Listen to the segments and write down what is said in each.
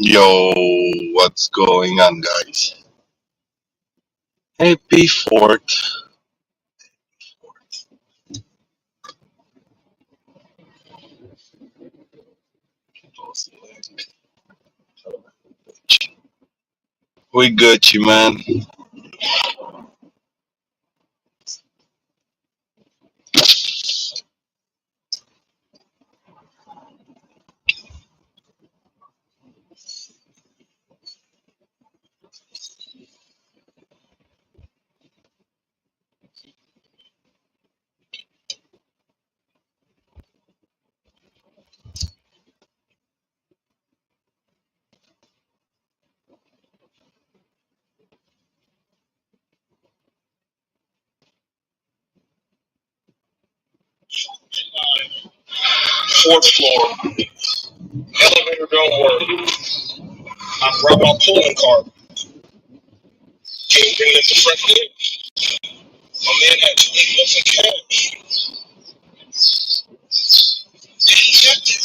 Yo, what's going on, guys? Happy Fourth. We got you, man. Fourth floor. Elevator don't work. I brought my pulling cart. Can't bring it to front door. My man had 20 bucks in cash. And he kept it.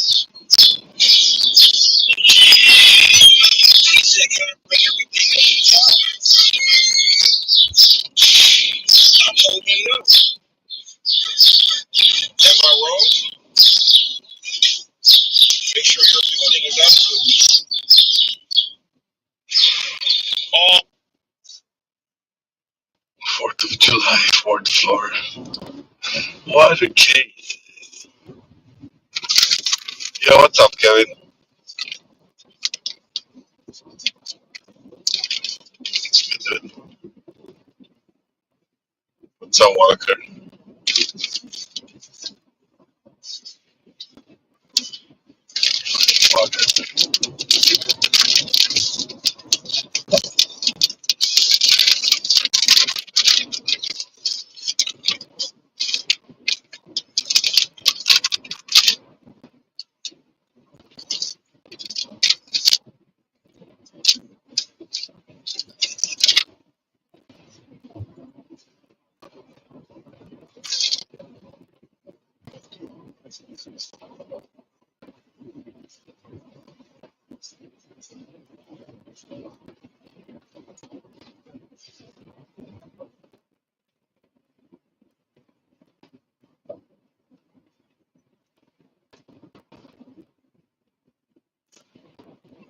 He said, can I bring everything up to top? I told him no. Am I wrong? Make sure your building is absolutely all. 4th of July, fourth floor. What a case. Yo, what's up, Kevin? Dude, what's up, Walker? Walker.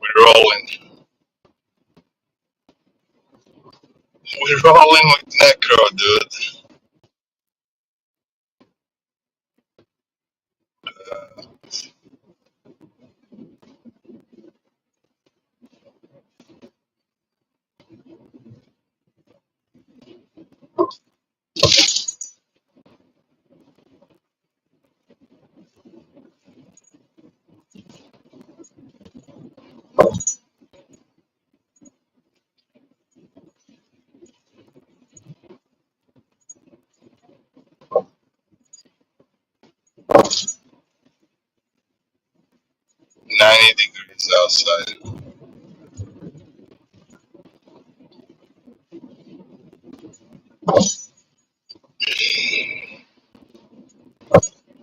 We're rolling. We're rolling with Necro, dude. 90 degrees outside.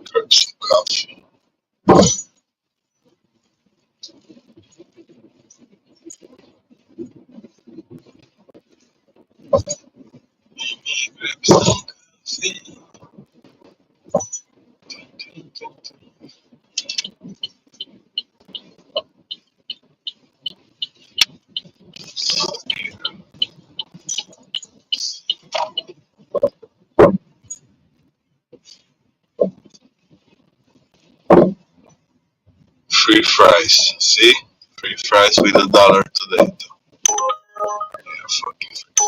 Grab some coffee. Grab some coffee. Free fries. See? Free fries with $1 today. Yeah, fucking 2.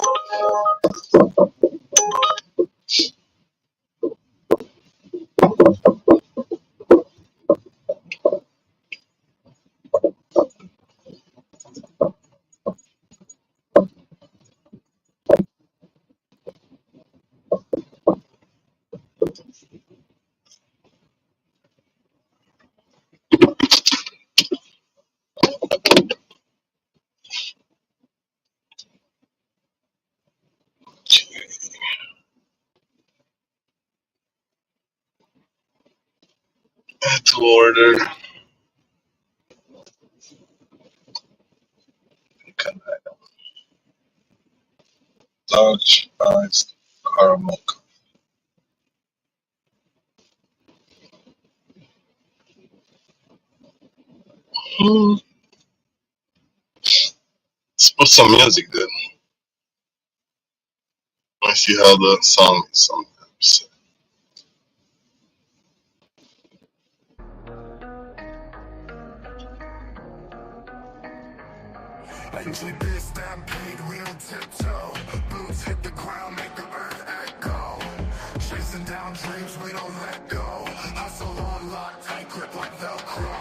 To order. large iced caramel. Hmm. Let's put some music then. I see how the song is sometimes. Usually this stampede, we don't tiptoe. Boots hit the ground, make the earth echo. Chasing down dreams, we don't let go. Hustle on lock, tight grip like Velcro.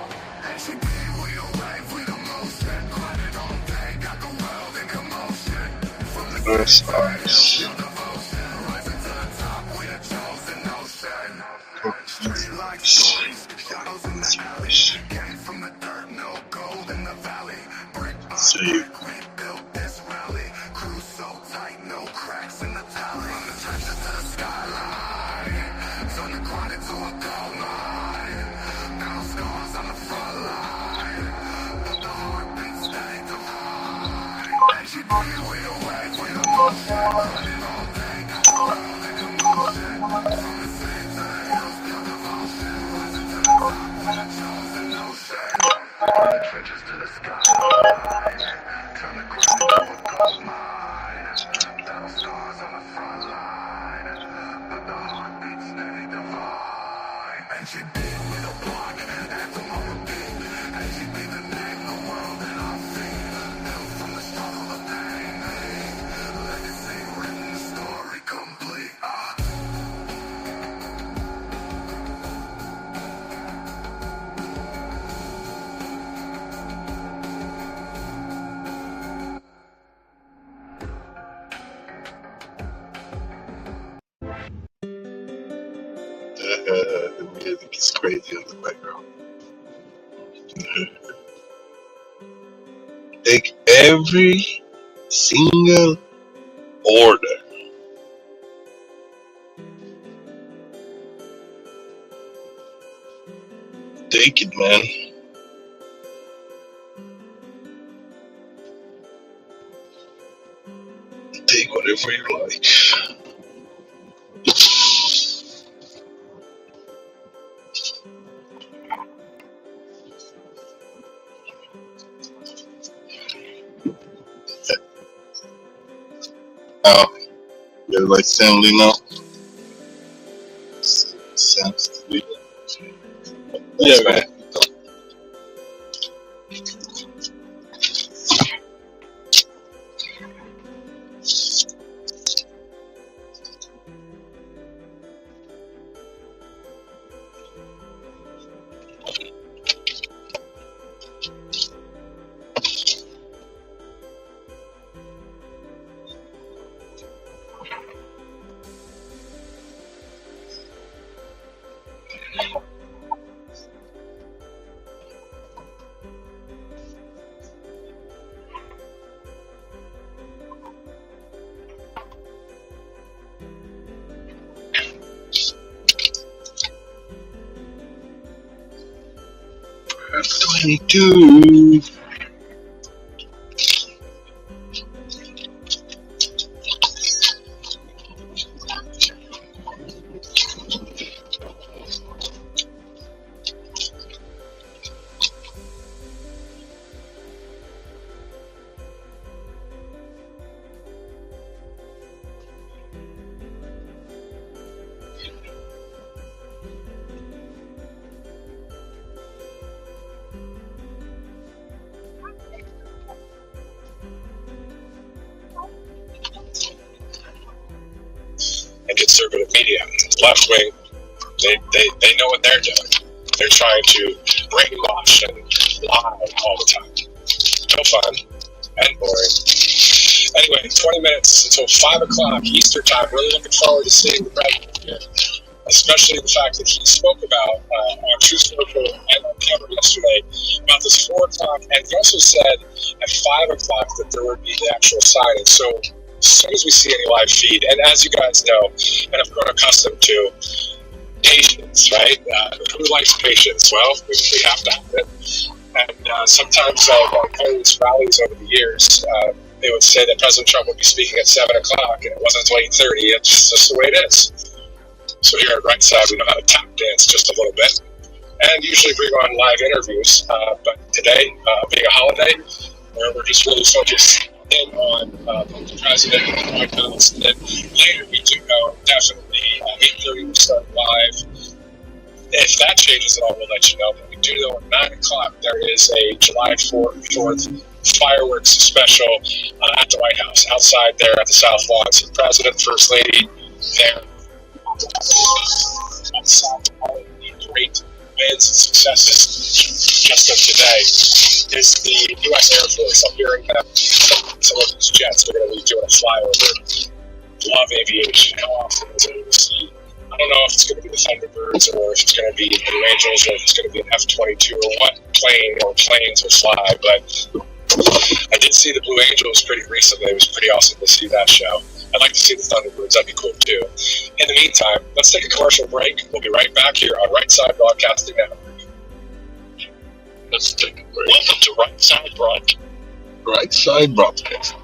HEB, we don't wave, we don't motion. Grind it all day, got the world in commotion. From the First ice. your devotion, rising to the top, we the chosen notion. Street like stories, shadows in the alley. Came from the dirt, no gold in the valley. Brick by See. brick, we built this rally. Crew so tight, no cracks in the tally. From the trenches to the skyline, turn the grind into a gold mine. Now scars on the front line, but the heartbeat stay divine. HEB, we the wave, we the motion. Running all day, got the world in commotion. From the same to the hills, pure devotion. Rising to the top, we the chosen notion. From the trenches to the skyline, turn the grind into a gold mine. Battle scars on the front line, but the heartbeat stay divine. HEB with a block, anthem on repeat. HEB the name, the world in our feet. Built from the struggle, the pain, legacy written, story complete. The music is crazy in the background. Take every single order. Take it, man. Take whatever you like. You like Stanley now? Sounds to be. Yeah, man. F22. And conservative media, left wing, they know what they're doing. They're trying to brainwash and lie all the time. No fun and boring. Anyway, 20 minutes until 5 o'clock Eastern time. Really looking forward to seeing the president here, especially the fact that he spoke about on Truth Social and on camera yesterday about this 4 o'clock, and he also said at 5 o'clock that there would be the actual signing. So as soon as we see any live feed, and as you guys know, and I've grown accustomed to, patience, right? Who likes patience? Well, we have to have it. And sometimes I've various rallies over the years, they would say that President Trump would be speaking at 7 o'clock, and it wasn't until 8:30. It's just the way it is. So here at Right Side, we know how to tap dance just a little bit, and usually bring on live interviews. But today, being a holiday, we're just really focused in on both the president and the White House. And then later, we do know definitely 8:30 we start live. If that changes at all, we'll let you know. But we do know at 9 o'clock there is a July 4th fireworks special at the White House, outside there at the South Lawn. So the president, first lady, there. Outside all of the great wins and successes just of today is the U.S. Air Force. I'm hearing that some of these jets are going to be doing a flyover. Love aviation. How often is it to see? I don't know if it's going to be the Thunderbirds or if it's going to be the Blue Angels or if it's going to be an F-22 or what plane or planes will fly. But I did see the Blue Angels pretty recently. It was pretty awesome to see that show. I'd like to see the Thunderbirds. That'd be cool too. In the meantime, let's take a commercial break. We'll be right back here on Right Side Broadcasting Network. Let's take a break. Welcome to Right Side Broadcasting. Right Side Broadcasting.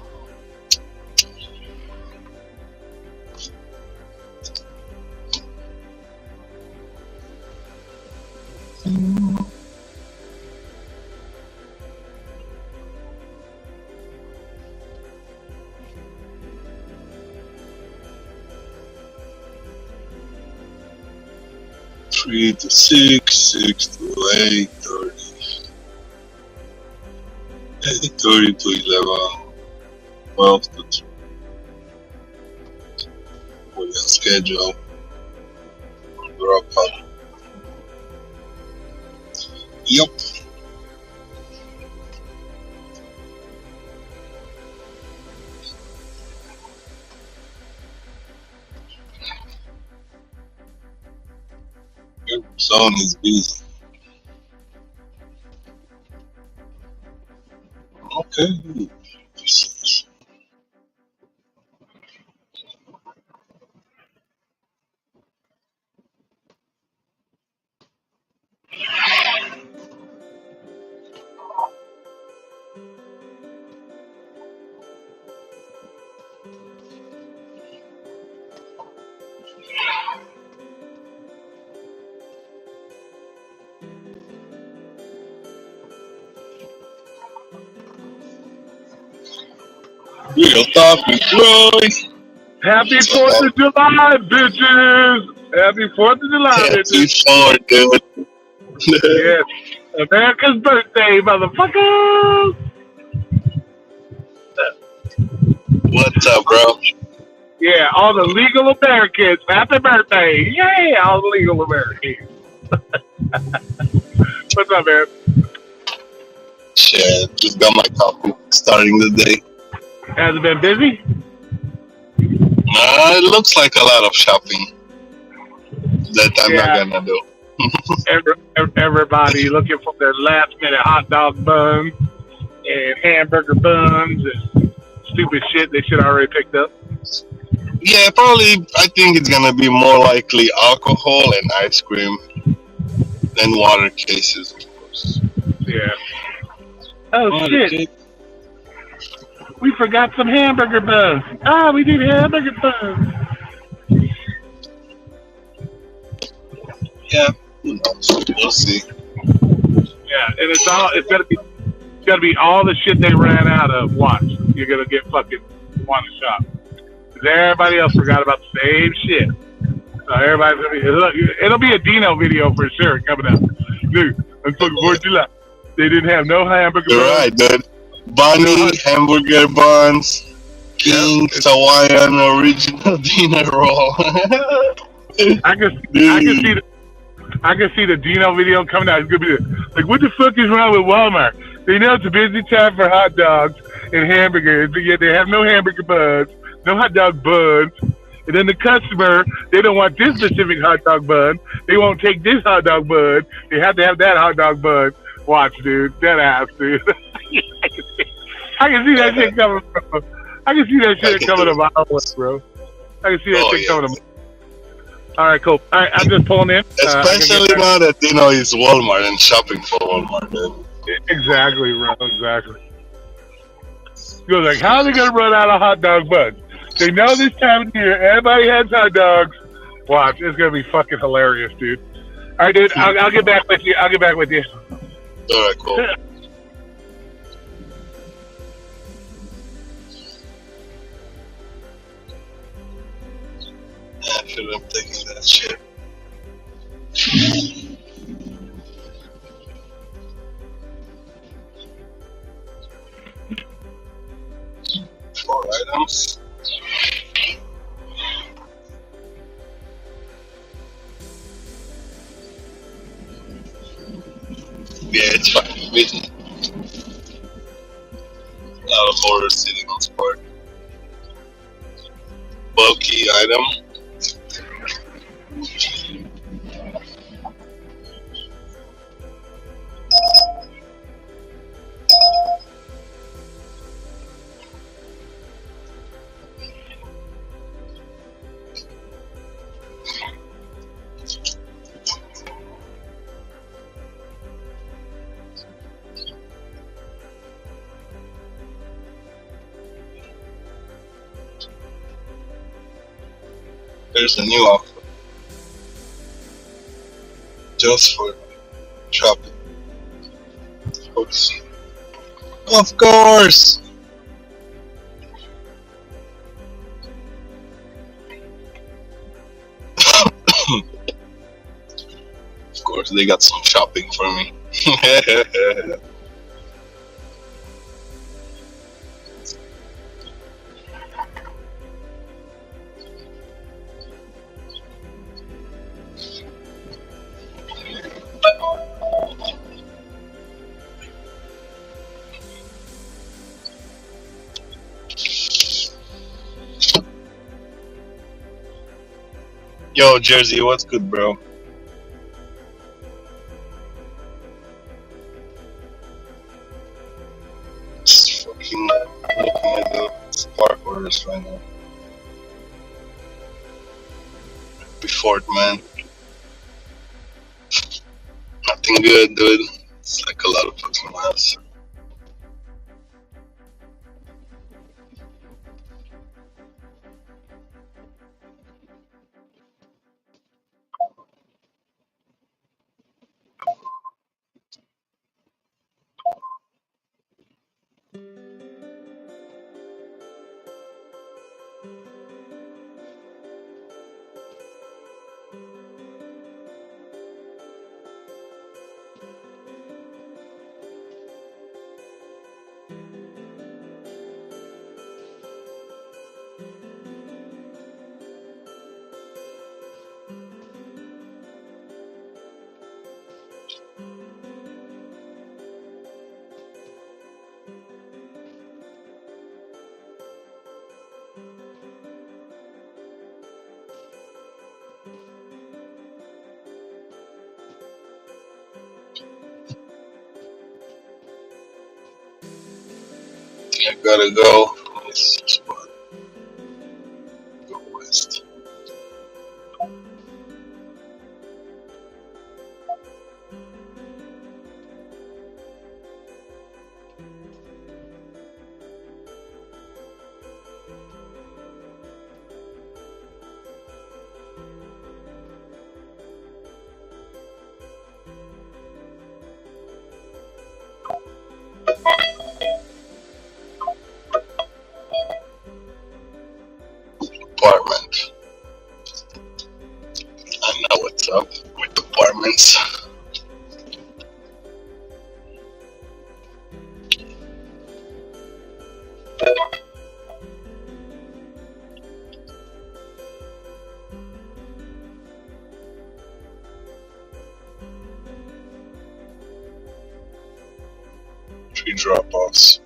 Three to 6, 6 to 8, 30, 30 to 11, 12 to 2. We're on schedule. Drop up. Yep. Your zone is busy. Okay. Real topic, Roy. Happy 4th of July, bitches! Happy 4th of July, bitches! Happy 4th, dude. Yes. America's birthday, motherfuckers! What's up, bro? Yeah, all the legal Americans, happy birthday! Yay, all the legal Americans. What's up, man? Shit, just got my coffee starting the day. Has it been busy? It looks like a lot of shopping that I'm not gonna do. Everybody looking for their last minute hot dog buns and hamburger buns and stupid shit they should have already picked up. Yeah, probably. I think it's gonna be more likely alcohol and ice cream than water cases, of course. Yeah. Oh shit. We forgot some hamburger buns. We need hamburger buns. Yeah, who knows? We'll see. Yeah, and it's gotta be all the shit they ran out of. Watch, you're gonna get fucking want to shop. 'Cause everybody else forgot about the same shit. So everybody's gonna be. It'll be a Dino video for sure coming out. Dude, on fucking 4th of July, they didn't have no hamburger buns. You're right, dude. Bunny, hamburger buns, King, Hawaiian original dinner roll. I can see the Dino video coming out. It's gonna be like, what the fuck is wrong with Walmart? They know it's a busy time for hot dogs and hamburgers, but yet they have no hamburger buns, no hot dog buns. And then the customer, they don't want this specific hot dog bun. They won't take this hot dog bun. They have to have that hot dog bun. Watch, dude. That ass, dude. I can see that shit coming, bro. I can see that shit coming a mile away, bro. I can see that shit coming a mile. All right, cool. All right, I'm just pulling in. Especially now that, you know, it's Walmart and shopping for Walmart, man. Exactly, bro. Exactly. He goes like, how are they gonna run out of hot dog buns? They know this time of year everybody has hot dogs. Watch, it's gonna be fucking hilarious, dude. All right, dude. I'll get back with you. I'll get back with you. All right, cool. I should have taken that shit. Four items. Yeah, it's fine. Busy. A lot of orders sitting on sport. Bulky item. There's a new offer just for shopping. Oops. Of course. Of course, they got some shopping for me. Yo, Jersey, what's good, bro? Just fucking looking at the spark orders right now. Before it, man. Nothing good, dude. It's like a lot of fucking miles. I gotta go. This spot. Go west. Apartment. I know what's up with apartments. Tree drop-offs.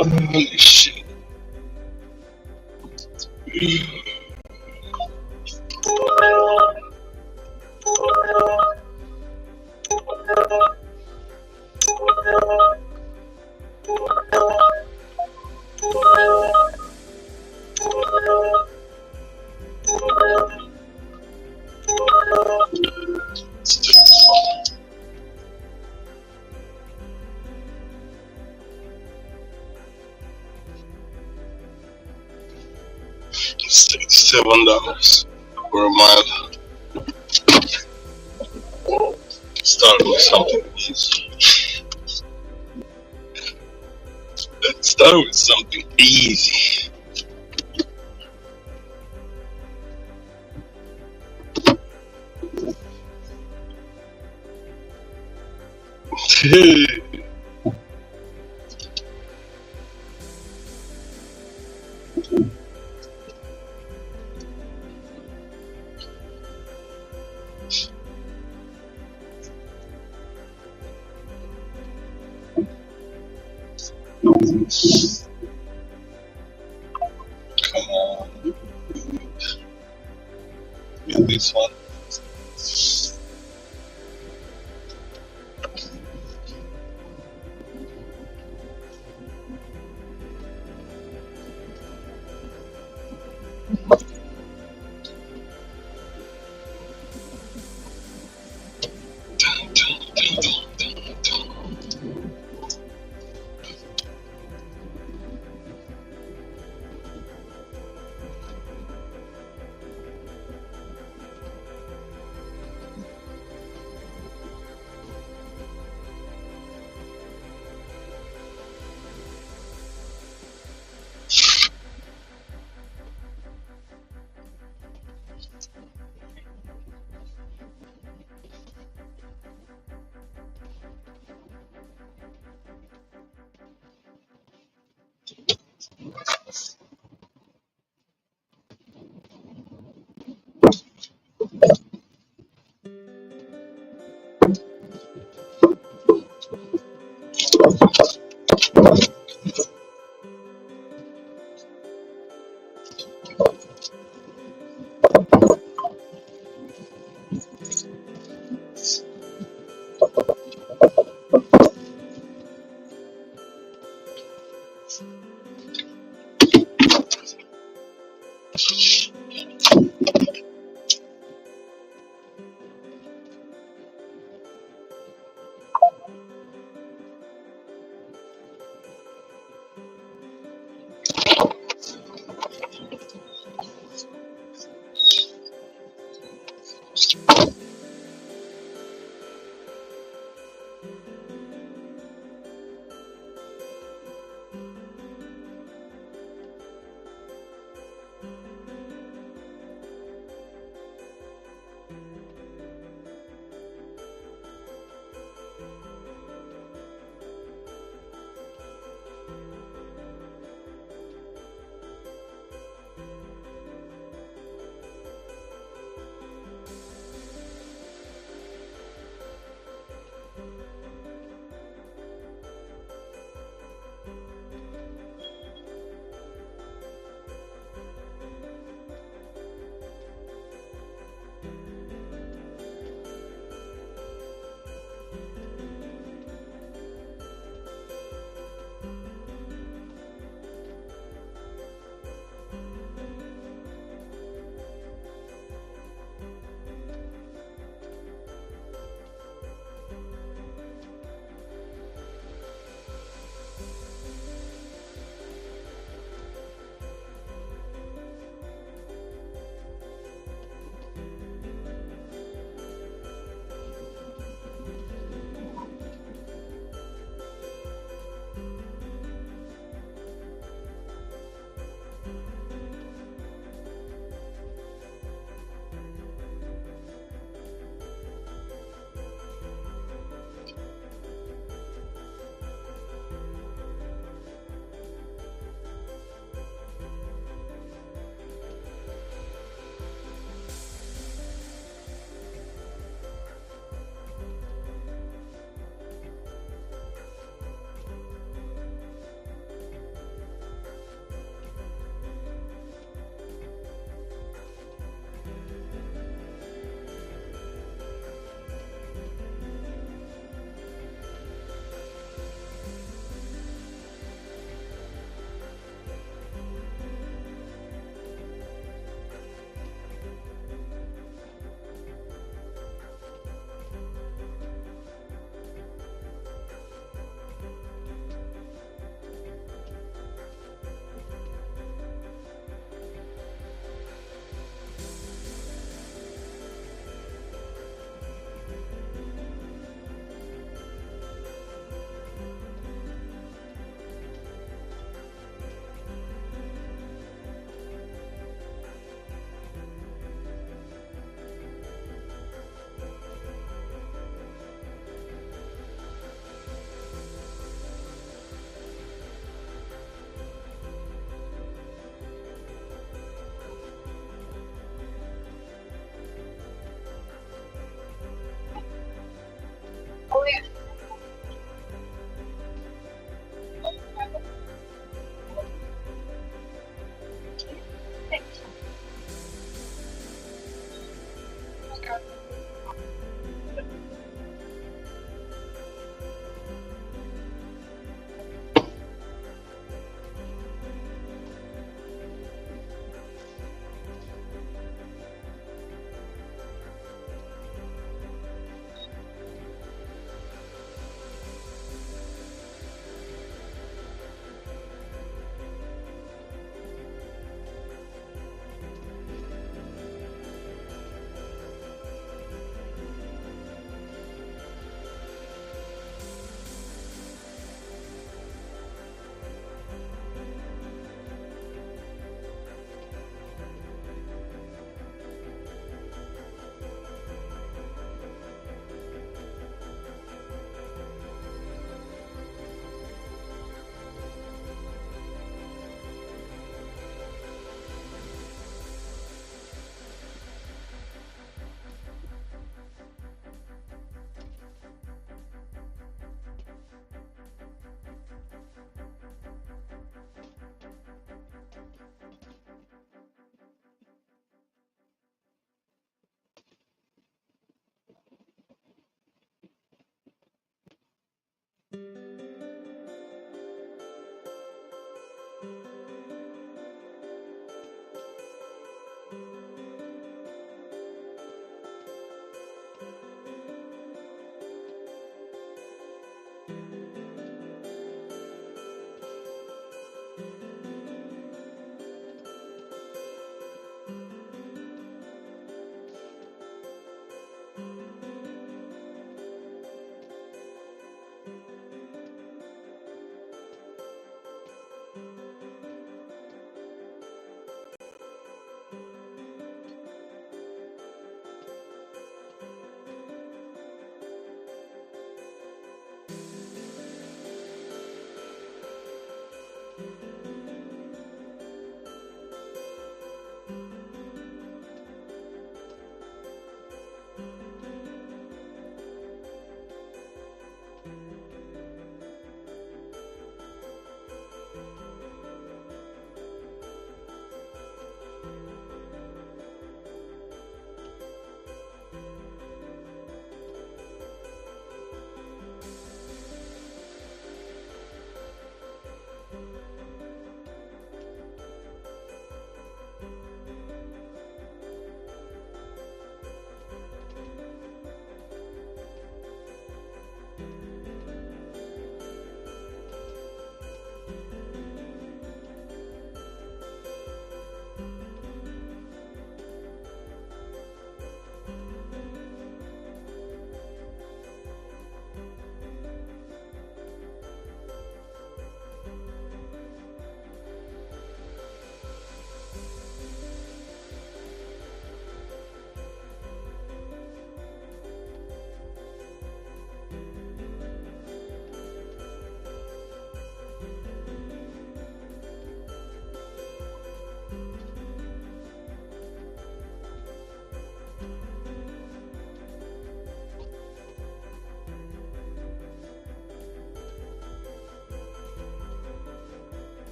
Holy shit. $7 for a mile. Start with something easy. Let's start with something easy. Come on. Get this one.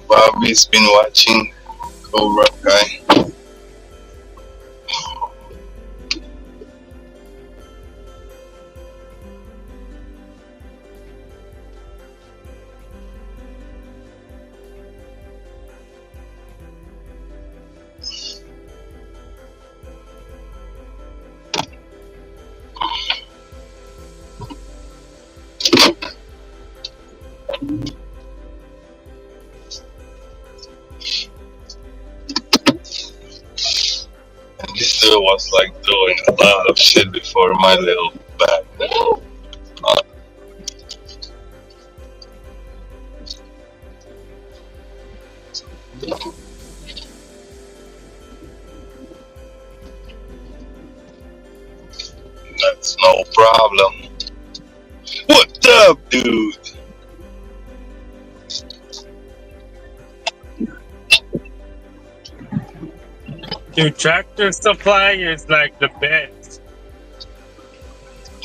Bobby's been watching Cobra Kai. And this dude was like doing a lot of shit before my little bad. That's no problem. What's up, dude? Dude, Tractor Supply is like the best.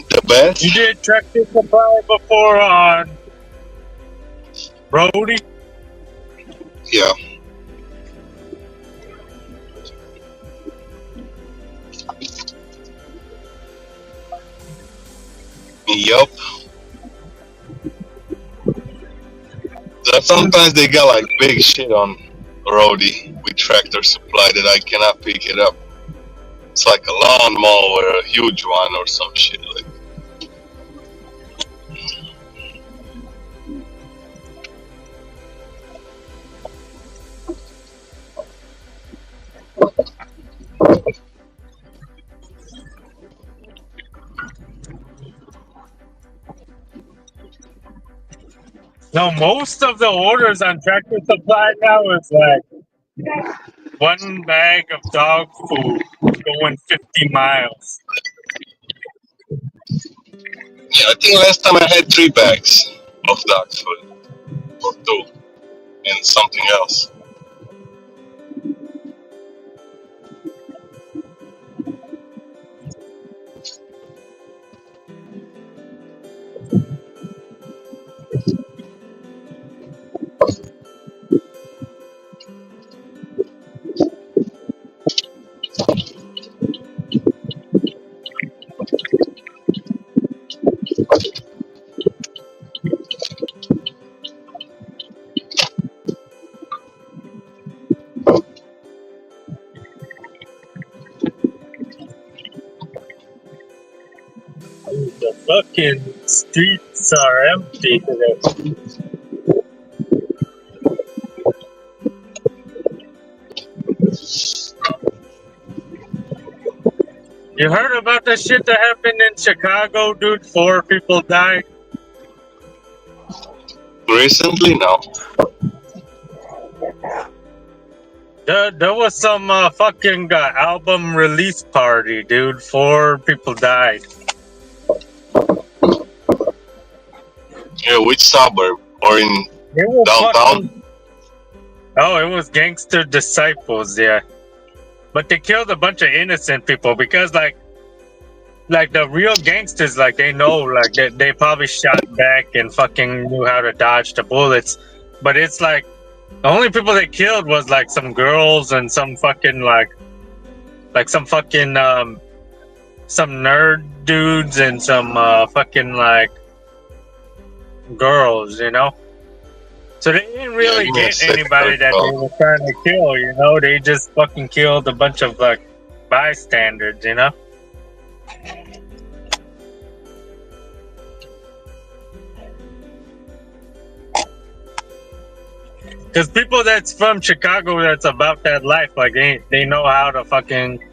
The best? You did Tractor Supply before on Brody? Yeah. Yup. Sometimes they got like big shit on Roadie with Tractor Supply that I cannot pick it up. It's like a lawnmower or a huge one or some shit like. No, most of the orders on Tractor Supply now is like one bag of dog food going 50 miles. Yeah, I think last time I had 3 bags of dog food or 2 and something else. The fucking streets are empty today. You heard about the shit that happened in Chicago, dude? 4 people died. Recently, no. There was some fucking album release party, dude. 4 people died. Yeah, which suburb? Or in It was downtown? fucking... Oh, it was Gangster Disciples, yeah. But they killed a bunch of innocent people because, like the real gangsters, like, they know, like, they probably shot back and fucking knew how to dodge the bullets. But it's like, the only people they killed was, like, some girls and some fucking, like some fucking, some nerd dudes and some, fucking, like, girls, you know? So they didn't really Yeah, get anybody that they were trying to kill, you know? They just fucking killed a bunch of, like, bystanders, you know? Because people that's from Chicago that's about that life, like, they know how to fucking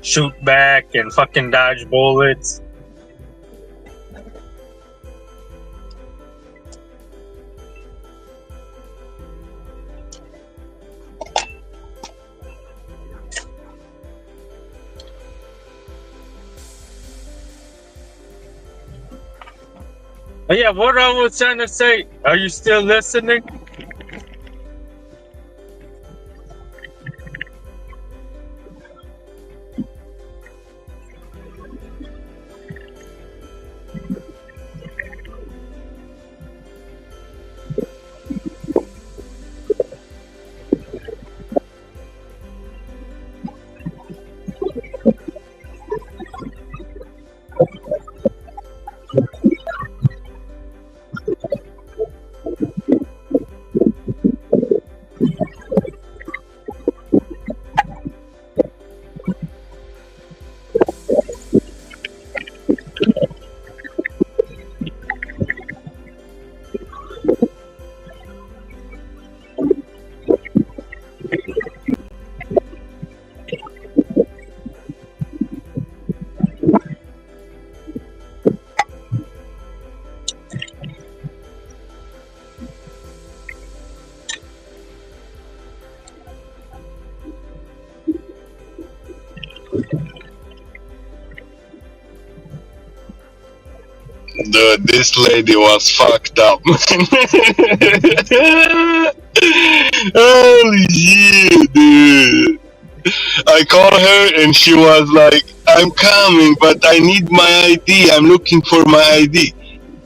shoot back and fucking dodge bullets. But yeah, what I was trying to say, are you still listening? Dude, this lady was fucked up, man. Holy shit, dude. I called her and she was like, I'm coming, but I need my ID. I'm looking for my ID.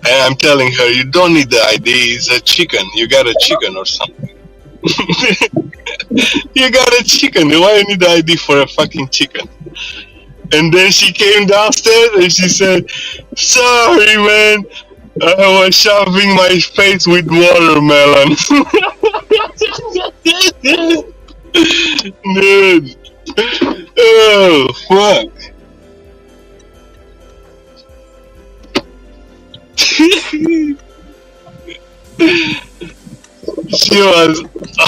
And I'm telling her, you don't need the ID. It's a chicken. You got a chicken or something. You got a chicken. Why you need the ID for a fucking chicken? And then she came downstairs and she said, sorry, man. I was shoving my face with watermelon. Dude. Oh, fuck. She was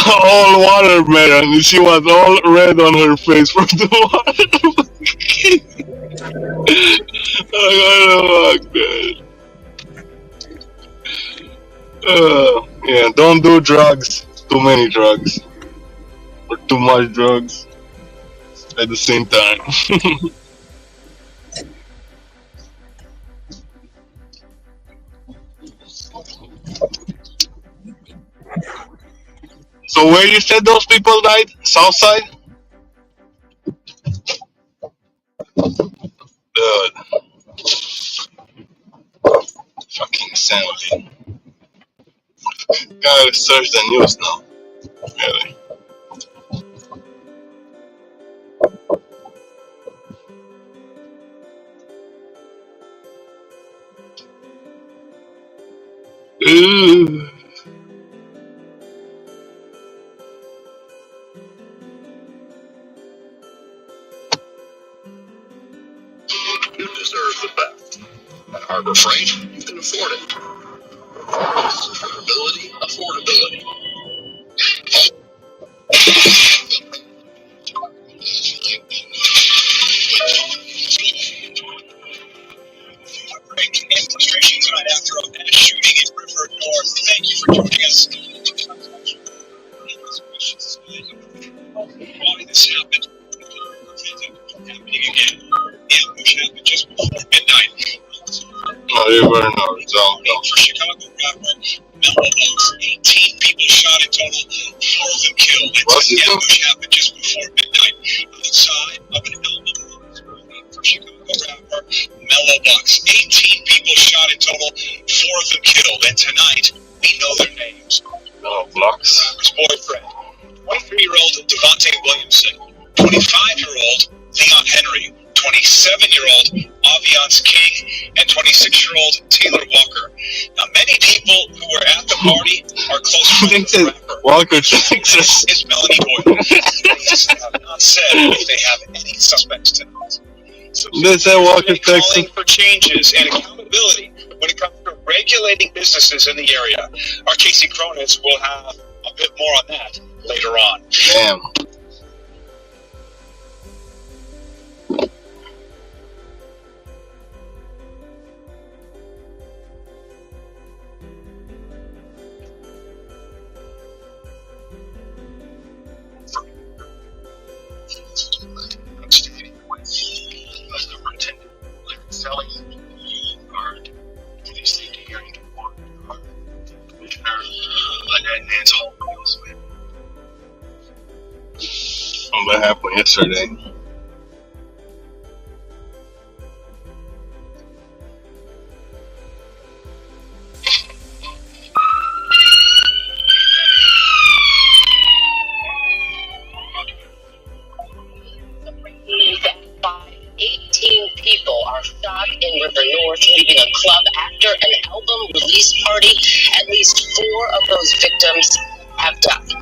all watermelon. She was all red on her face from the water. I gotta fuck, man. Yeah, don't do drugs. Too many drugs. Or too much drugs at the same time. So where you said those people died? South side? Dude. Fucking insanity. Gotta search the news now. Really. Ooh. You deserve the best. At Harbor Freight, you can afford it. Affordability. Break and frustration tonight after a mass shooting in River North. Thank you for joining us. Why this happened? Happening again. The ambush happened just before midnight. River North. For Chicago rapper Mellow Oaks, 18 people shot in total, 4 of them killed. The ambush happened just before midnight outside of an album. For Chicago rapper Mellow Oaks, 18 people shot in total, 4 of them killed. And tonight, we know their names. Mellow Blocks. Rapper's boyfriend, 23-year-old Devontae Williamson, 25-year-old Leon Henry, 27-year-old Aviance King, and 26-year-old Taylor Walker. Now, many people who were at the party are close friends with the rapper. Walker, Texas. Is Melanie Boyle. Police have not said if they have any suspects tonight. So They say Walker, Texas. calling for changes and accountability when it comes to regulating businesses in the area. Our Casey Cronitz will have a bit more on that later on. Damn. Selling card to the state hearing board. Commissioner Nancy Holt. What happened yesterday? People are shot in River North, leaving a club after an album release party. At least 4 of those victims have died.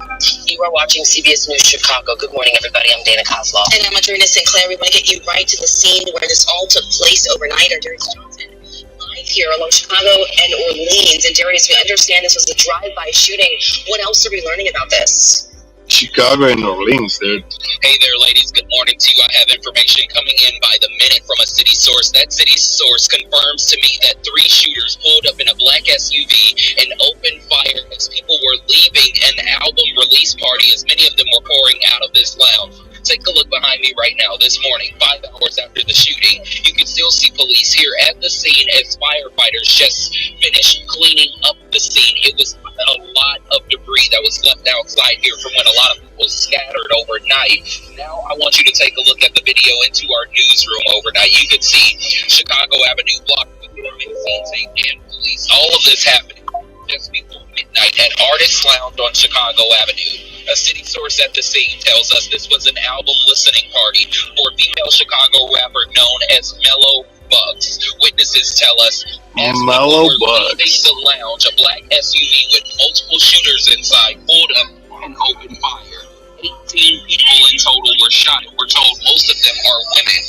You are watching CBS News Chicago. Good morning, everybody. I'm Dana Kozlov. And I'm Adrena Sinclair. We want to get you right to the scene where this all took place overnight. Our Darius Johnson live here along Chicago and Orleans. And Darius, we understand this was a drive-by shooting. What else are we learning about this? Chicago and Orleans, dude. Hey there, ladies. Good morning to you. I have information coming in by the minute from a city source. That city source confirms to me that 3 shooters pulled up in a black SUV and opened fire as people were leaving an album release party, as many of them were pouring out of this lounge. Take a look behind me right now. This morning, 5 hours after the shooting, you can still see police here at the scene as firefighters just finished cleaning up the scene. It was a lot of debris that was left outside here from when a lot of people scattered overnight. Now I want you to take a look at the video into our newsroom overnight. You can see Chicago Avenue blocked with scenes and police. All of this happening just before midnight at Artist Lounge on Chicago Avenue. A city source at the scene tells us this was an album listening party for a female Chicago rapper known as Mellow Bugs. Witnesses tell us as Mellow people were leaving Bugs. the lounge, a black SUV with multiple shooters inside pulled up and opened fire. 18 people in total were shot, and we're told most of them are women.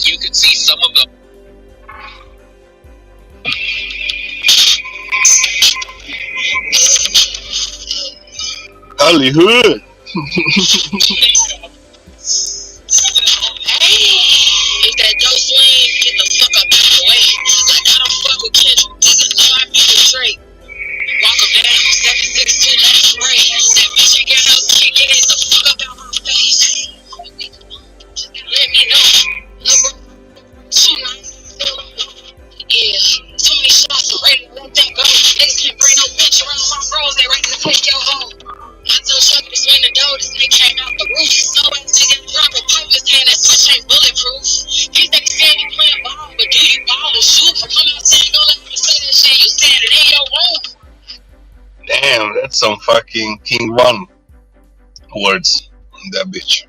You can see some of them. Hollywood. If that dope swing, get the fuck up out of the way. Like I don't fuck with Kendrick. Nigga know I be straight. Walk him down, 762 left spray. That bitch ain't got no kick, get the fuck up out my face. Let me know. Number 2 yeah, too many shots, I'm ready to let that go. Niggas can't bring no bitch around my bros, they ready to take your home. I told Chucky to swing the door, this nigga came out the roof. So ass nigga drop a pump his hand, that switch ain't bulletproof. He said he said he playing ball, but do you ball or shoot? Come outside, go let me say that shit, you said it in your room. Damn, that's some fucking King One words on that bitch.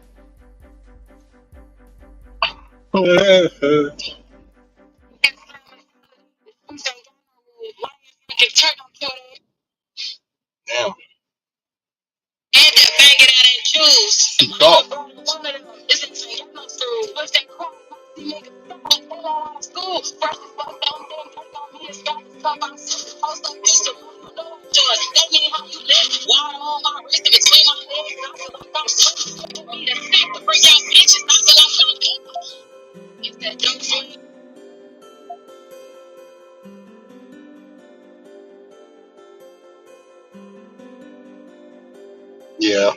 Turn on to Talk. Yeah.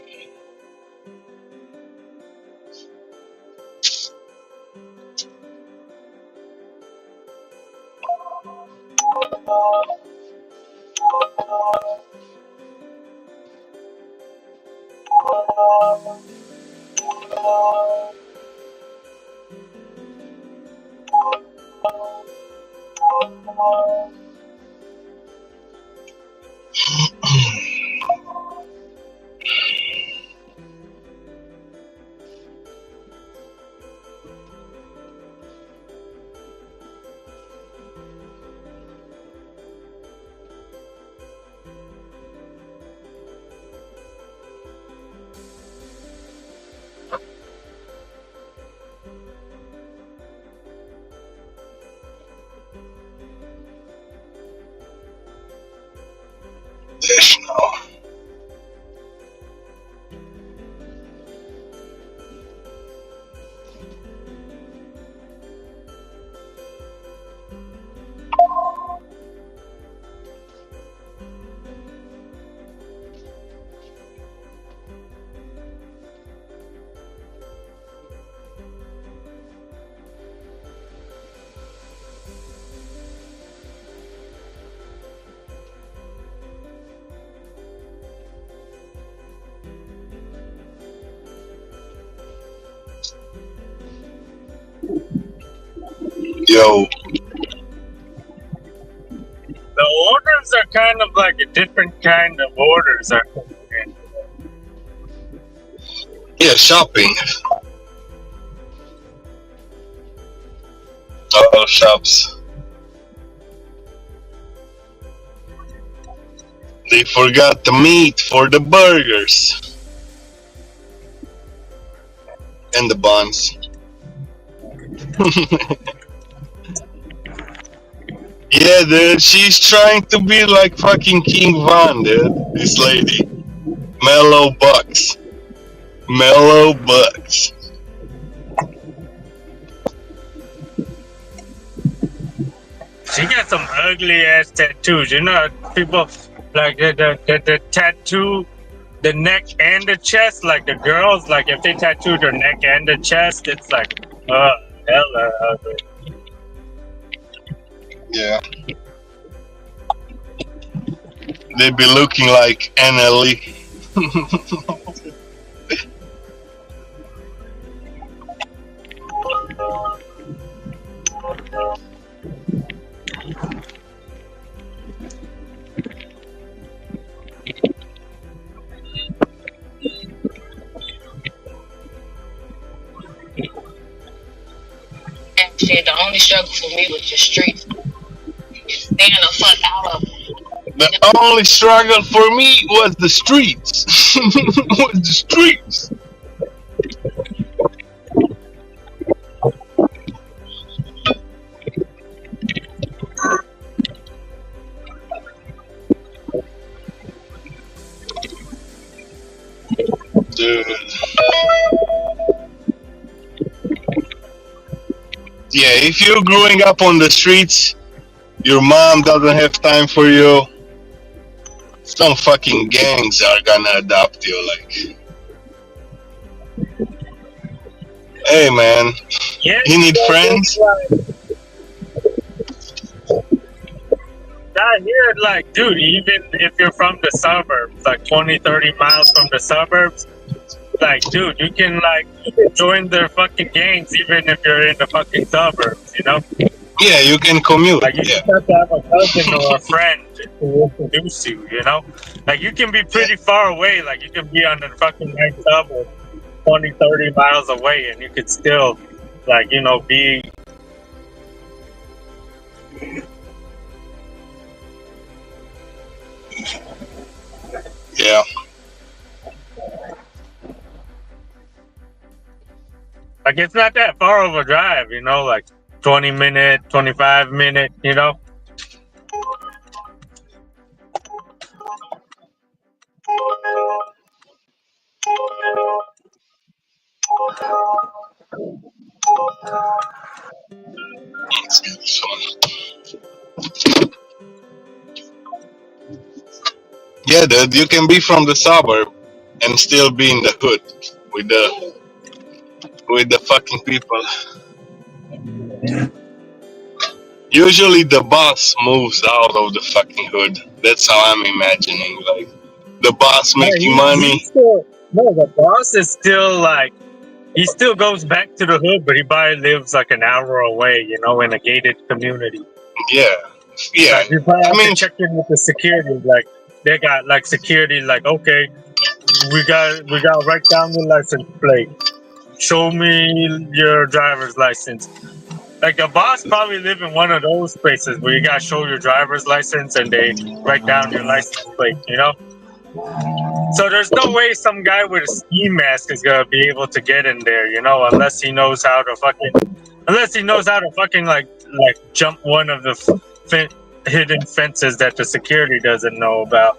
Yes, no. Yo, The orders are kind of like a different kind of orders. yeah, shopping. All shops. They forgot the meat for the burgers and the buns. Yeah, dude, she's trying to be like fucking King Von, dude. This lady. Mellow Bucks. Mellow Bucks. She got some ugly ass tattoos. You know, people like the tattoo, the neck and the chest. Like the girls, like if they tattoo their neck and the chest, it's like, hella ugly. Yeah. They be looking like NLE. Shit, the only struggle for me was the streets. Staying the fuck out of it. The only struggle for me was the streets. Was the streets. Dude. Yeah, if you're growing up on the streets, your mom doesn't have time for you, some fucking gangs are gonna adopt you. Like, hey man, Yeah, you need friends? I hear it like, dude, even if you're from the suburbs, like 20, 30 miles from the suburbs, like, dude, you can join their fucking gangs even if you're in the fucking suburbs, you know? Yeah, you can commute. Like, you Yeah, just have to have a cousin or a friend to introduce you, you know? Like, you can be pretty far away. Like, you can be on the fucking night subway 20, 30 miles away, and you could still, like, you know, be... yeah. Like it's not that far of a drive, you know, like 20-minute, 25-minute, you know. It's gonna be fun. Yeah, dude, you can be from the suburb and still be in the hood with the fucking people. Usually the boss moves out of the fucking hood. That's how I'm imagining. Like the boss making money. The boss is still like, he still goes back to the hood, but he probably lives like an hour away, you know, in a gated community. Yeah, yeah. Like, you probably I have mean, to check in with the security. Like they got like security, like, okay, we got write down the license plate. Show me your driver's license. Like the boss probably live in one of those places where you gotta show your driver's license and they write down your license plate, you know? So there's no way some guy with a ski mask is gonna be able to get in there, you know, unless he knows how to fucking like jump one of the hidden fences that the security doesn't know about.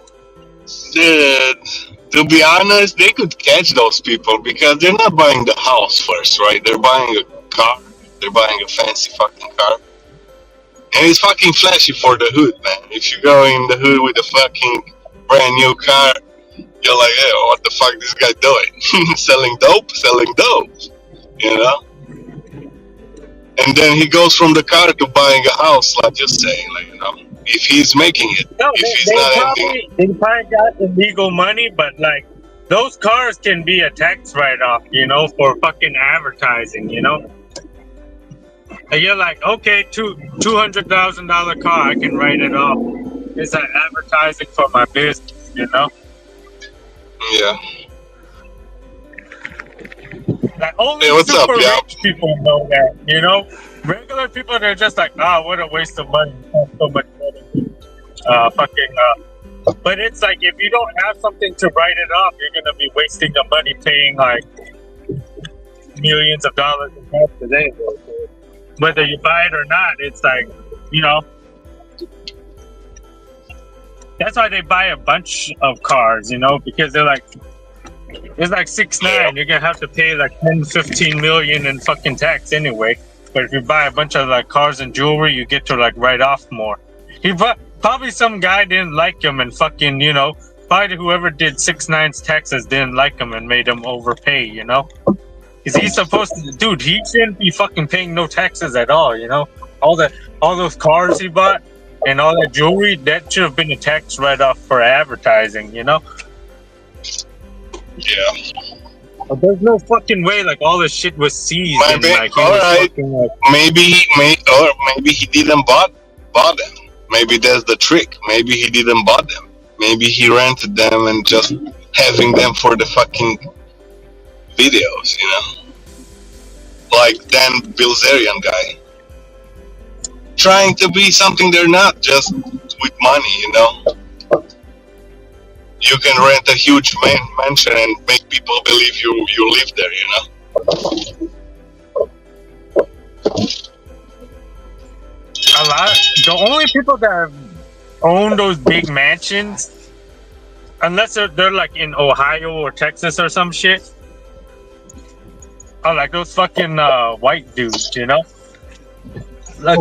dude, to be honest, they could catch those people because they're not buying the house first, right? They're buying a car. They're buying a fancy fucking car. And it's fucking flashy for the hood, man. If you go in the hood with a fucking brand new car, you're like, hey, what the fuck this guy doing? Selling dope, you know? And then he goes from the car to buying a house, like you're saying, like, you know, if he's making it. No, if he's not they probably got illegal money, but like those cars can be a tax write-off, you know, for fucking advertising, you know. And you're like, okay, $200,000 car, I can write it off. It's like advertising for my business, you know. Yeah. Like only Hey, what's super up, yo? rich people know that, you know. Regular people, they're just like, what a waste of money. So much money. But it's like if you don't have something to write it off, you're gonna be wasting the money paying like millions of dollars in taxes anyway. Whether you buy it or not, it's like, you know. That's why they buy a bunch of cars, you know, because they're like, it's like 6ix9ine. You're gonna have to pay like 10-15 million in fucking tax anyway. But if you buy a bunch of like cars and jewelry, you get to like write off more. Probably some guy didn't like him and fucking, you know, probably whoever did 6ix9ine's taxes didn't like him and made him overpay, you know. Because he's supposed to, dude, he shouldn't be fucking paying no taxes at all, you know. All those cars he bought and all that jewelry, that should have been a tax write-off for advertising, you know. Yeah. But there's no fucking way like all this shit was seized. And, like, he was fucking, like, maybe he didn't bought them. Maybe that's the trick. Maybe he didn't buy them. Maybe he rented them and just having them for the fucking videos, you know? Like Dan Bilzerian guy. Trying to be something they're not, just with money, you know? You can rent a huge mansion and make people believe you live there, you know? The only people that own those big mansions, unless they're like in Ohio or Texas or some shit, are like those fucking white dudes, you know? Like,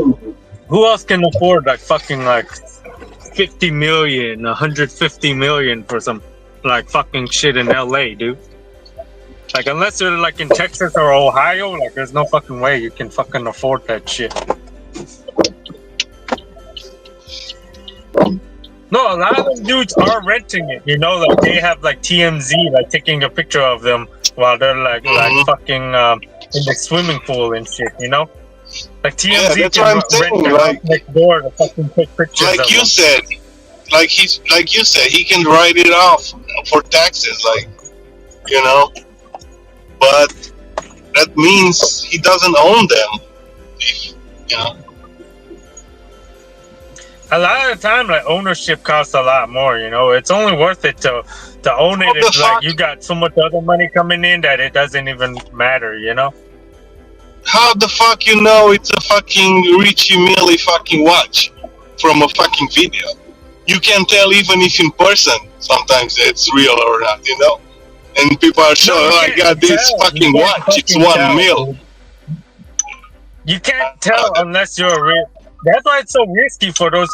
who else can afford like fucking like 50 million, 150 million for some like fucking shit in LA, dude? Like, unless you're like in Texas or Ohio, like there's no fucking way you can fucking afford that shit. No, a lot of them dudes are renting it, you know, like they have like TMZ like taking a picture of them while they're like fucking in the swimming pool and shit, you know? Like TMZ can rent their house next door to fucking take pictures like of you them. said, like you said, he can write it off for taxes, like, you know, but that means he doesn't own them, you know. A lot of the time, like, ownership costs a lot more, you know? It's only worth it to own it if, like, you got so much other money coming in that it doesn't even matter, you know? How the fuck you know it's a fucking Richie Millie fucking watch from a fucking video? You can tell even if in person sometimes it's real or not, you know? And people are sure, No, you oh, I can't got this tell. fucking You can't watch, it's fucking 1 tell, mil. dude. You can't tell unless you're a real. That's why it's so risky for those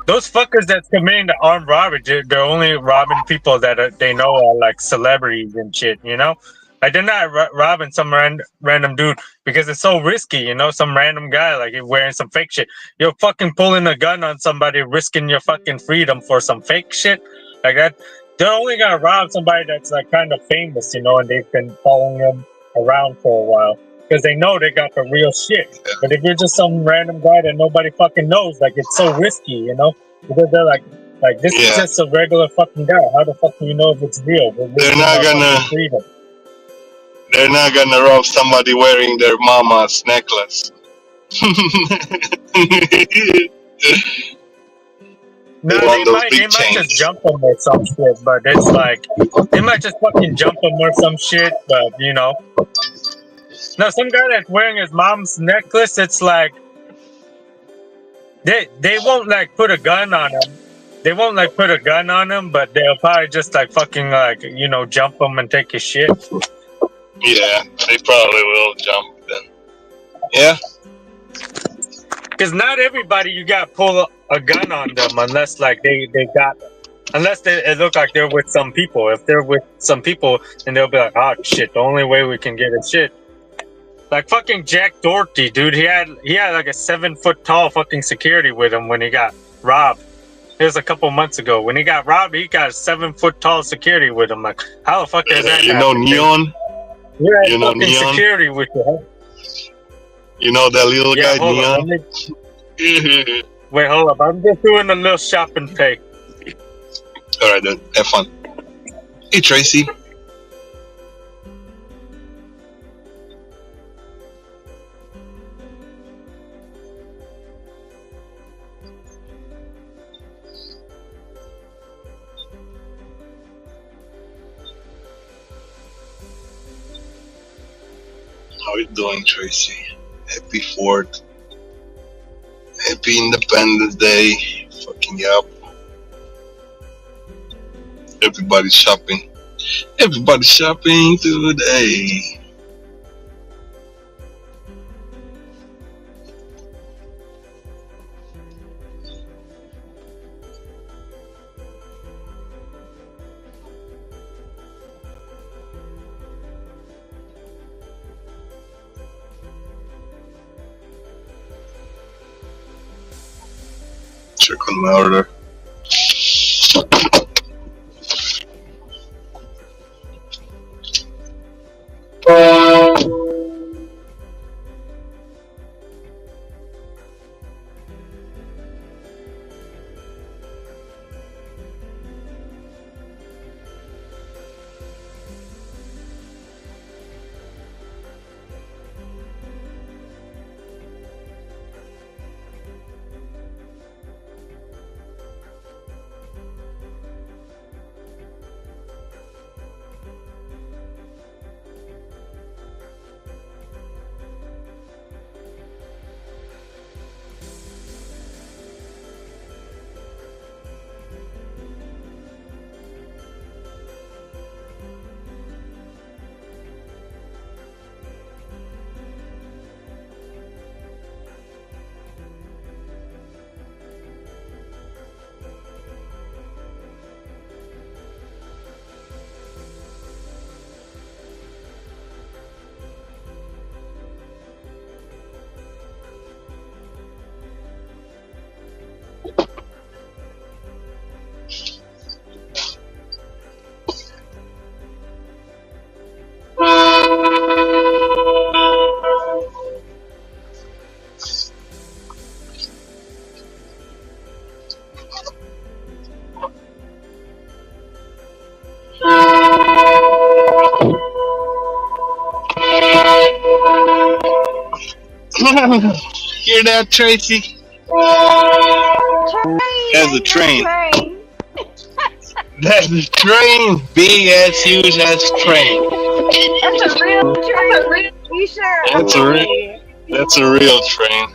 fuckers that's committing the armed robbery. They're only robbing people that they know are like celebrities and shit. You know, like they're not robbing some random dude because it's so risky. You know, some random guy like wearing some fake shit. You're fucking pulling a gun on somebody, risking your fucking freedom for some fake shit like that. They're only gonna rob somebody that's like kind of famous, you know, and they've been following them around for a while. Because they know they got the real shit. But if you're just some random guy that nobody fucking knows, like it's so risky, you know? Because they're like this is just a regular fucking guy. How the fuck do you know if it's real? They're not gonna rob somebody wearing their mama's necklace. No, they might just jump them or some shit, but it's like they might just fucking jump them or some shit, but you know. No, some guy that's wearing his mom's necklace, it's like they won't like put a gun on him. They won't like put a gun on him, but they'll probably just like fucking like, you know, jump him and take his shit. Yeah, they probably will jump then. Yeah. Because not everybody you got pull a gun on them unless like they got, unless it look like they're with some people. If they're with some people, then they'll be like, oh shit, the only way we can get his shit. Like fucking Jack Doherty, dude. He had like a 7 foot tall fucking security with him when he got robbed. It was a couple months ago. When he got robbed, he got a 7 foot tall security with him. Like, how the fuck does that happen? You know Neon? Yeah, you know fucking Neon? security with you. You know that little guy, Neon? Wait, hold up. I'm just doing a little shopping pay. Alright then, have fun. Hey Tracy. How you doing, Tracy? Happy 4th. Happy Independence Day. Fucking yup. Everybody's shopping. Everybody's shopping today. Check on my order. Hear that, Tracy? There's a train. There's a train. Big ass, huge ass train. That's a real train. You sure? That's a real. That's a real train.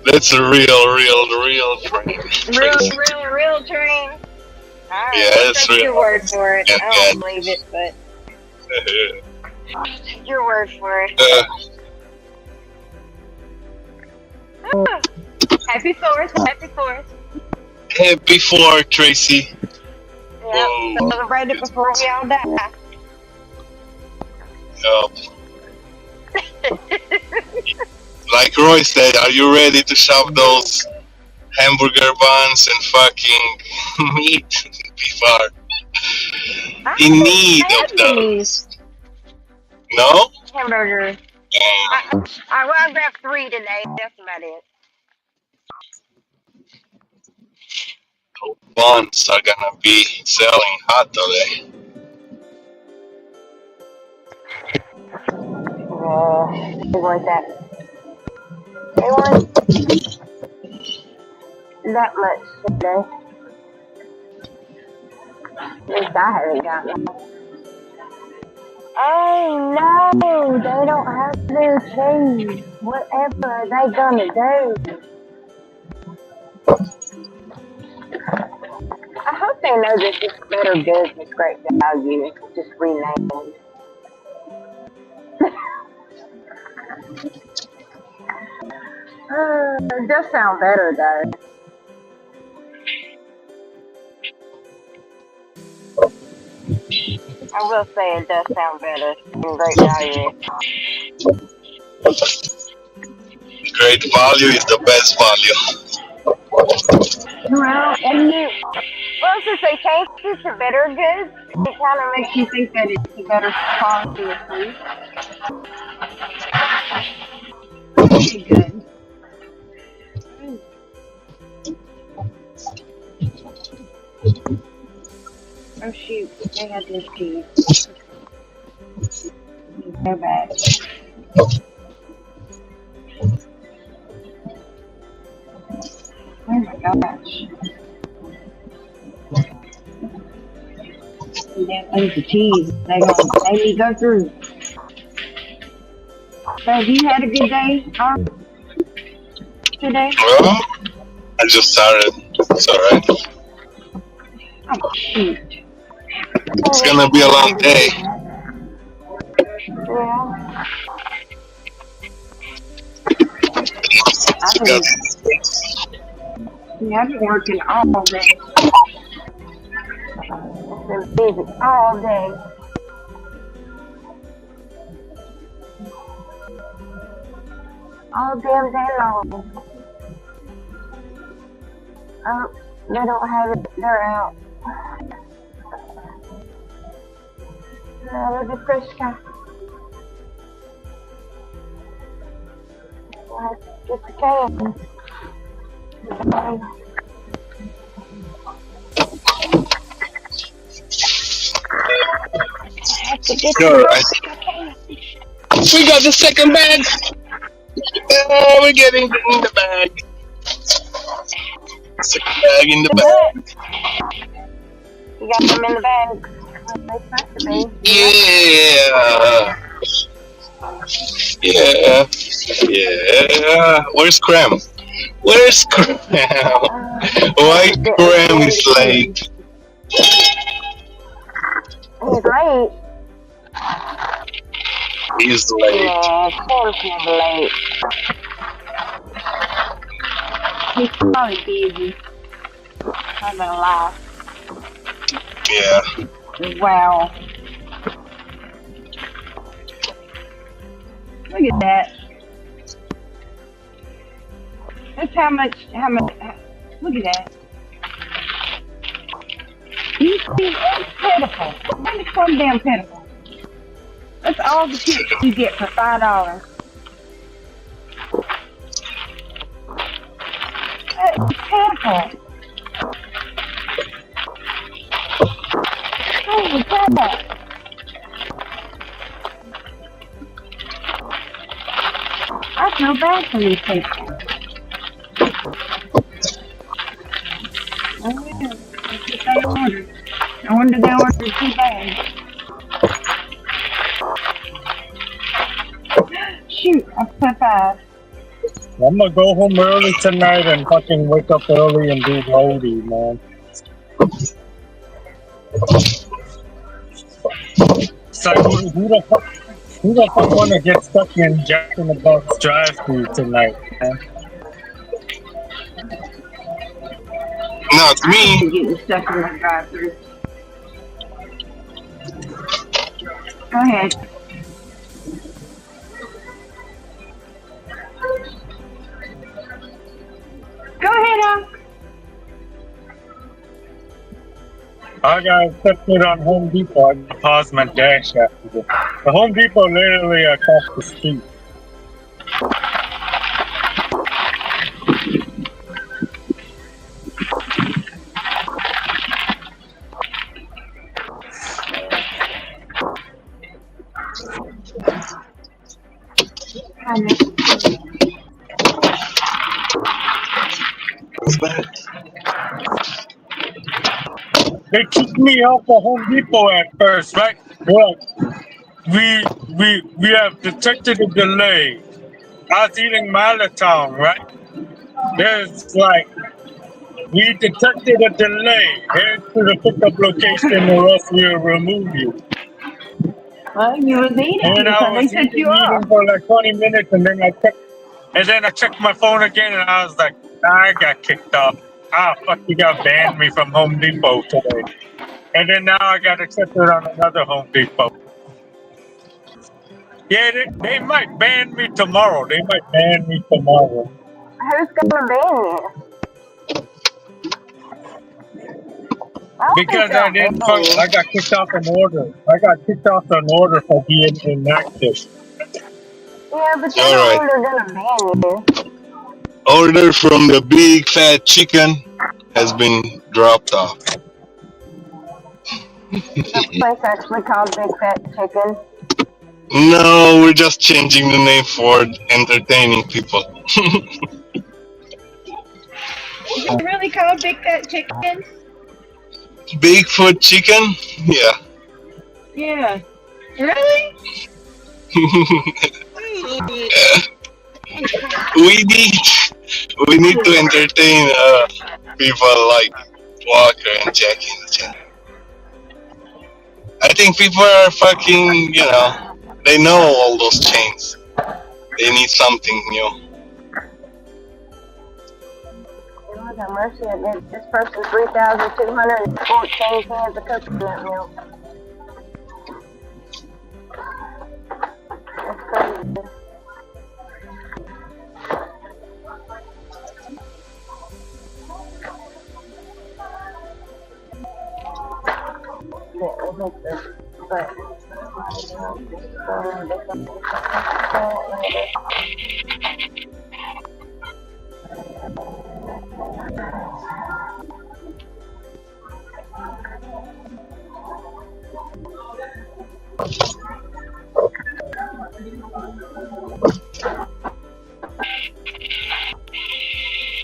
That's a real train. Real train. Alright, Yeah, I'll it's take your real. word for it. Yeah, I don't believe it, but I'll take your word for it. Ah, happy 4th. Happy 4th. Happy 4th, Tracy. Yeah, Whoa. celebrate it before we all die. Like Roy said, are you ready to shove those hamburger buns and fucking meat? We are in need of those. No? Hamburger. I'll grab 3 today. That's about it. Buns are gonna be selling hot today. They want that. They want that much today. At least I haven't gotten it. Oh no, they don't have their cheese. Whatever are they gonna do? I hope they know this is Better Goods is Great Value. It's just renamed. It does sound better though. I will say it does sound better than Great Value. Great value is the best value. Well, since they changed it to Better Goods, it kind of makes you think that it's a better quality of food. Pretty good. Oh shoot, they got this cheese. They're bad. Oh my gosh. Damn things of cheese. They gonna make me go through. So have you had a good day today? Well, I just started. It's alright. Oh shoot. It's gonna be a long day. Yeah. I've been working all day. I've been busy all day. All damn day long. Oh, they don't have it. They're out. No, look at Krishka. Get the can. We got the second bag. Oh, we're getting in the bag. Second bag in the bag. You got them in the bag. Yeah. Yeah. Where's Cram? Where's Cram? Why Cram is late? He's late. He's late. Yeah, Cam's never late. He's probably busy. I'm gonna lie. Yeah. Wow. Look at that. That's how much, look at that. You see, that's pitiful. That's so damn pitiful. That's all the chips you get for $5. That's pitiful. Holy crap. I feel bad for these people. Oh yeah, that's what they ordered. I wonder they ordered 2 bags. Shoot, I to 5. I'm gonna go home early tonight and fucking wake up early and do roadie, man. It's like, who the fuck wanna get stuck in Jack in the Box drive-thru tonight, man? Not me. Getting stuck in the drive-thru. Go ahead. Go ahead, I got accepted on Home Depot. I paused my dash after this. The Home Depot literally across the street. They kicked me off of Home Depot at first, right? Well, we have detected a delay. I was eating Malatown, right? There's like, we detected a delay. Head to the pickup location or else we'll remove you. Well, you was eating, And I so they was took you eating off. for like 20 minutes and then I checked my phone again and I was like, I got kicked off. Fuck, you got banned me from Home Depot today. And then now I got accepted on another Home Depot. Yeah, they might ban me tomorrow. Who's gonna ban you? Because I didn't fuck, I got kicked off an order. I got kicked off an order for being inactive. Yeah, but they're All not gonna ban you. Order from the big fat chicken has been dropped off. This place actually called Big Fat Chicken. No, we're just changing the name for entertaining people. Is it really called Big Fat Chicken? Bigfoot chicken? Yeah. Yeah. Really? we need to entertain people like Walker and Jackie in the channel. I think people are fucking, they know all those chains. They need something new. Lord have mercy, I did this person 3,214 cans of coconut milk. That's crazy.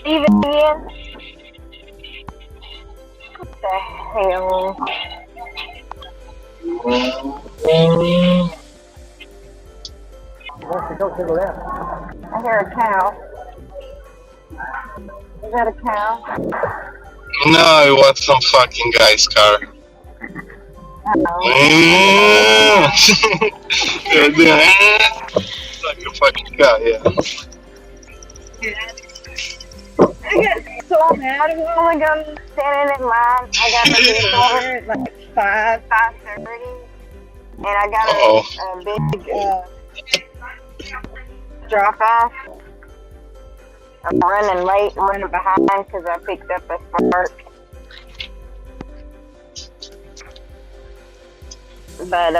Steven again? What the hell? I hear a cow. Is that a cow? No, it was some fucking guy's car. Like a fucking guy, yeah. I got so mad at Oh my god, I'm standing in line. I got my store at like 5:30. And I got a big drop off. I'm running late, I'm running behind because I picked up a spark. But,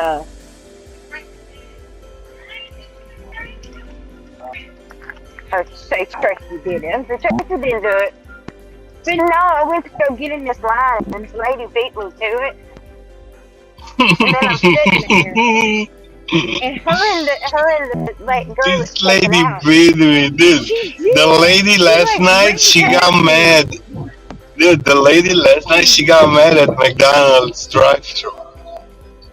Tracy did it. So Tracy didn't do it. But no, I went to go get in this line and this lady beat me to it. And then I'm sitting there. And her and the like, girl was This lady taken out. beat me, dude. The lady last night, she got mad. Dude, the lady last night, she got mad at McDonald's drive-thru.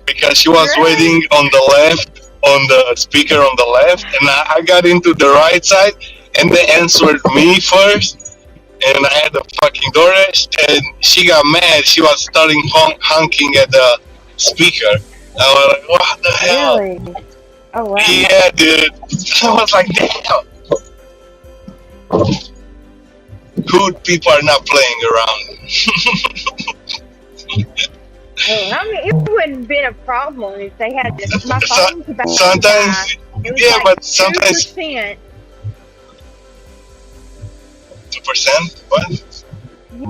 Because she was waiting on the left on the speaker on the left, and I got into the right side, and they answered me first, and I had the fucking DoorDash, and she got mad. She was starting honking at the speaker. I was like, what the hell? Really? Oh wow. Yeah, dude. I was like, damn. Good people are not playing around. I mean, it wouldn't have been a problem if they had this. My phone's about to Sometimes, die. It was yeah, like but sometimes 2%. 2%. What?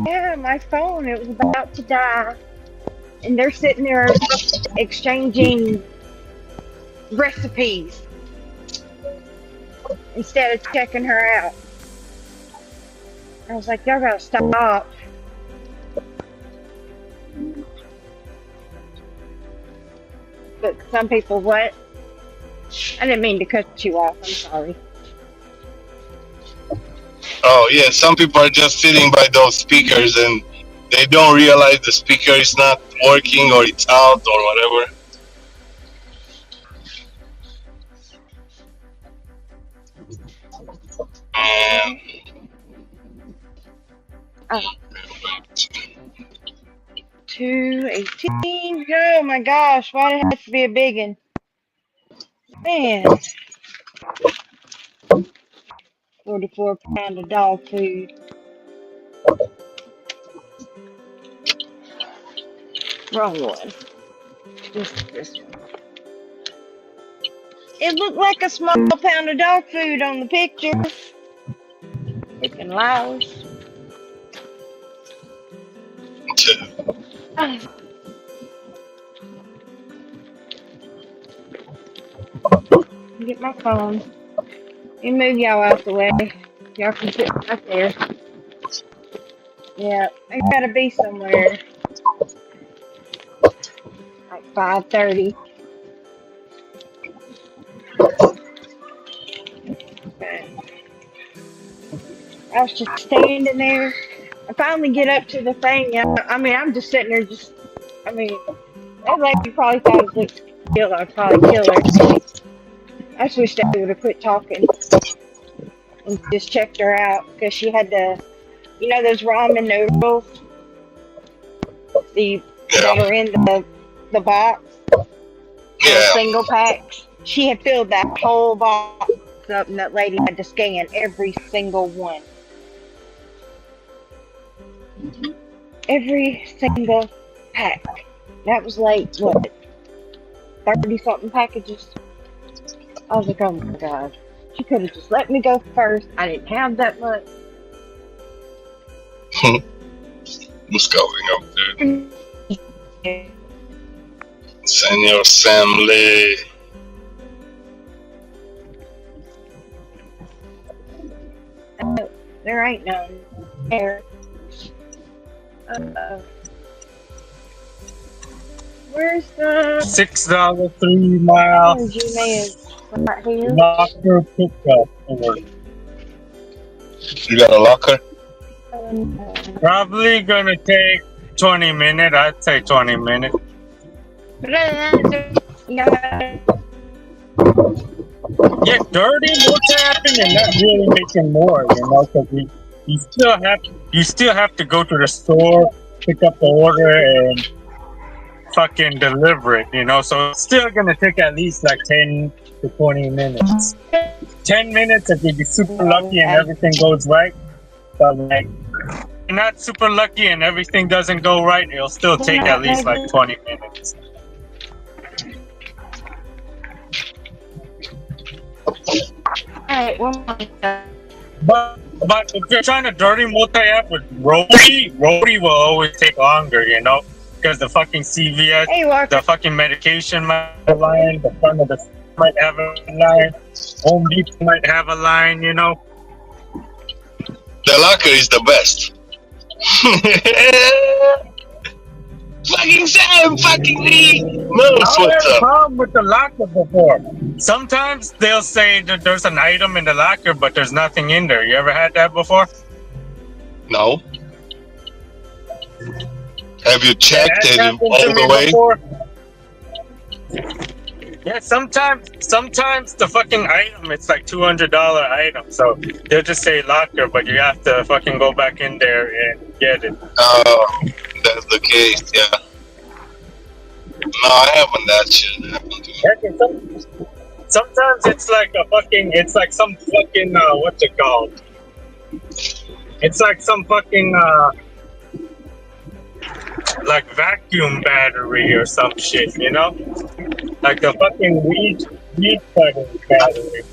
Yeah, my phone, it was about to die. And they're sitting there exchanging recipes instead of checking her out. I was like, y'all gotta stop. But some people, what? I didn't mean to cut you off, I'm sorry. Oh yeah, some people are just sitting by those speakers and they don't realize the speaker is not working or it's out or whatever. Oh. 218. Oh my gosh, why did it have to be a big one? Man. 44 pound of dog food. Wrong one. This one. It looked like a small pound of dog food on the picture. Freaking Laos. Get my phone. You move y'all out the way. Y'all can sit right there. Yeah, I gotta be somewhere. Like 5:30. Okay. I was just standing there. I finally get up to the thing. I mean, I'm just sitting there that lady probably thought it was kill her. I'd probably kill her. I just wish they would have quit talking and just checked her out because she had those ramen noodles that are in the box, the single packs. She had filled that whole box up, and that lady had to scan every single one. Every single pack. That was like, what, 30-something packages? I was like, oh my god. She could have just let me go first. I didn't have that much. What's going up, dude? Senor Sam Lee. There ain't none there. Where's the $6 3 miles right here? locker pickup? You got a locker? Probably gonna take 20 minutes. I'd say 20 minutes. Get dirty, what's happening? And not really making more, because you still have to go to the store, pick up the order, and fucking deliver it, so it's still gonna take at least like 10 to 20 minutes. 10 minutes if you be super lucky and everything goes right, but like you're not super lucky and everything doesn't go right, it'll still take at least like 20 minutes. Alright, one more. But if you're trying to dirty multi-app with Rody will always take longer, because the fucking CVS, the fucking medication might have a line, the front of the might have a line, Home Depot might have a line, The locker is the best. Fucking Sam, fucking Lee. I had a problem with the locker before. Sometimes they'll say that there's an item in the locker, but there's nothing in there. You ever had that before? No. Have you checked it all the way? Yeah, sometimes the fucking item it's like $200 item, so they'll just say locker, but you have to fucking go back in there and get it. Oh, that's the case. Yeah. No, I haven't that shit happen to me. Sometimes it's like it's like some fucking what's it called? It's like some fucking like vacuum battery or some shit, you know? Like the fucking weed cutting battery.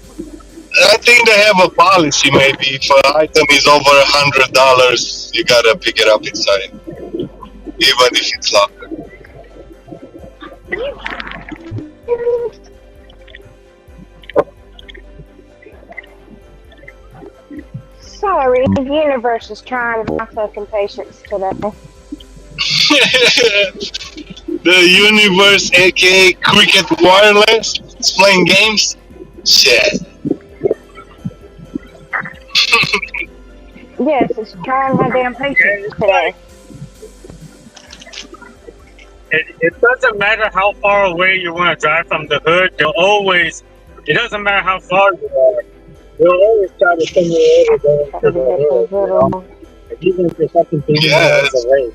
I think they have a policy. Maybe if an item is over $100, you gotta pick it up inside, even if it's locked. Sorry, the universe is trying my fucking patience today. The universe, aka Cricket Wireless, is playing games. Shit. Yes, it's trying my damn patience today. It doesn't matter how far away you want to drive from the hood. It doesn't matter how far you are. They'll always try to send you over to the hood, you know? Even if you're fucking 50 miles away.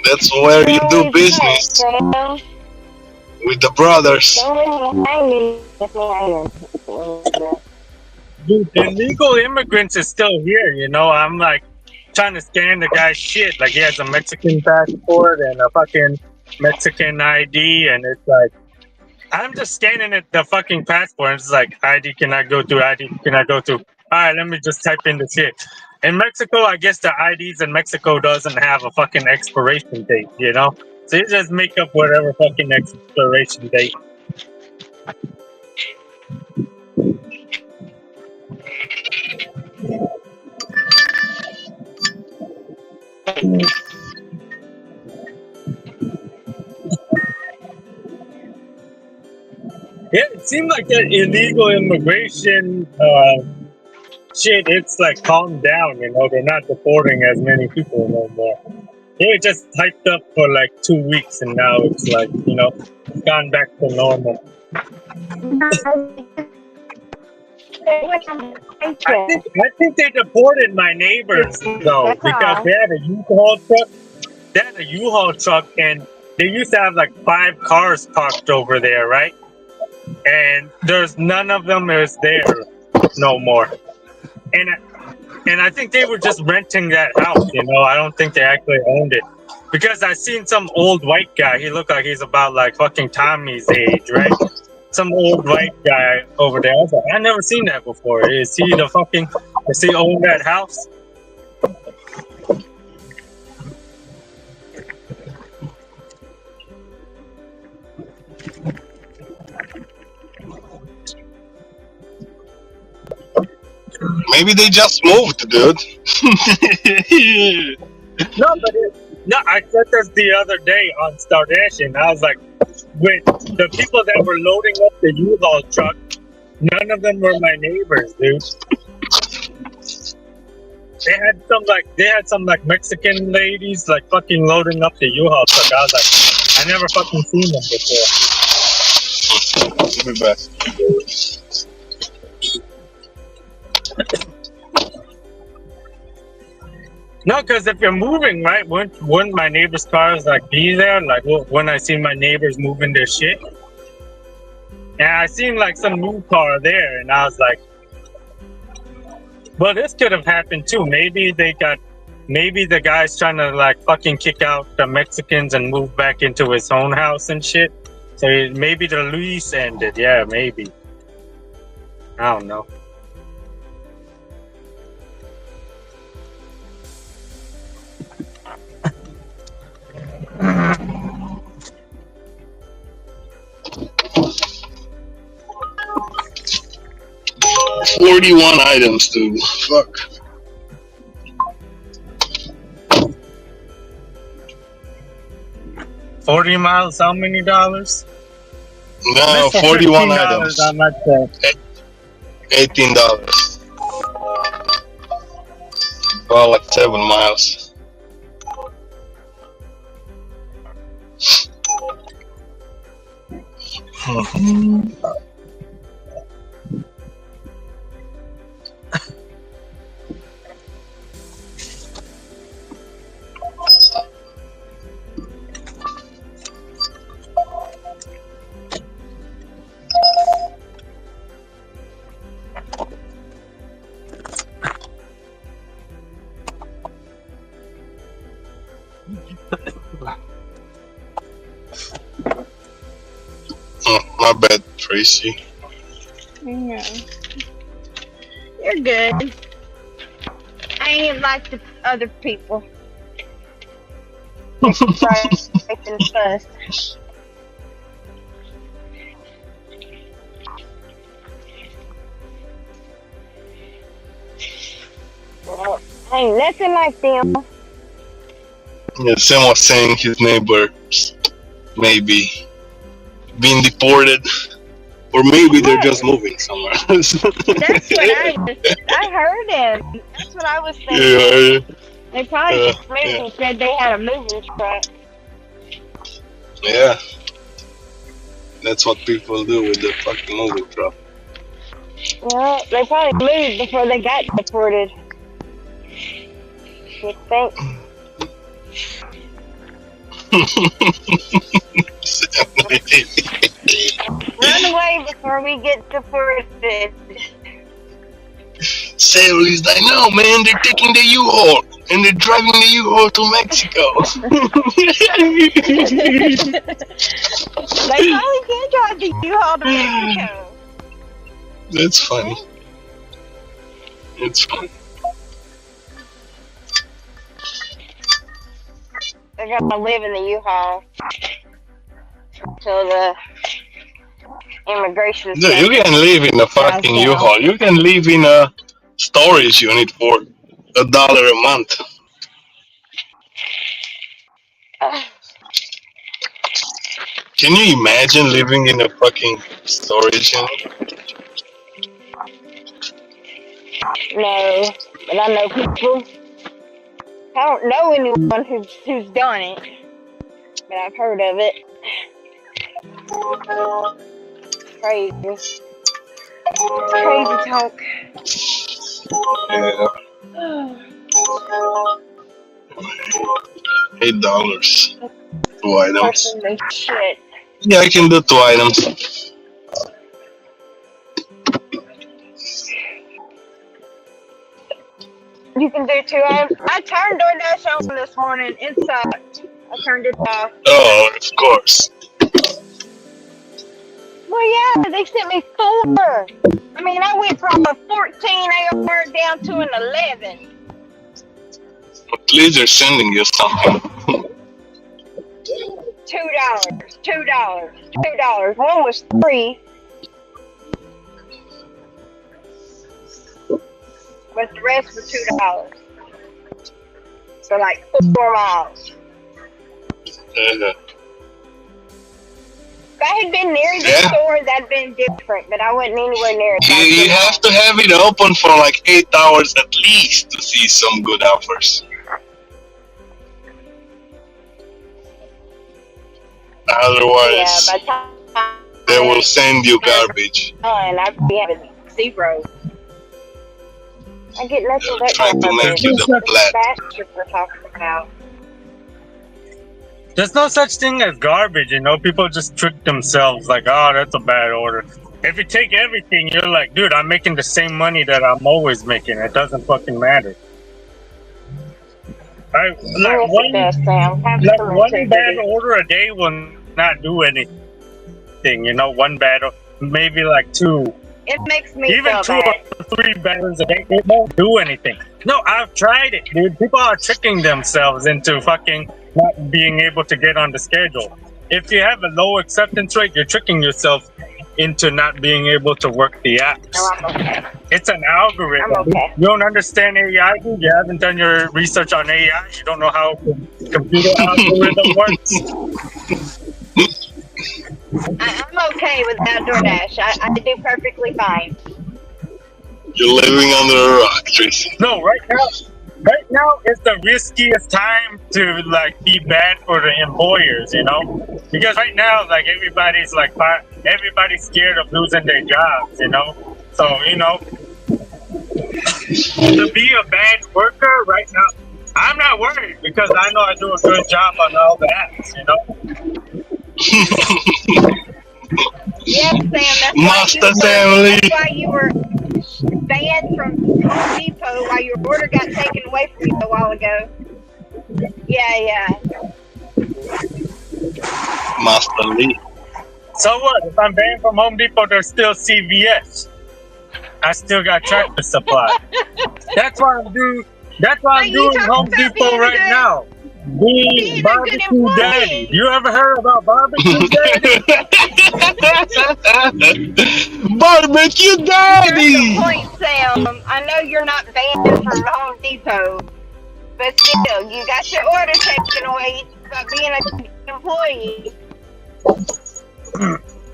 That's where you do business with the brothers. Dude, illegal immigrants is still here, you know? I'm like trying to scan the guy's shit. Like he has a Mexican passport and a fucking Mexican ID, and it's like I'm just scanning the fucking passport, and it's like ID cannot go through, ID cannot go through. Alright, let me just type in the shit. In Mexico, I guess the IDs in Mexico doesn't have a fucking expiration date, you know? So you just make up whatever fucking expiration date. Yeah, it seemed like that illegal immigration shit, it's like calmed down, you know, they're not deporting as many people no more. They were just hyped up for like 2 weeks and now it's like, you know, it's gone back to normal. I think they deported my neighbors though, because they had a U-Haul truck. They had a U-Haul truck and they used to have like 5 cars parked over there, right? And there's none of them is there no more. And I think they were just renting that house, you know. I don't think they actually owned it. Because I seen some old white guy. He looked like he's about like fucking Tommy's age, right? Some old white guy over there. I was like, I never seen that before. Does he own that house? Maybe they just moved, dude. No, I said this the other day on Stardation. I was like, with the people that were loading up the U-Haul truck, none of them were my neighbors, dude. They had some Mexican ladies like fucking loading up the U-Haul truck. I was like, I never fucking seen them before. Give me back. No, because if you're moving, right, wouldn't my neighbor's cars like be there? Like when I see my neighbors moving their shit, and I seen like some new car there, and I was like, well, this could have happened too. Maybe the guy's trying to like fucking kick out the Mexicans and move back into his own house and shit. So maybe the lease ended. Yeah, maybe. I don't know. $41 items, dude. Fuck. $40 miles, how many dollars? No, 41 items. How much that? $18. Well, like 7 miles. My bad, Tracy. Yeah. You're good. I ain't like the other people. Right and fuss. Well, ain't nothing like them. Yeah, Sam was saying his neighbors maybe being deported, or maybe they're just moving somewhere else. That's what I heard him. That's what I was thinking. Yeah, They probably just moved and said they had a moving truck. yeah. That's what people do with the fucking moving truck. Well, they probably moved before they got deported. You think? Run away before we get deported. Sailors, I know, man. They're taking the U-Haul and they're driving the U-Haul to Mexico. They probably can drive the U-Haul to Mexico. That's funny. It's funny. They're gonna live in the U-Haul until the immigration. No, you can live in a fucking U-Haul. You can live in a storage unit for $1 a month. Can you imagine living in a fucking storage unit? No, but I know people. I don't know anyone who's done it, but I've heard of it. Crazy. Crazy talk. Yeah. $8. 2 items. Personally, shit. Yeah, I can do 2 items. You can do 2 items. I turned DoorDash on this morning. It sucked. I turned it off. Oh, of course. Well, yeah, they sent me 4. I mean, I went from a 14 AR down to an 11. At least they're sending you something. $2. One was free. But the rest was $2. So like 4 miles. Yeah. If I had been near the store, that'd been different, but I wasn't anywhere near it. You have to have it open for like 8 hours at least to see some good offers. Otherwise, Yeah, by the time they will send you garbage. I'd be having 0. I get nothing They're but trying to make you the plat. bastards we're talking about. There's no such thing as garbage, you know. People just trick themselves like, oh, that's a bad order. If you take everything, you're like, dude, I'm making the same money that I'm always making. It doesn't fucking matter. Like one bad order a day will not do anything, you know. One bad, maybe like 2. It makes me Even feel 2 bad. or 3 bad orders a day, it won't do anything. No, I've tried it, dude. People are tricking themselves into fucking not being able to get on the schedule. If you have a low acceptance rate, you're tricking yourself into not being able to work the apps. No, I'm okay. It's an algorithm. I'm okay. You don't understand AI, dude. You haven't done your research on AI. You don't know how computer algorithm works. I'm okay without DoorDash. I do perfectly fine. You're living under a rock, Tracy. No, right now is the riskiest time to like be bad for the employers, you know, because right now like everybody's like everybody's scared of losing their jobs, you know. So to be a bad worker right now, I'm not worried because I know I do a good job on all the apps, you know. Yes, Sam, Master that's why you were banned from Home Depot while your order got taken away from you a while ago. Yeah. Master Lee. So what? If I'm banned from Home Depot, there's still CVS. I still got Tractor Supply. That's why I'm doing Home Depot right now. Being Barbecue Daddy. You ever heard about Barbecue Daddy? Barbecue Daddy! Here's the point, Sam. I know you're not banned from Home Depot, but still, you got your order taken away by being a good employee.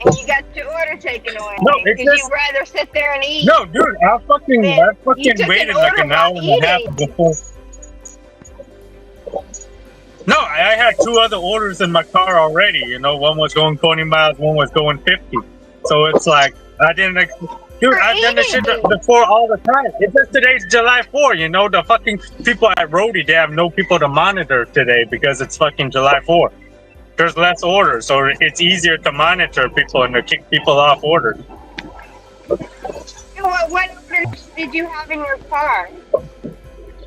And you got your order taken away. No, because you'd rather sit there and eat. No, dude, I fucking waited like an hour and a half before. No, I had 2 other orders in my car already. You know, one was going 20 miles, one was going 50. So it's like I didn't. Dude, I've done this shit before all the time. It's just today's July 4. You know, the fucking people at Roadie, they have no people to monitor today because it's fucking July 4. There's less orders, so it's easier to monitor people and to kick people off orders. What orders did you have in your car?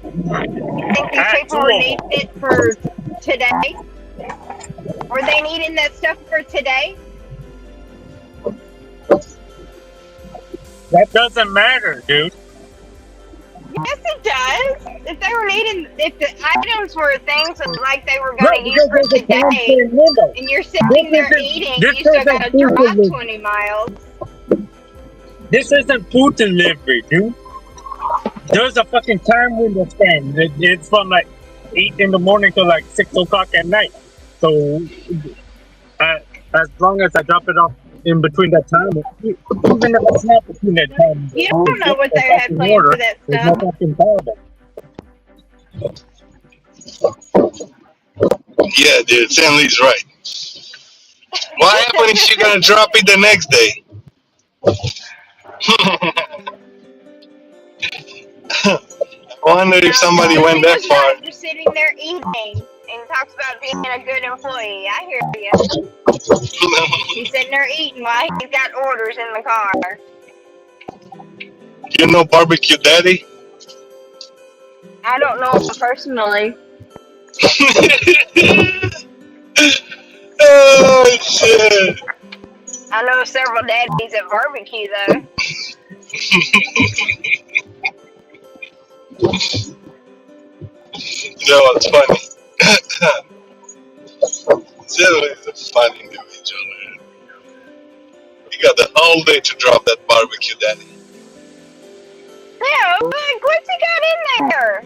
Think these people were needing it for today? Were they needing that stuff for today? That doesn't matter, dude. Yes, it does. If they were needing, if the items were things like they were going to use for today, and you're sitting there eating, you still got to drive 20 miles. This isn't food delivery, dude. There's a fucking time window span. It's from like 8 in the morning to like 6 o'clock at night. So as long as I drop it off in between that time, even if it's not between that time, you don't know what they had planned for that stuff. No fucking problem. Yeah, dude, Stanley's right. What happened if she gonna drop it the next day? I wonder if somebody went that far. You're sitting there eating and talks about being a good employee. I hear you. He's sitting there eating while he's got orders in the car. You know Barbecue Daddy? I don't know him personally. Oh shit! I know several daddies at barbecue though. You know what's funny? Zero is a fun individual, man. He got the whole day to drop that Barbecue Daddy. Yeah, like what's he got in there?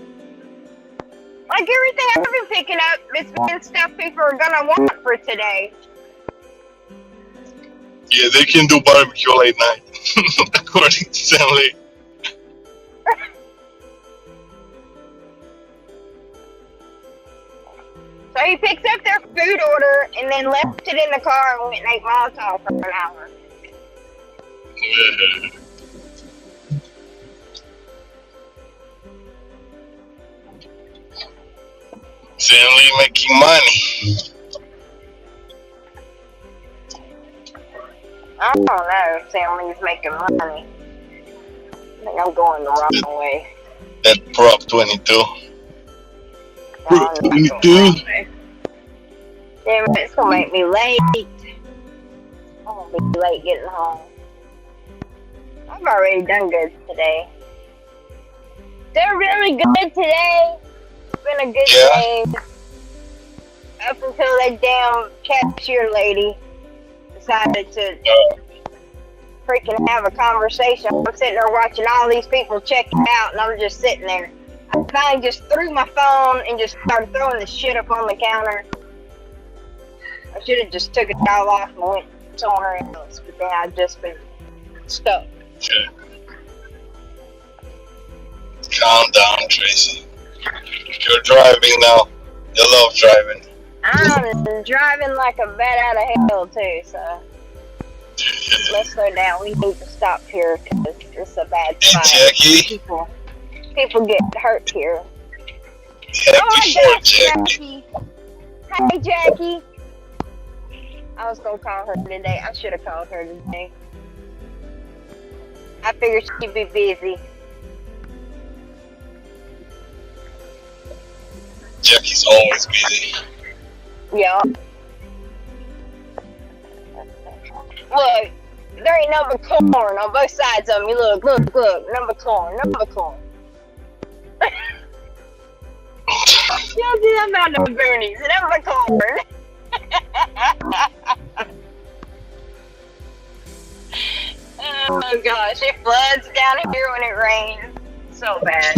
Like everything I've been picking up, it's been stuff people are gonna want for today. Yeah, they can do barbecue late night, according to Stanley. So he picks up their food order and then left it in the car and went and ate Molotov for an hour. Yeah. Stanley making money. I don't know if Stanley's making money. I think I'm going the wrong way. That Prop 22. Prop 22. Damn it, it's gonna make me late. I'm gonna be late getting home. I've already done good today. They're really good today. It's been a good day. Up until that damn cashier lady decided to freaking have a conversation. I'm sitting there watching all these people check it out, and I'm just sitting there. I finally just threw my phone and just started throwing the shit up on the counter. I should have just took it all off and went somewhere else, but then I've just been stuck. Okay. Calm down, Tracy. You're driving now. You love driving. I'm driving like a bat out of hell too, so. let's slow down. We need to stop here because it's a bad Hey, spot. Jackie. People get hurt here. Happy Oh, 4th, that's Jackie. Jackie. Hey, Jackie. I was gonna call her today. I should have called her today. I figured she'd be busy. Jackie's always busy. Yeah. Look, there ain't number corn on both sides of me. Look, number corn. Y'all do that about the boonies, number corn. Oh gosh, it floods down here when it rains. So bad.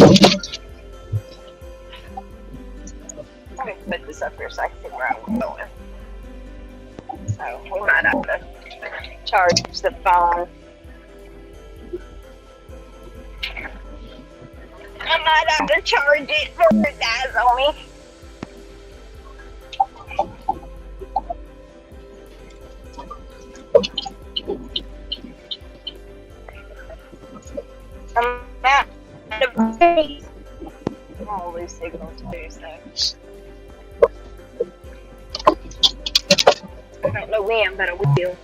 Let me put this up here so I can see where I'm going. So we might have to charge the phone. I might have to charge it for the guys on me. I'm out of base. I'm gonna lose signal too, so. I don't know when, but I will.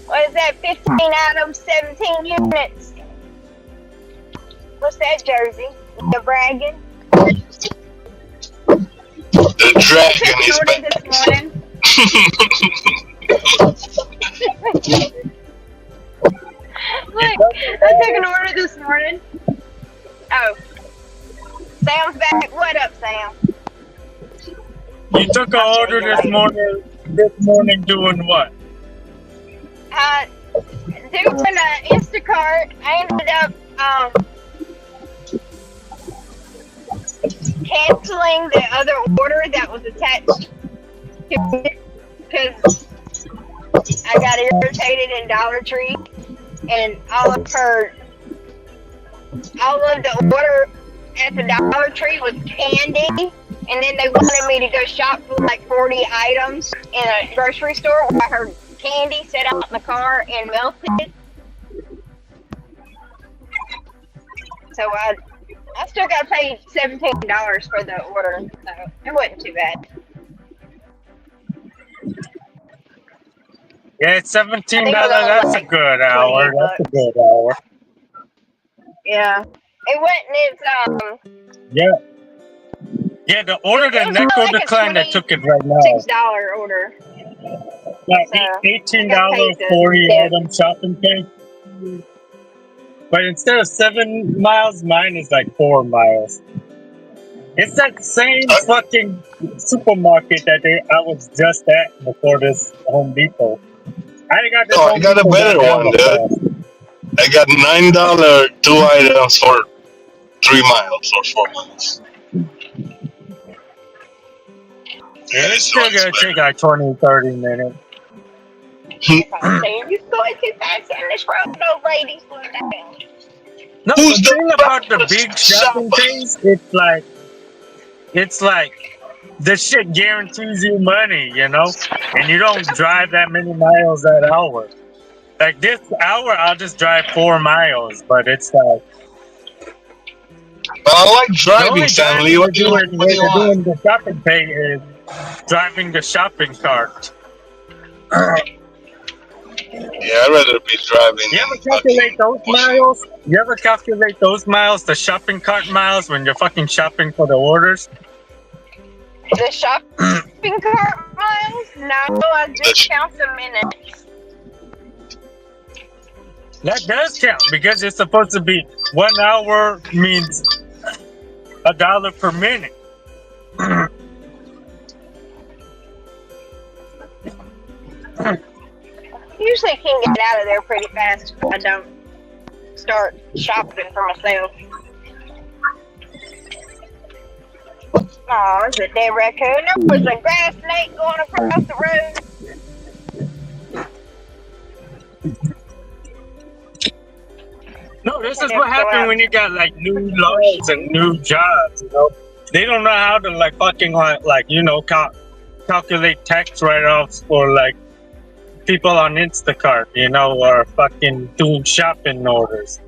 What is that? 15 out of 17 units. What's that, Jersey? You bragging? The dragon is Ordered back. this morning. Look, I took an order this morning. Oh. Sam's back. What up, Sam? You took an order this morning doing what? Doing an Instacart. I ended up canceling the other order that was attached to it because I got irritated in Dollar Tree, and all of the order at the Dollar Tree was candy, and then they wanted me to go shop for like 40 items in a grocery store where I heard candy set out in the car and melted. So I still got to pay $17 for the order, so it wasn't too bad. Yeah, it's $17. That's a good hour. That's a good hour. Yeah, it wasn't. Yeah, the order that It was Neko like a declined, I took it right now. $6 order. Like So, $18 40 item shopping pay. But instead of 7 miles, mine is like 4 miles. It's that same fucking supermarket that I was just at before this Home Depot. I got this No, I got a better one, dude. I got $9 2 items for 3 miles or 4 miles. Yeah, it's still gonna take like 20-30 minutes. You're going too fast on this road, no ladies, slow down. No, the thing about the big shopping things, it's like this shit guarantees you money, you know, and you don't drive that many miles that hour. Like this hour, I'll just drive 4 miles, but it's like. But I like driving, Stanley. What do you want? Doing the shopping pay is driving the shopping cart. Yeah, I'd rather be driving. You ever calculate those miles? You ever calculate those miles, the shopping cart miles, when you're fucking shopping for the orders? The shopping cart miles? No, I just count the minutes. That does count because it's supposed to be 1 hour means $1 per minute. Usually can get out of there pretty fast if I don't start shopping for myself. Oh, it's a dead raccoon. There was a grass snake going across the road. No, this is what happens when you got like new laws and new jobs, you know. They don't know how to like fucking like you know calculate tax write-offs for like people on Instacart, you know, or fucking doing shopping orders.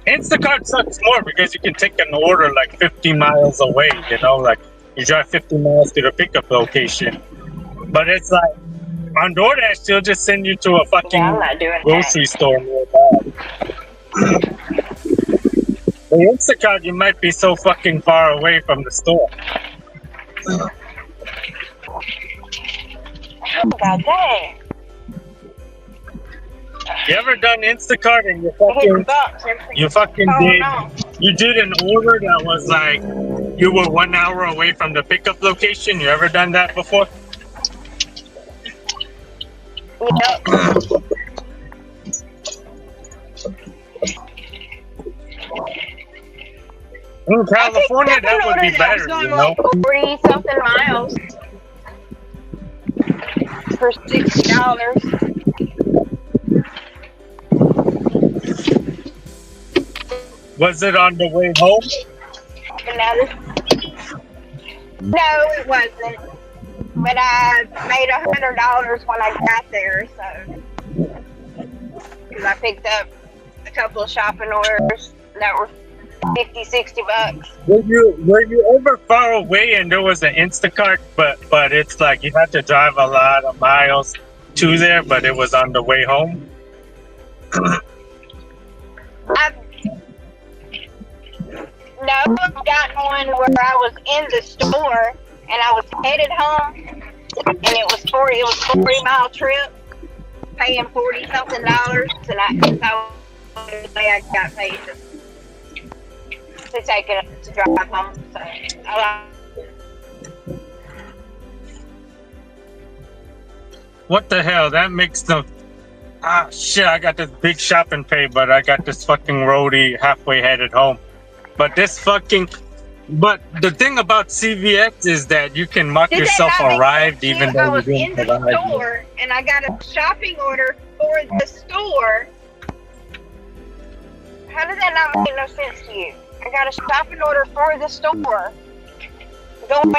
Instacart sucks more because you can take an order like 50 miles away, you know, like you drive 50 miles to the pickup location. But it's like on DoorDash, they'll just send you to a fucking Yeah, I'm not doing grocery store nearby. The Instacart, you might be so fucking far away from the store. Oh, God dang. You ever done Instacart and I hit the box. you did an order that was like you were 1 hour away from the pickup location? You ever done that before? Yep. In California, that would be better, you know? 40 something miles for $60. Was it on the way home? No, it wasn't. But I made $100 when I got there, so. Because I picked up a couple of shopping orders that were $50-$60. Were you ever far away and there was an Instacart, but it's like you had to drive a lot of miles to there, but it was on the way home? No, I've gotten one where I was in the store and I was headed home, and it was 40-mile trip, paying $40 something, and I got paid to take it to drive home. So What the hell? That makes no. Ah, shit! I got this big shopping pay, but I got this fucking roadie halfway headed home. But the thing about CVX is that you can mark yourself arrived even though you didn't arrive. I was in the store and I got a shopping order for the store. How does that not make no sense to you? I got a shopping order for the store, going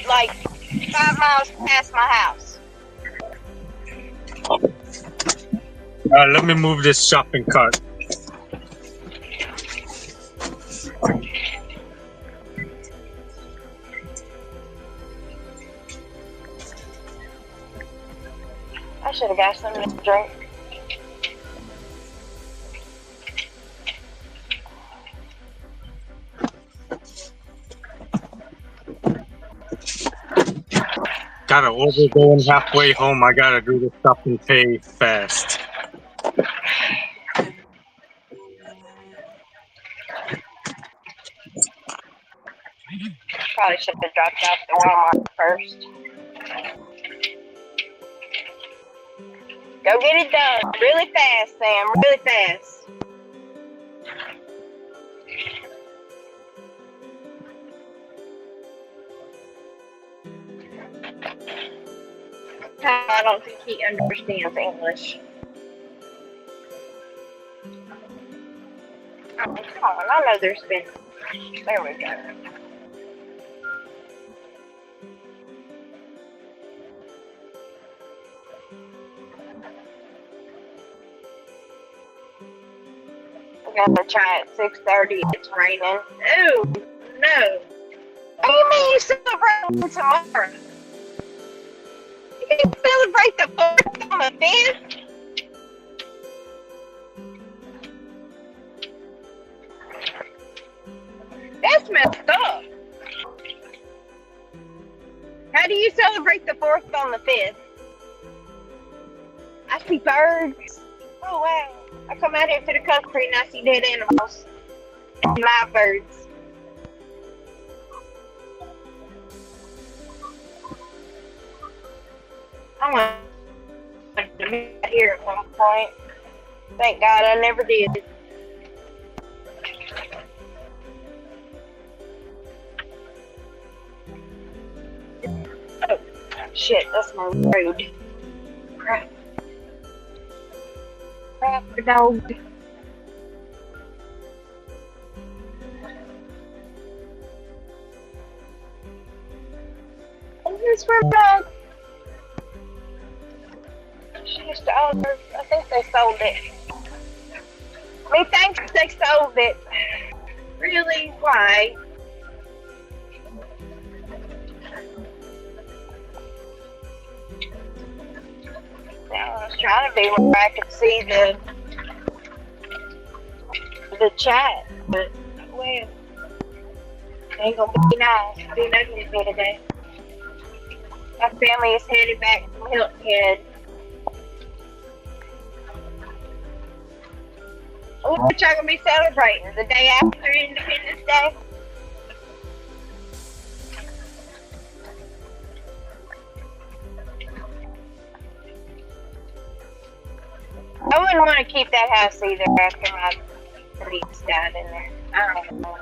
like 5 miles past my house. Let me move this shopping cart. I should have got something to drink. Got an order going halfway home. I gotta do the stop and pay fast. Probably should have dropped off the Walmart first. Go get it done really fast, Sam. Really fast. I don't think he understands English. Oh, come on. I know there's been... There we go. We gotta try at 6:30. It's raining. Ooh, no. What do you mean you celebrate tomorrow? You can celebrate the 4th on the 5th? That's messed up. How do you celebrate the 4th on the 5th? I see birds. Oh, wow. I come out here to the country and I see dead animals. And live birds. I went to be here at one point. Thank God I never did. Oh, shit, that's my road. Crap. Crap, the dog. Is this for dog? previous owners, I think they sold it. Methinks they sold it. Really? Why? I was trying to be where I could see the chat, but well, ain't gonna be nice. Be nothing with me today. My family is headed back from Hilton Head. What y'all gonna be celebrating? The day after Independence Day? I wouldn't want to keep that house either after my police died in there. I don't know.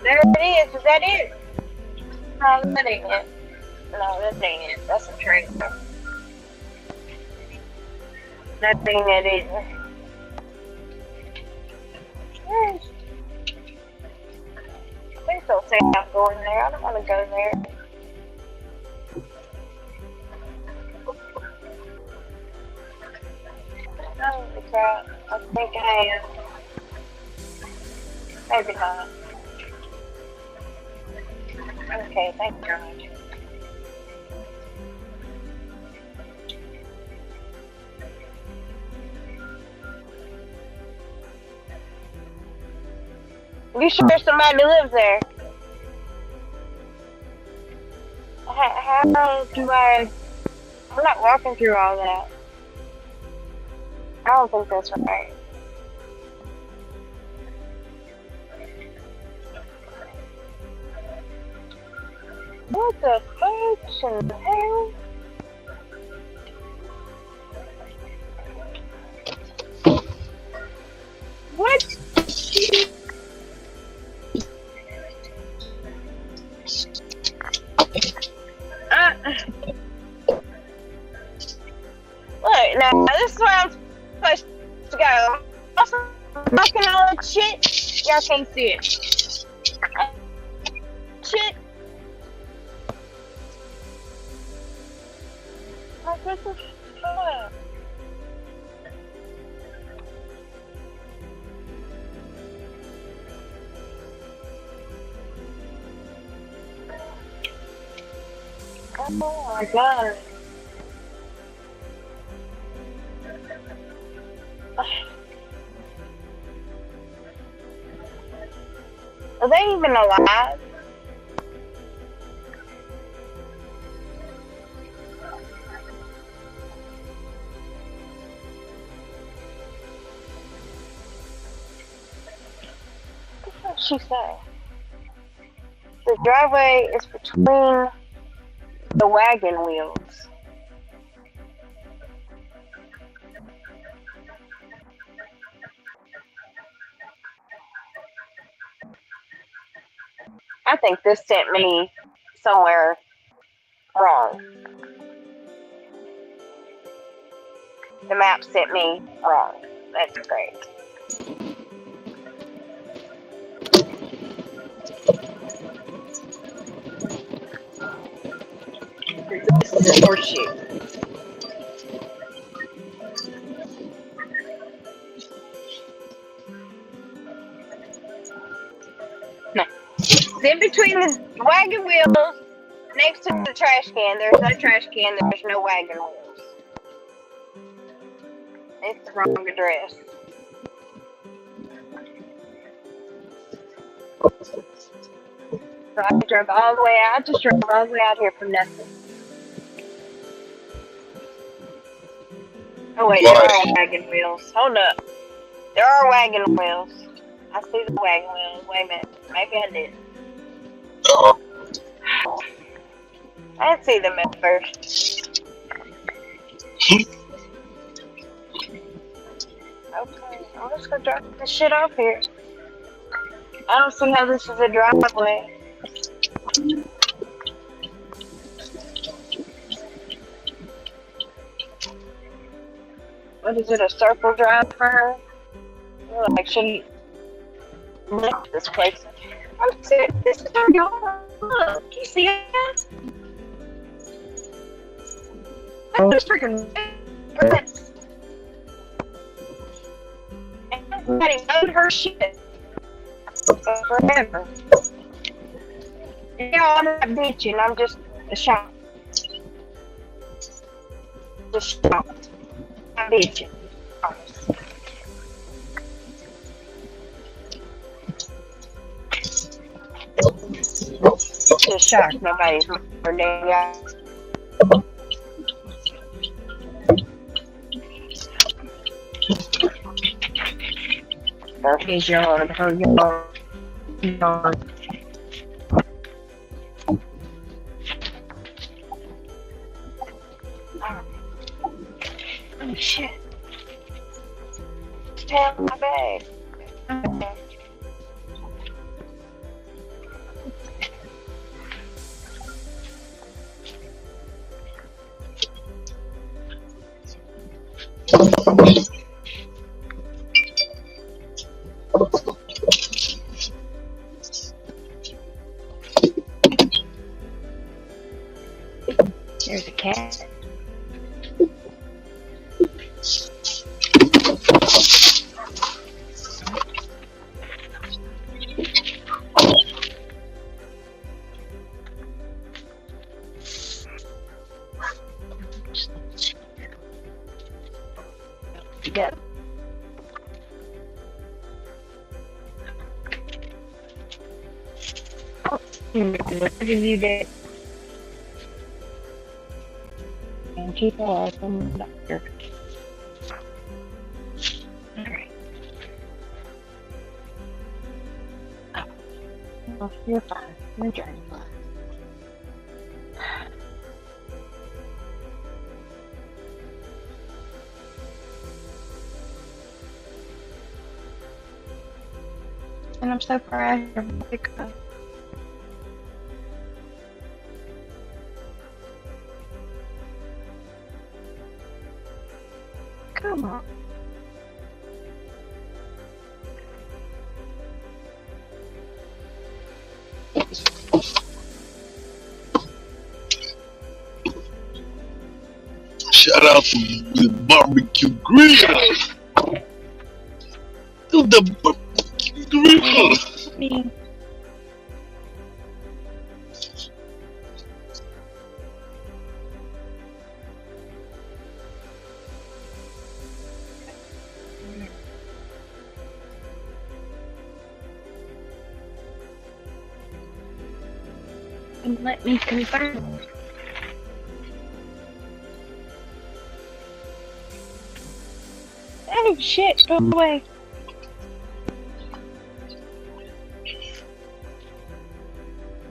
There it is. Is that it? No, that ain't it. No, that ain't it. That's a trailer. That ain't it either. Please don't say I'm going there. I don't want to go there. Holy crap. I think I am. Maybe not. Okay, thank you very much. You sure somebody lives there? How do I... I'm not walking through all that. I don't think that's right. What the fuck in the hell? What? Look, now this is where I'm supposed to go. Also, fucking all that shit. Y'all can't see it. Shit. Like, what the fuck? Oh my god. Are they even alive? What did she say? The driveway is between the wagon wheels. I think this sent me somewhere wrong. The map sent me wrong. That's great. This is horseshit. No. It's in between the wagon wheels, next to the trash can. There's no trash can, there's no wagon wheels. It's the wrong address. So I drove all the way out. I just drove all the way out here for nothing. Oh wait, there are wagon wheels. Hold up. There are wagon wheels. I see the wagon wheels. Wait a minute. Maybe I did. I didn't see them at first. Okay, I'm just gonna drop this shit off here. I don't see how this is a driveway. What is it, a circle drive for her? Like she left this place. I'm serious, this is her yard. Look, you see it? this freaking. Everybody owed her shit forever. I'm not bitching. I'm just shocked. Just shocked. I'm bitching. Just shocked. Nobody's her name yet. His yard, her yard. Oh shit. Tell my bag. There's a cat. Yep. What did you do? And people are from the doctor. Alright. Oh, you're fine. You're driving fine. And I'm so proud of you because come on. Shout out to the barbecue grill. To the barbecue grill. Me. And let me confirm. Oh shit, go away.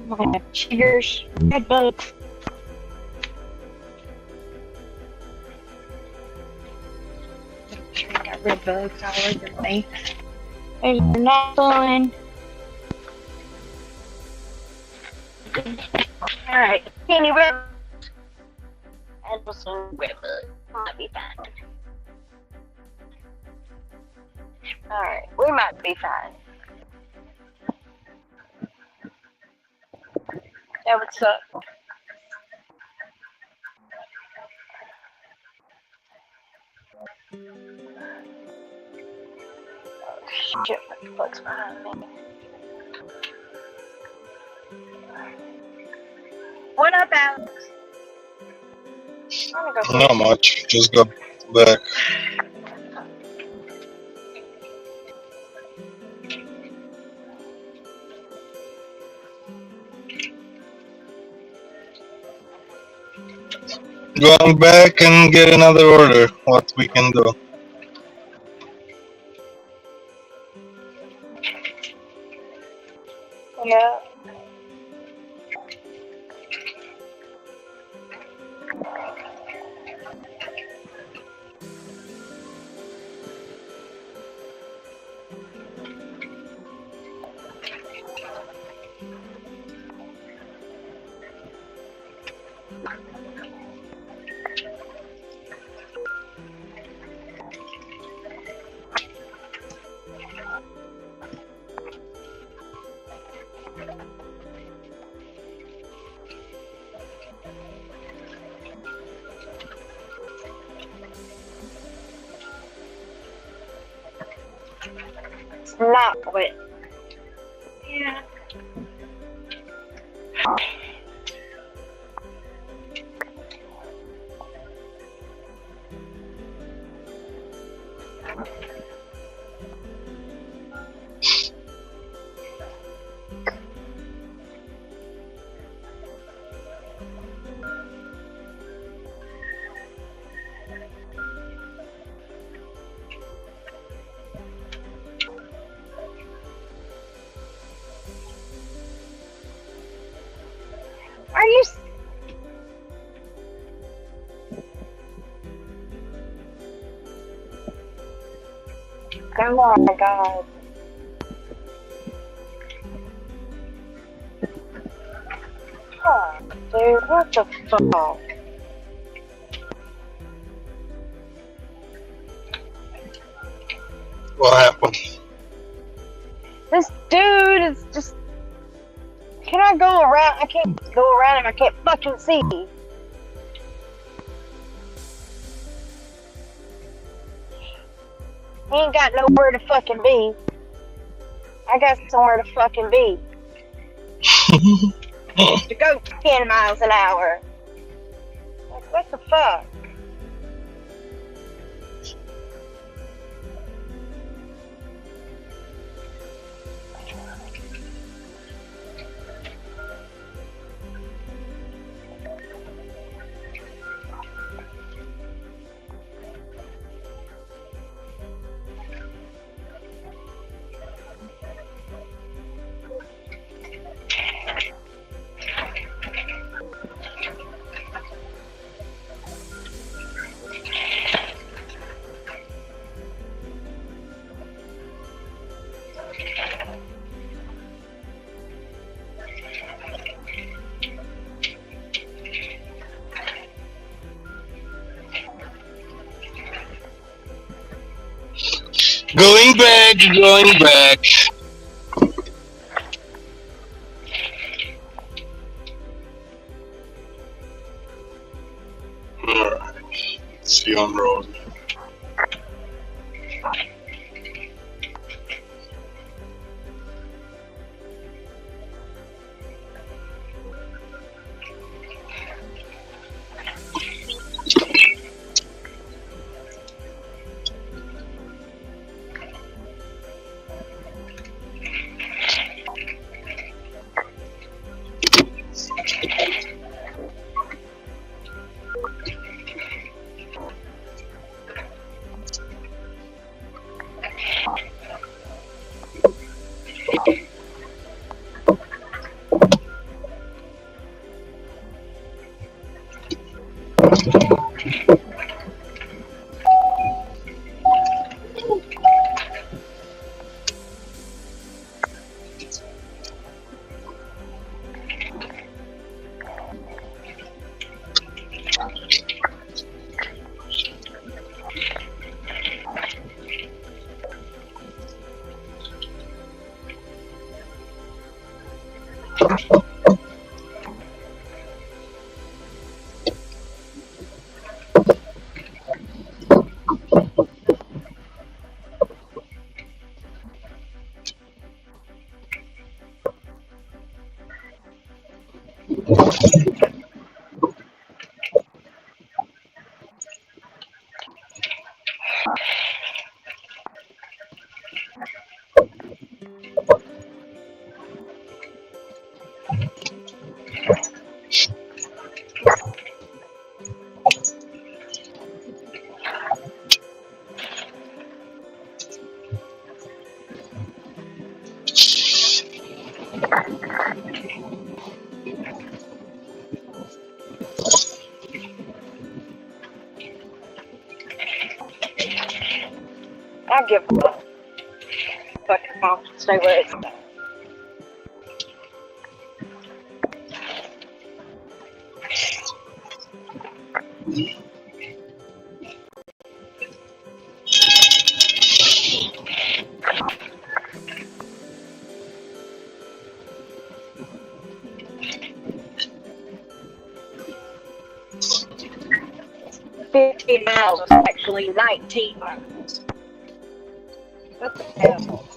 Oh, cheers, red bug. I got red bugs all over me. There's not fun. Alright, Kenny Red. Anderson Red Bug. Might be fine. Alright, we might be fine. That would suck. Oh shit, the bug's behind me. What up, Alex? Not much. Just got back. Going back and get another order. What we can do. Yeah. not wet. Yeah. Are you? Oh my god. Oh, dude, what the fuck? What happened? This dude is just. Can I go around? I can't go around him. I can't fucking see. He ain't got nowhere to fucking be. I got somewhere to fucking be. To go 10 miles an hour. Like, what the fuck? Going back, going back. Alright, let's see on road. I give a fuck. Fucking mom, stay where it's at. Miles is actually 19 miles. What the hell?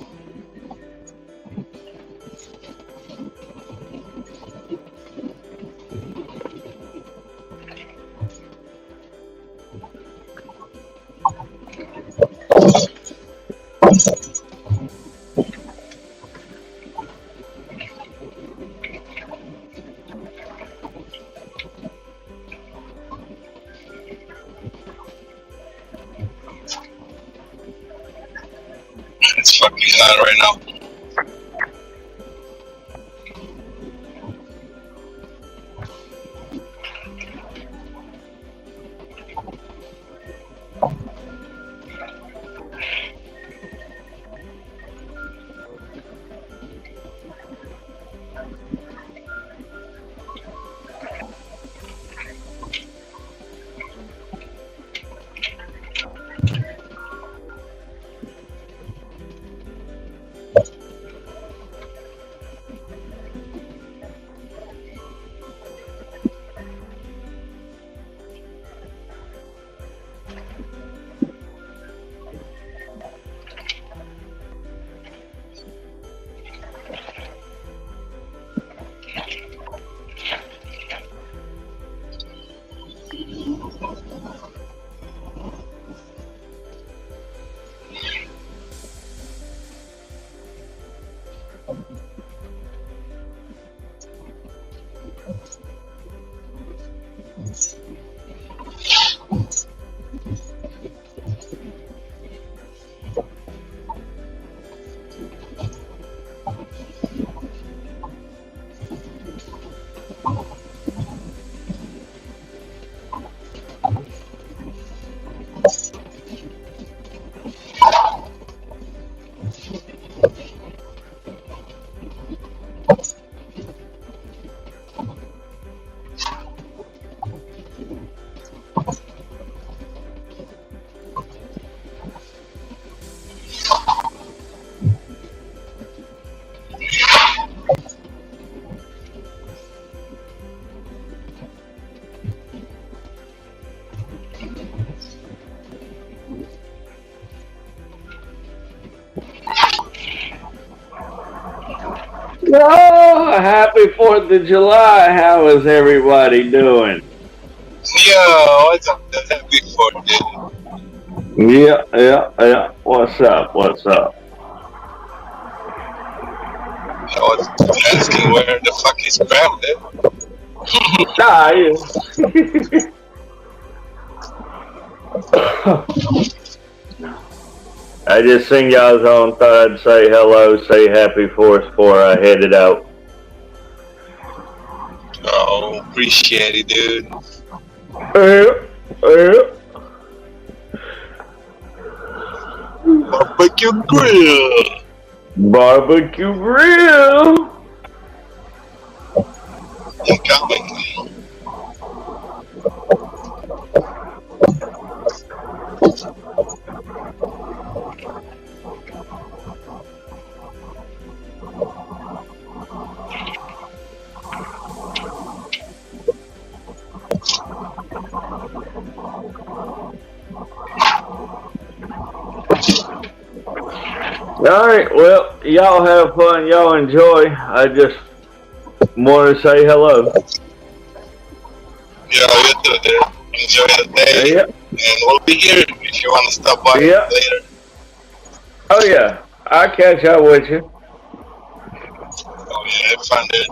fucking hot right now. Oh, happy 4th of July. How is everybody doing? Yo, what's up? Happy 4th, dude. Yeah. What's up? I was asking where the fuck is Bram, dude. I just seen y'all's on, thought I'd say hello, say happy 4th before I headed out. Oh, appreciate it, dude. Yeah. Barbecue grill. Barbecue grill. Incoming. Alright, well, y'all have fun, y'all enjoy. I just want to say hello. Yeah, you too, dude. Enjoy the day. Yeah. And we'll be here if you want to stop by later. Oh yeah, I'll catch up with you. Oh yeah, have fun, dude.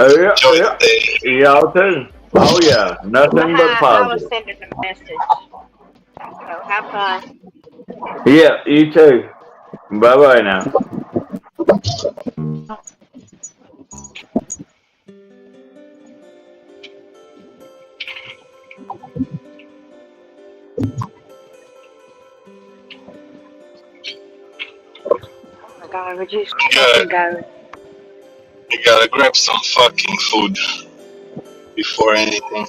Enjoy the day. Y'all too. Oh yeah, nothing but I was positive. sending a message. So have fun. Yeah, you too. Bye bye now. Oh my God, would you Good. go? You gotta grab some fucking food before anything.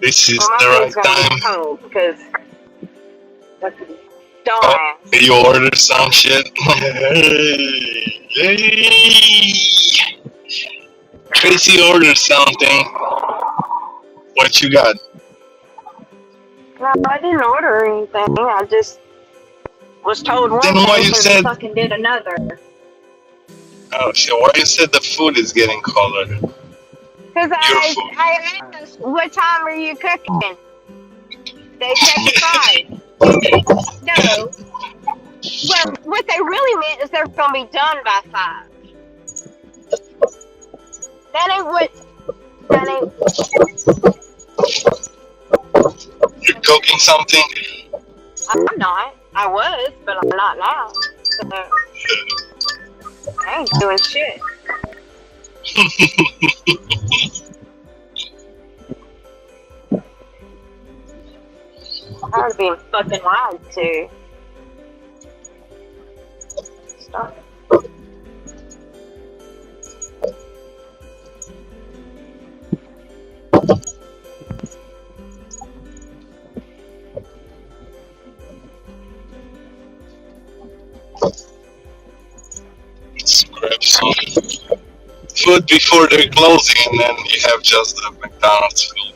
This is Well, the my right food's gonna time. be cold because don't Oh, ask. you ordered some shit? Hey. Tracy ordered something. What you got? No, I didn't order anything. I just was told one Then why thing you and said- fucking did another. Oh shit, why you said the food is getting colder? Because Your food. I asked, what time are you cooking? They said 5. No. Well, what they really meant is they're going to be done by 5. That ain't what... That ain't... You're cooking something? I'm not. I was, but I'm not now. So I ain't doing shit. I'm tired of being fucking lied to. Stop. Let's grab some food before they're closing, and then you have just the McDonald's food.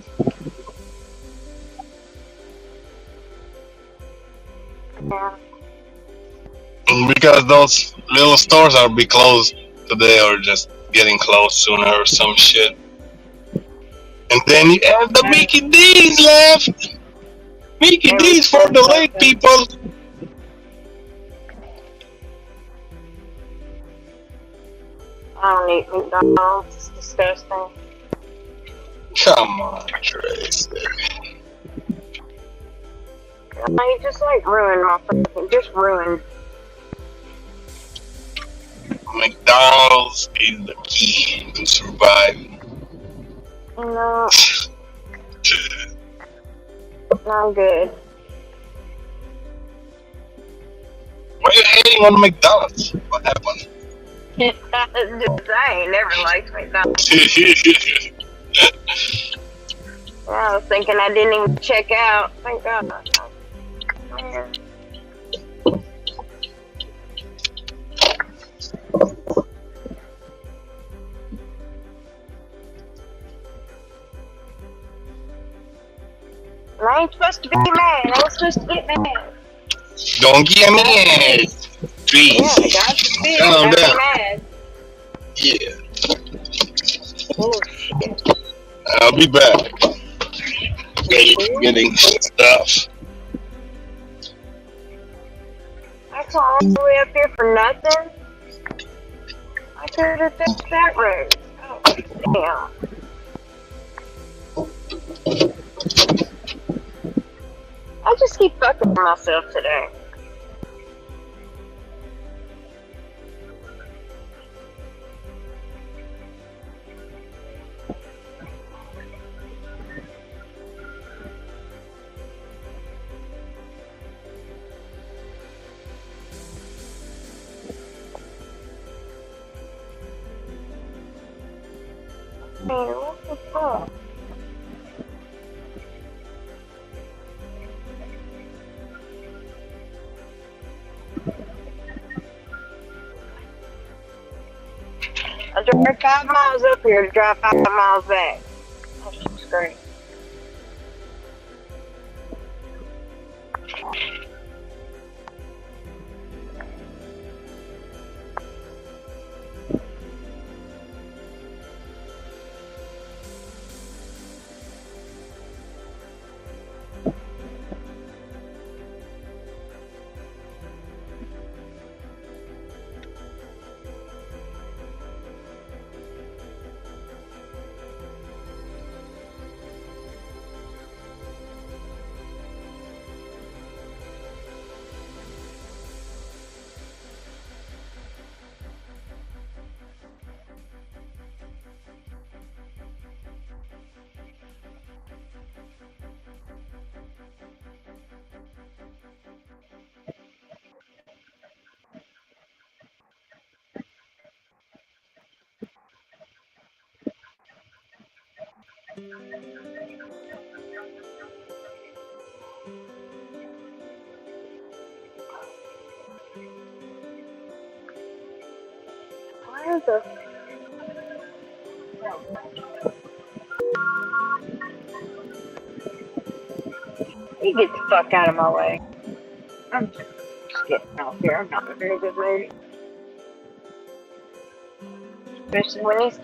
Yeah. Because those little stores are be closed today or just getting closed sooner or some shit. And then you have the Mickey D's left. Mickey D's for the late people. I don't eat McDonald's. It's disgusting. Come on, Tracy. You just like ruined my fucking. Just ruined. McDonald's is the key to survive. No. Not good. Why are you hating on McDonald's? What happened? I ain't never liked McDonald's. I was thinking I didn't even check out. Thank God. Man. I ain't supposed to be mad. I was supposed to get mad. Don't get mad. Please. Yeah, God forbid. Calm down. Mad. Yeah. Oh, shit. I'll be back. Getting stuff. That's all the way up here for nothing? I could have fixed that road. Oh, damn. I just keep fucking myself today. Man, what the fuck? I drove 5 miles up here to drive 5 miles back. That's just great. Where the... You get the fuck out of my way. I'm just getting out here. I'm not in a very good mood. Especially when he's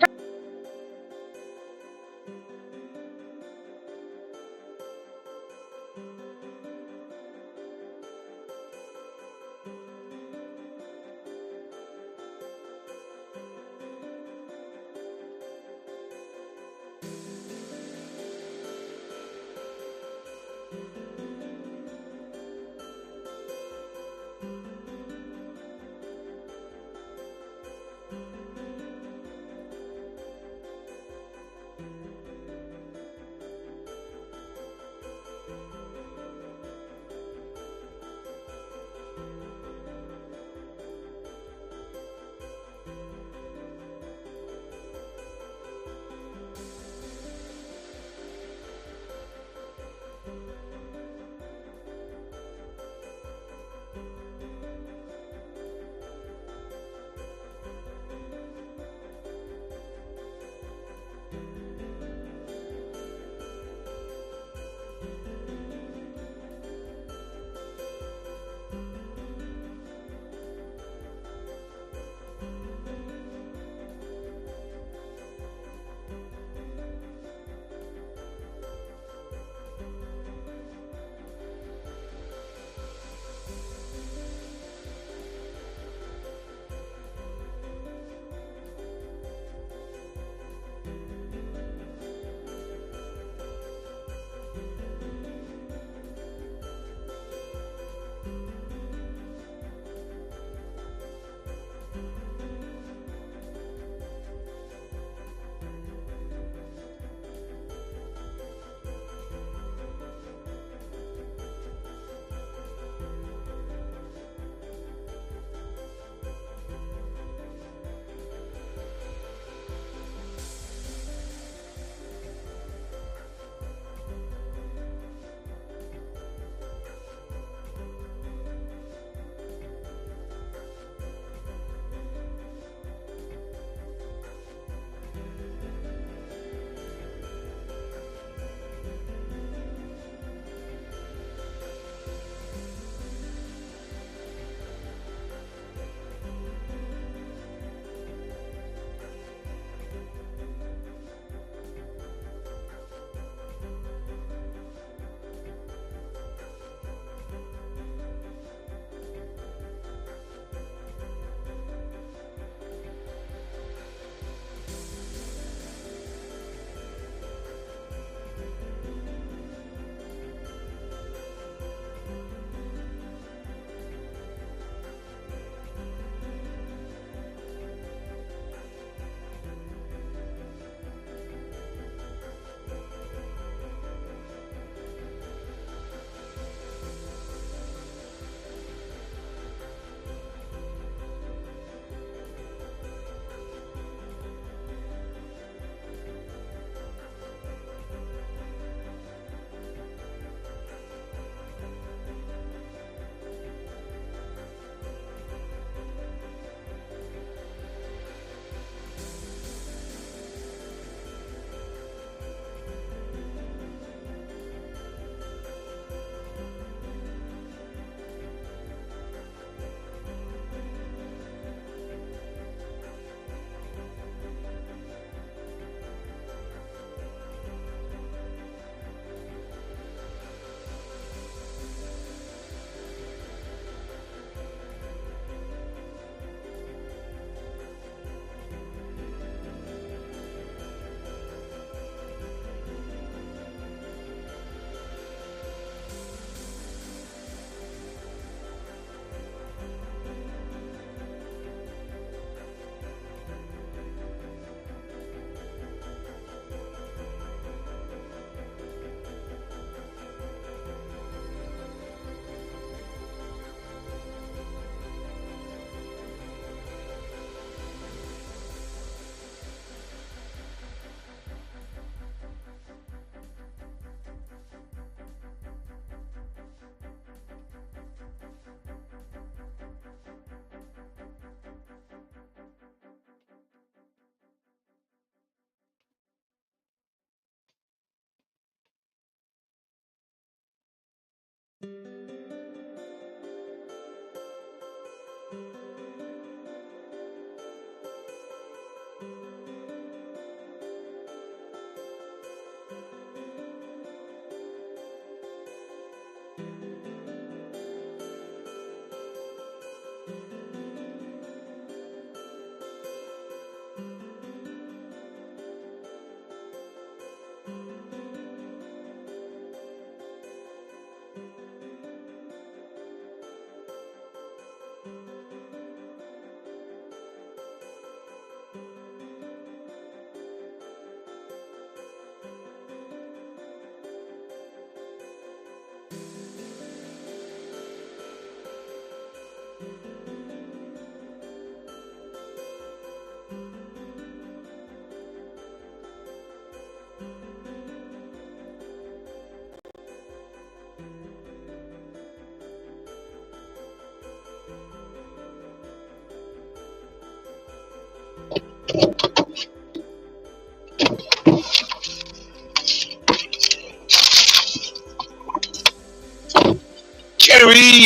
Harry!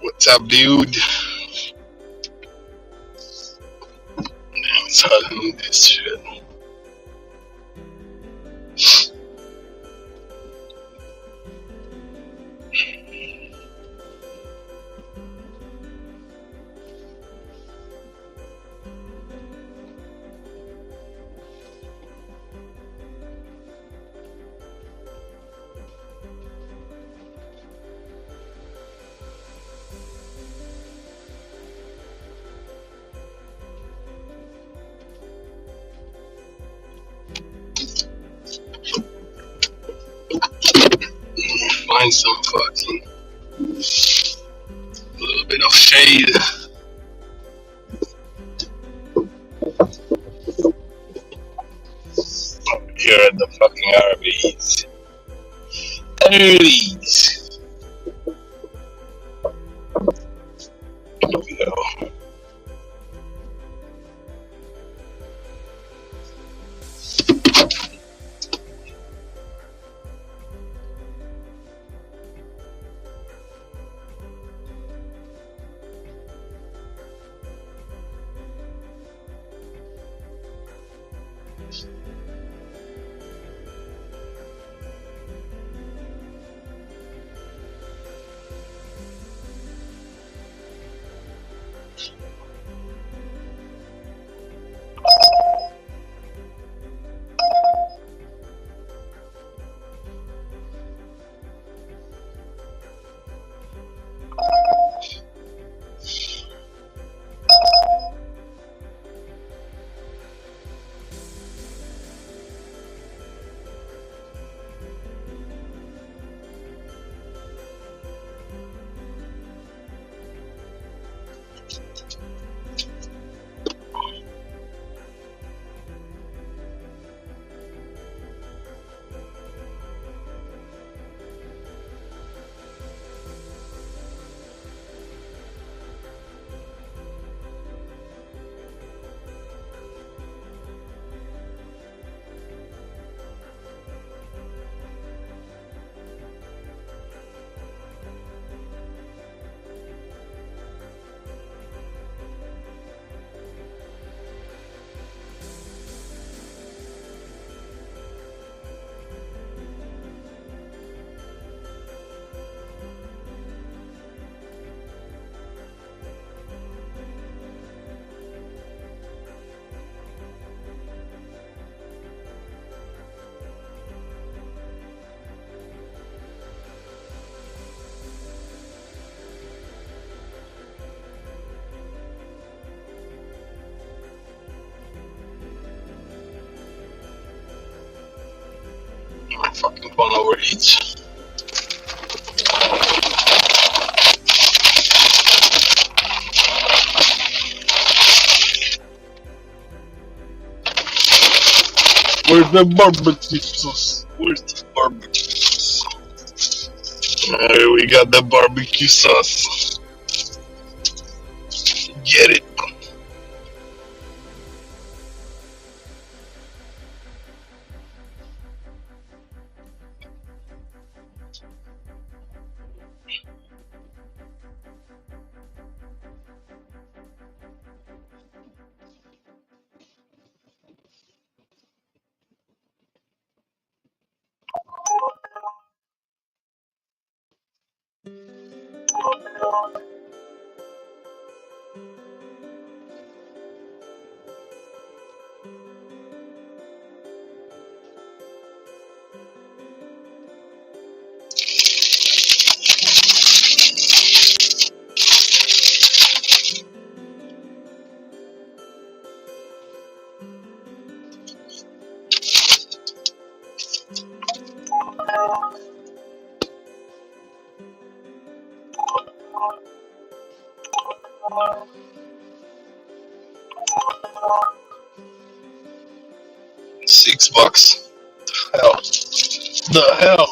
What's up, dude? It's hot in this shit. Find some fucking little bit of shade. Here at the fucking Arby's. Arby's. Here we go. My fucking phone overheats. Where's the barbecue sauce? Where's the barbecue sauce? Alright, we got the barbecue sauce. Get it. $6. Hell. The hell.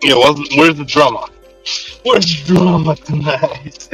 Yeah, well, where's the drama? Where's the drama tonight?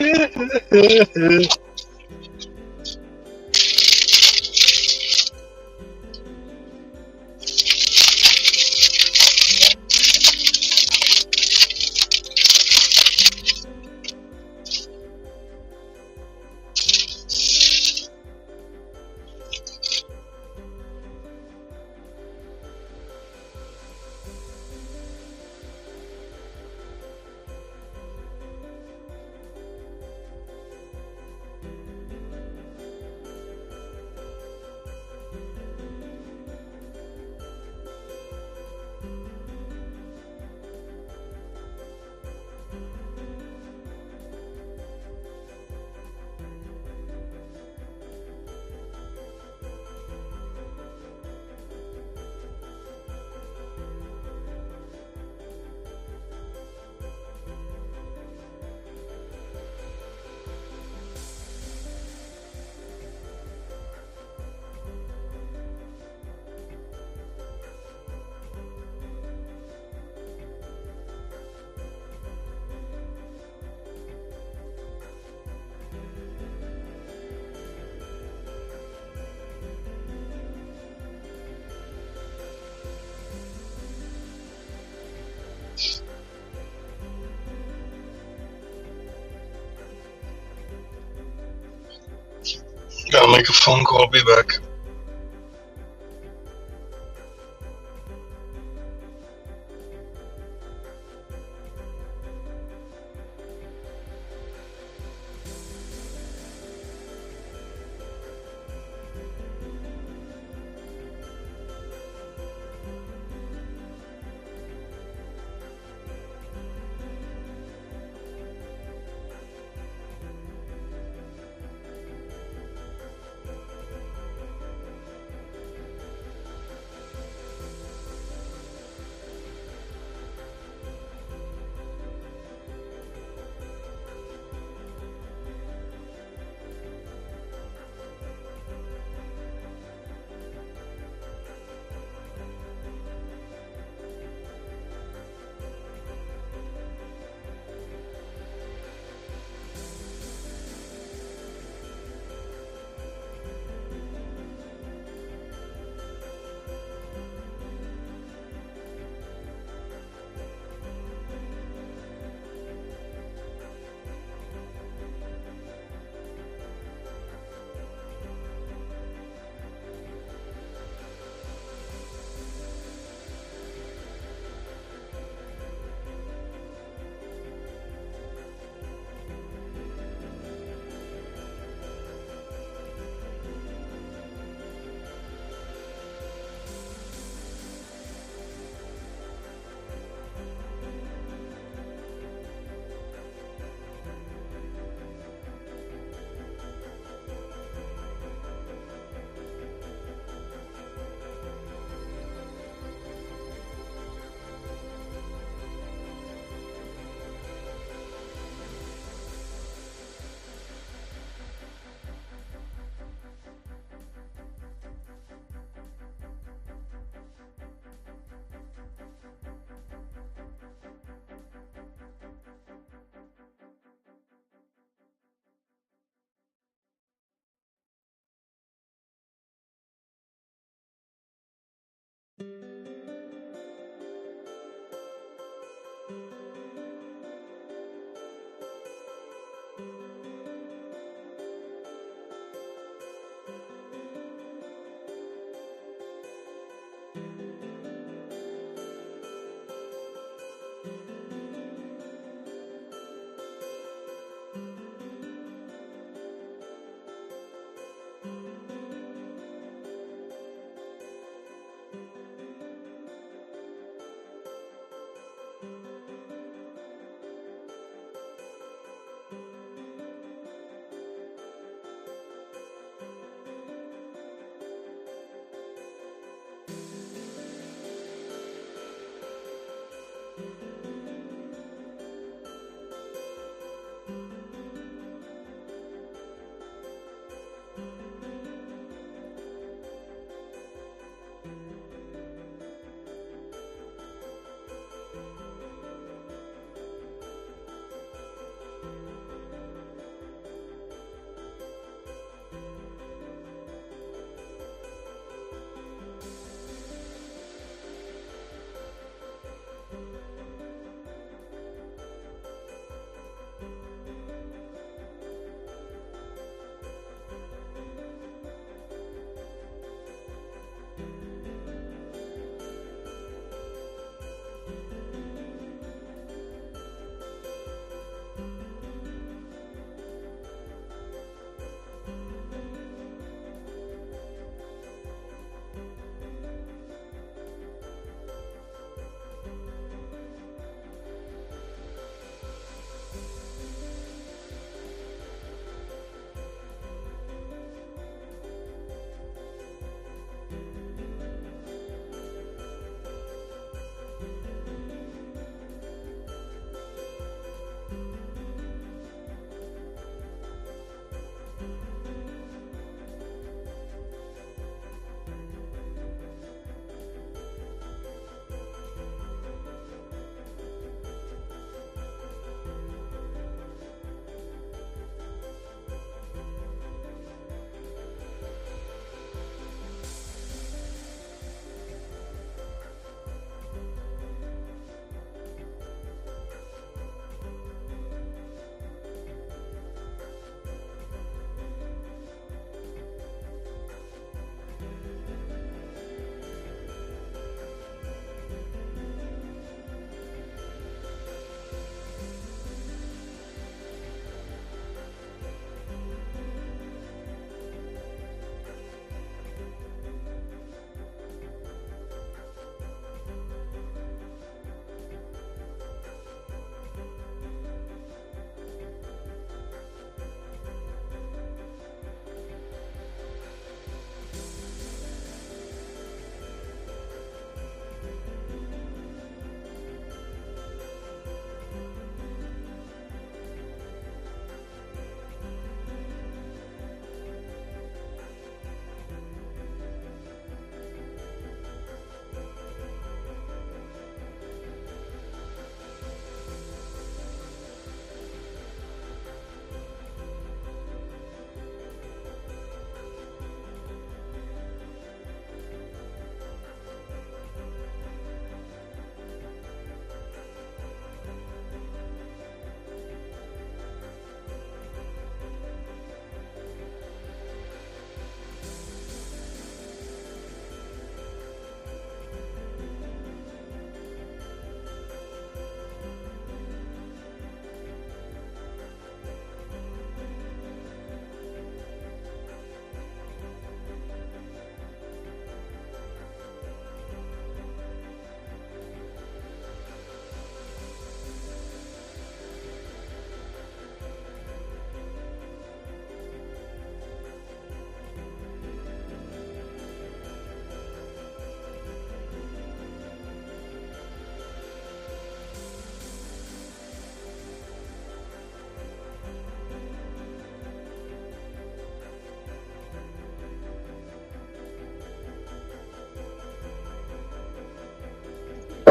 Gotta make a phone call. I'll be back.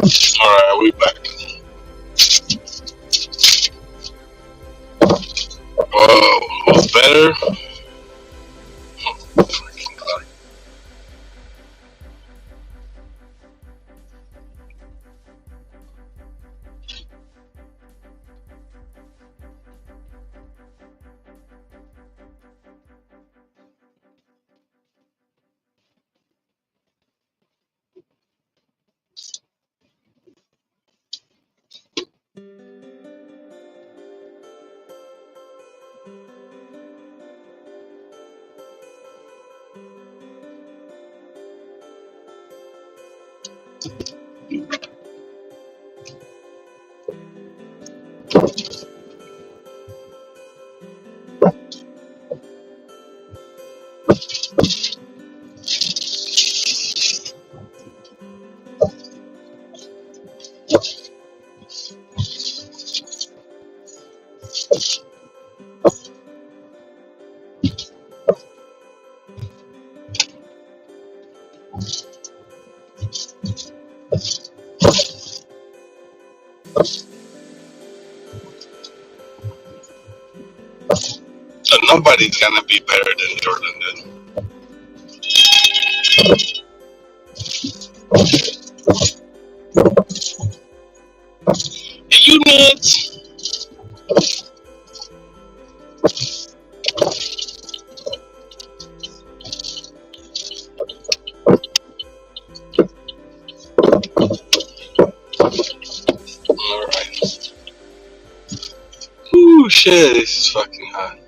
Alright, we back. Whoa, better? So nobody's gonna be better than Jordan then. You nuts! Alright. Ooh, shit, this is fucking hot.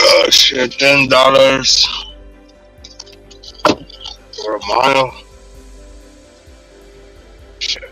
Oh shit, $10 for a mile. Shit.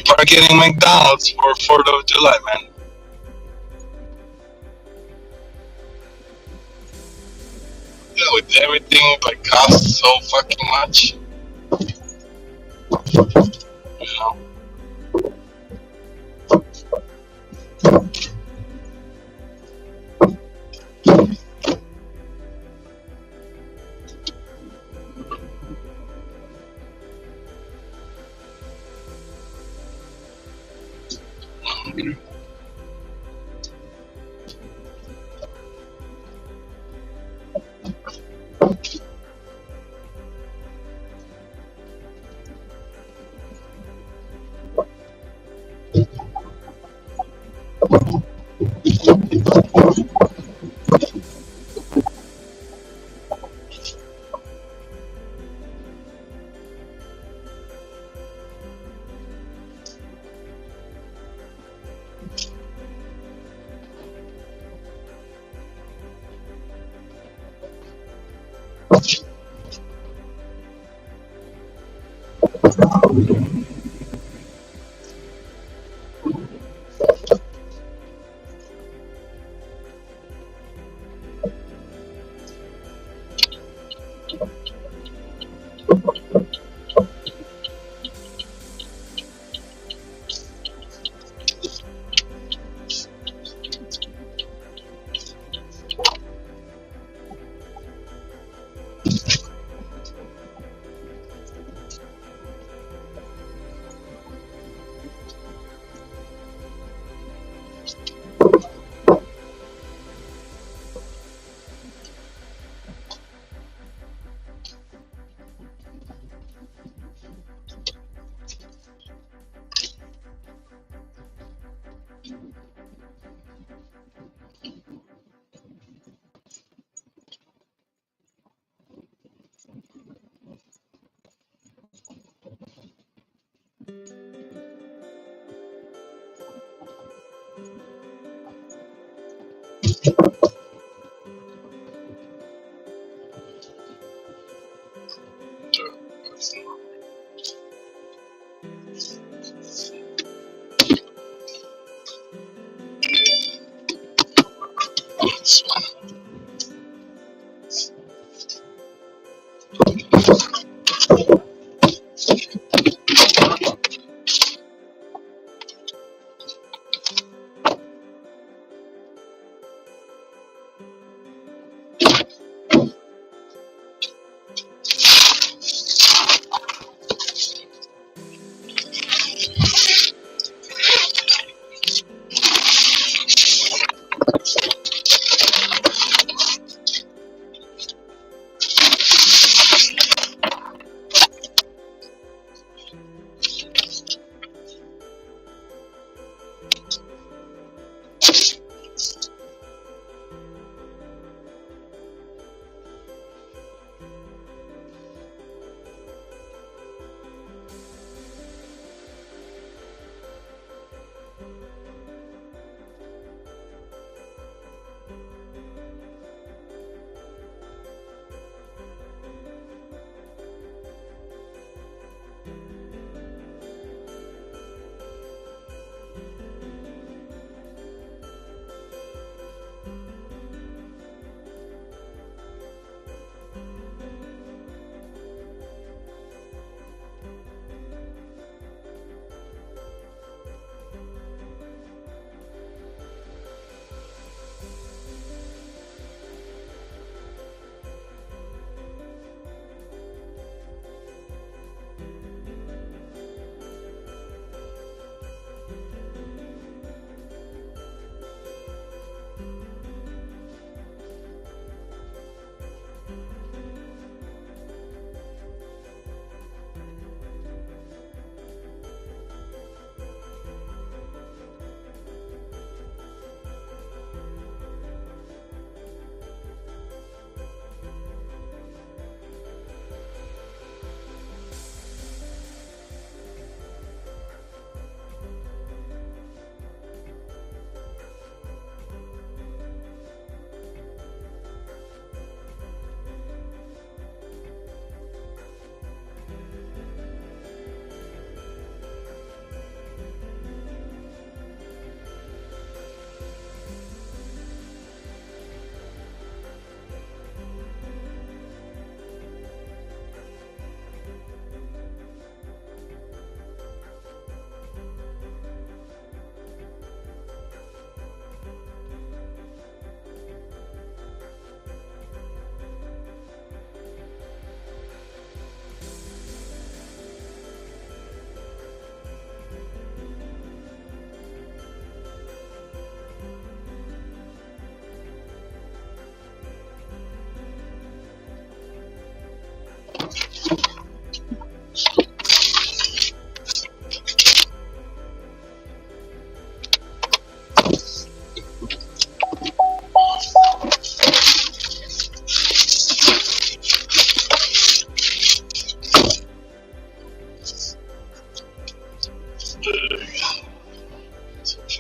people are getting McDonald's for 4th of July, man. Yeah, with everything like costs so fucking much. You know.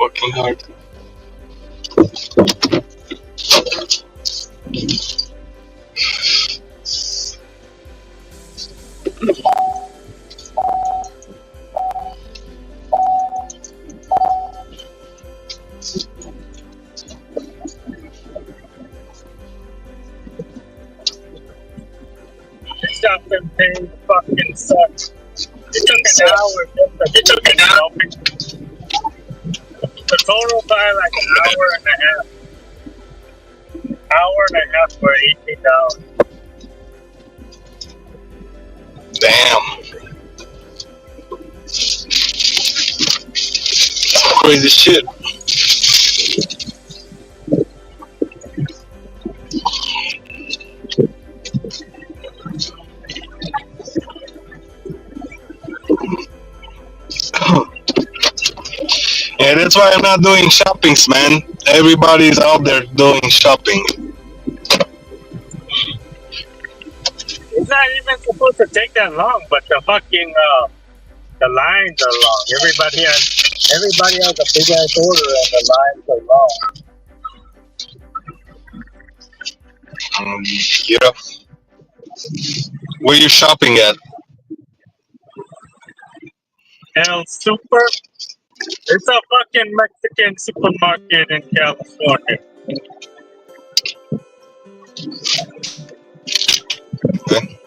fucking hard. Shopping page fucking sucks. It took an hour. It took an hour. The total by like an hour and a half. Hour and a half for $18. Damn. Crazy shit. Yeah, that's why I'm not doing shoppings, man. Everybody's out there doing shopping. It's not even supposed to take that long, but the fucking the lines are long. Everybody has a big ass order and the lines are long. Yeah. Where you shopping at? El Super. It's a fucking Mexican supermarket in California. Okay.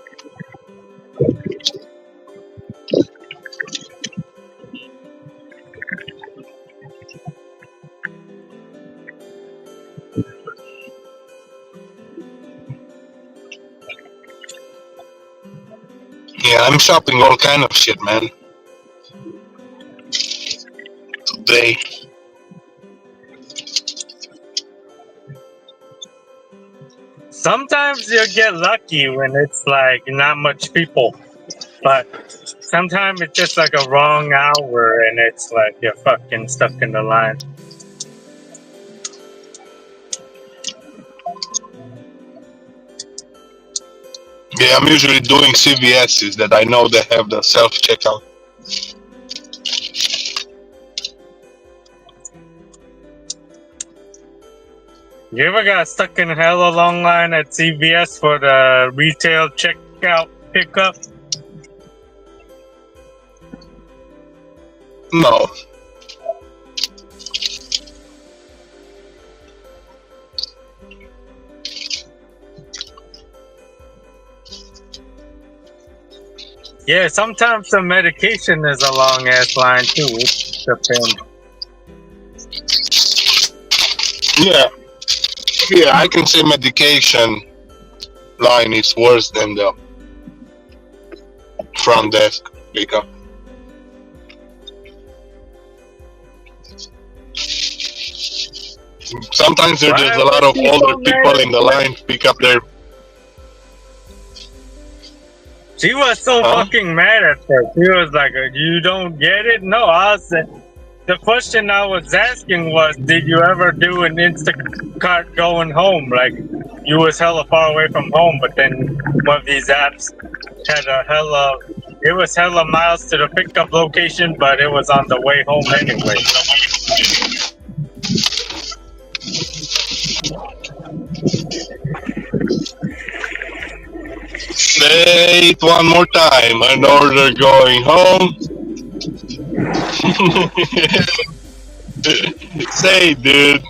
Yeah, I'm shopping all kind of shit, man. Today. Sometimes you get lucky when it's like not much people, but sometimes it's just like a wrong hour and it's like you're fucking stuck in the line. Yeah, I'm usually doing CVS's that I know they have the self-checkout. You ever got stuck in a hella long line at CVS for the retail checkout pickup? No. Yeah, sometimes the medication is a long ass line too. It depends. Yeah, I can say medication line is worse than the front desk pickup. Sometimes there's a lot of older people in the line to pick up their. She was so fucking mad at first. She was like, "You don't get it?" No, the question I was asking was, did you ever do an Instacart going home? Like, you was hella far away from home, but then one of these apps had it was hella miles to the pickup location, but it was on the way home anyway. Say it one more time. An order going home. Say, dude.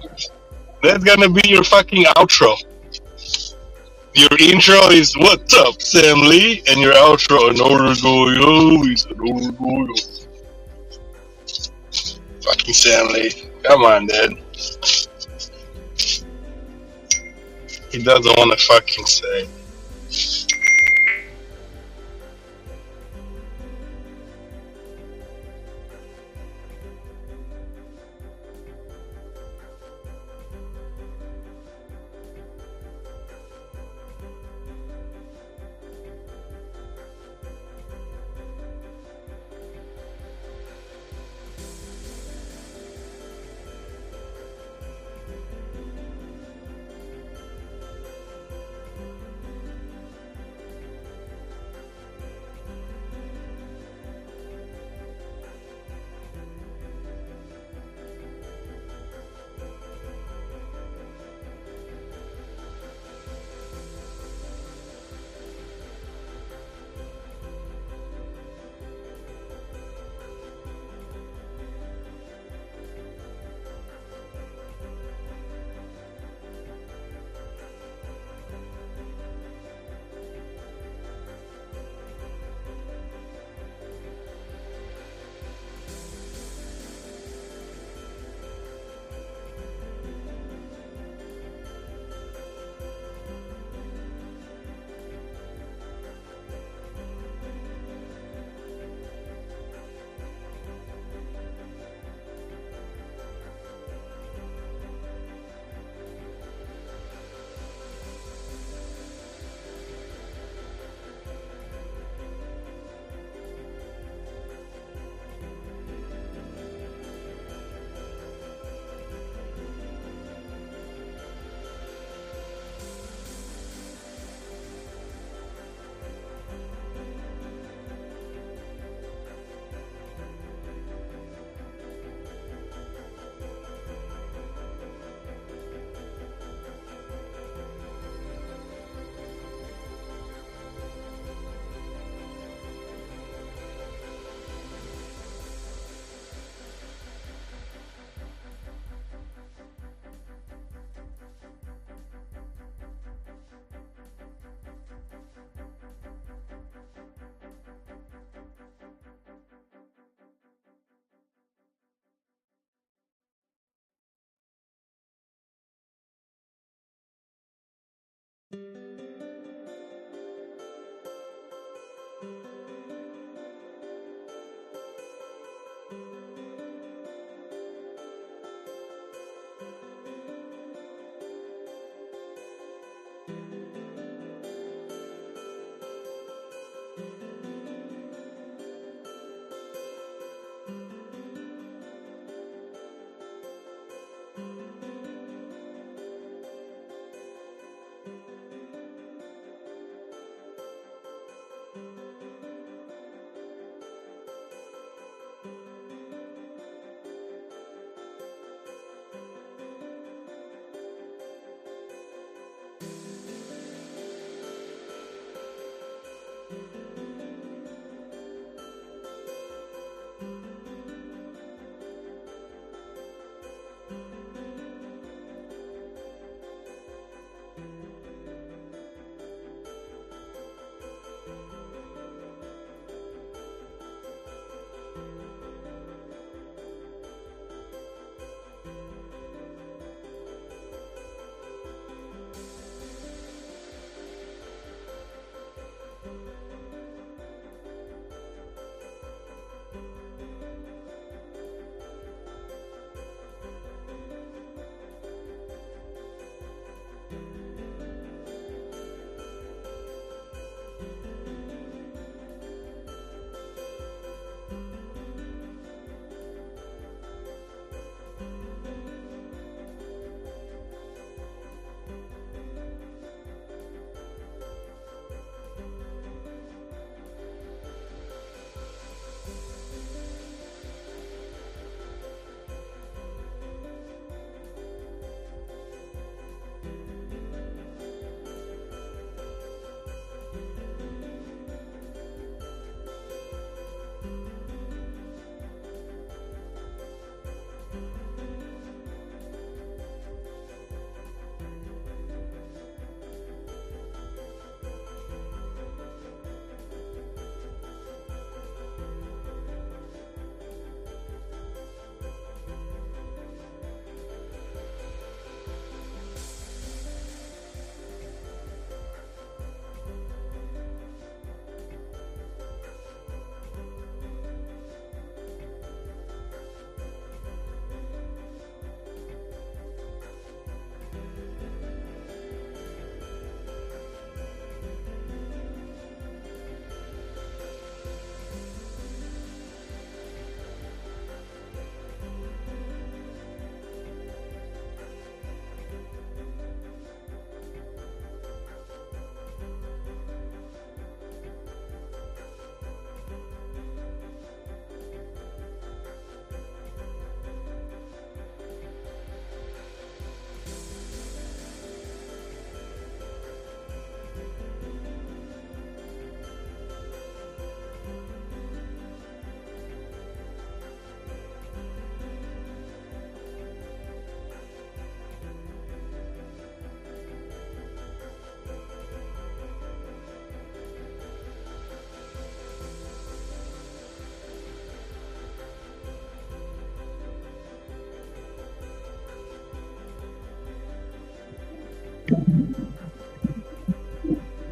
That's gonna be your fucking outro. Your intro is "What's up, Sam Lee?" and your outro, "An order going home." Is an order going home. Fucking Sam Lee. Come on, dude. He doesn't want to fucking say.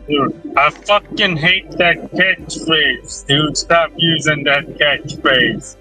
Dude, I fucking hate that catchphrase, dude. Stop using that catchphrase.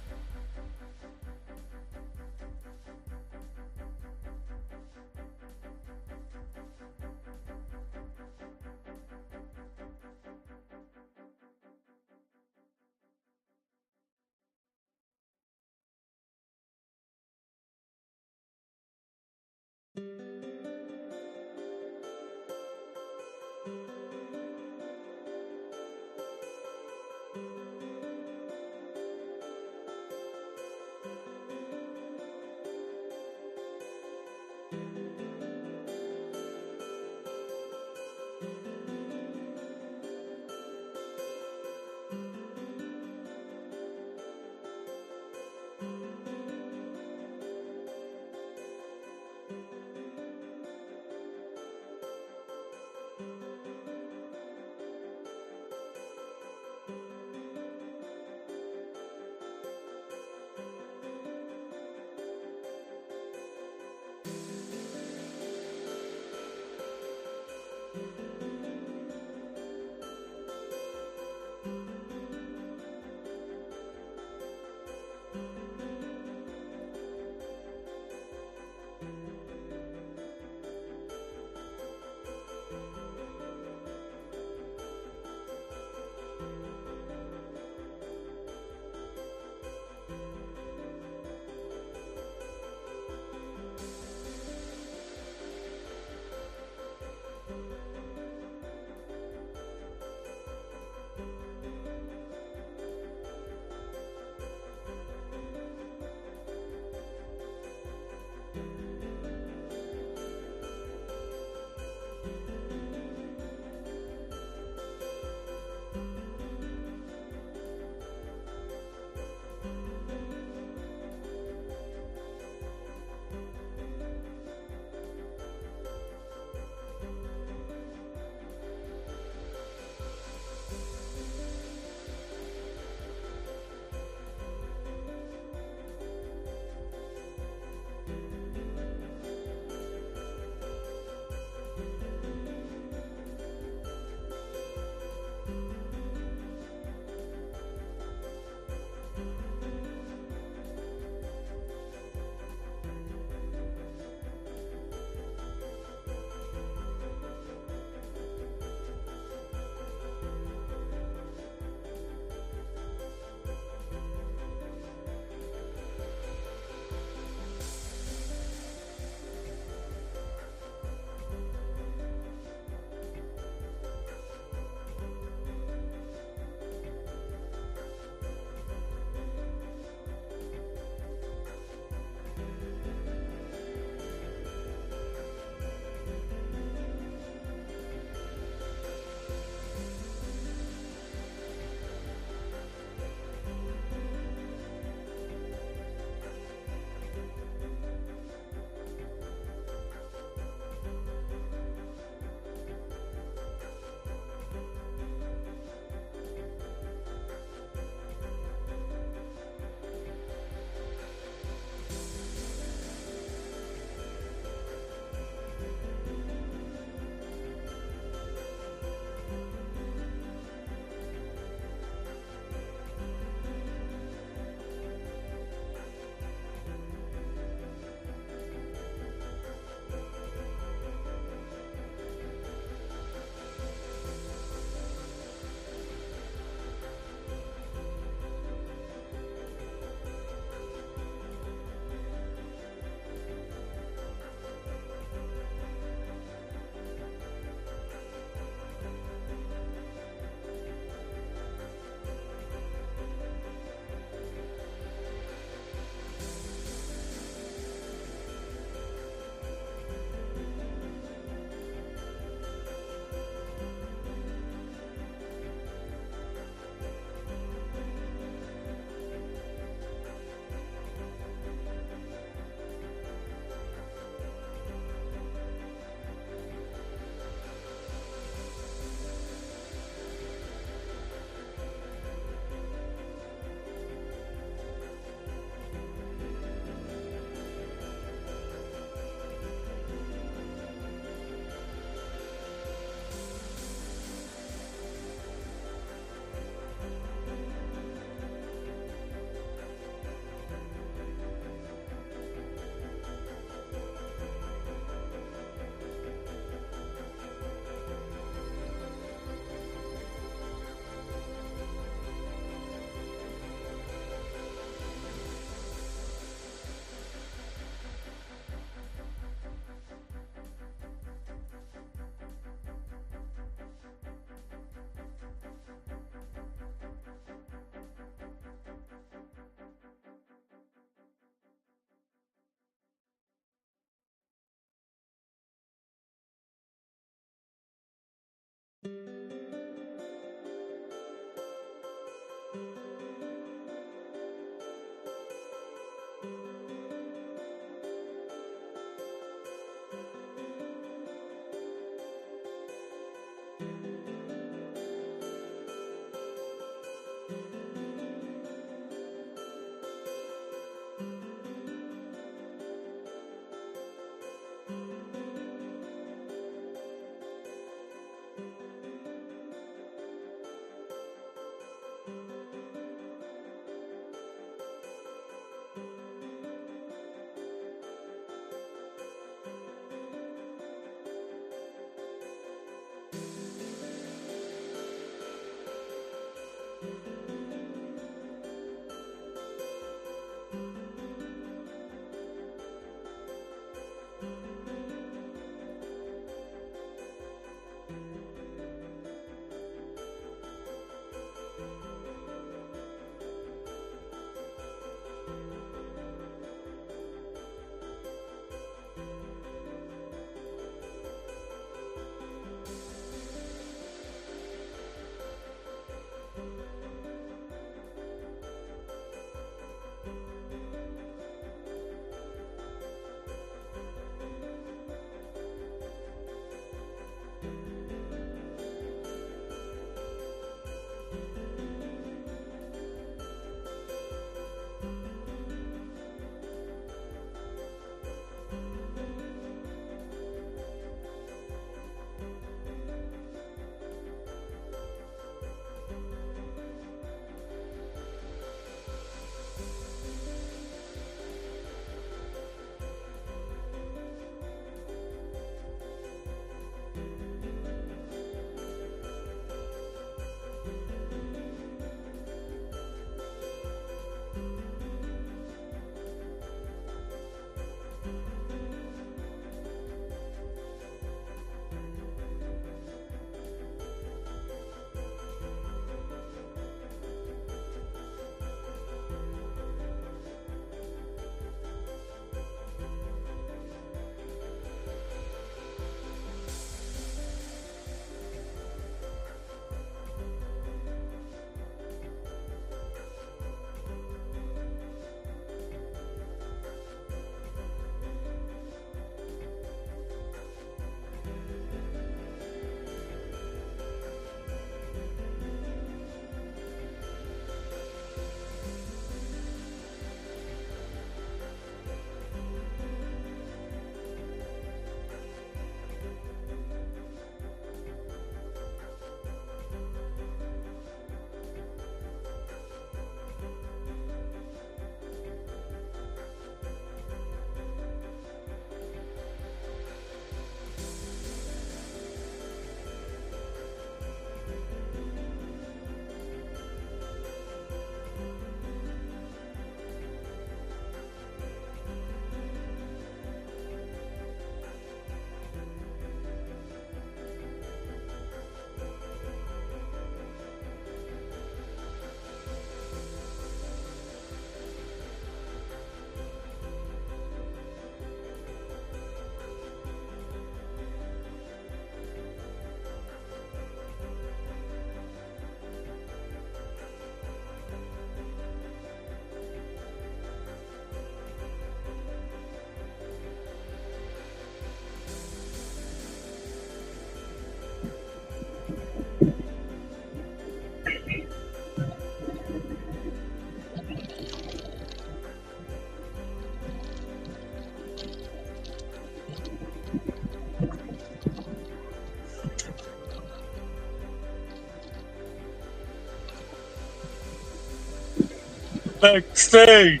Backstage.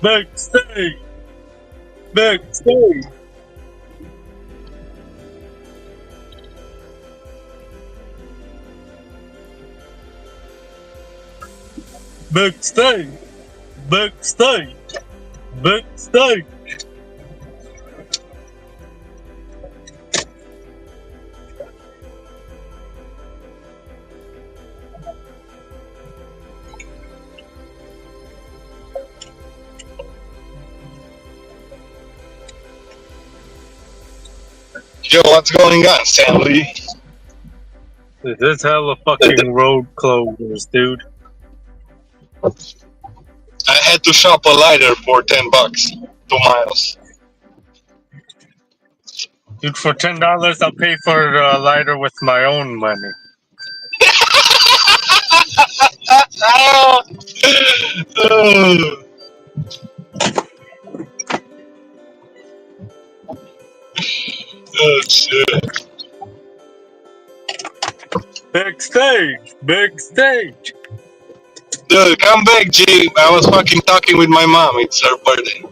Backstage. Backstage. Backstage. Backstage. Backstage. Yo, what's going on, Stanley? This hella fucking road closures, dude. I had to shop a lighter for $10, 2 miles. Dude, for $10, I'll pay for the lighter with my own money. Oh shit. Backstage! Backstage! Dude, come back, G. I was fucking talking with my mom. It's her birthday.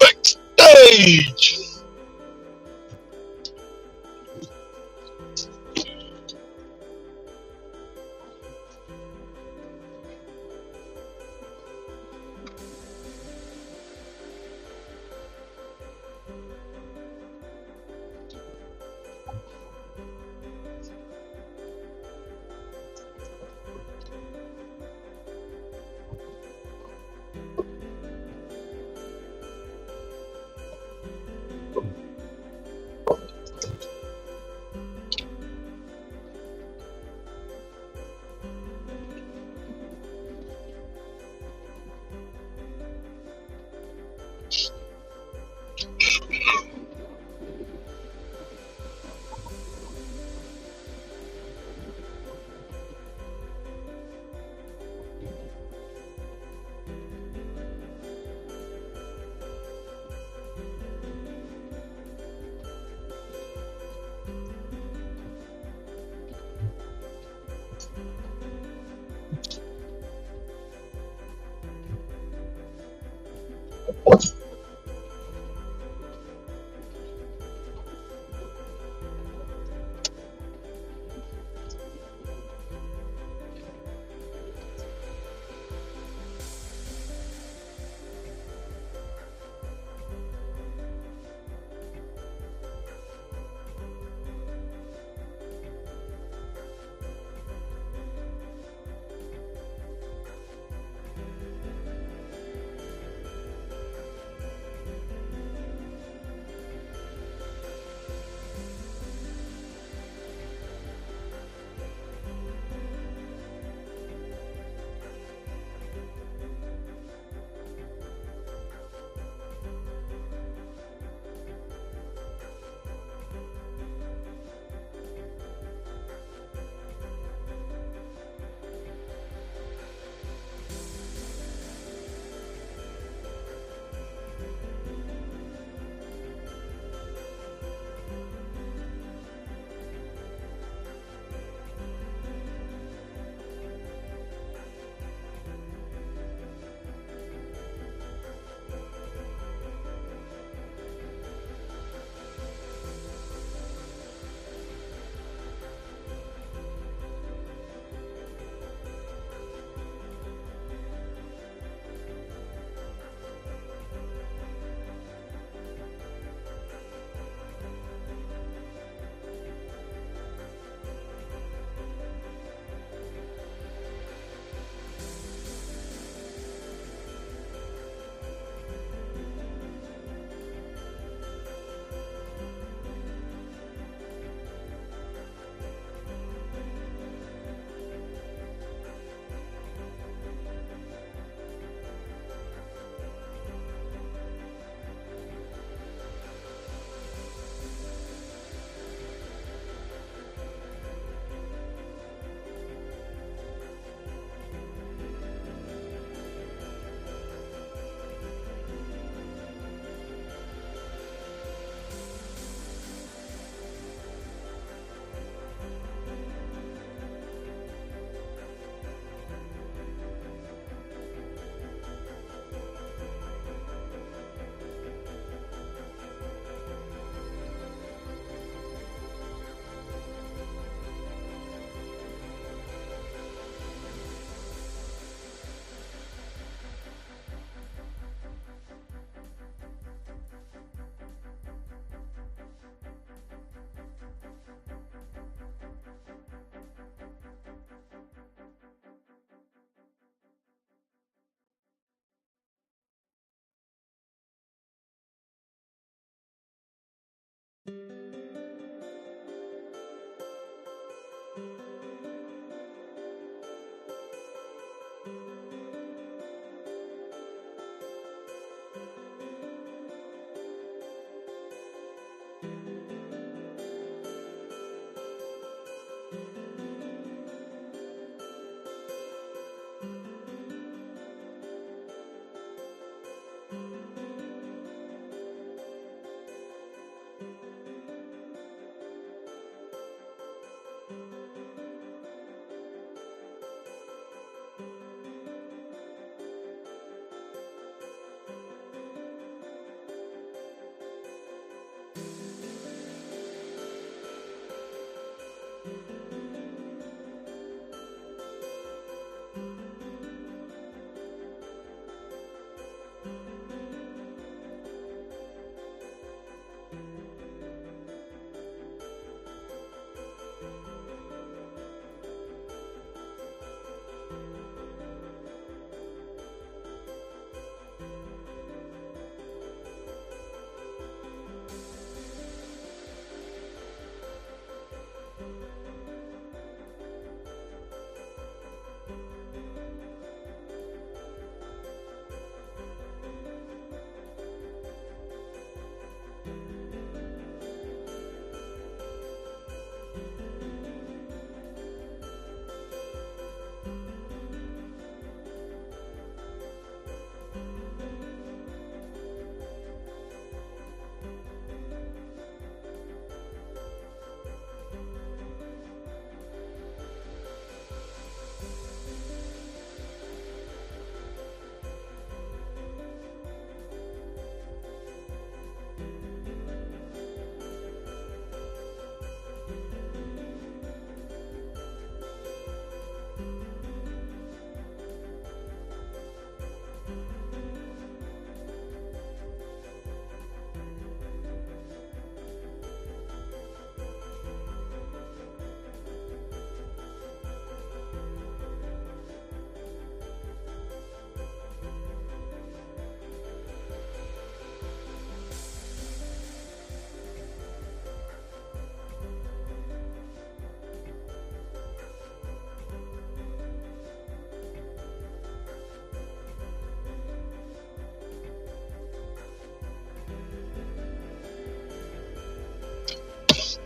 Backstage!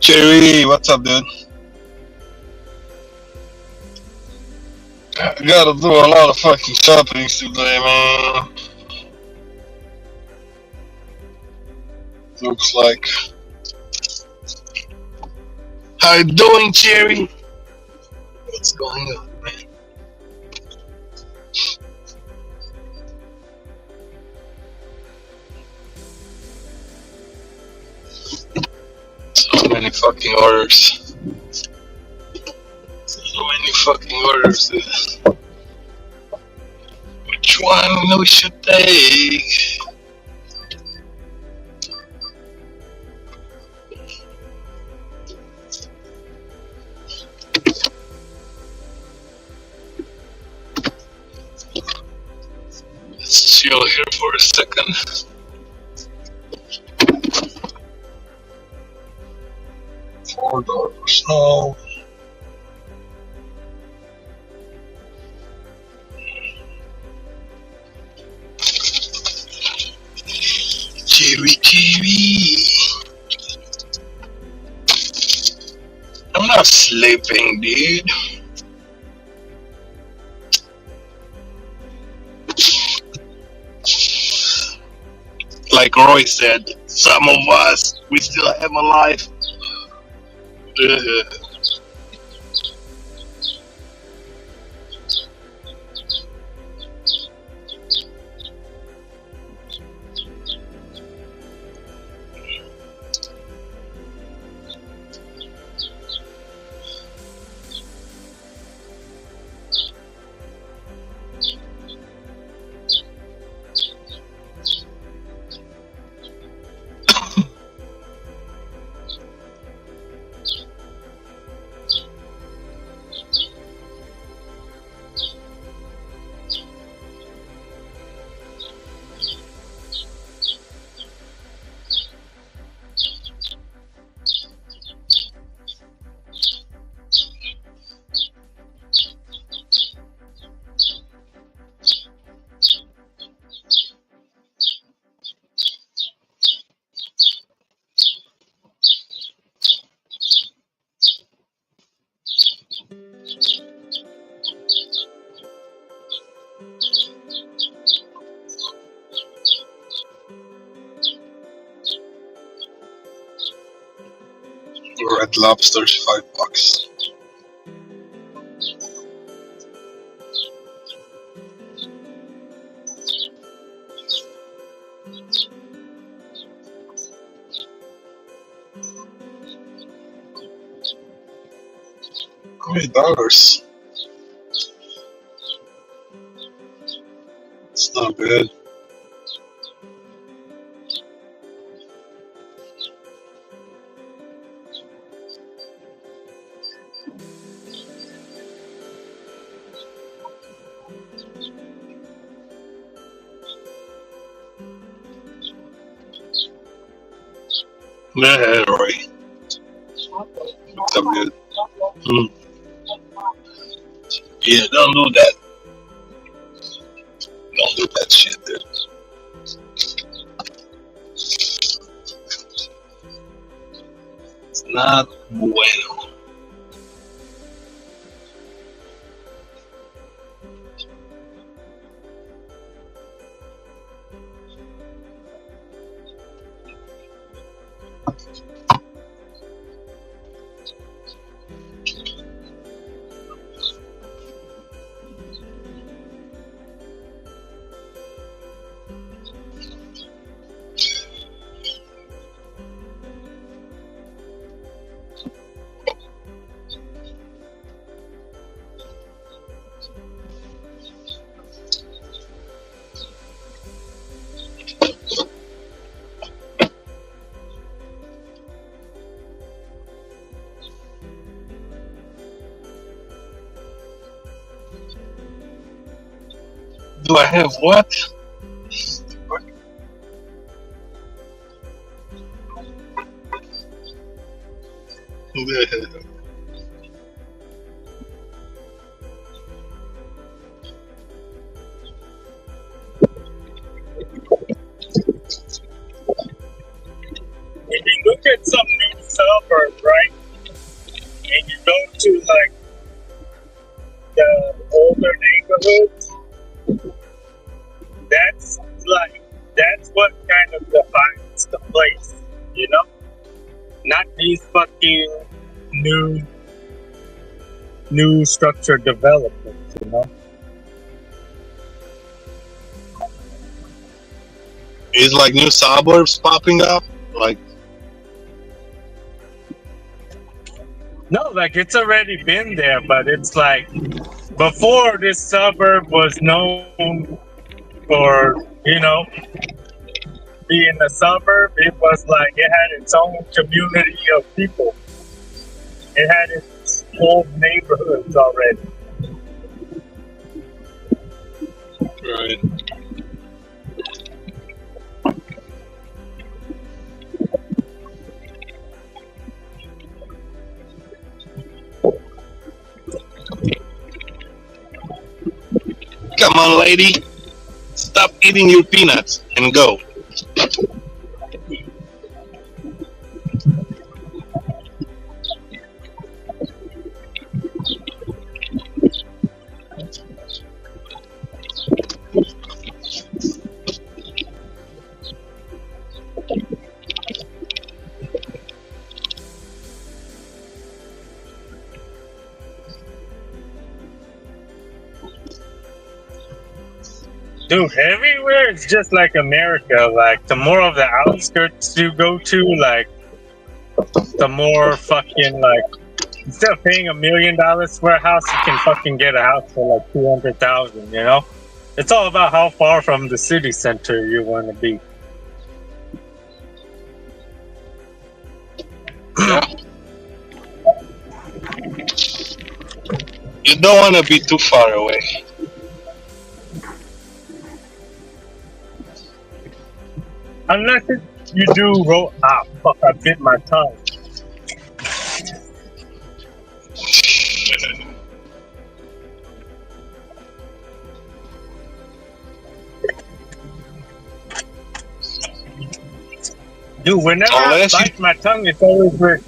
Cherry, what's up, dude? I gotta do a lot of fucking shopping today, man. Looks like. How you doing, Cherry? What's going on, man? So many fucking orders. So many fucking orders, dude. Which one we should take? Let's chill here for a second. $4. No. Kiwi. I'm not sleeping, dude. Like Roy said, some of us, we still have a life. Red Lobster's $5. $8. It's not bad. Yeah, Roy. What's up, dude? Yeah, don't do that. Don't do that shit, dude. It's not bueno. Do I have what? When you look at some new suburbs, right? like the older neighborhoods, that's what kind of defines the place, you know? Not these fucking new structured developments, you know? It's like new suburbs popping up, like. No, like it's already been there, but it's like before this suburb was known for, you know, being a suburb, it was like it had its own community of people. It had its whole neighborhoods already. Right. Come on, lady. Stop eating your peanuts and go. Dude, everywhere it's just like America. Like, the more of the outskirts you go to, like, the more fucking, like, instead of paying $1 million for a house, you can fucking get a house for like 200,000, you know? It's all about how far from the city center you want to be. Yeah. You don't want to be too far away. Unless you do roll. Ah, fuck, I bit my tongue. Dude, whenever I bite my tongue, it's always with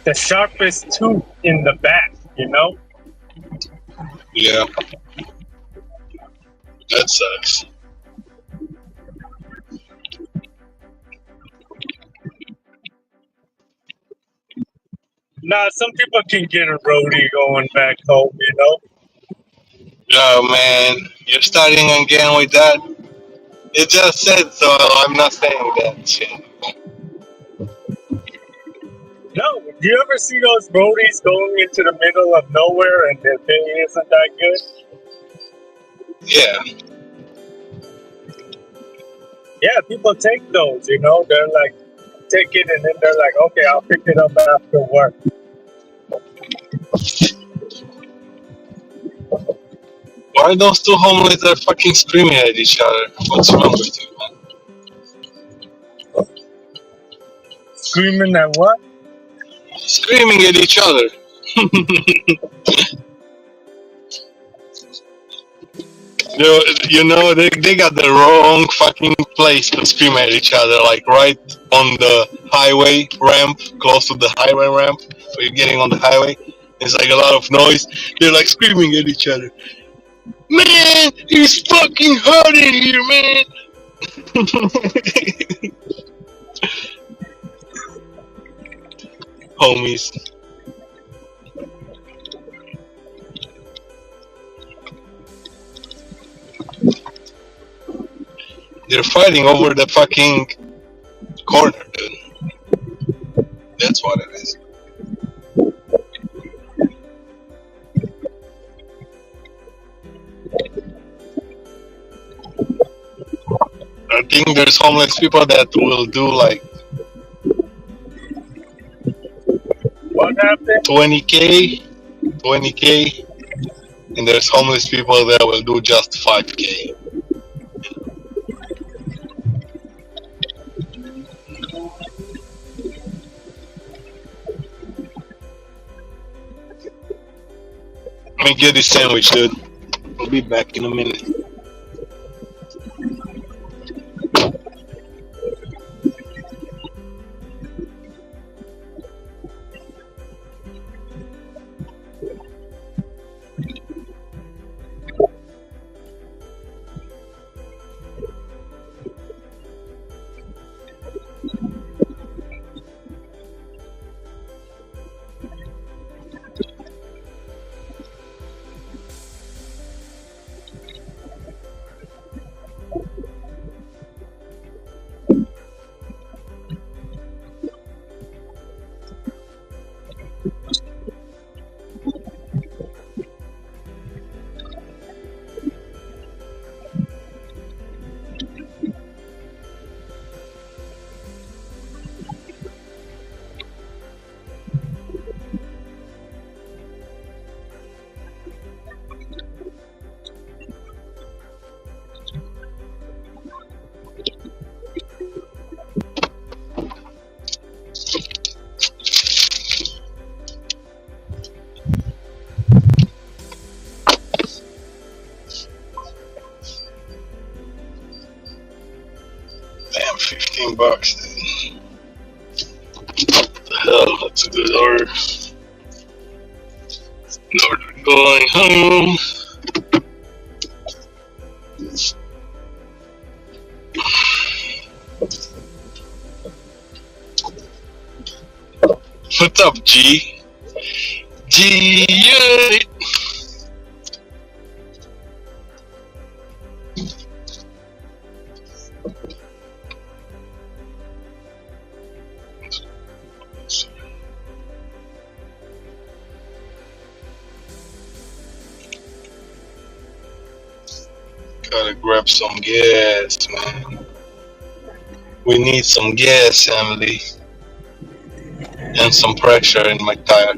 the sharpest tooth in the back, you know? Yeah. That sucks. Nah, some people can get a roadie going back home, you know? Oh man, you're starting again with that? It just said so, I'm not saying that shit. No, do you ever see those roadies going into the middle of nowhere and their pay isn't that good? Yeah. Yeah, people take those, you know? They're like, take it and then they're like, okay, I'll pick it up after work. Why those two homeless are fucking screaming at each other? What's wrong with you, man? Screaming at what? Screaming at each other. You know, they got the wrong fucking place to scream at each other, like right on the highway ramp, close to the highway ramp, where you're getting on the highway. There's like a lot of noise. They're like screaming at each other. Man, it's fucking hot in here, man. Homies. They're fighting over the fucking corner, dude. That's what it is. I think there's homeless people that will do like what happened? 20K, and there's homeless people that will do just 5K. Let me get this sandwich, dude. I'll be back in a minute. sucks, dude. What the hell? That's a good order. Lord, we're going home. What's up, G? G Unit. Gotta grab some gas, man. We need some gas, Emily. And some pressure in my tire.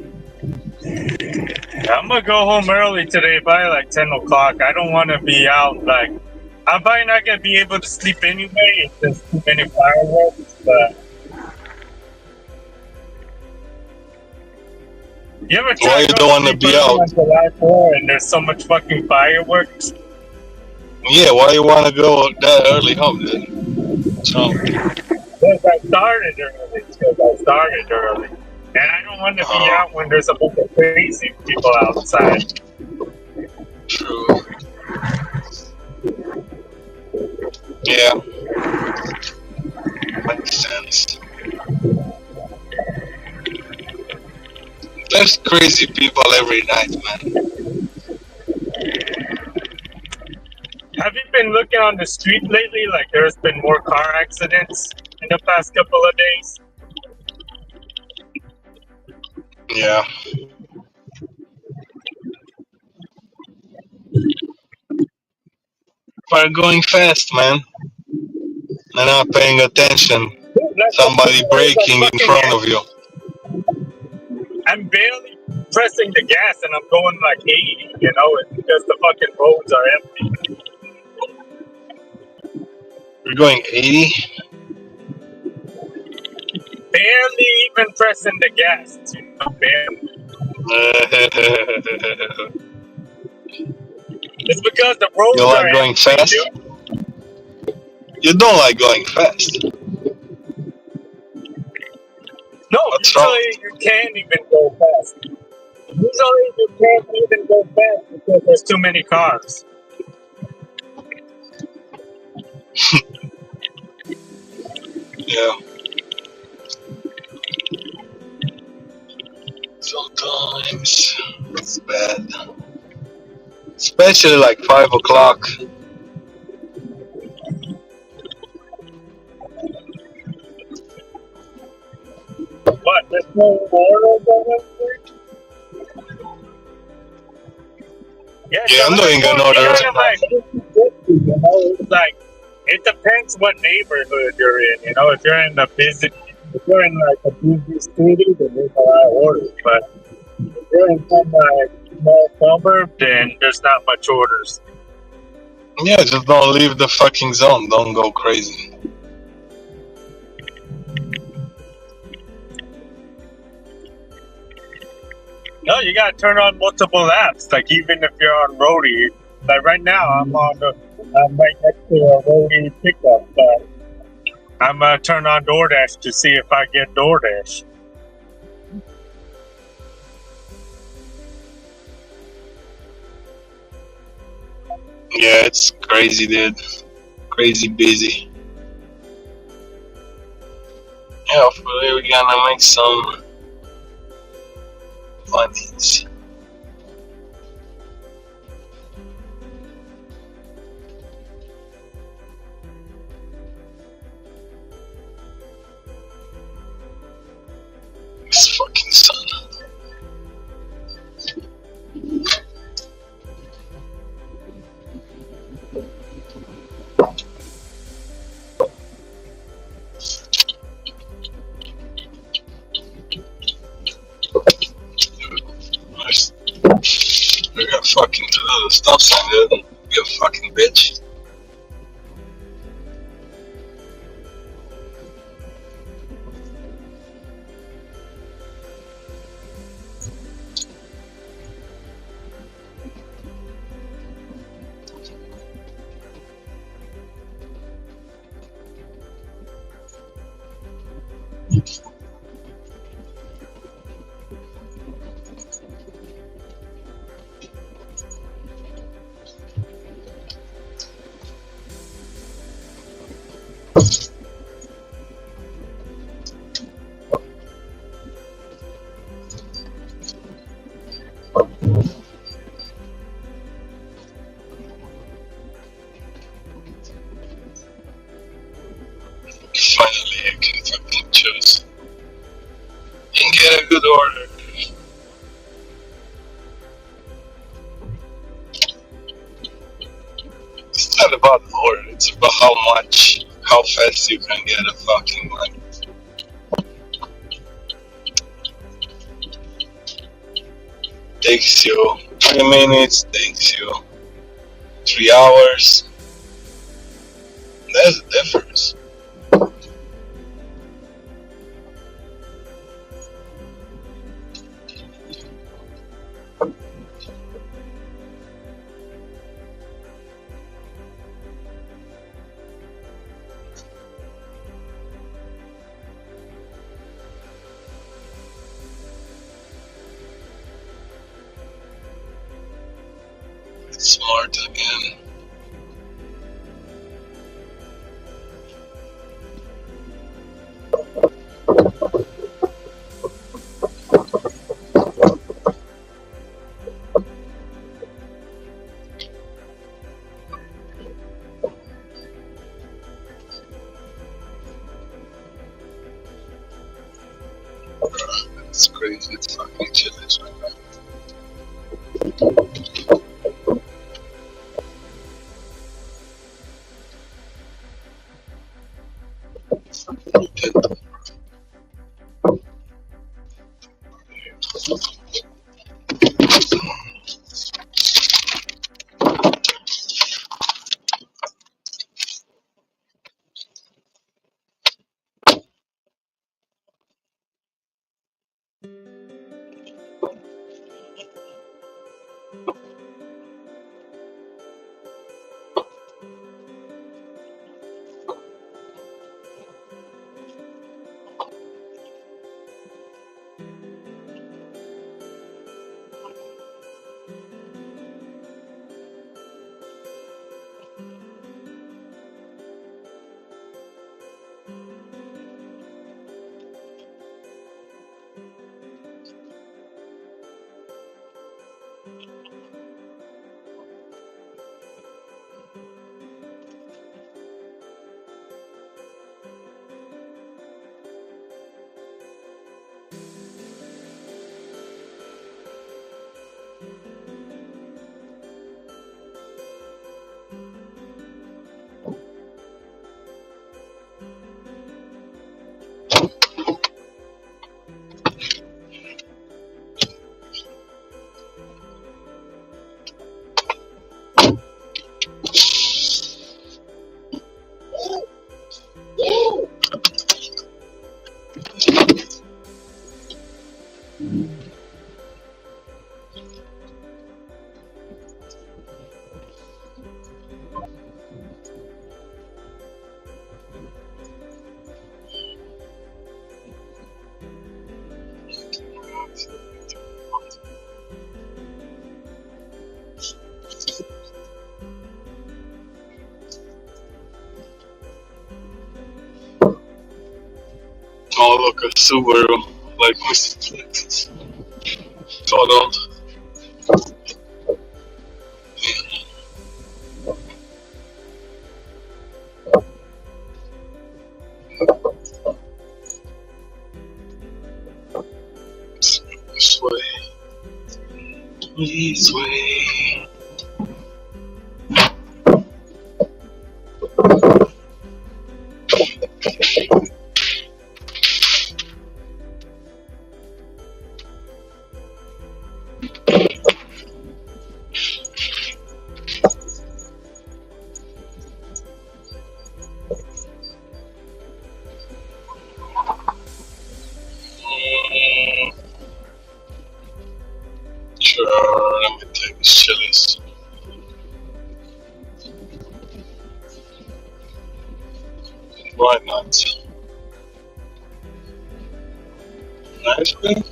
I'm gonna go home early today by like 10 o'clock. I don't want to be out. Like, I'm probably not gonna be able to sleep anyway. If there's too many fireworks. But you ever try Why you don't want to be out? on July 4 and there's so much fucking fireworks? Yeah, why you want to go that early home, dude? So, Because I started early. And I don't want to be out when there's a bunch of crazy people outside. true. Yeah. Makes sense. There's crazy people every night, man. Have you been looking on the street lately? Like there's been more car accidents in the past couple of days? Yeah. We're going fast, man. They're not paying attention. Somebody braking in front of you. I'm barely pressing the gas and I'm going like 80, you know, it's because the fucking roads are empty. You're going 80? Barely even pressing the gas, you know, barely. It's because the roads You are like going empty, fast? dude. You don't like going fast. No, What's wrong? usually you can't even go fast. Usually you can't even go fast because there's too many cars. Yeah. Sometimes it's bad. Especially like 5 o'clock. What, there's no water going on? Yeah, Yeah, I'm doing Charlotte's another. kind of like 50-50, you know, it's like, it depends what neighborhood you're in, you know, if you're in like a busy city, then there's a lot of orders, but if you're in some like small suburb, then there's not much orders. Yeah, just don't leave the fucking zone. Don't go crazy. No, you gotta turn on multiple apps, like even if you're on Roadie, like right now I'm right next to a Roadie pickup, but I'm gonna turn on DoorDash to see if I get DoorDash. Yeah, it's crazy, dude. Crazy busy. Yeah, hopefully we're gonna make some bunnies. This fucking sun. We got fucking to the stop sign, dude. You fucking bitch. you can fucking choose and get a good order. It's not about the order, it's about how fast you can get a fucking one. Takes you 20 minutes, takes you 3 hours. There's a difference. Smart again. It's crazy. It's fucking chillies right now. Oh, look, a Subaru, like Mr. Flint's. Totaled. This way. This way. Sure, let me take these chilies. Why not? Nice thing.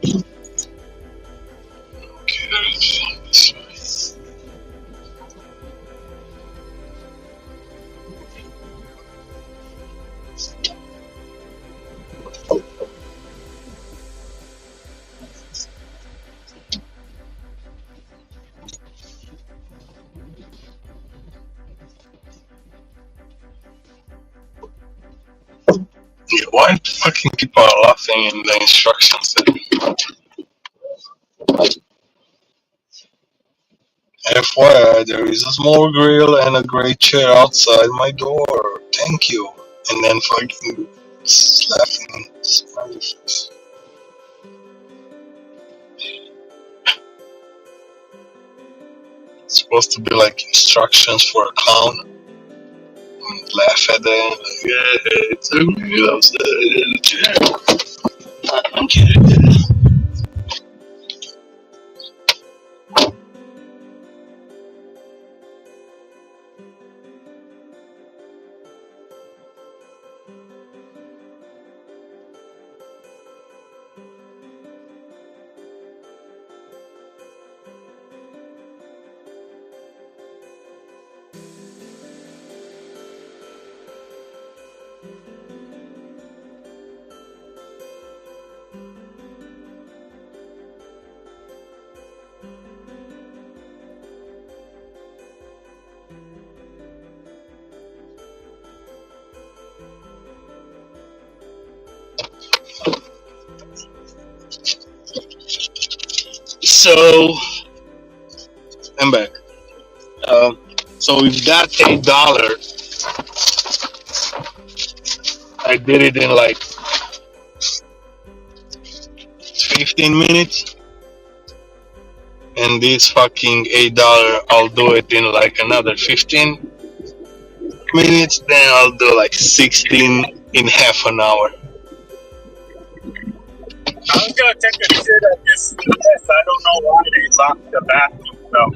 Okay, there is this way. Yeah, why fucking people are laughing in the instructions? FYI, there is a small grill and a great chair outside my door. Thank you. And then fucking laughing smiley face. It's supposed to be like instructions for a clown. And laugh at them. Like, yeah, it's a grill outside and a chair. I don't get it. So, I'm back. So with that $8, I did it in like 15 minutes. And this fucking $8, I'll do it in like another 15 minutes. Then I'll do like 16 in half an hour. I was gonna take a shit at this place. I don't know why they locked the bathroom though.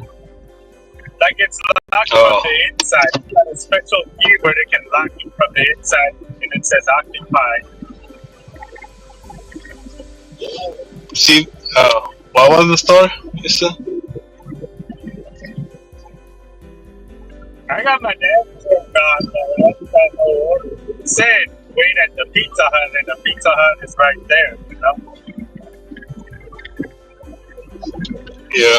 Like it's locked from the inside. It's got a special key where they can lock you from the inside, and it says occupied. See, what was the store, you said? I got my dad's on. It said wait at the Pizza Hut, and the Pizza Hut is right there. You know. Yeah.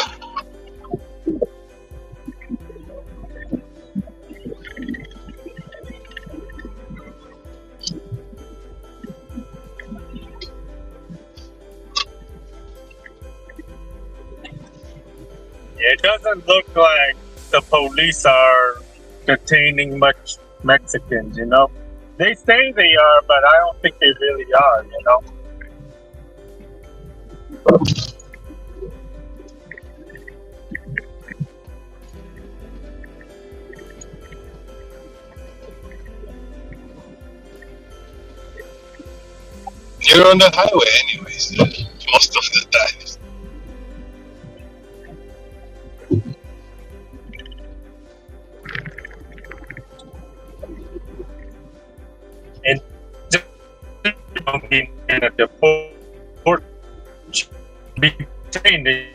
It doesn't look like the police are detaining much Mexicans, you know? They say they are, but I don't think they really are, you know? You're on the highway anyways, most of the time. And in a deport be detained.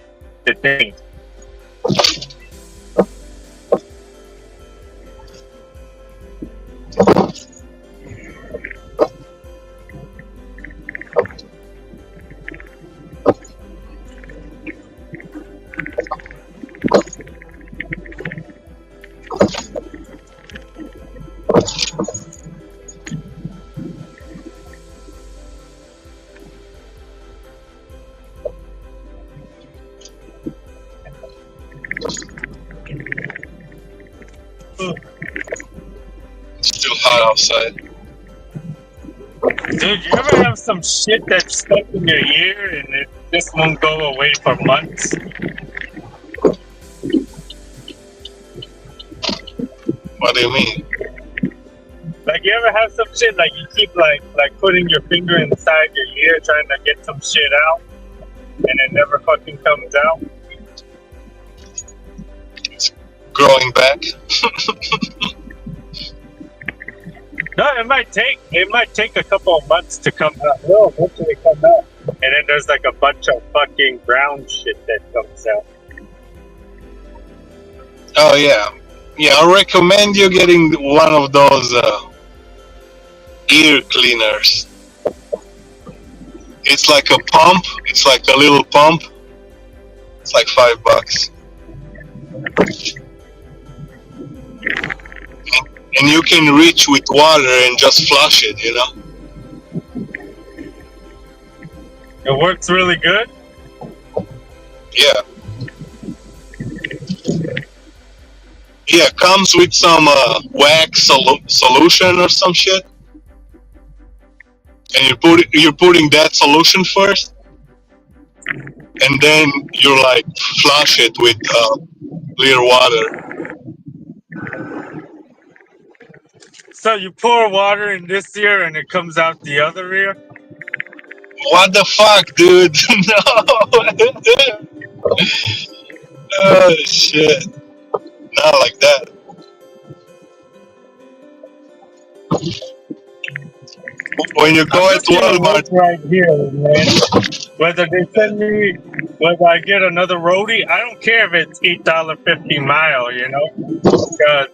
Still hot outside. Dude, you ever have some shit that's stuck in your ear and it just won't go away for months? What do you mean? Like you ever have some shit like you keep like putting your finger inside your ear trying to get some shit out and it never fucking comes out? It's growing back. No, it might take a couple of months to come out. No, eventually come out. and then there's like a bunch of fucking brown shit that comes out. Oh yeah, yeah. I recommend you getting one of those ear cleaners. It's like a pump. It's like a little pump. It's like $5. And you can reach with water and just flush it, you know? It works really good? Yeah. Yeah, comes with some wax solution or some shit. And you're putting that solution first. And then you like flush it with clear water. So you pour water in this ear and it comes out the other ear? What the fuck, dude? No. Oh shit. Not like that. When you go at Walmart, right here, man. Whether they send me, whether I get another roadie, I don't care if it's $8.50 mile, you know, because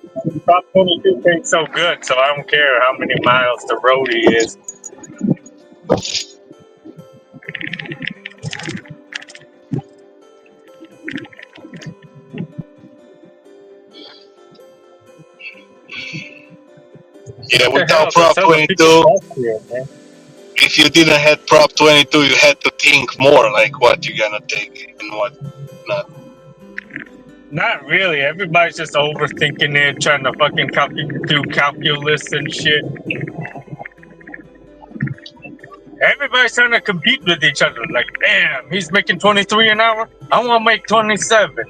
Prop 22 pays so good, so I don't care how many miles the roadie is. yeah, without Prop 22, if you didn't have Prop 22, you had to think more, like what you're gonna take and what not. Not really. Everybody's just overthinking it, trying to fucking do calculus and shit. Everybody's trying to compete with each other. Like, damn, he's making 23 an hour. I want to make 27.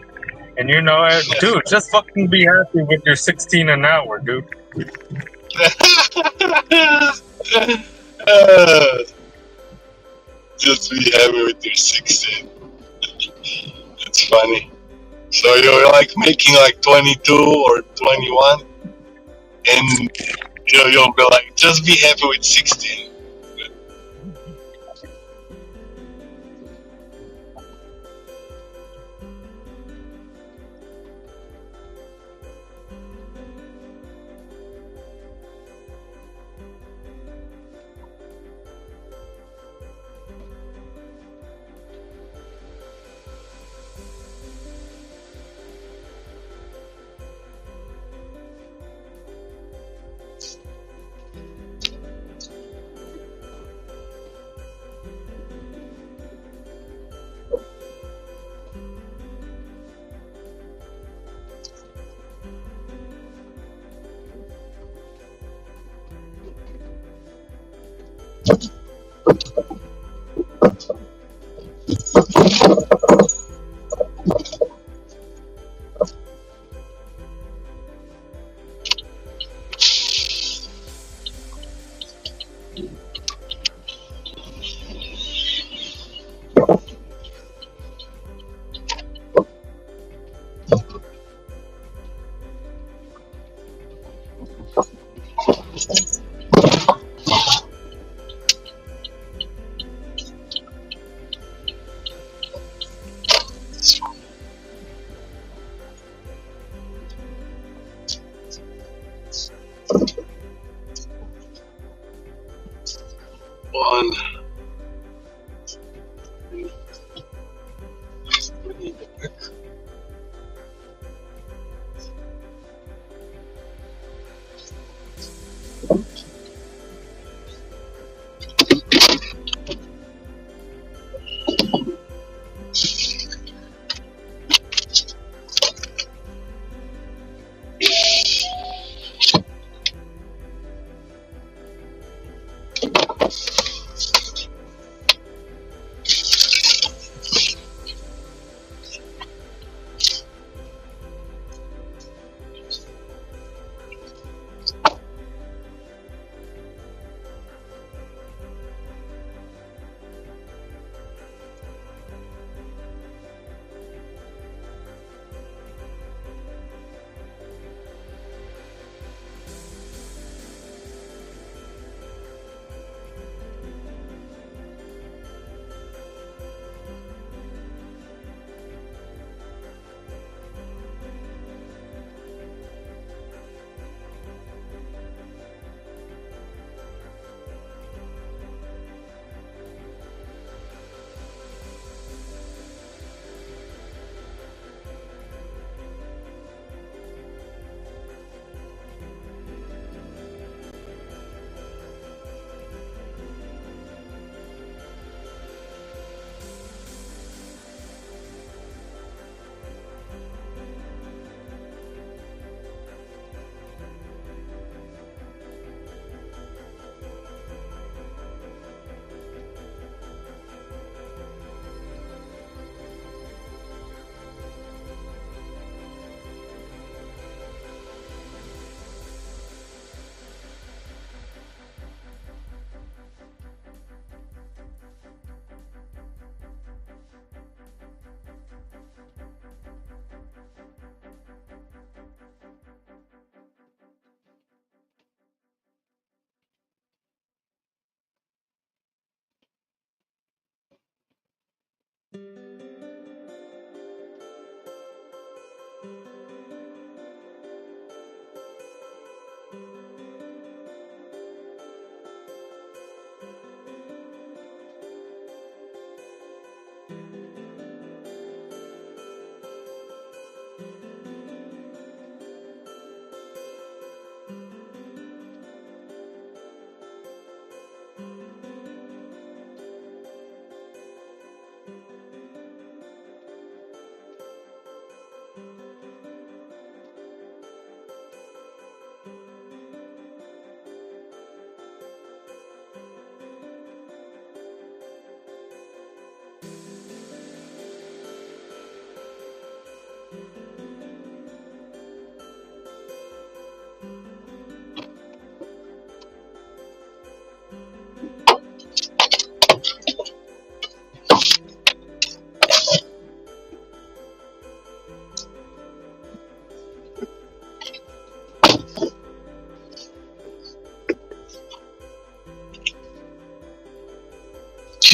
And you know, dude, just fucking be happy with your 16 an hour, dude. Just be happy with your 16. It's funny. So you're like making like 22 or 21, and you'll be like, just be happy with 16.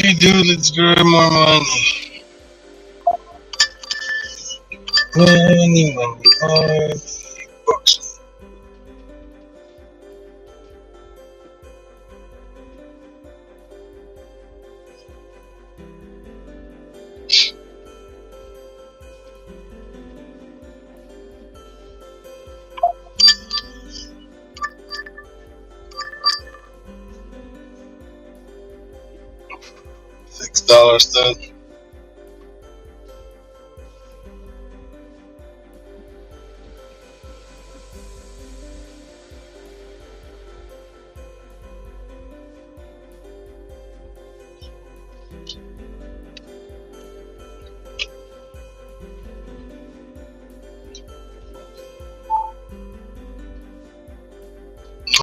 Okay, dude, let's grab more money. Money, bucks. $6 then.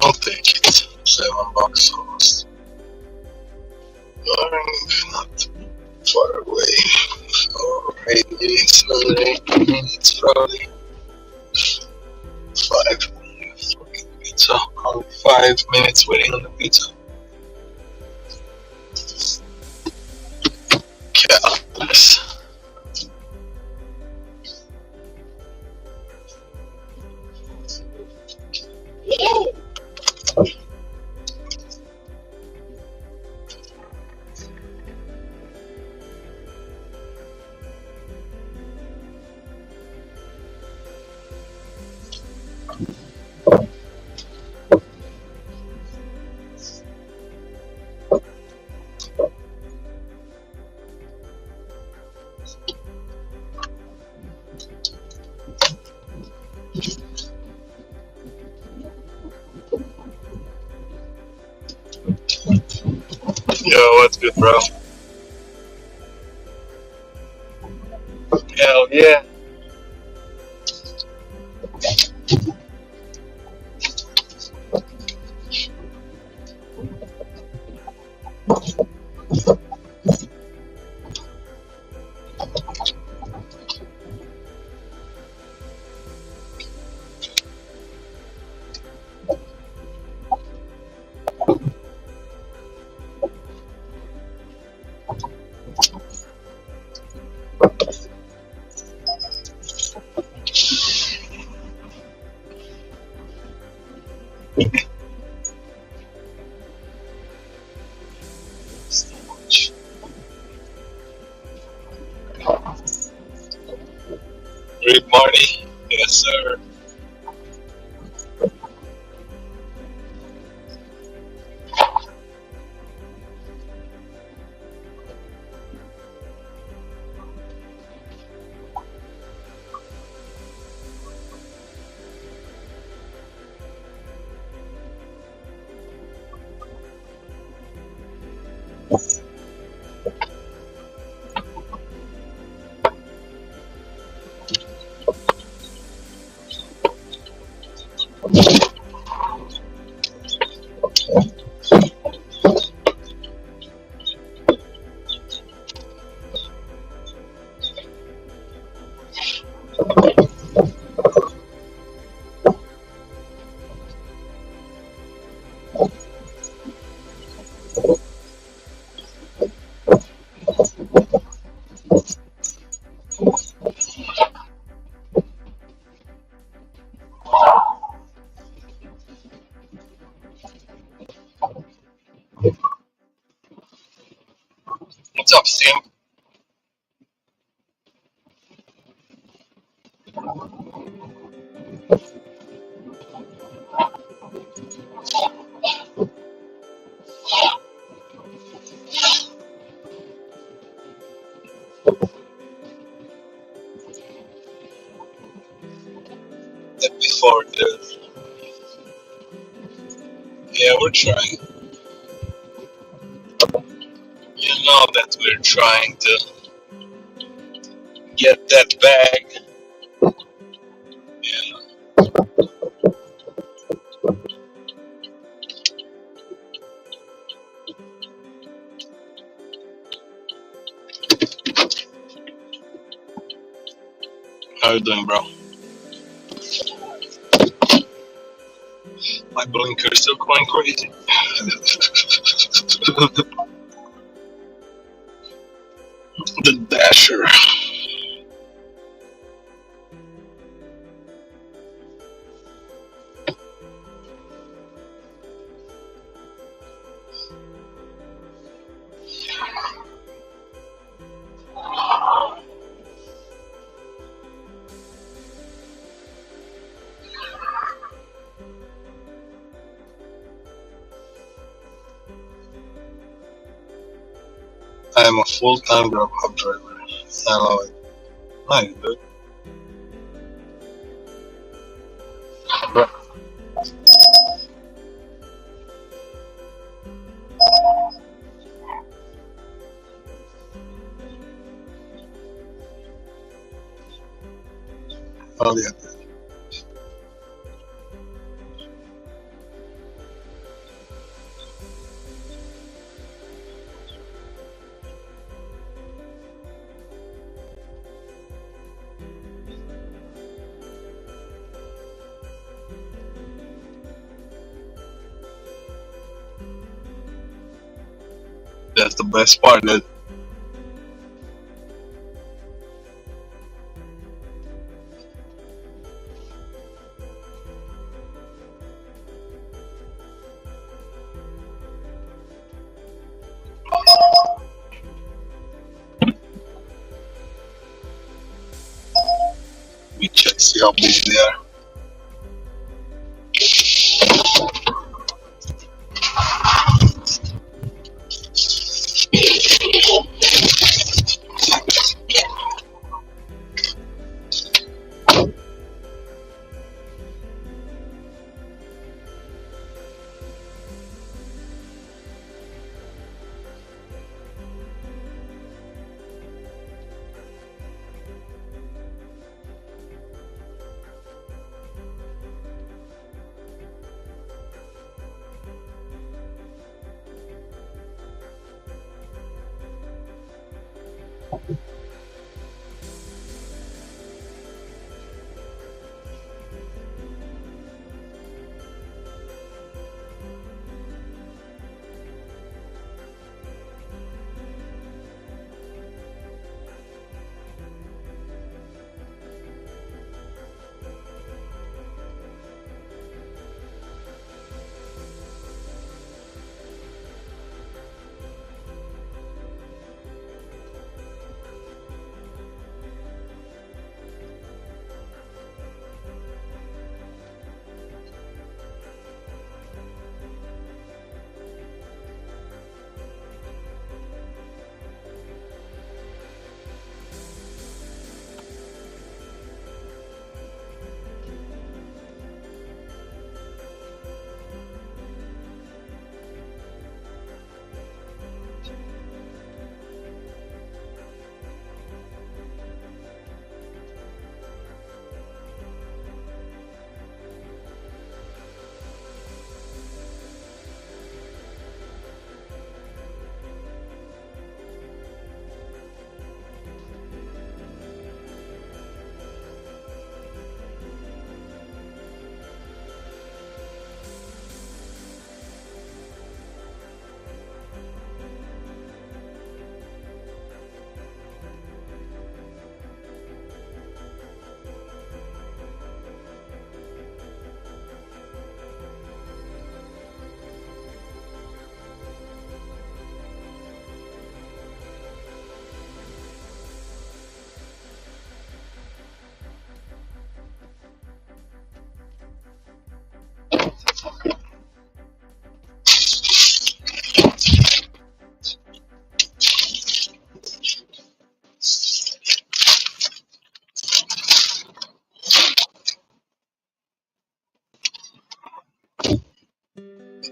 I'll take it. $7 almost. Not far away. Or 8 minutes, another 8 minutes probably. 5 fucking pizza. Only 5 minutes waiting on the pizza. Countless. Yo, what's good, bro? Hell yeah. Rick Marty, yes sir. What's up, Sam? That before the yeah, we're trying. You know that we're trying to get that bag. Yeah. How you doing, bro? My blinker's still going crazy. The Dasher. I am a full-time Grubhub driver. I love it. Nice, dude. Oh, yeah. That's the best part. That we check, see how busy they are.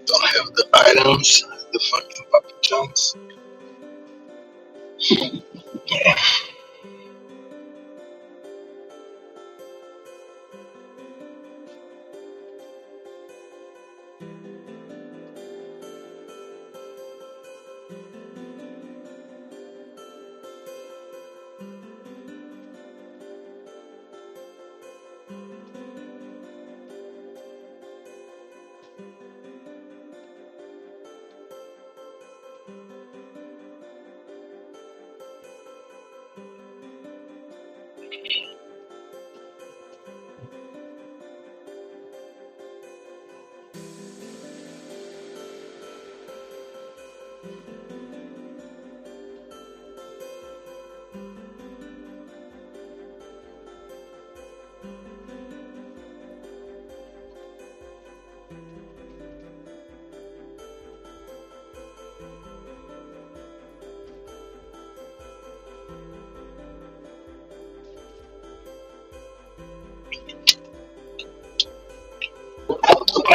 Don't have the items, the fucking Papa John's.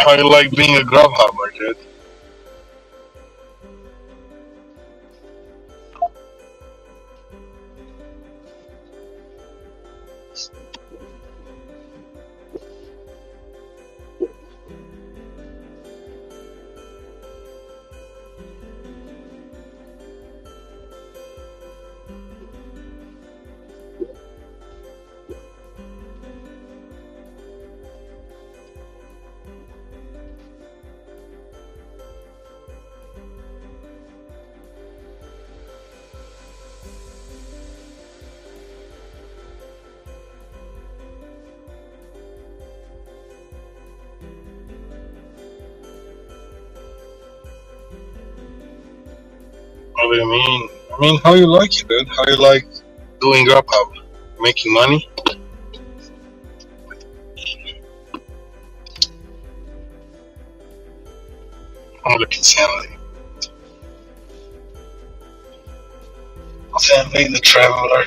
how you like being a grubhubber, dude. What do you mean? I mean, how you like it, dude? How you like doing Grubhub? Making money? Oh, look at Stanley. Stanley the Traveler.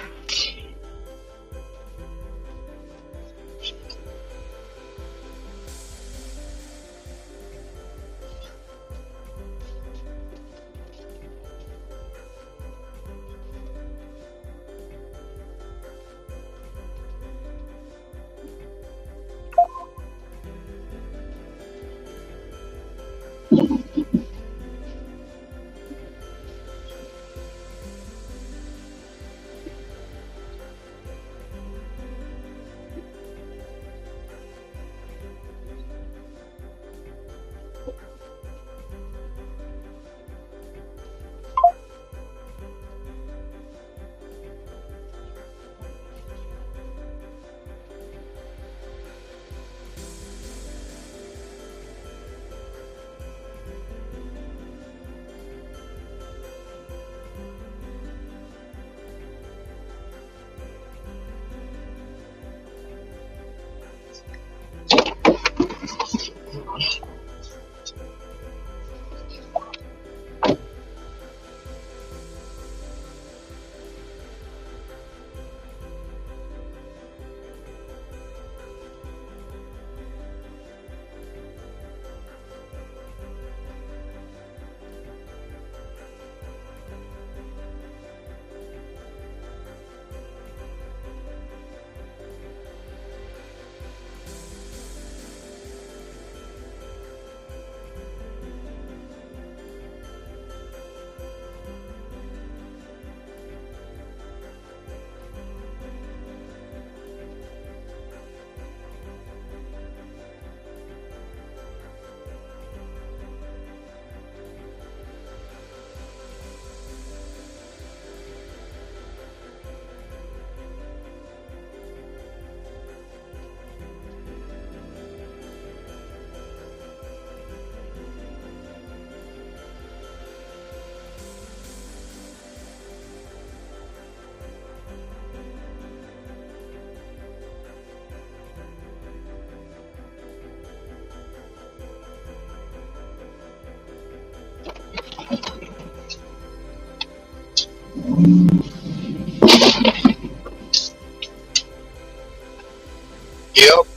Yep.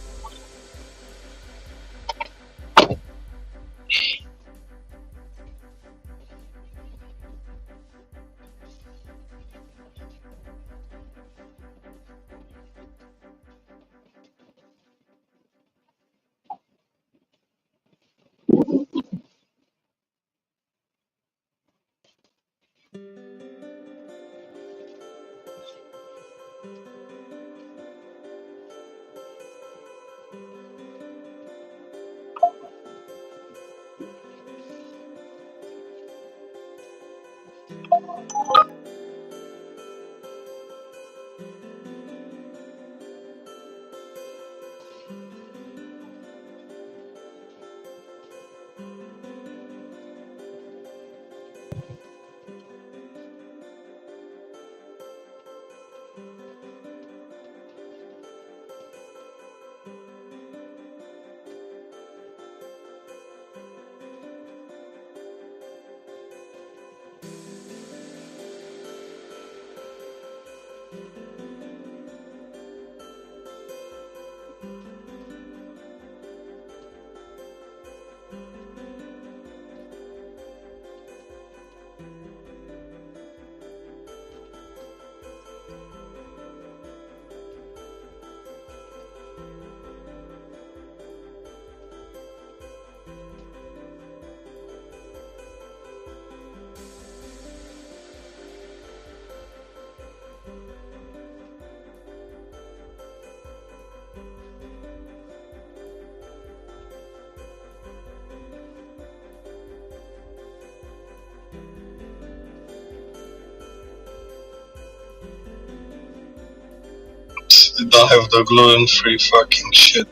They don't have the gluten-free fucking shit.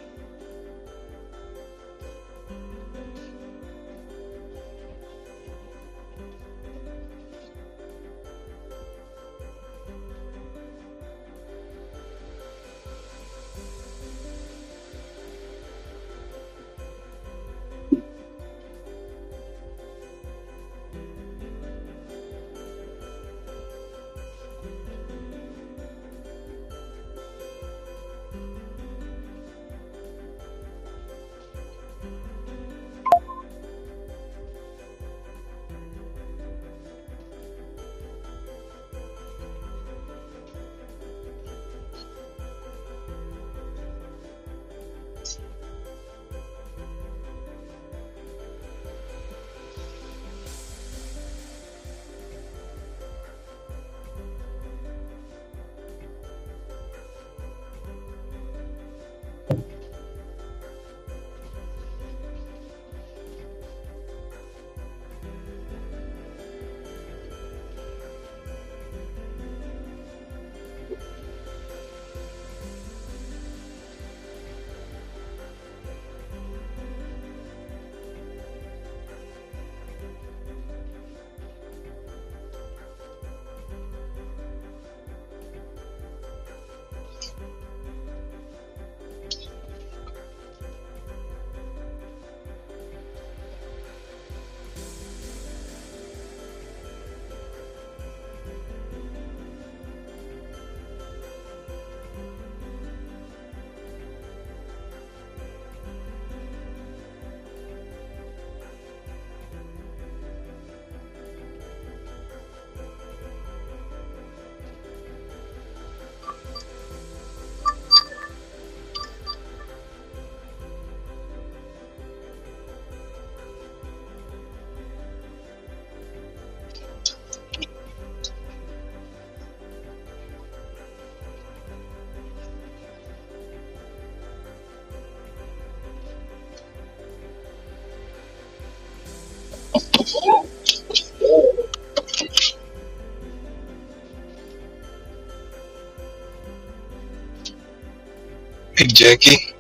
Hey, Jackie.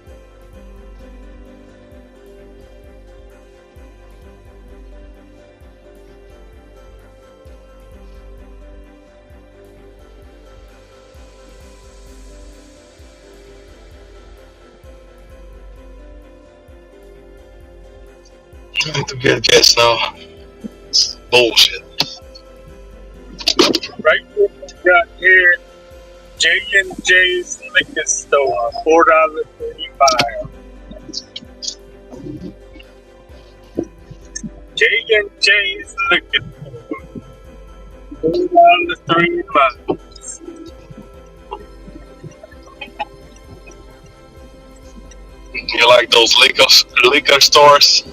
I need to get gas now. It's bullshit. Right got here, J&J's Liquor Store, $4.35. J&J's Liquor Store, $4.35. You like those liquor stores?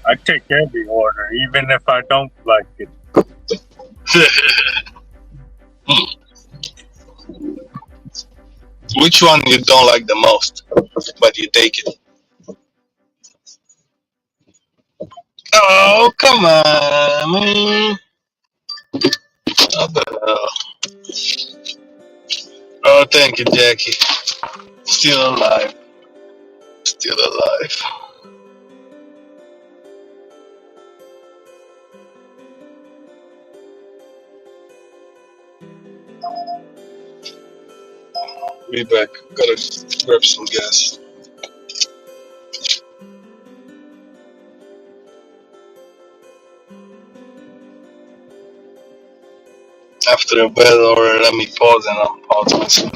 I take every order, even if I don't like it. Which one you don't like the most, but you take it? Oh, come on, man. What the hell? Oh, thank you, Jackie. Still alive. Still alive. Be back. Gotta grab some gas. After a bed, or let me pause and I'll pause myself.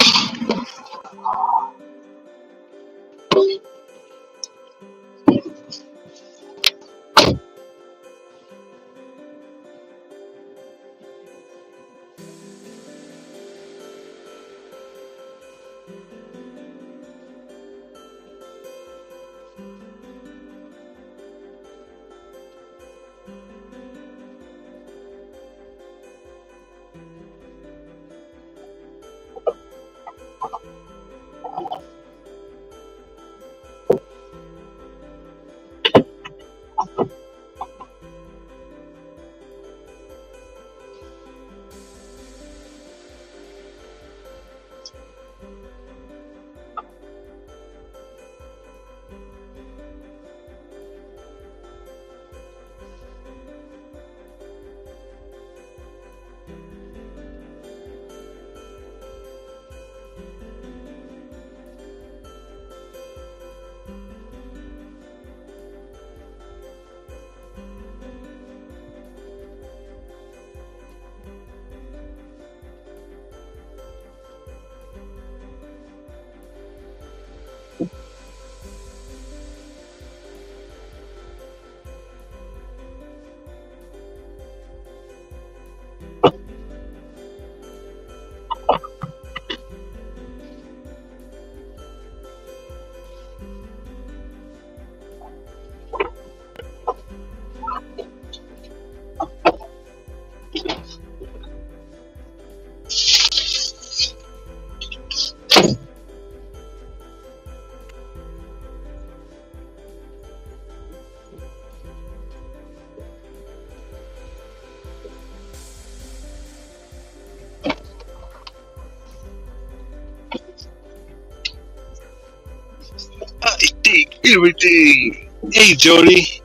I take everything. Hey, Jody.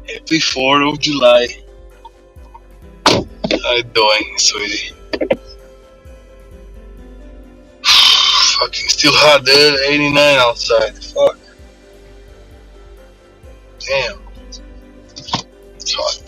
Happy 4th of July. How you doing, sweetie? Fucking still hot, dude. 89 outside. Fuck. Damn. It's hot.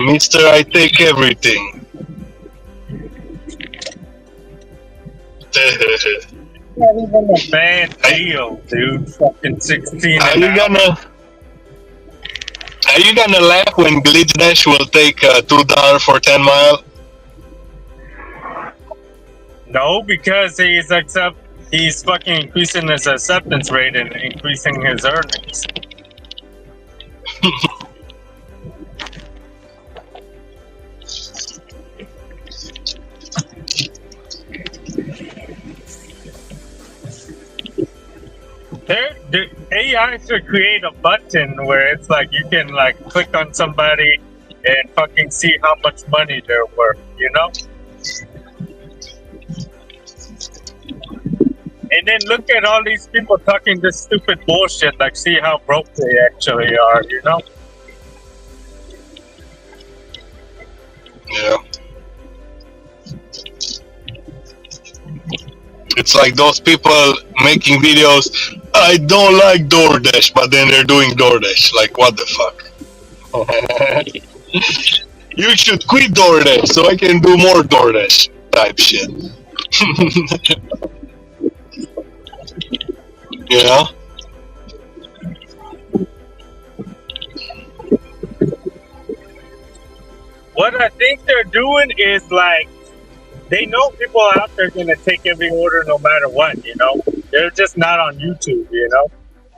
Mister, I take everything. Not even a bad deal, dude. Fucking 16 Are an you hour. gonna laugh when Glitch Dash will take $2 for 10 mile? No, because he's fucking increasing his acceptance rate and increasing his earnings. The AI should create a button where it's like you can like click on somebody and fucking see how much money they're worth, you know? And then look at all these people talking this stupid bullshit, like see how broke they actually are, you know? Yeah. It's like those people making videos, I don't like DoorDash, but then they're doing DoorDash. Like, what the fuck? You should quit DoorDash so I can do more DoorDash type shit. You know? What I think they're doing is like, they know people out there gonna take every order no matter what, you know? They're just not on YouTube, you know?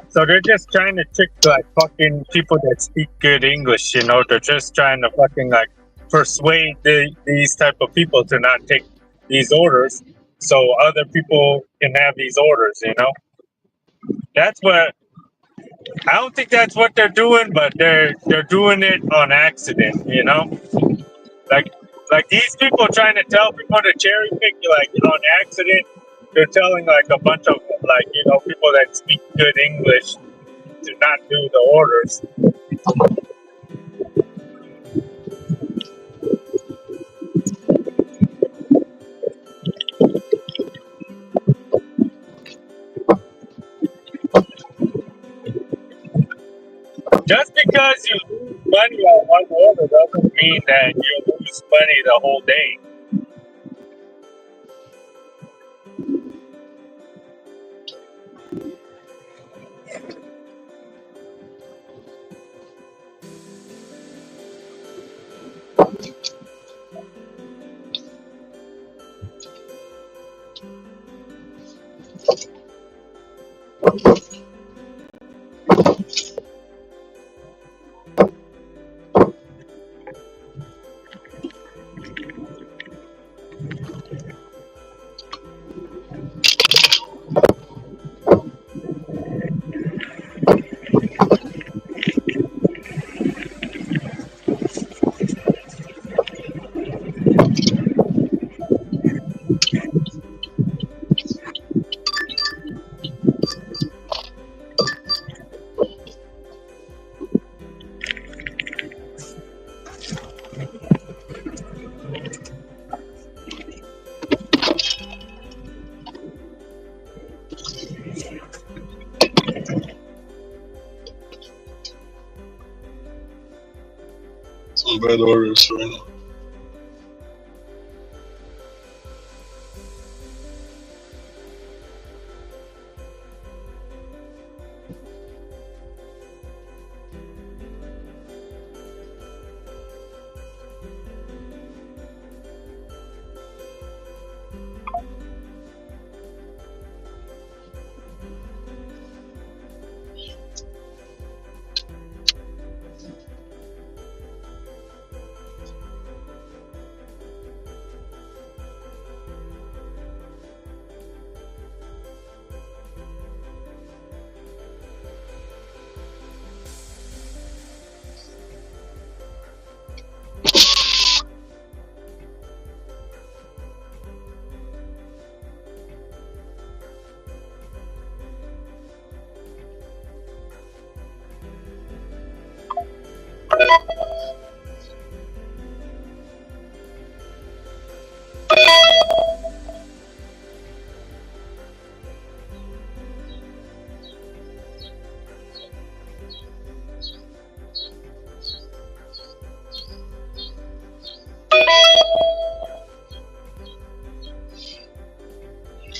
So they're just trying to trick like fucking people that speak good English, you know? They're just trying to fucking like persuade these type of people to not take these orders so other people can have these orders, you know? That's what I don't think that's what they're doing, but they're doing it on accident, you know? Like these people trying to tell people to cherry pick, like on accident, they're telling like a bunch of like, you know, people that speak good English to not do the orders. Just because you lose money on one order doesn't mean that you lose money the whole day. some bad orders right now.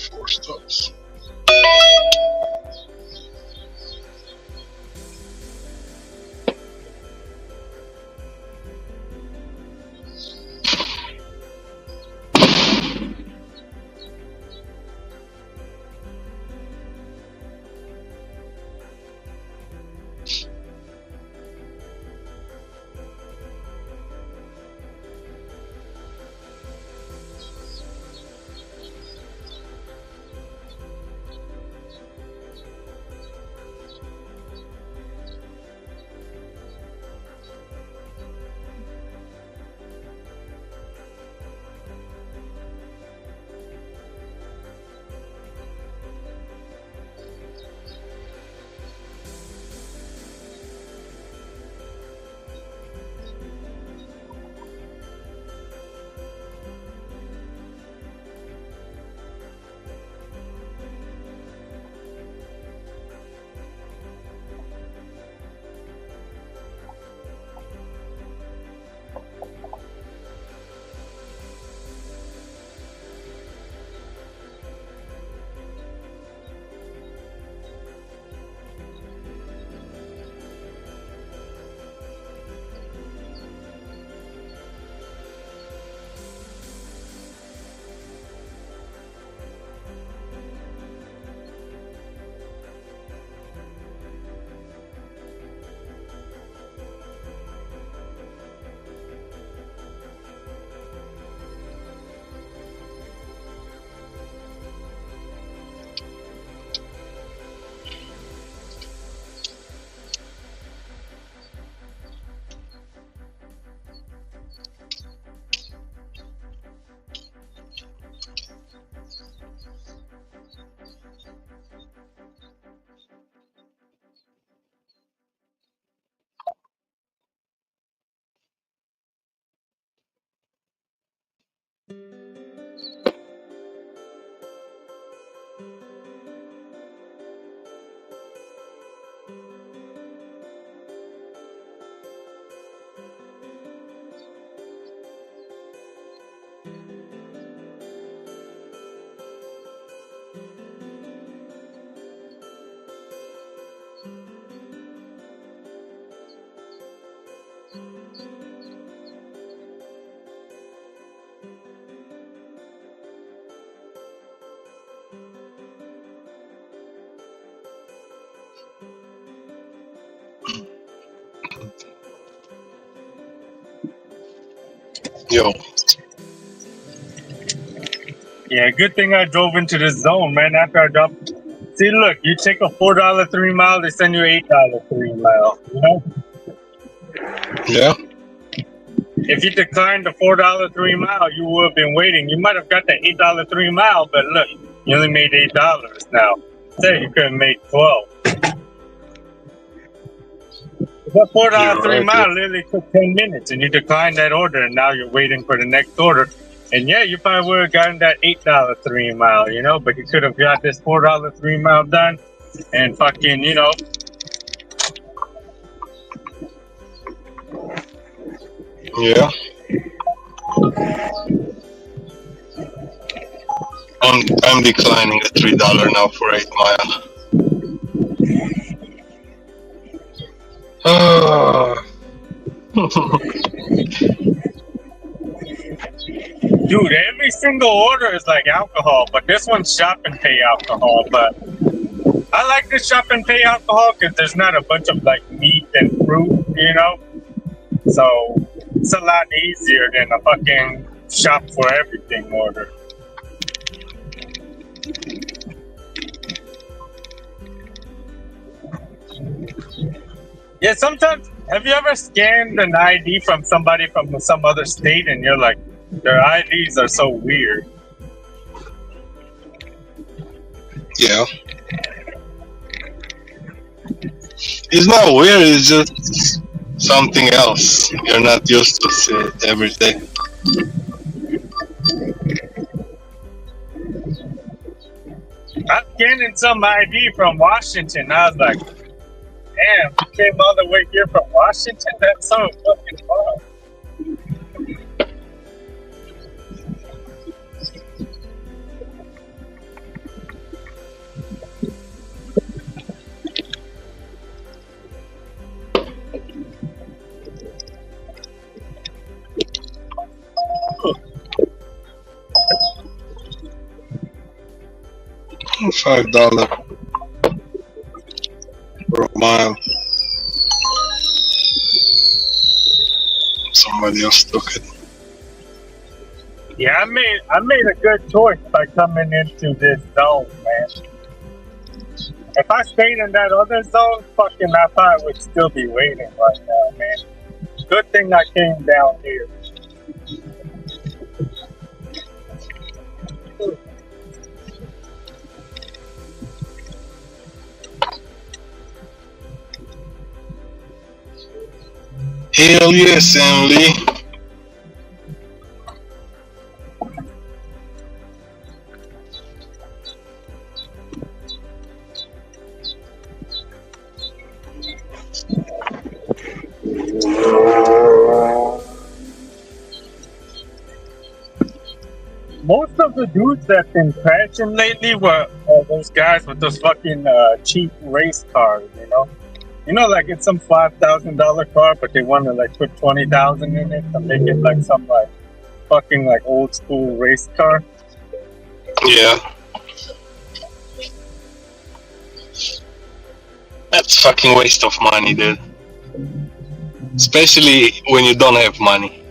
Four stops. Yo. Yeah, good thing I drove into this zone, man. After I dropped, see, look, you take a $4 3 mile, they send you $8 3 mile. You know, Yeah. if you declined the $4 3 mile, you would have been waiting. You might have got the $8 3 mile, but look, you only made $8 now. Say you couldn't make 12. That $4 3 mile literally took 10 minutes, and you declined that order, and now you're waiting for the next order. And yeah, you probably would have gotten that $8 3 mile, you know, but you could have got this $4 3 mile done, and fucking, you know. Yeah. I'm declining the $3 now for 8 Mile. Dude, every single order is like alcohol, but this one's shop and pay alcohol. But I like the shop and pay alcohol because there's not a bunch of like meat and fruit, you know? So it's a lot easier than a fucking shop for everything order. Yeah, sometimes, have you ever scanned an ID from somebody from some other state and you're like, their IDs are so weird? Yeah. It's not weird, it's just something else. You're not used to see it every day. I'm scanning some ID from Washington. I was like, damn, you came all the way here from Washington? That's so fucking far. $5 for a mile. Somebody else took it. Yeah, I made a good choice by coming into this zone, man. If I stayed in that other zone, fucking I probably would still be waiting right now, man. Good thing I came down here. Hell yes, Emily. Most of the dudes that been crashing lately were those guys with those fucking cheap race cars, you know? You know, like it's some $5,000 car, but they want to like put 20,000 in it to make it like some like fucking like old school race car. Yeah. That's fucking waste of money, dude. Especially when you don't have money.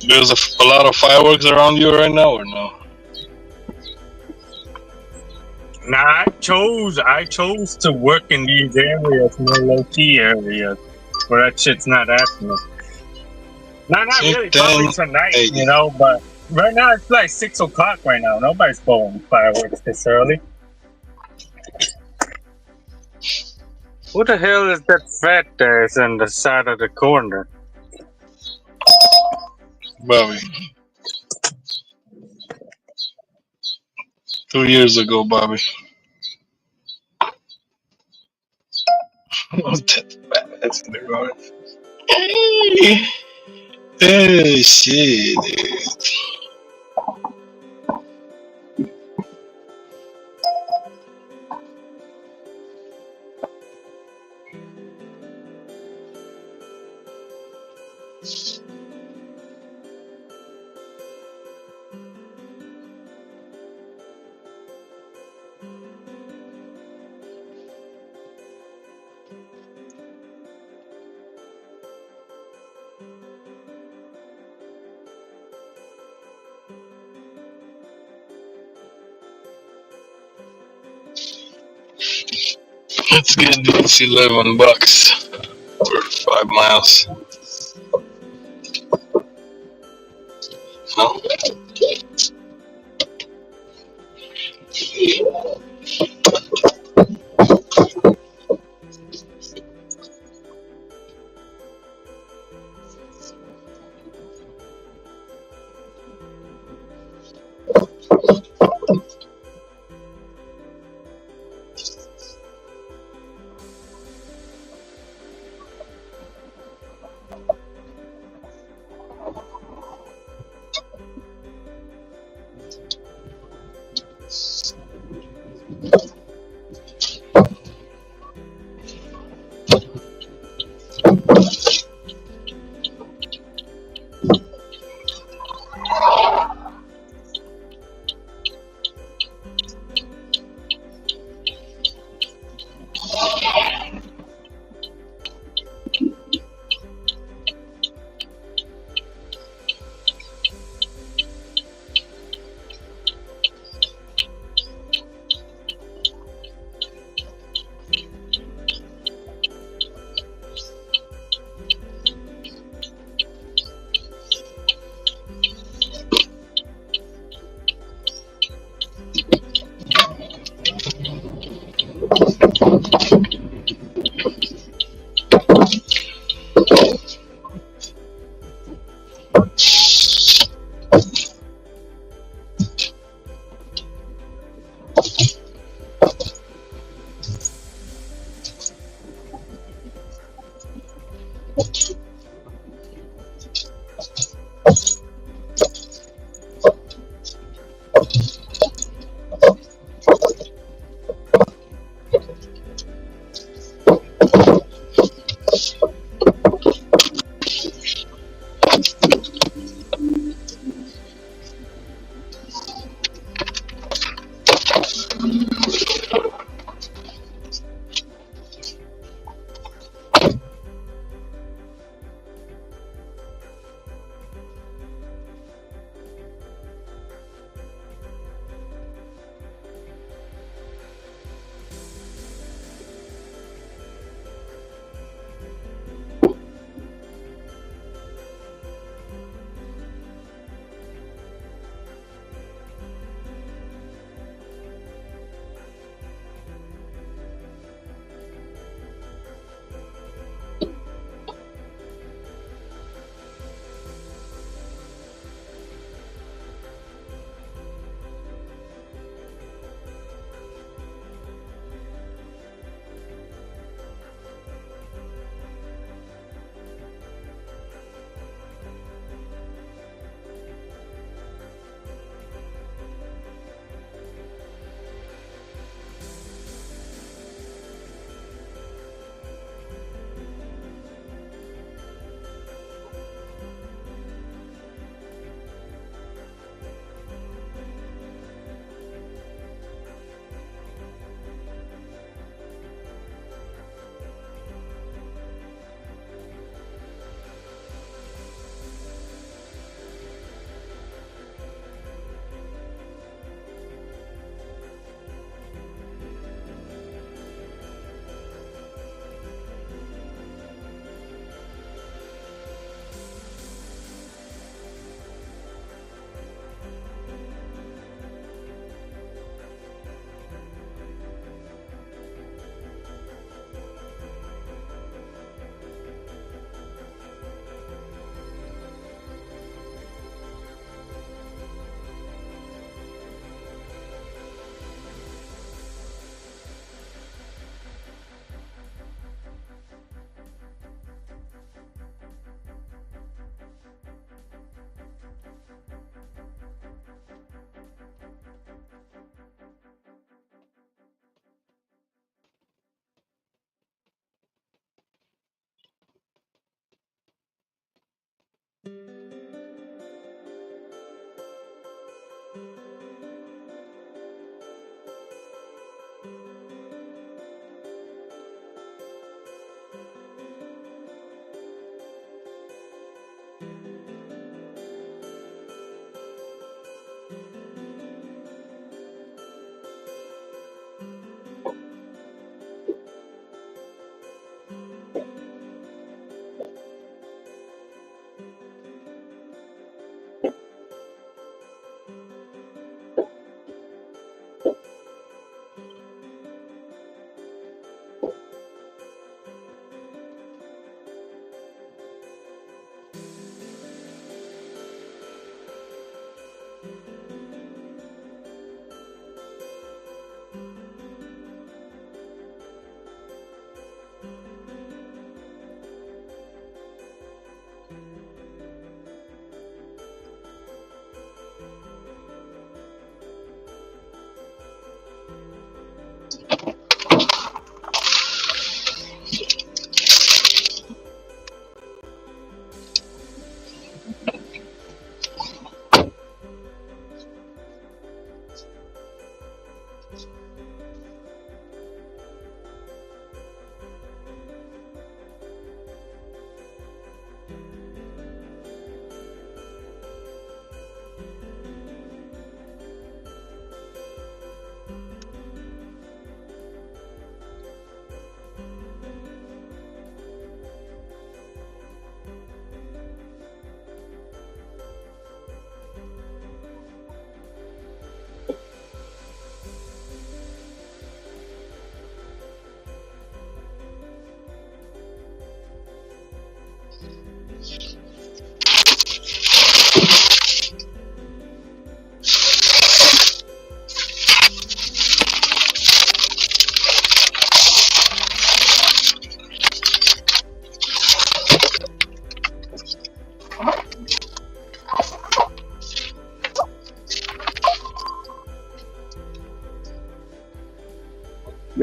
There's a lot of fireworks around you right now, or no? Nah, I chose to work in these areas, more low-key areas, where that shit's not happening. Nah, not really, probably tonight, you know, but right now it's like 6 o'clock right now. Nobody's blowing fireworks this early. Who the hell is that fat there is on the side of the corner? Bobby. 2 years ago, Bobby. What's that fat ass in the garden? Hey! Hey, shit, dude. Let's get this $11 for 5 miles. No?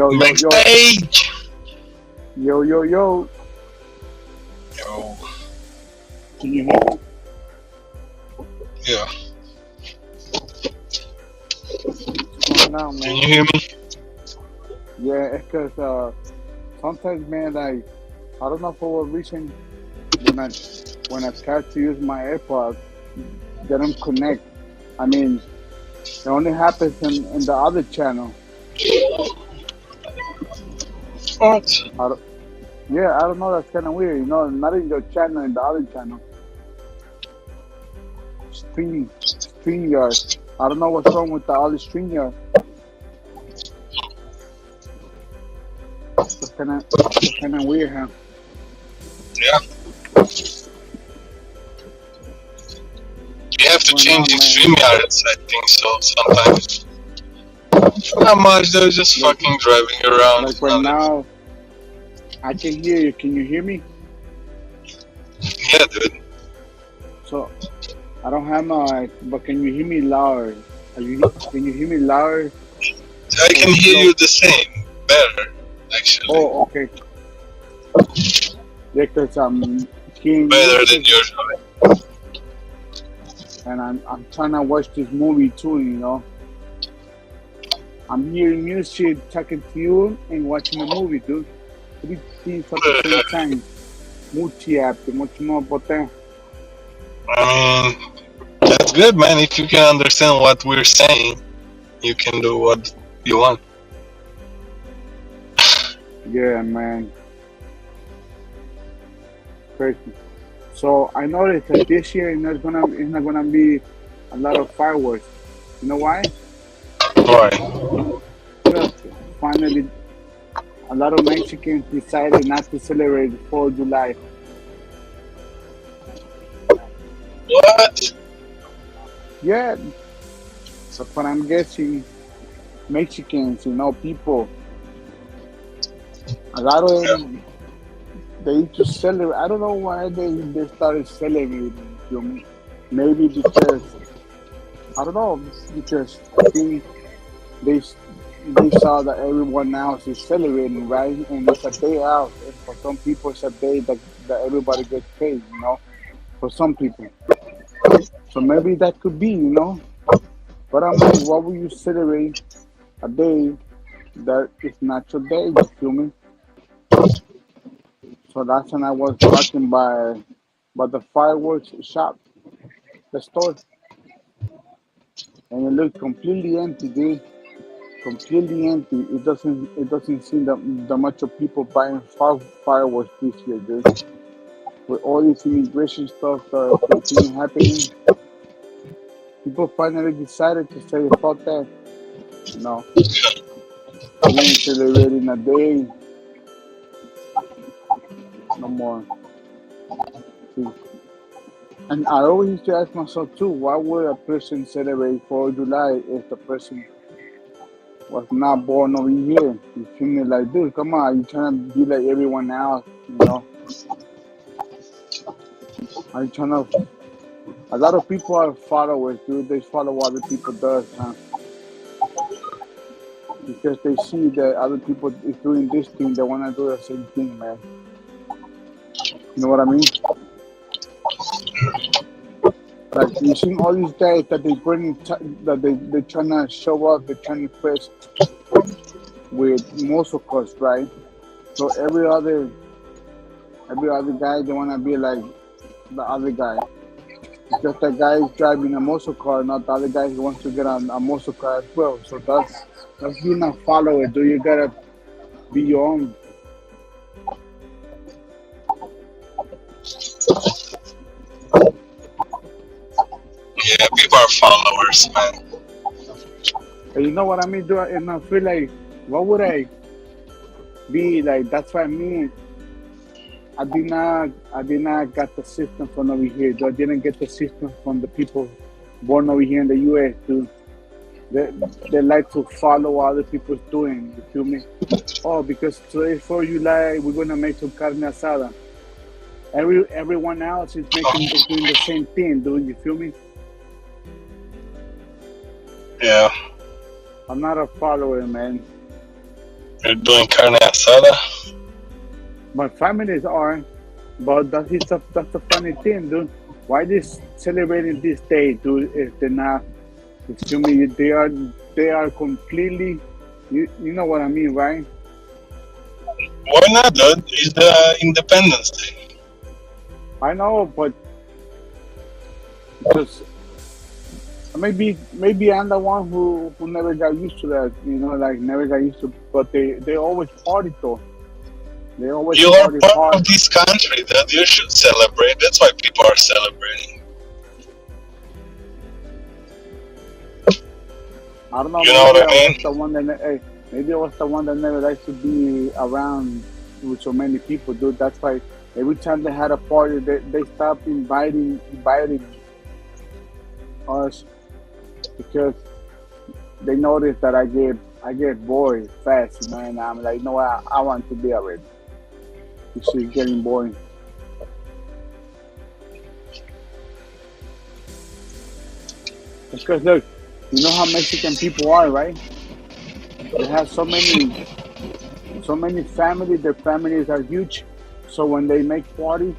Yo, yo, yo. Backstage! Yo, yo, yo. Yo. Can you hear me? Yeah. What's going on, man? Can you hear me? Yeah, it's because sometimes, man, like, I don't know for what reason, when I try to use my AirPods, they don't connect. I mean, it only happens in the other channel. What? I don't know. That's kind of weird. You know, not in your channel, in the other channel. StreamYard. I don't know what's wrong with the other StreamYard. It's kind of weird, huh? Yeah. You have to change the StreamYard settings, so sometimes. Not much, they're just fucking driving around. Like right now, I can hear you. Can you hear me? Yeah, dude. So, I don't have my, but can you hear me louder? Can you hear me louder? I can hear you the same, better, actually. Oh, okay. Yeah, because I'm hearing better than usual. And I'm trying to watch this movie too, you know. I'm hearing music, talking to you, and watching the movie, dude. 3 things at the same time. Mucho more potente. I mean, that's good, man. If you can understand what we're saying, you can do what you want. Yeah, man. Crazy. So I noticed that this year it's not gonna be a lot of fireworks. You know why? Why? Because finally, a lot of Mexicans decided not to celebrate 4th of July. What? Yeah. So what I'm guessing, Mexicans, you know, people, a lot of them, they used to celebrate. I don't know why they started celebrating. You know, maybe because, I don't know, because I think they saw that everyone else is celebrating, right? And it's a day out. And for some people, it's a day that everybody gets paid, you know, for some people. So maybe that could be, you know. But I'm like, why would you celebrate a day that is not your day, you feel me? So that's when I was walking by the fireworks shop, the store. And it looked completely empty, dude. Completely empty. It doesn't seem that much of people buying fireworks this year, dude. With all this immigration stuff that continue happening, people finally decided to say, fuck that. No. We ain't celebrating a day. No more. See? And I always used to ask myself too, why would a person celebrate 4th of July if the person was not born over here? You feel me? Like, dude, come on, you trying to be like everyone else, you know? Are you trying to... A lot of people are followers, dude. They follow what other people does, huh? Because they see that other people is doing this thing, they want to do the same thing, man. You know what I mean? Like, you seen all these guys that they bring, that they're trying to show up, they're trying to press with muscle cars, right? So every other guy, they want to be like the other guy. It's just that guy is driving a muscle car, not the other guy who wants to get on a muscle car as well. So that's being a follower, dude. You gotta be your own. Yeah, people are followers, man. And you know what I mean, dude? And I feel like, what would I be like? That's what I mean. I did not get the system from over here, dude. I didn't get the system from the people born over here in the U.S., dude. They like to follow what other people's doing, you feel me? Oh, because today 4th of July, we're going to make some carne asada. Everyone else is doing the same thing, dude, you feel me? Yeah. I'm not a follower, man. You're doing carne asada? My families are, but that's the funny thing, dude. Why they celebrating this day, dude? If they're not, excuse me, they are completely. You know what I mean, right? Why not, dude? It's the Independence Day. I know, but because maybe I'm the one who never got used to that. You know, like never got used to. But they always party though. They always You are party part hard. of this country, that you should celebrate. That's why people are celebrating. I don't know. You know what I Maybe I mean? was the one that maybe I was the one that never liked to be around with so many people, dude. That's why every time they had a party, they stopped inviting us because they noticed that I get bored fast, you know, and I'm like, no, I want to be already. This is getting boring. Because look, you know how Mexican people are, right? They have so many families. Their families are huge, so when they make parties,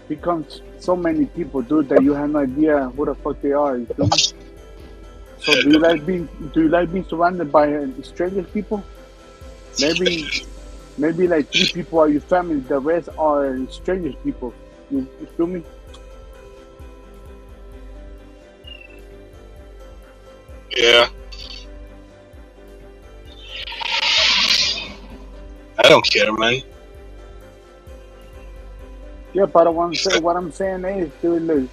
becomes so many people, dude, that you have no idea who the fuck they are. You feel me? So do you like being surrounded by stranger people? Maybe like 3 people are your family. The rest are strangers people. You feel me? Yeah. I don't care, man. Yeah, but what I'm saying is, dude, look,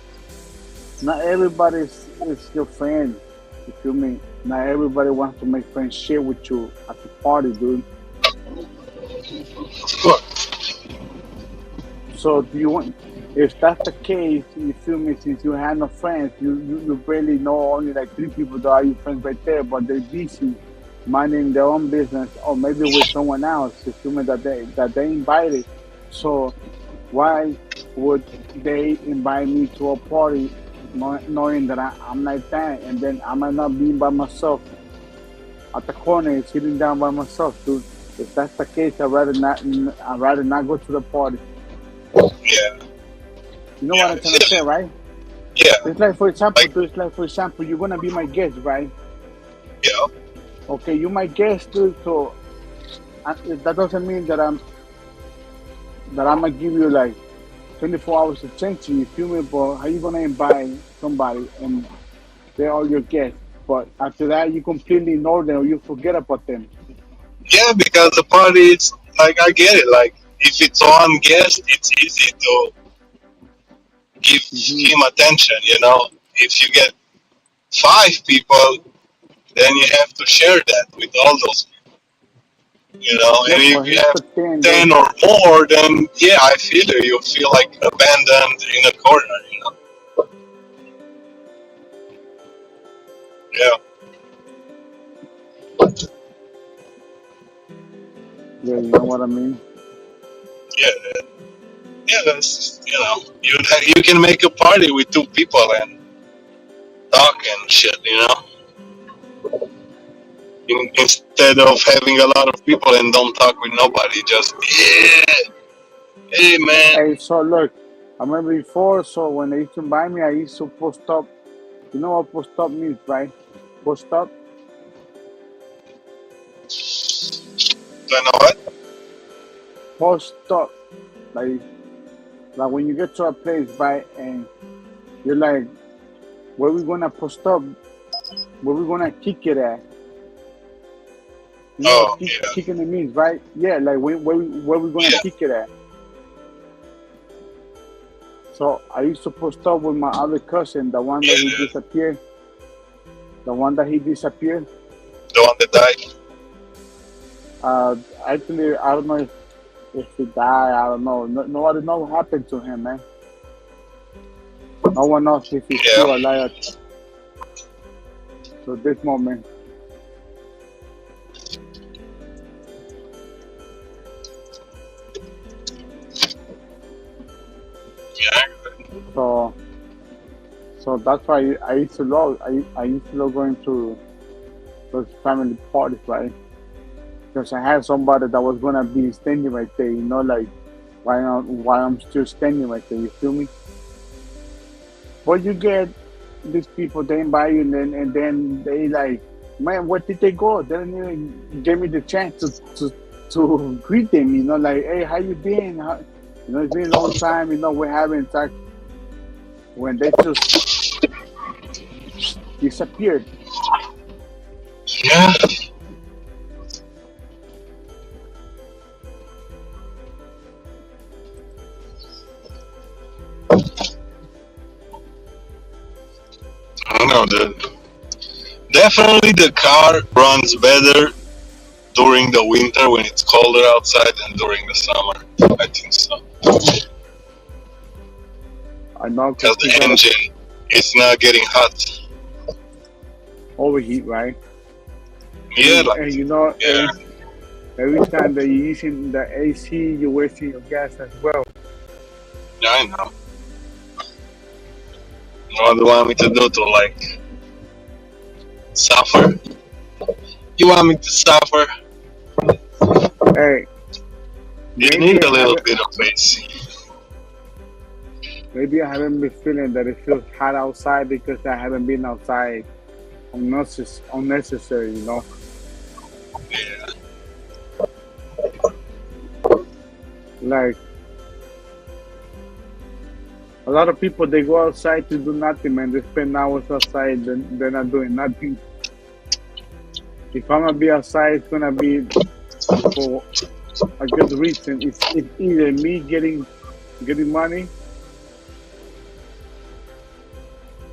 not everybody is your friend. You feel me? Not everybody wants to make friendship with you at the party, dude. Of course. So do you want? If that's the case, you feel me? Since you have no friends, you barely know only like 3 people that are your friends right there, but they're busy minding their own business, or maybe with someone else. You feel me? That they invited. So why would they invite me to a party knowing that I'm like that, and then I might not be by myself at the corner sitting down by myself, dude? If that's the case, I'd rather not go to the party. Yeah. You know what I'm trying to say, right? Yeah. It's like, for example, you're gonna be my guest, right? Yeah. Okay, you're my guest, dude. So that doesn't mean that I'm gonna give you like 24 hours attention. You feel me? But how you gonna invite somebody and they're all your guests, but after that you completely ignore them or you forget about them? Yeah, because the party is like, I get it. Like, if it's one guest, it's easy to give him attention. You know, if you get 5 people, then you have to share that with all those people. You know, Yeah, and but if you here's have the thing, 10 dude. or more, then yeah, I feel you. You feel like abandoned in a corner. You know. Yeah. Yeah, you know what I mean? Yeah. Yeah. That's, you can make a party with 2 people and talk and shit. You know. Instead of having a lot of people and don't talk with nobody, just hey man. Hey, so look, I remember before, so when they used to invite me, I used to post up. You know what post up means, right? Post up? Don't know what? Post up. Like when you get to a place, right, and you're like, where we gonna post up? Where we gonna kick it at? You know what kicking it means, right? Yeah, like where we gonna kick it at? So I used to post up with my other cousin, the one that he disappeared. The one that he disappeared. The one that died. Actually, I don't know if he died. I don't know. Nobody knows what happened to him, man. No one knows if he's still alive. So this moment. Yeah. So that's why I used to love. I used to love going to those family parties, right? because I had somebody that was gonna be standing right there. You know, like why I'm still standing right there. You feel me? But you get these people they invite you and then they like, man, where did they go? They didn't even give me the chance to greet them. You know, like, hey, how you been? You know, it's been a long time. You know, we're having talk when they just disappeared. Yeah. I don't know, dude. Definitely the car runs better during the winter when it's colder outside than during the summer. I think so. I know Because the engine is not getting hot. overheat, right? Yeah, And, like, and you know, yeah. every time that you're using the AC, you're wasting your gas as well. Yeah, I know. What do you want me to do to, like, suffer? You want me to suffer? Hey, You maybe need a I little haven't, bit of AC. maybe I haven't been feeling that it feels hot outside because I haven't been outside unnecessary, you know. Yeah. Like a lot of people, they go outside to do nothing, man. They spend hours outside, then they're not doing nothing. If I'm gonna be outside, it's gonna be for a good reason. It's either me getting money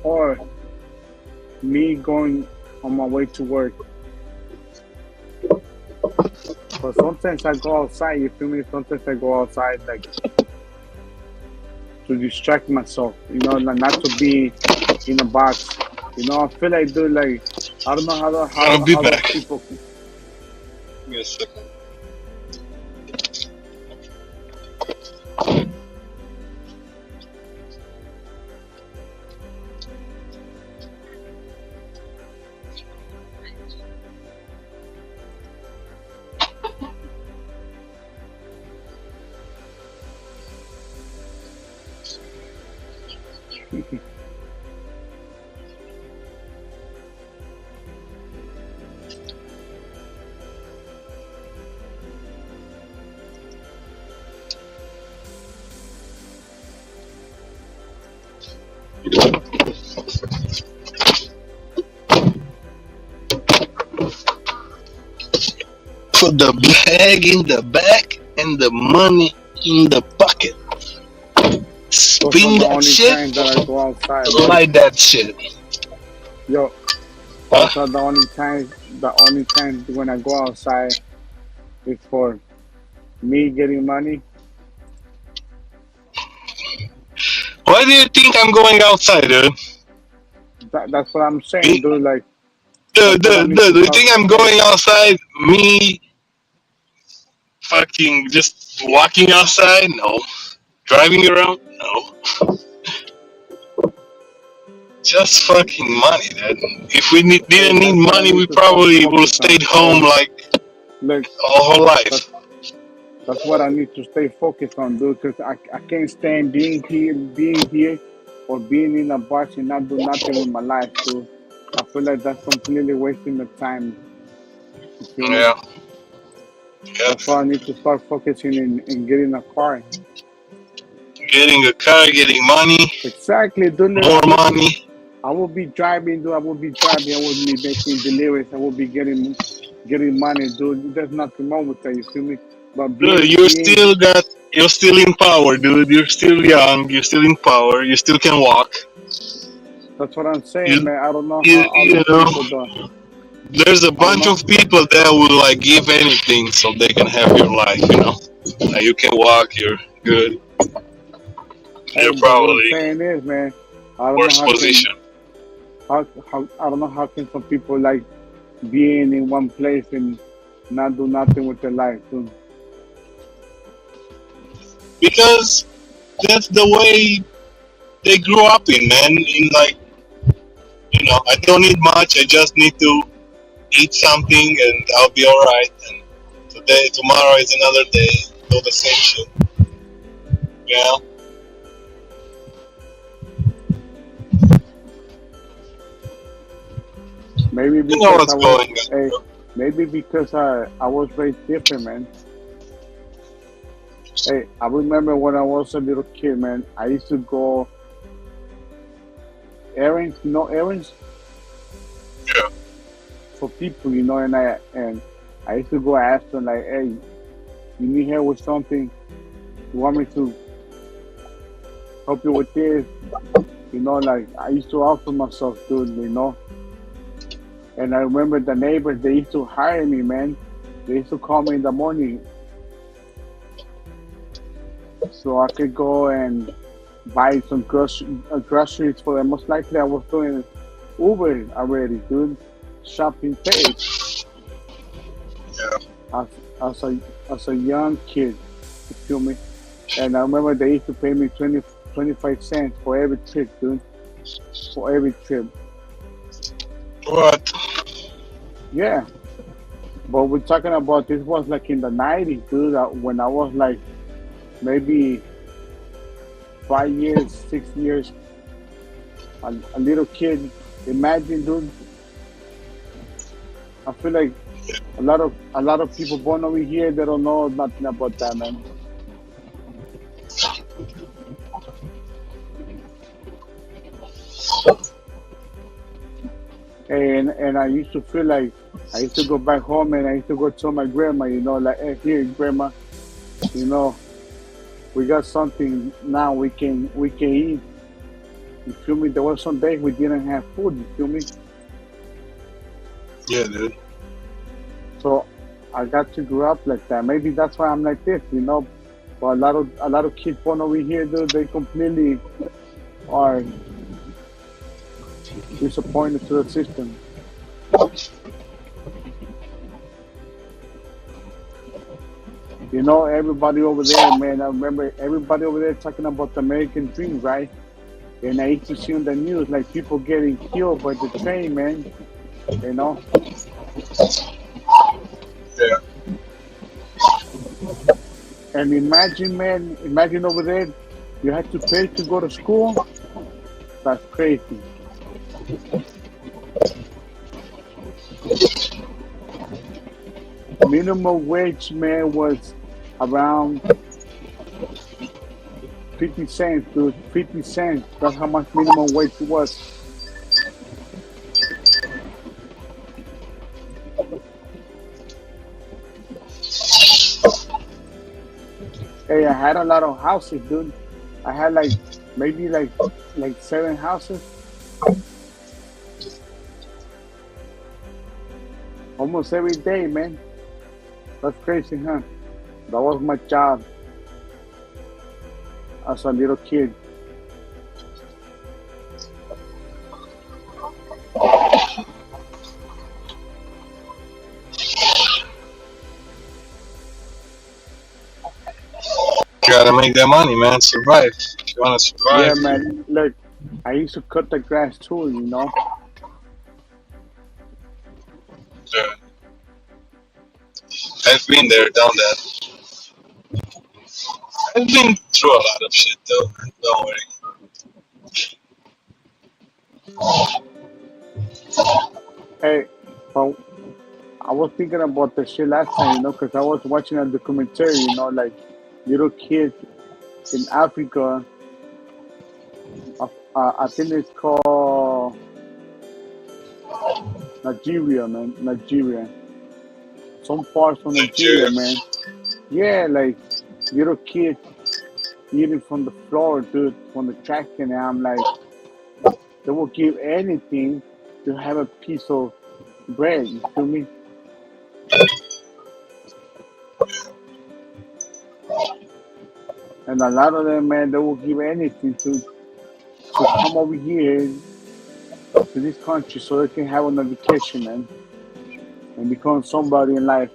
or me going on my way to work. But sometimes I go outside, you feel me? Sometimes I go outside like to distract myself, you know, not to be in a box. You know, I feel like, dude, like, I don't know I'll be how those back. people. Yes, sir. Put the bag in the back and the money in the pocket. Those are Spin the that only shit. times that I go outside, man. Like that shit. Yo, Huh? those are the only times when I go outside is for me getting money. Why do you think I'm going outside, dude? That's what I'm saying, dude. Like, Dude, that's what I dude, need dude, to do you start. think I'm going outside? Me fucking just walking outside? No. Driving around? No. Just fucking money, dude. If we Hey, didn't need that's what I money, we need to start probably would have focus on. stayed home Hey, like look, our whole life. that's what I need to stay focused on, dude. Because I can't stand being here, or being in a box and not do nothing with my life, dude. I feel like that's completely wasting the time. You feel me? Yeah. Yep. That's why I need to start focusing in getting a car. Getting a car, getting money, Exactly, dude. more money. I will be driving, dude. I will be making deliveries. I will be getting money, dude. There's nothing wrong with that. You feel me? But Dude, you're still in power, dude. You're still young. You're still in power. You still can walk. that's what I'm saying, You, man. I don't know you, how you other know, people do. there's a I don't bunch know. of people that would like give anything so they can have your life. You know, like you can walk. You're good. Hey, You're but what I'm probably saying is, man, I don't know worst position. how I don't know how can some people like being in one place and not do nothing with their life, dude. Because that's the way they grew up in, man. In like, you know, I don't need much. I just need to eat something and I'll be alright. And day. Tomorrow is another day. Do the same shit. Yeah. Maybe You know because what's I was, going on. hey, maybe because I was raised different, man. Hey, I remember when I was a little kid, man. I used to go errands, errands Yeah. for people, and I used to go ask them like, hey, you need help with something? You want me to help you with this? Like I used to offer myself, dude, And I remember the neighbors, they used to hire me, man. They used to call me in the morning so I could go and buy some groceries for them. Most likely I was doing Uber already, dude. Shopping paid. Yeah. As a young kid, you feel me? And I remember they used to pay me 25 cents for every trip, dude. For every trip. What? Yeah. But we're talking about this was like in the 90s, dude, when I was like maybe 5 years, 6 years, a little kid. Imagine, dude. I feel like a lot of people born over here, they don't know nothing about that, man. And I used to feel like I used to go back home and I used to go tell my grandma, like, hey, here, grandma, we got something now we can eat. You feel me? There were some days we didn't have food. You feel me? Yeah, dude. So I got to grow up like that. Maybe that's why I'm like this, But a lot of kids born over here, dude, they completely are disappointed to the system. Everybody over there, man. I remember everybody over there talking about the American dream, right? And I used to see on the news like people getting killed by the train, man. Yeah. And imagine over there, you had to pay to go to school. That's crazy. Minimum wage, man, was around 50 cents, dude. 50 cents. That's how much minimum wage was. Hey, I had a lot of houses, dude. I had maybe 7 houses. Almost every day, man. That's crazy, huh? That was my job as a little kid. You gotta make that money, man. Survive. If you wanna survive. Yeah, man. Look, I used to cut the grass too, Yeah. I've been there, done that. I've been through a lot of shit, though. Don't worry. Hey, well, I was thinking about the shit last time, because I was watching a documentary, like little kids in Africa. I think it's called Nigeria, man. Nigeria. Some parts of Nigeria, man. Yeah, like little kids eating from the floor, dude, from the trash can. And I'm like, they will give anything to have a piece of bread. You feel me? And a lot of them, man, they will give anything to come over here to this country so they can have an education, man, and become somebody in life.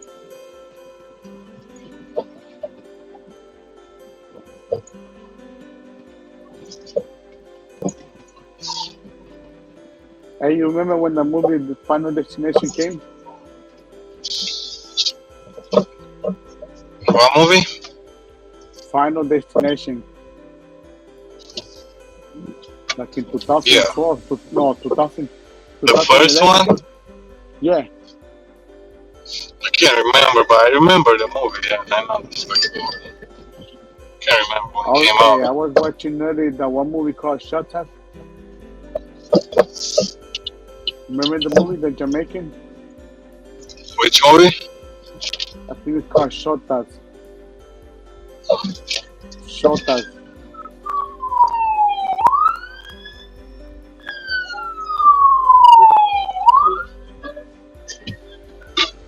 Hey, you remember when the movie The Final Destination came? What movie? Final Destination. Like in 2012. No, 2000. The first one? Yeah. I can't remember, but I remember the movie. Yeah, I know this movie. Can't remember when it came out. I was watching earlier that one movie called Shot Test. Remember the movie, the Jamaican? Which movie? I think it's called Shot Test. Shot Test.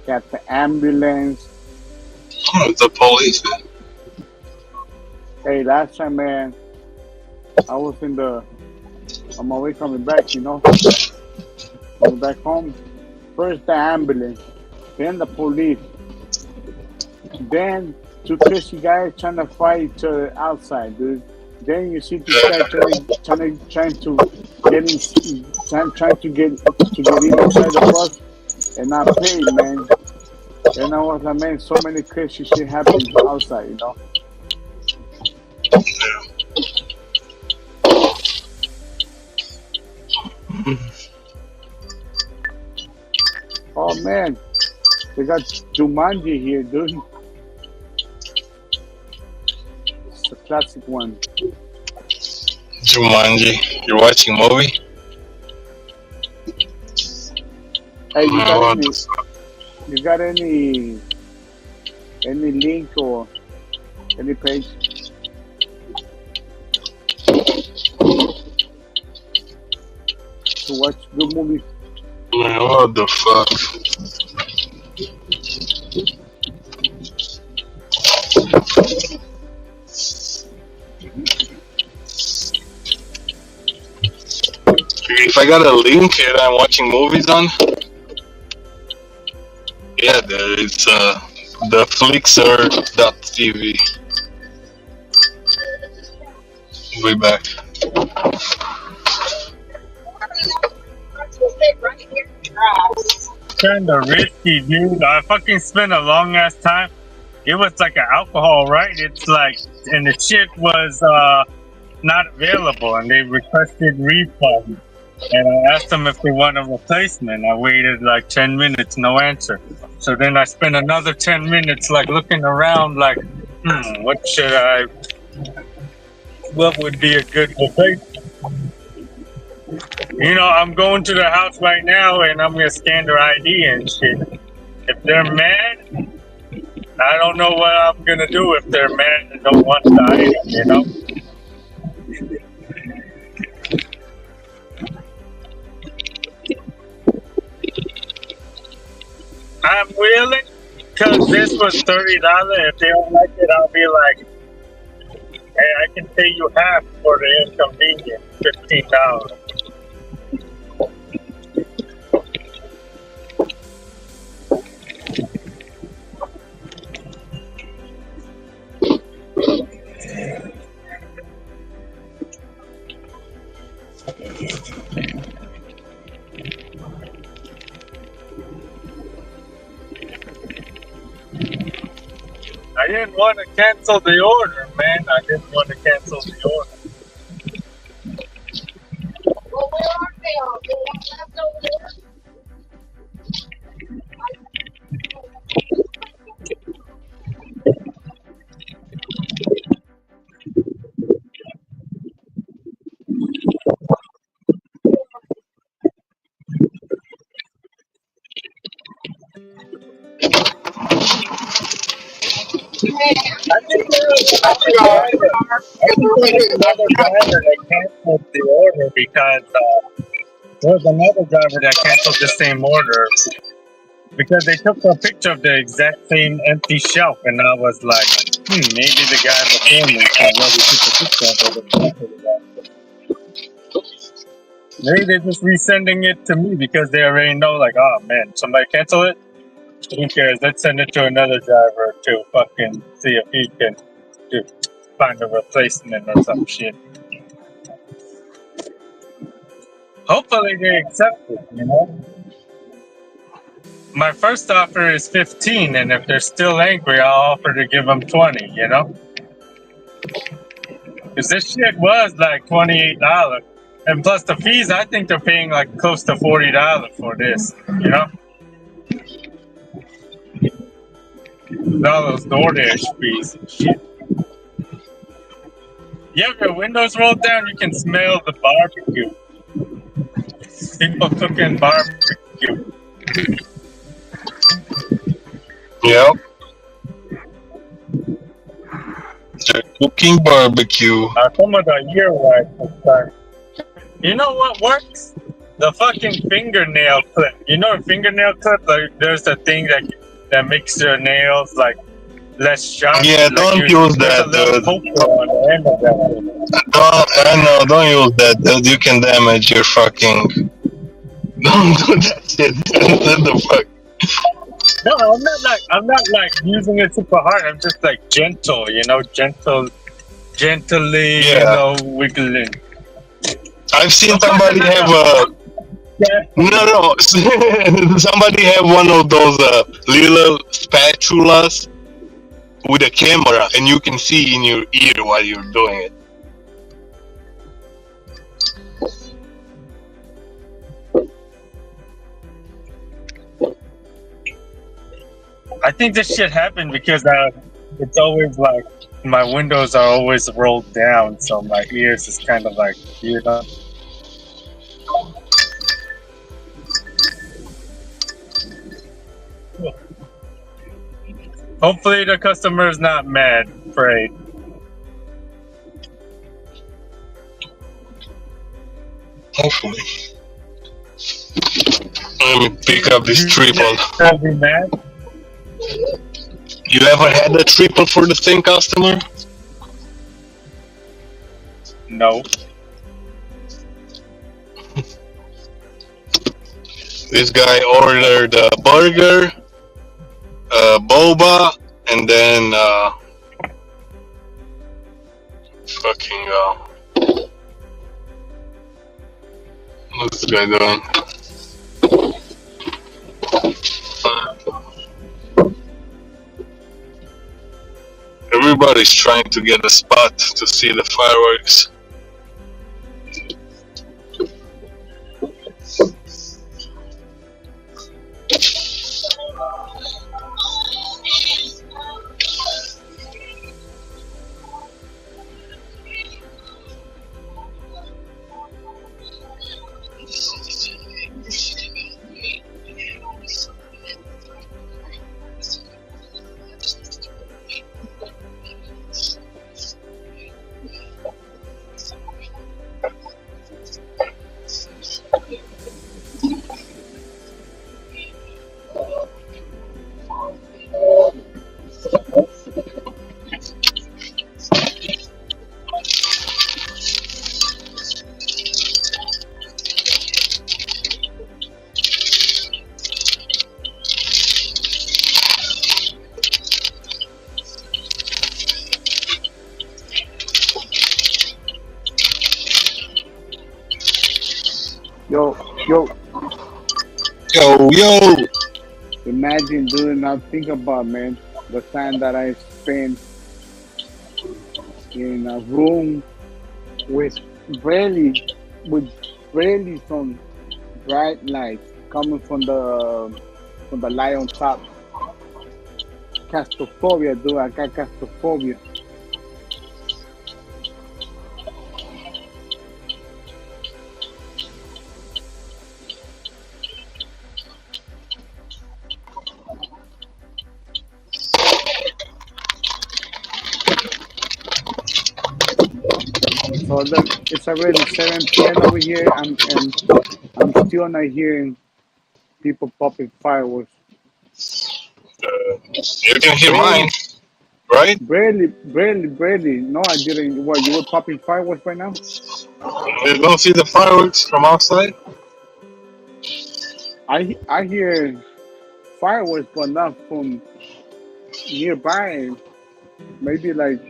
Got the ambulance. The police. Hey, last time, man, I was on my way coming back, coming back home. First the ambulance, then the police, then two crazy guys trying to fight each other outside, dude. Then you see this guy trying to get in inside the bus and not pay, man. And I was like, man, so many crazy shit happens outside, Oh man, they got Jumanji here, dude. It's a classic one. Jumanji. You're watching movie? Hey, you got any link or any page? To watch good movies? Man, what the fuck? If I got a link that I'm watching movies on, yeah, it's the Flixer.tv. We'll be back. Kinda risky, dude. I fucking spent a long ass time. It was like an alcohol, right? It's like, and the shit was not available, and they requested refund. And I asked them if they want a replacement. I waited like 10 minutes, no answer. So then I spent another 10 minutes like looking around, like, what would be a good replacement? I'm going to the house right now and I'm gonna scan their ID and shit. If they're mad, I don't know what I'm gonna do if they're mad and don't want the item, I'm willing, because this was $30. If they don't like it, I'll be like, hey, I can pay you half for the inconvenience, $15. I didn't want to cancel the order, man. I didn't want to cancel the order. Well, where are they all? They left over there? I think there was another driver that canceled the order because there was another driver that canceled the same order because they took a picture of the exact same empty shelf, and I was like, maybe the guy before me already took a picture of it. Maybe they're just resending it to me because they already know, like, oh man, somebody cancel it? Who cares? Let's send it to another driver to fucking see if he can find a replacement or some shit. Hopefully they accept it, My first offer is 15, and if they're still angry, I'll offer to give them 20. You know, because this shit was like $28, and plus the fees. I think they're paying like close to $40 for this. You know, all those DoorDash fees and shit. You have your windows rolled down, you can smell the barbecue. People cooking barbecue. Yep. They're cooking barbecue. Some of the earwax this time. You know what works? The fucking fingernail clip. You know a fingernail clip? Like there's a thing that makes your nails like less sharp. Yeah, don't use that, dude. Don't use that, dude. You can damage your fucking. Don't do that shit. What the fuck? No, I'm not like using it super hard. I'm just like gentle, you know, gently, you know, wiggling. I've seen somebody have a. No. Somebody have one of those little spatulas with a camera, and you can see in your ear while you're doing it. I think this shit happened because it's always like my windows are always rolled down, so my ears is kind of like, you know. Hopefully the customer is not mad, afraid. Hopefully. Let me pick up this triple. Be mad? You ever had a triple for the same customer? No. This guy ordered a burger, boba, and then what's this guy doing? Everybody's trying to get a spot to see the fireworks. Yo! Imagine, dude, now think about, man, the time that I spent in a room with barely some bright lights coming from the light on top. Castrophobia, dude. I got castrophobia. So it's already 7 p.m. over here, and I'm still not hearing people popping fireworks. You can hear mine, right? Barely. No, I didn't. What, you were popping fireworks right now? You don't see the fireworks from outside? I hear fireworks, but not from nearby. Maybe like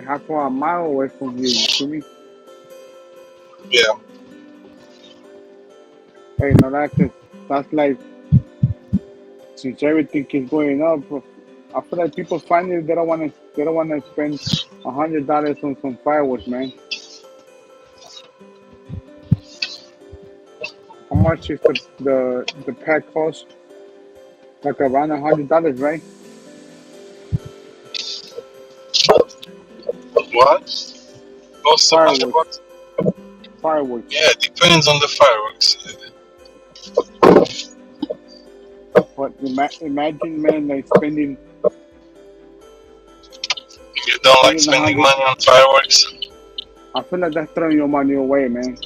half a mile away from here. You feel me? Yeah. Hey, no, that's like since everything keeps going up, I feel like people finally they don't want to spend $100 on some fireworks, man. How much is the pack cost? Like around $100, right? What? Most of Fireworks. Fireworks. Yeah, it depends on the fireworks. But imagine, man, like spending. You don't like spending money on fireworks? I feel like that's throwing your money away, man.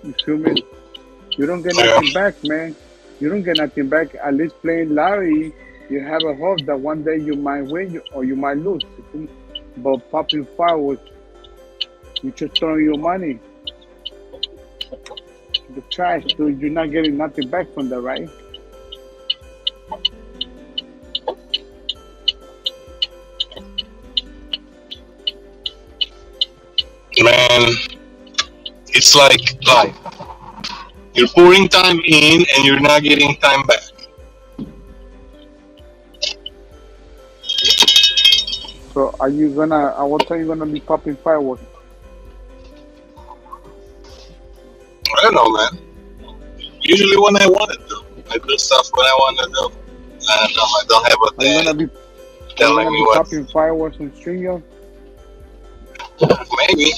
You feel me? You don't get nothing back, man. You don't get nothing back. At least playing lottery, you have a hope that one day you might win or you might lose. But popping fireworks, you just throwing your money. The trash, dude. You're not getting nothing back from that, right? Man, it's like life. You're pouring time in and you're not getting time back. So are you gonna, at what time you gonna be popping fireworks? I don't know, man. Usually when I want to do. I do stuff when I want to do. And I don't have a Are you gonna be telling me what. popping fireworks on StreamYard? Maybe.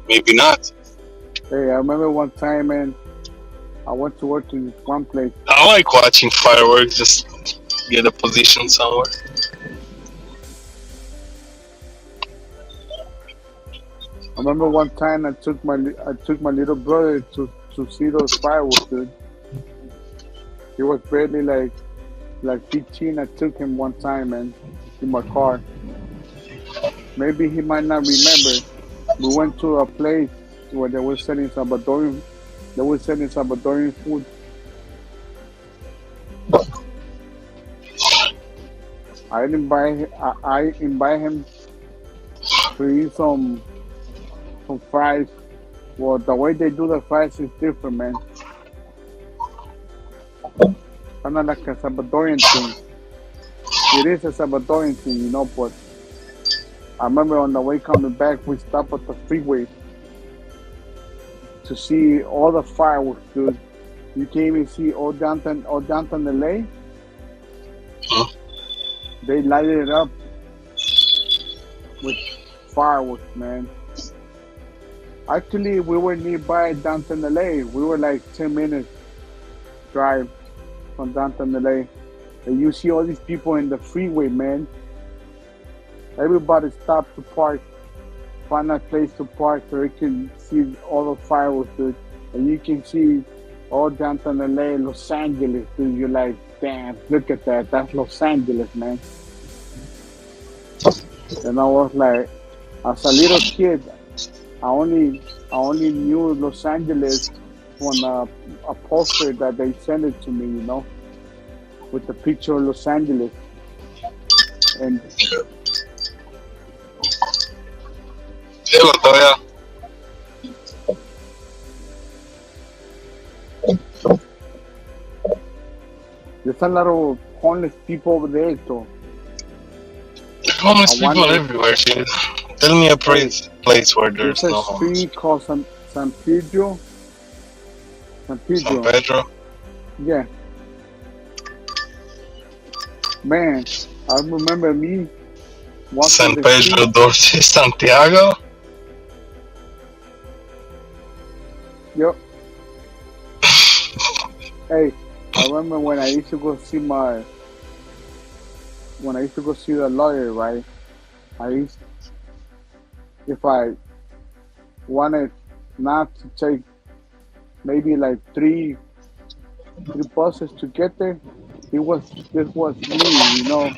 Maybe not. Hey, I remember one time, man, I went to work in this one place. I like watching fireworks, just get a position somewhere. I remember one time I took my little brother to see those fireworks, dude. He was barely like 15. I took him one time, man, in my car. Maybe he might not remember. We went to a place where they were selling Salvadorian food. I invite him to eat some fries. Well, the way they do the fries is different, man. Kind of like a Salvadorian thing. It is a Salvadorian thing, you know, but I remember on the way coming back, we stopped at the freeway to see all the fireworks, dude. You can even see all downtown LA. Huh? They lighted it up with fireworks, man. Actually, we were nearby downtown LA. We were like 10 minutes drive from downtown LA. And you see all these people in the freeway, man. Everybody stopped to park, find a place to park so they can see all the fireworks, dude. And you can see all downtown LA, Los Angeles, dude. You're like, damn, look at that. That's Los Angeles, man. And I was like, as a little kid, I only knew Los Angeles on a poster that they sent it to me, you know, with the picture of Los Angeles. And there's a lot of homeless people over there, too. Homeless people everywhere, dude. Tell me a place where there's no homeless. There's a street called San Pedro. San Pedro? Yeah. Man, I remember me walking San the Pedro street. Dorce, Santiago? Yep. Hey, I remember when I used to go see the lawyer, right? If I wanted not to take maybe like three buses to get there, this was me, you know,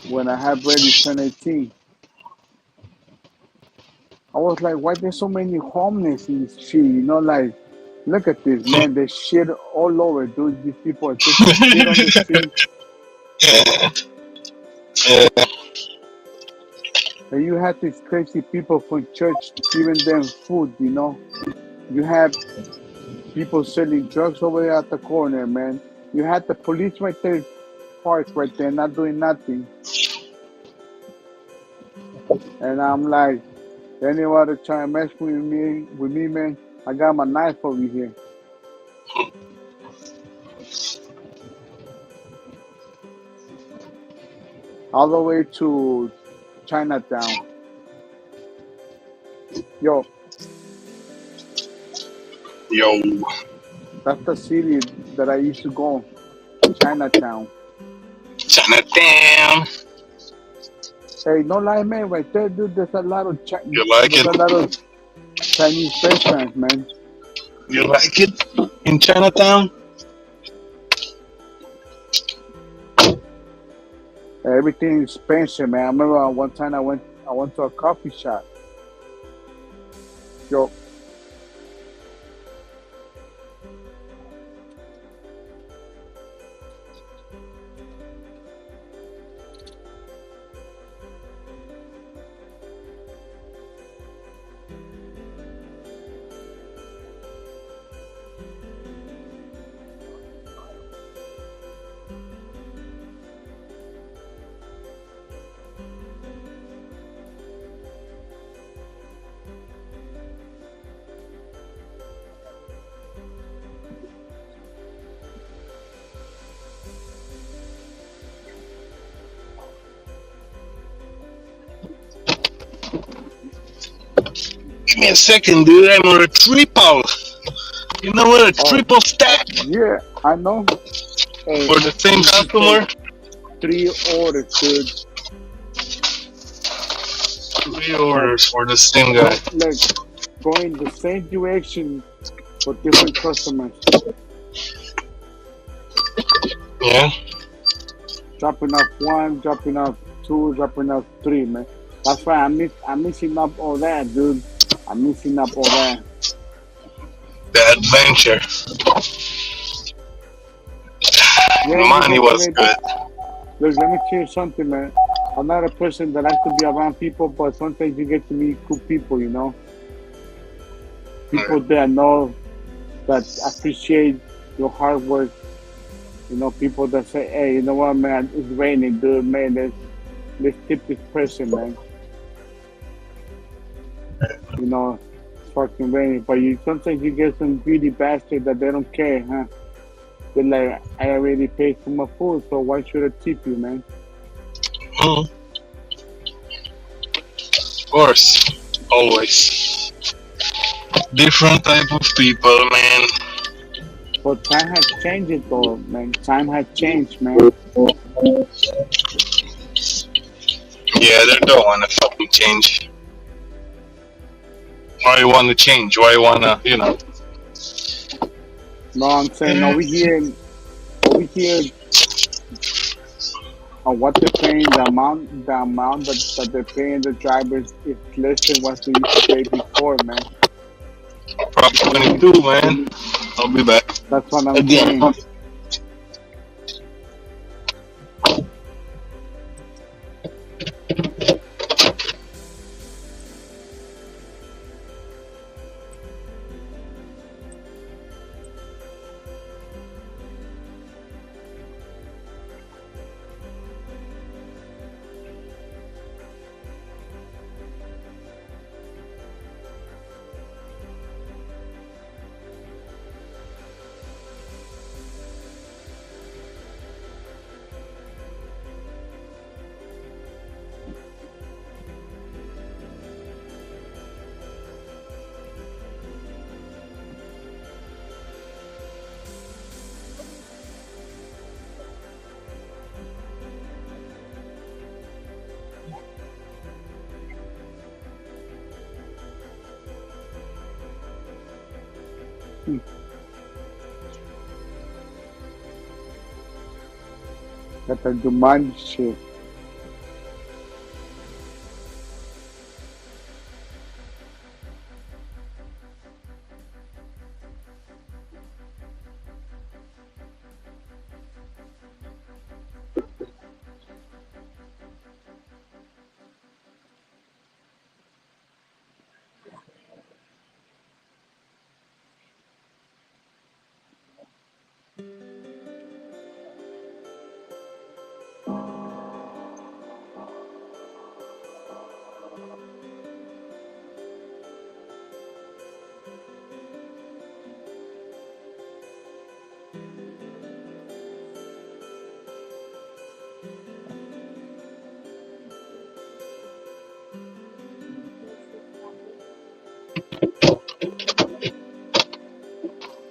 when I had already turned 18. I was like, why there's so many homeless in the street, you know, like Look at this, man. There's shit all over, dude. These people are taking shit on the street. And you have these crazy people from church giving them food, you know. You have people selling drugs over there at the corner, man. You had the police right there, parked right there, not doing nothing. And I'm like, anybody try to mess with me, man, I got my knife over here. All the way to Chinatown. Yo. That's the city that I used to go. Chinatown. Hey, no lie, man. Right there, dude. There's a lot of You like it? a lot of Chinese restaurants, man. You like it in Chinatown? Everything is expensive, man. I remember one time I went to a coffee shop. Yo. Give me a second, dude. I'm on a triple. You know what? A triple stack. Yeah, I know. Hey, For the same customer? 3 orders, dude. 3 orders for the same guy. Like, going the same direction for different customers. Yeah? Dropping off 1, dropping off 2, dropping off 3, man. That's why I'm missing up all that, dude. I'm missing up all that. The adventure. Yeah, Money was good. Look, let me tell you something, man. I'm not a person that likes to be around people, but sometimes you get to meet cool people, you know? People that know, that appreciate your hard work. You know, people that say, hey, you know what, man, it's raining, dude, man, let's tip this person, man. You know, it's fucking raining. But sometimes you get some greedy bastard that they don't care, huh? They're like, I already paid for my food, so why should I tip you, man? Of course. Always. Different type of people, man. But time has changed, though, man. Time has changed, man. Yeah, they don't want to fucking change. Why you want to change? Why you want to, you know? No, I'm saying over here, on what they're paying, the amount that they're paying the drivers is less than what they used to pay before, man. Prop 22, man. I'll be back. That's what I'm saying. Got the demand shit.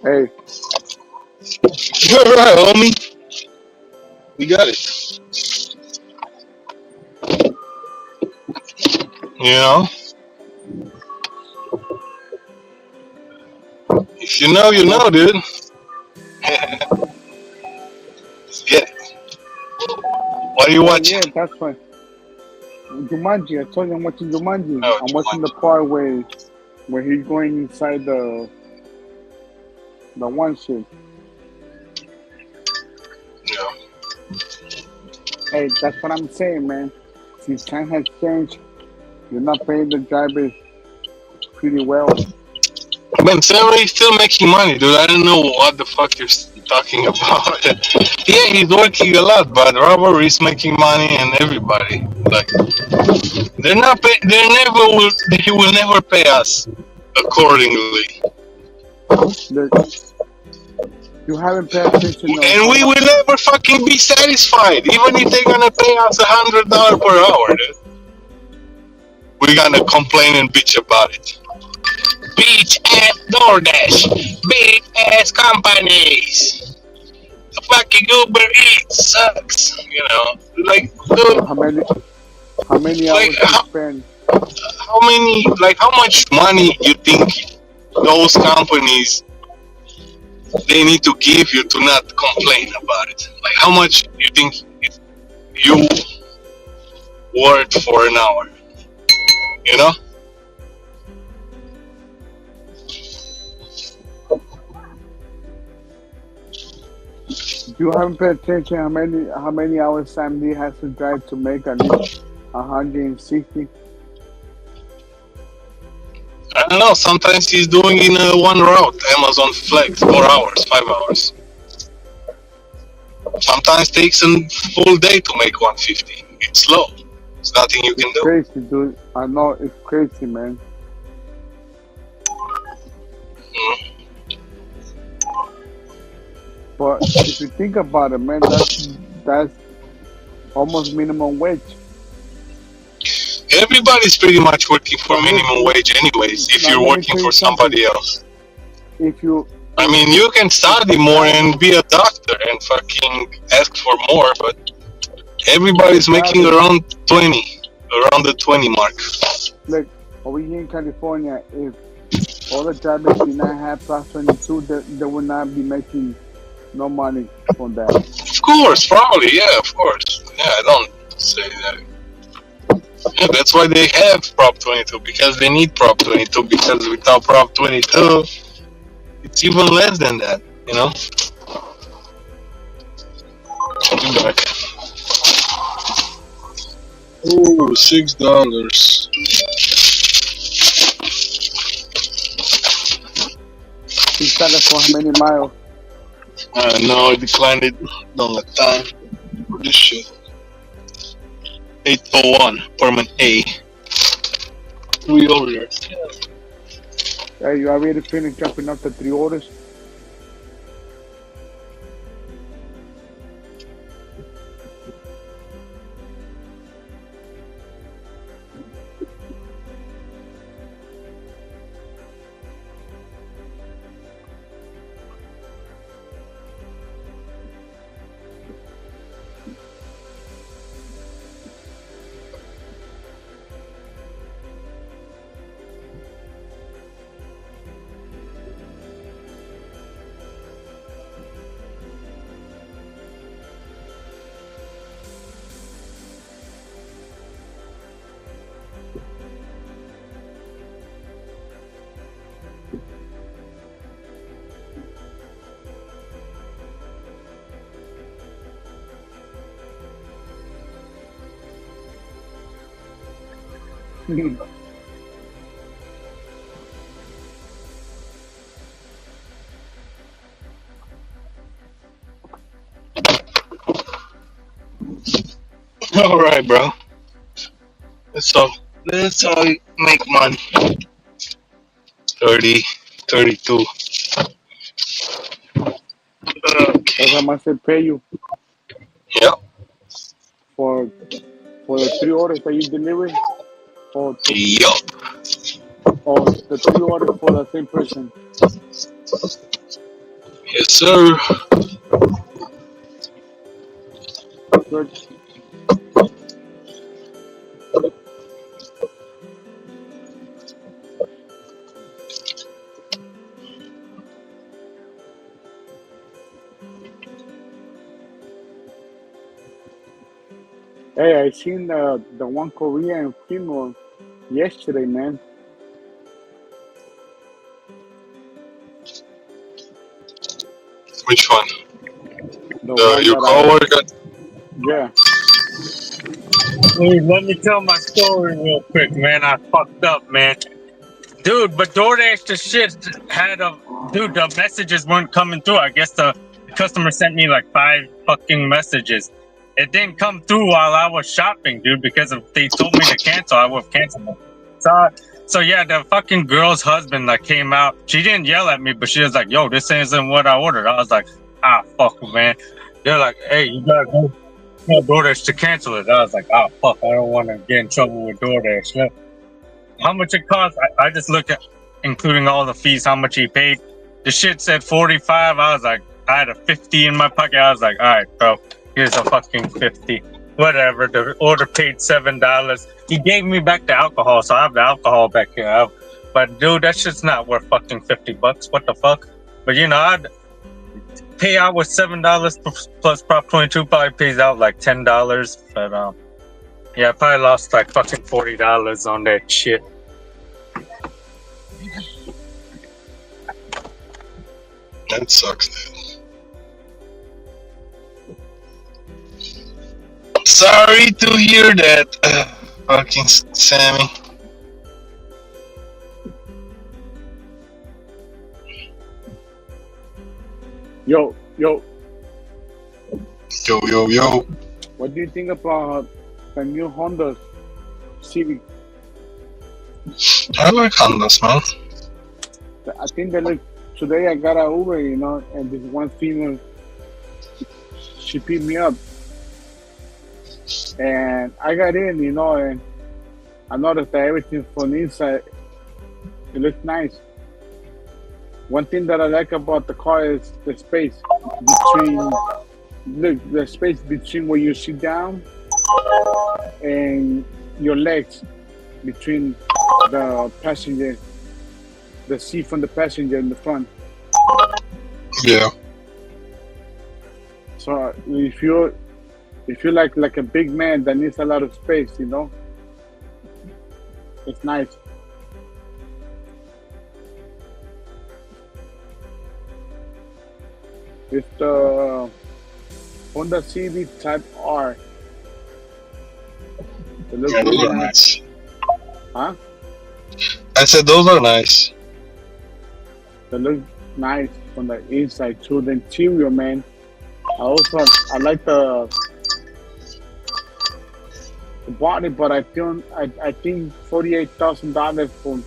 Hey, You're right, homie. We got it. You know? If you know, you know, dude. Let's get it. What are you watching? yeah, that's fine. Jumanji, I told you I'm watching Jumanji. Oh, I'm watching the part where he's going inside the one ship. Yeah. Hey, that's what I'm saying, man. Since time has changed, you're not paying the drivers pretty well. Man, Samuel's still making money, dude. I don't know what the fuck you're talking about. Yeah, he's working a lot, but Robert is making money, and everybody like they're not. They never will. He will never pay us accordingly, You haven't paid attention. and we will never fucking be satisfied, even if they're gonna pay us $100 per hour. Dude. We're gonna complain and bitch about it. Bitch ass DoorDash, bitch ass companies. The fucking Uber Eats sucks. You know, like dude, How many like hours you spend? how much money you think those companies they need to give you to not complain about it? Like how much you think you worth for an hour? You know? You haven't paid attention how many hours Sam Lee has to drive to make at least 160. I don't know. Sometimes he's doing in one route, Amazon Flex, 4 hours, 5 hours. Sometimes takes a full day to make 150. It's slow. It's nothing you can do. Crazy, dude. I know it's crazy, man. Mm. But if you think about it, man, that's almost minimum wage. Everybody's pretty much working for minimum wage anyways, if you're working for somebody else. I mean, you can study more and be a doctor and fucking ask for more, but everybody's making around the 20 mark. Look, over here in California, if all the drivers did not have Plus 22, they would not be making no money from that. Of course, probably, yeah, of course. Yeah, I don't say that. Yeah, that's why they have Prop 22, because they need Prop 22, because without Prop 22, it's even less than that, you know? Be back. Oh, $6. $6 for how many miles? No, I declined it long a time for this shit. 801, Permanent A. 3 orders. Hey, you already finished dropping up the 3 orders? Alright, bro. That's how you make money. 30, 32. That's how much they pay you Yeah. for the 3 orders that you deliver? Or Yup. the 3 orders for the same person? Yes, sir. Good. Hey, I seen the one Korean female yesterday, man. Which one? The one Your that coworker? yeah. Hey, let me tell my story real quick, man. I fucked up, man. Dude, but DoorDash, the shit had a... Dude, the messages weren't coming through. I guess the customer sent me like 5 fucking messages. It didn't come through while I was shopping, dude, because if they told me to cancel, I would have canceled them. So yeah, the fucking girl's husband like came out. She didn't yell at me, but she was like, yo, this isn't what I ordered. I was like, fuck, man. They're like, hey, you gotta go tell DoorDash to cancel it. I was like, fuck, I don't want to get in trouble with DoorDash. Yeah. How much it cost? I just looked at, including all the fees, how much he paid. The shit said 45. I was like, I had a 50 in my pocket. I was like, all right, bro, here's a fucking 50. Whatever. The order paid $7. He gave me back the alcohol, so I have the alcohol back here. But dude, that shit's not worth fucking $50. What the fuck? But you know, I'd pay out with $7 plus Prop 22 probably pays out like $10. But yeah, I probably lost like fucking $40 on that shit. That sucks, dude. Sorry to hear that, fucking Sammy. Yo. Yo. What do you think about the new Honda Civic? I like Hondas, man. I think that like today I got an Uber, you know, and this one female, she picked me up, and I got in, you know, and I noticed that everything from the inside, it looks nice. One thing that I like about the car is the space between, the space between where you sit down and your legs, between the passenger, the seat from the passenger in the front. Yeah. So if you're like a big man that needs a lot of space, you know, it's nice. It's the Honda Civic Type R. It looks Yeah, those really are nice. Huh? I said those are nice. They look nice from the inside too. The interior, man. I like the body, but I think $48,000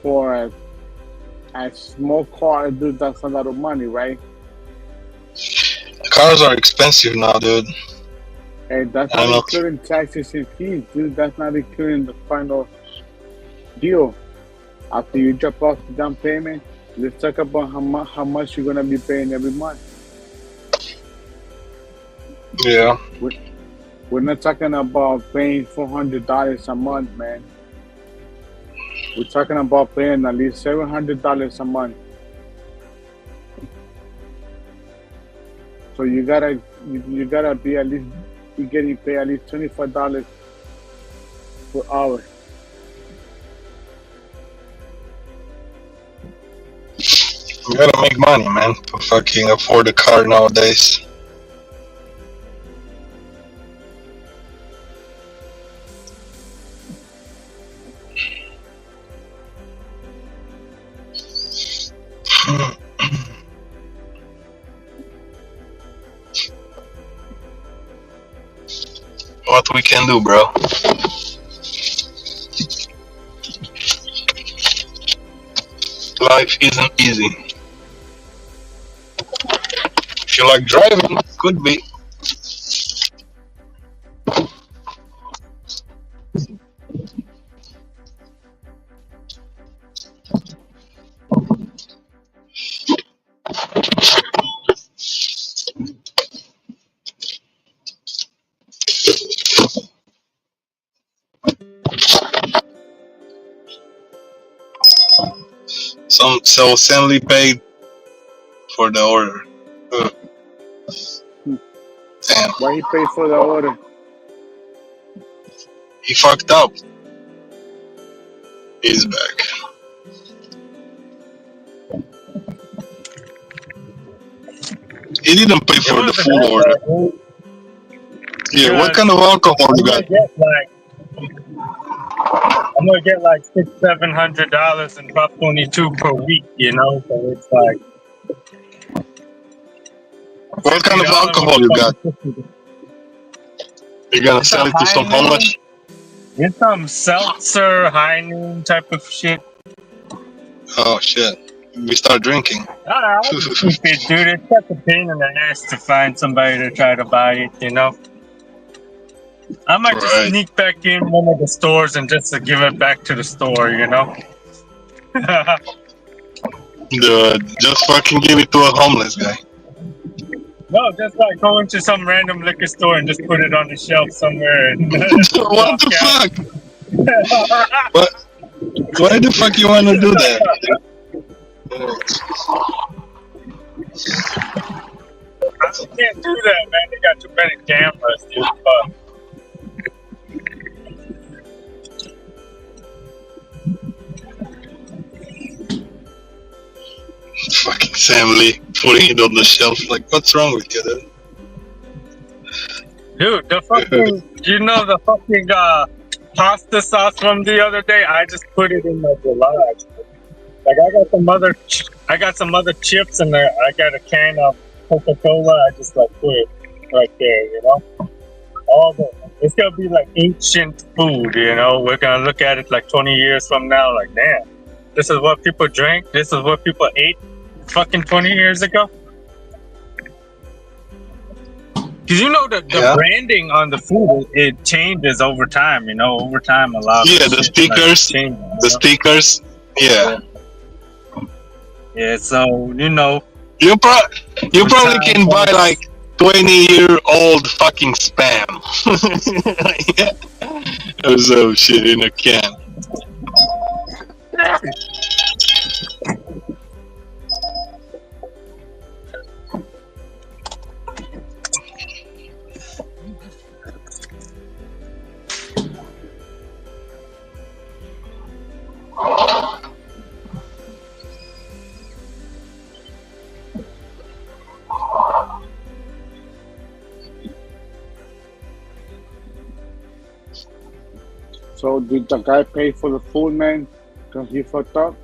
for a small car, dude. That's a lot of money, right? Cars are expensive now, dude. And that's not including taxes and fees, dude. That's not including the final deal. After you drop off the down payment, let's talk about how much you're gonna be paying every month. Yeah. We're not talking about paying $400 a month, man. We're talking about paying at least $700 a month. So you gotta be at least getting paid at least $25 per hour. You gotta make money, man, to fucking afford a car nowadays. What we can do, bro? Life isn't easy. If you like driving, could be. So Stanley paid for the order. Damn, Why he paid for the order? he fucked up. He's back. He didn't pay It for the wasn't full that order. bad, dude. Yeah, what Because kind of alcohol you I'm gonna got? get like $600-700 and about 22 per week, you know. So it's like What kind of $50 alcohol with you a got? fucking 50. You gonna It's a sell it to high some noon. homeless? It's some seltzer high noon type of shit. Oh shit. We start drinking. I'll just keep it, dude. It's such a pain in the ass to find somebody to try to buy it, you know. I might just Right. sneak back in one of the stores and just to give it back to the store, you know. Dude, just fucking give it to a homeless guy. No, just like go into some random liquor store and just put it on the shelf somewhere and What walk the out. fuck? What? Why the fuck you wanna do that? You can't do that, man. They got too many cameras, dude. Fuck. Fucking Sam Lee putting it on the shelf. Like, what's wrong with you, dude? Dude, the fucking, you know the fucking pasta sauce from the other day? I just put it in the garage. Like I got some other chips and I got a can of Coca-Cola. I just like put it right there, you know. It's gonna be like ancient food, you know. We're gonna look at it like 20 years from now, like damn, this is what people drank. This is what people ate, fucking 20 years ago. Because you know the Yeah. branding on the food, it changes over time. You know, over time a lot. Yeah, of the shit, like, stickers. changes, The stickers. Yeah. Yeah, so you know, You over probably time, can buy like 20-year-old fucking spam. Yeah. Or some shit in a can. So did the guy pay for the food, man? Because he fucked up?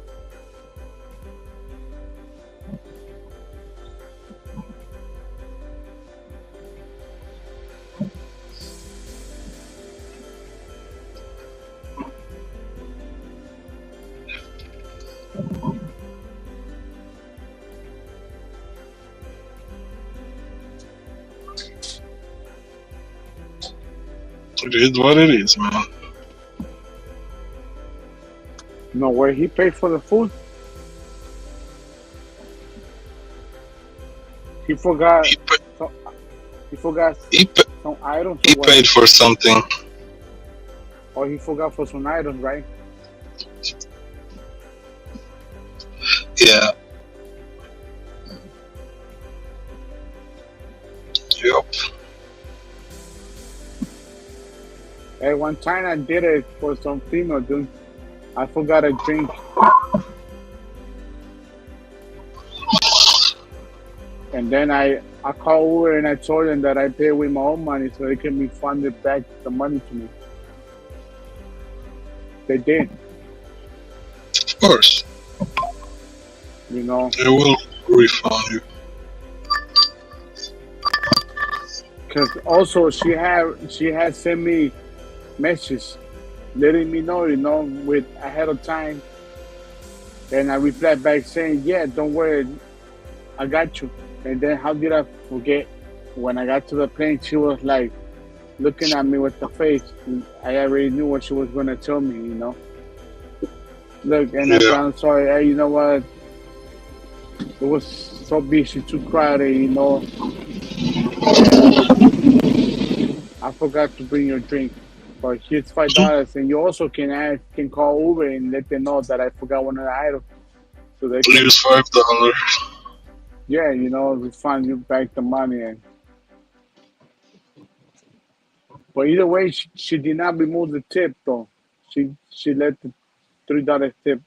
It is what it is, man. No way, he paid for the food? He forgot. He pa- He forgot he, pa- some items. he Or what? paid for something. Or he forgot for some items, right? Yeah. Yup. Hey, one time I did it for some female, dude. I forgot a drink. And then I called Uber and I told them that I pay with my own money so they can refund it back the money to me. They did, Of course. you know. They will refund you. Cause also she had sent me message letting me know, with ahead of time. And I replied back saying, yeah, don't worry, I got you. And then how did I forget? When I got to the plane, she was like looking at me with the face. I already knew what she was gonna tell me, you know. Look, and I said, I'm sorry, hey, you know what? It was so busy, too crowded, you know. I forgot to bring your drink. But here's $5, and you also can call Uber and let them know that I forgot one of the items. so they can, Lose $5. yeah, you know, refund you back the money. And but either way, she did not remove the tip though. She let the $3 tip.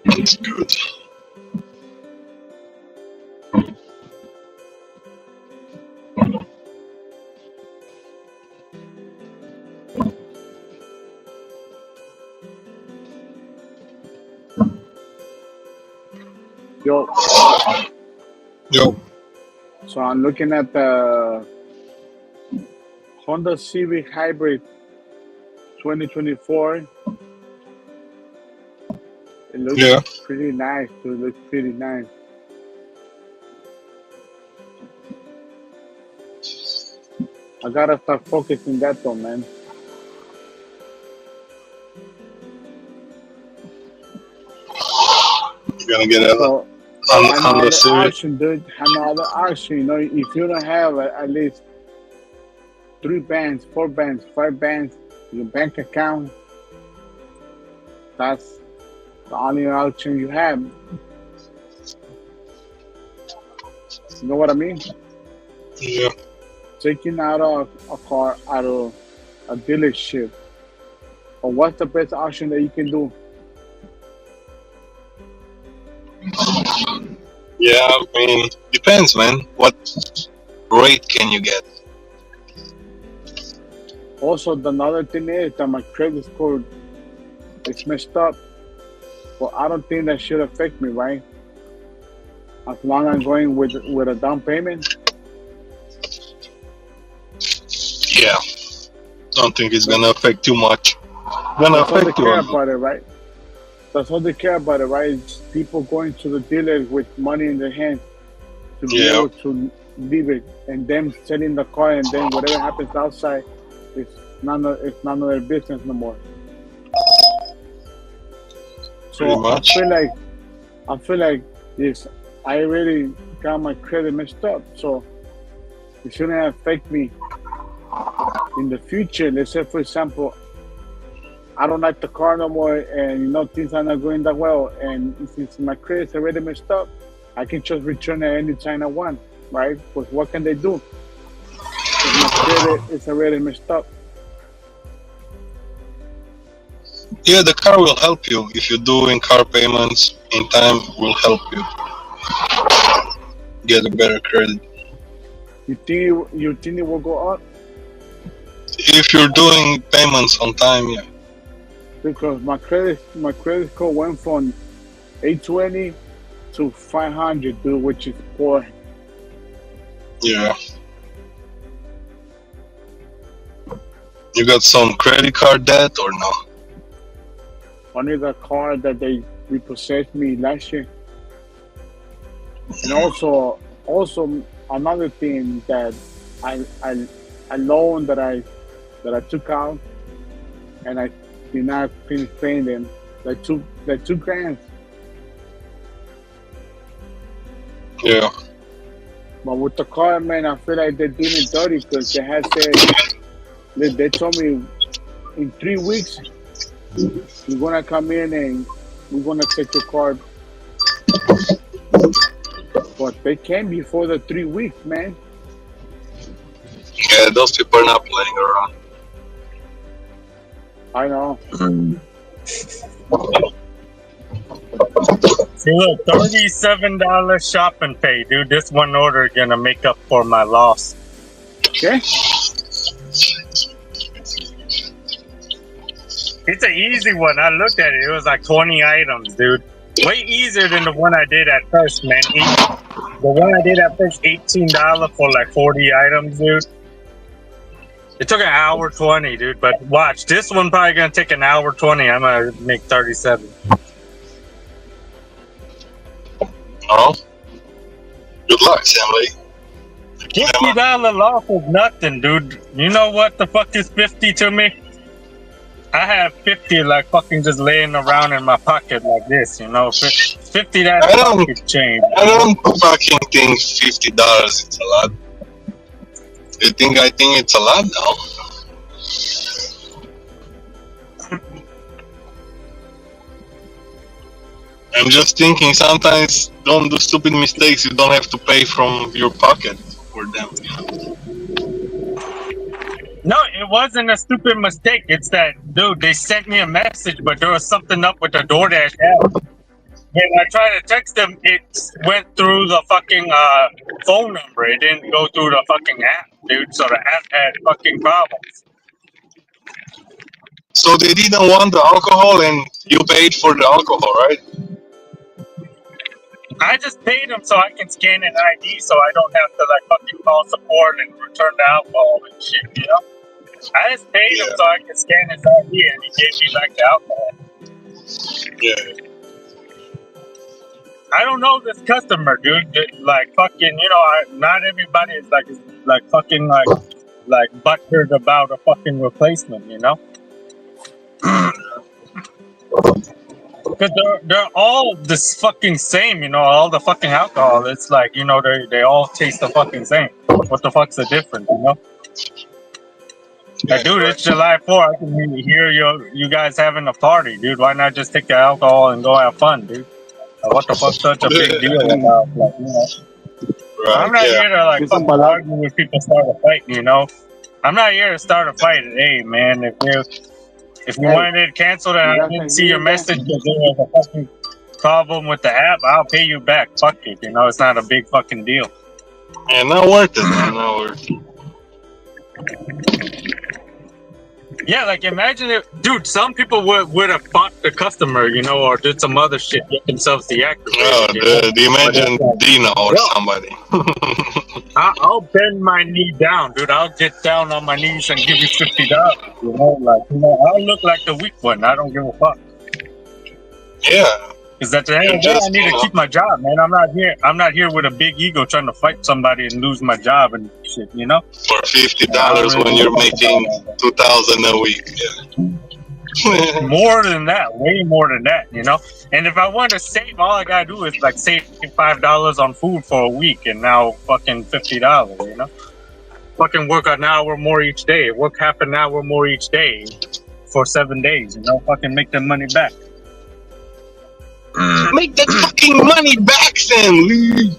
That's good. Yo, Yo. so I'm looking at the Honda Civic Hybrid 2024. It looks Yeah. pretty nice, dude. It looks pretty nice. I gotta start focusing that though, man. You're gonna get a So Honda another Civic. option, dude. Another option. You know, if you don't have at least 3 bands, 4 bands, 5 bands, your bank account, that's the only option you have. You know what I mean? Yeah. Taking out a car out of a dealership. Or what's the best option that you can do? Yeah, I mean, depends, man. What rate can you get? Also, the another thing is that my credit score is messed up. But I don't think that should affect me, right? As long as I'm going with a down payment. Yeah. Don't think it's gonna affect too much. Gonna That's all they affect you. care about it, right? That's all they care about it, right? It's people going to the dealer with money in their hand to be Yeah. able to leave it, and them selling the car, and then whatever happens outside, it's none of their business no more. Pretty So much. I feel like this. I already got my credit messed up, so it shouldn't affect me in the future. Let's say, for example, I don't like the car no more, and you know things are not going that well, and since my credit's already messed up, I can just return it any time I want, right? But what can they do if my credit is already messed up? Yeah, the car will help you. If you're doing car payments in time, will help you get a better credit. You think it will go up? If you're doing payments on time, yeah. Because my credit score went from 820 to 500, dude, which is poor. Yeah. You got some credit card debt or no? Only the car that they repossessed me last year. And also another thing that a loan that I took out and I did not finish paying them, like two grand. Yeah. But with the car, man, I feel like they did me dirty because they had said they told me in 3 weeks we're gonna come in and we're gonna take your car. But they came before the 3 weeks, man. Yeah, those people are not playing around. I know. See, look, $37 shopping pay, dude. This one order gonna make up for my loss. Okay. It's an easy one. I looked at it. It was like 20 items, dude. Way easier than the one I did at first, man. The one I did at first, $18 for like 40 items, dude. It took an hour 20, dude. But watch, this one probably gonna take an hour 20. I'm gonna make 37. Oh. Good luck, Sam Lee. $50 loss is nothing, dude. You know what the fuck is 50 to me? I have 50 like fucking just laying around in my pocket like this, you know. 50 that pocket change. I don't fucking think $50 is a lot. I think it's a lot now. I'm just thinking sometimes don't do stupid mistakes. You don't have to pay from your pocket for them. No, it wasn't a stupid mistake. It's that, dude, they sent me a message, but there was something up with the DoorDash app. When I tried to text them, it went through the fucking phone number. It didn't go through the fucking app, dude. So the app had fucking problems. So they didn't want the alcohol and you paid for the alcohol, right? I just paid them so I can scan an ID so I don't have to like fucking call support and return the alcohol and shit, you know? I just paid him so I can scan his ID and he gave me back the alcohol. Yeah. I don't know this customer, dude. Like fucking, you know, not everybody is like fucking like butthurt about a fucking replacement, you know? Because they're all this fucking same, you know, all the fucking alcohol. It's like, you know, they all taste the fucking same. What the fuck's the difference, you know? Like, dude, it's July 4th. I can hear you guys having a party, dude. Why not just take the alcohol and go have fun, dude? Like, what the fuck's such a big deal about, like, you know? Right, I'm not here to, like, fucking argue with people, start a fight, you know? I'm not here to start a fight. Hey, man, if you wanted it canceled and I didn't see your message because there was a fucking problem with the app, I'll pay you back. Fuck it, you know? It's not a big fucking deal. Yeah, not worth it, man. Not worth it. Yeah, like imagine if, dude, some people would have fought the customer, you know, or did some other shit, get themselves deactivated. Oh, imagine Dina or somebody. I'll bend my knee down, dude. I'll get down on my knees and give you $50. You know, like, you know, I'll look like the weak one. I don't give a fuck. Yeah. Because at the end of the day, I need to keep my job, man. I'm not here with a big ego trying to fight somebody and lose my job and shit, you know? For $50 when you're making $2,000 a week. Yeah. More than that, way more than that, you know? And if I want to save, all I gotta do is like save $5 on food for a week and now fucking $50, you know? Fucking work an hour more each day, work half an hour more each day for 7 days, you know? Fucking make that money back. Make that fucking money back, Sam Lee.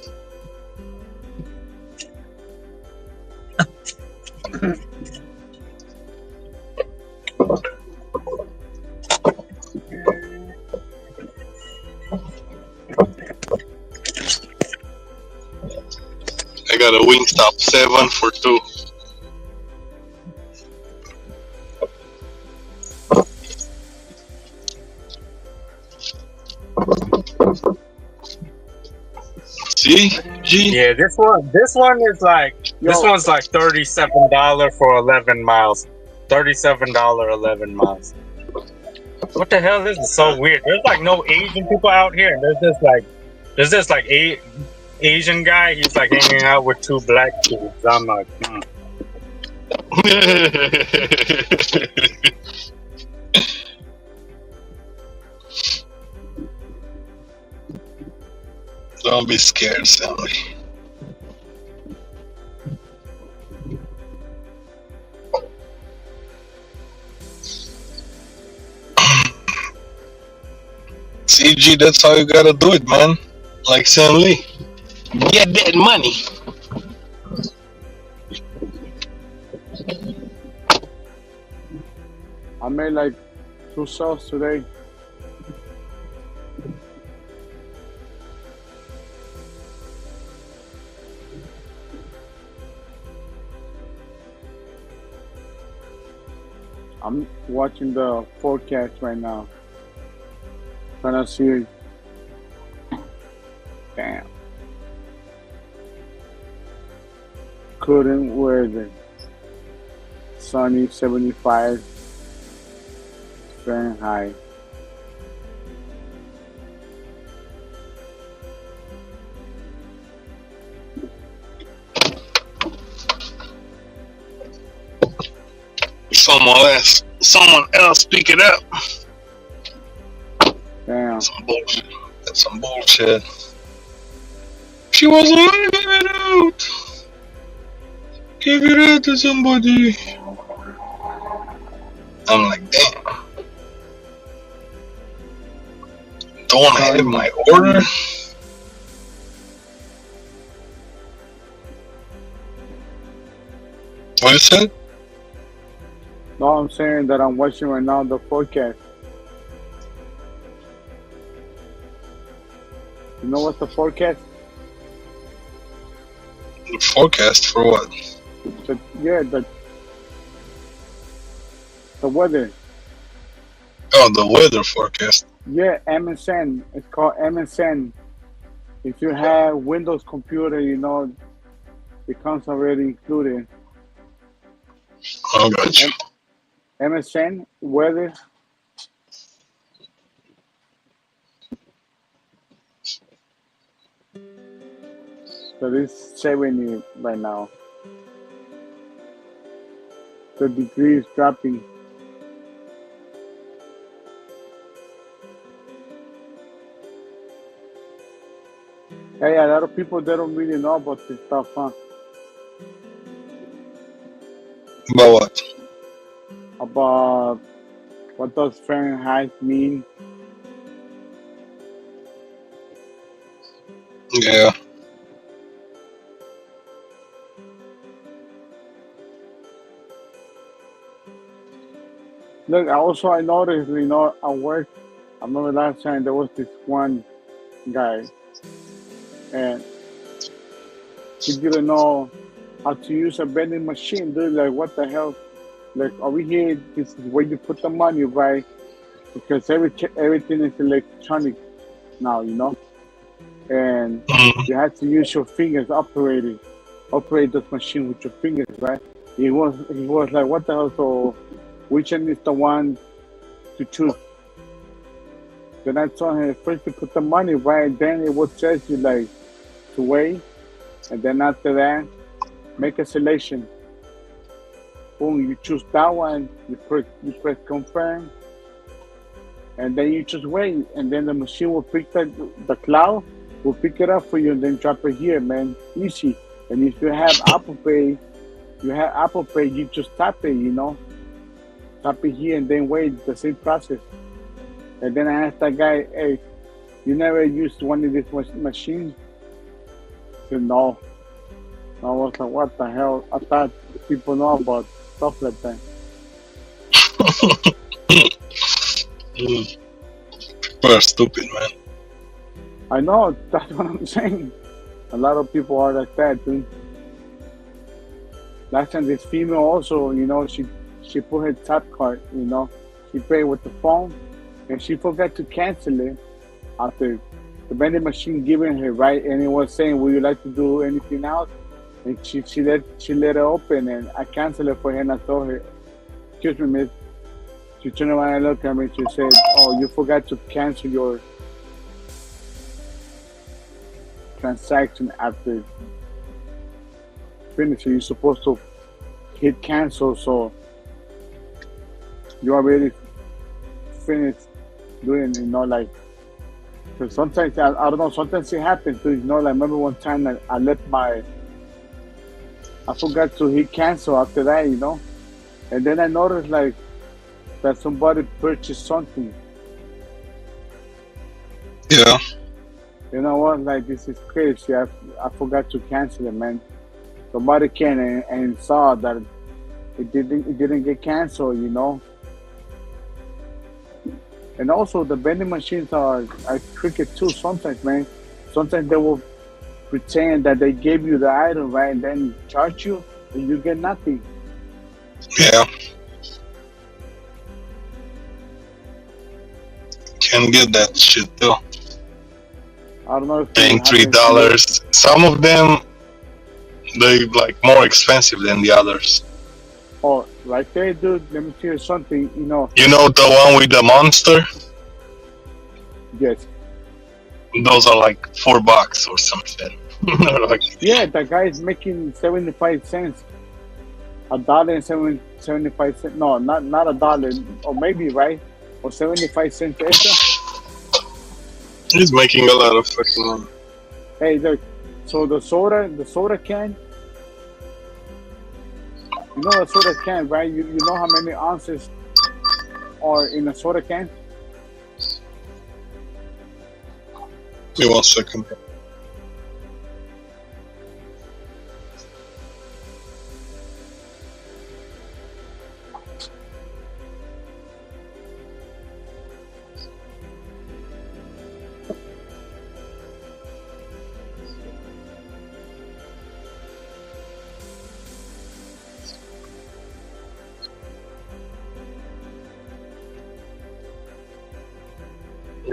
I got a Wingstop 7 for 2. See? G? Yeah, this one is like, this one's like $37 for 11 miles. $37 11 miles. What the hell is this? So weird. There's like no Asian people out here. There's this like Asian guy. He's like hanging out with 2 black dudes. I'm like, Don't be scared, Sally. CG, that's how you gotta do it, man. Like Sam Lee. Get that money. I made like 2 sales today. I'm watching the forecast right now. Trying to see. Damn. Couldn't wear the sunny 75 Fahrenheit. Someone else pick it up. Damn. Some bullshit. That's some bullshit. She wasn't gonna give it out. Give it out to somebody. I'm like, damn. Don't have my order. What you said? No, I'm saying that I'm watching right now the forecast. You know what's the forecast? The forecast for what? The weather. Oh, the weather forecast. Yeah, MSN. It's called MSN. If you have Windows computer, you know, it comes already included. I got you. MSN, weather. So it's 70 right now. The degree is dropping. Hey, a lot of people, they don't really know about this stuff, huh? About what? About what does Fahrenheit mean? Yeah. Look, I noticed, you know, at work, I remember last time there was this one guy, and he didn't know how to use a vending machine, dude. Like, what the hell? Like, over here, this is where you put the money, right? Because everything is electronic now, you know? And you have to use your fingers operate this machine with your fingers, right? He was like, what the hell? So which one is the one to choose? Then I told him first to put the money, right? Then it would tell you like to wait, and then after that, make a selection. Boom, you choose that one, you press confirm, and then you just wait, and then the machine will pick the cloud, will pick it up for you and then drop it here, man. Easy. And if you have Apple Pay, you just tap it, you know. Tap it here and then wait, the same process. And then I asked that guy, hey, you never used one of these machines? He said, no. I was like, what the hell? I thought people know about stuff like that. People are stupid, man. I know, that's what I'm saying. A lot of people are like that, dude. Last time this female also, you know, she put her tap card, you know, she paid with the phone, and she forgot to cancel it after the vending machine giving her, right? And it was saying, would you like to do anything else? And she let it open, and I canceled it for her, and I told her, excuse me, miss. She turned around and looked at me, she said, oh, you forgot to cancel your transaction after finishing. You're supposed to hit cancel, so you already finished doing, you know, like, because sometimes, I don't know, sometimes it happens, too, you know, like, remember one time that I forgot to hit cancel after that, you know, and then I noticed, like, that somebody purchased something. Yeah. You know what, like, this is crazy, I forgot to cancel it, man. Somebody came and saw that it didn't get canceled, you know. And also the vending machines are tricky too sometimes, man. Sometimes they will pretend that they gave you the item, right, and then charge you, and you get nothing. Yeah. Can get that shit too. I don't know if paying $3. Some of them, they like more expensive than the others. Oh, right there, dude. Let me tell you something. You know the one with the monster? Yes. Those are like $4 or something. Like, yeah, the guy is making 75 cents. $1.75. No, not $1, or maybe, right? Or 75 cents extra. He's making a lot of fucking money. Hey, look. So the soda can. You know a soda can, right? You know how many ounces are in a soda can? Give me 1 second.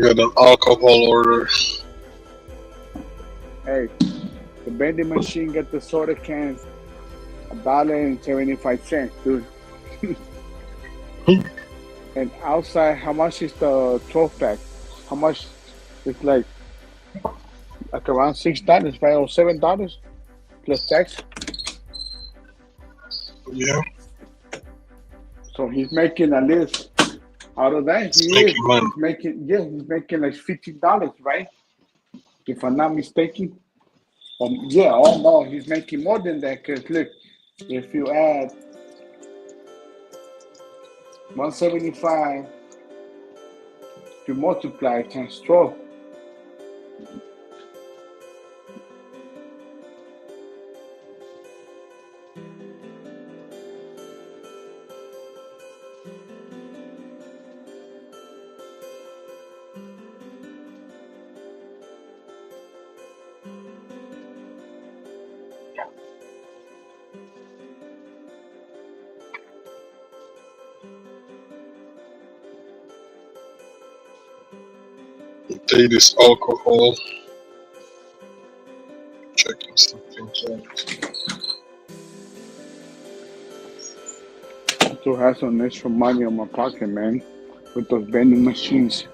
Got an alcohol order. Hey, the vending machine got the soda cans $1.75, dude. And outside, how much is the 12 pack? How much? It's like around $6, right? Or $7 plus tax. Yeah. So he's making at least out of that. He's making money. He's making like $50, right? If I'm not mistaken. Yeah, oh no, he's making more than that. Cause look, if you add 175, you multiply times 12. Take this alcohol. Checking something out. To have some extra money in my pocket, man, with those vending machines.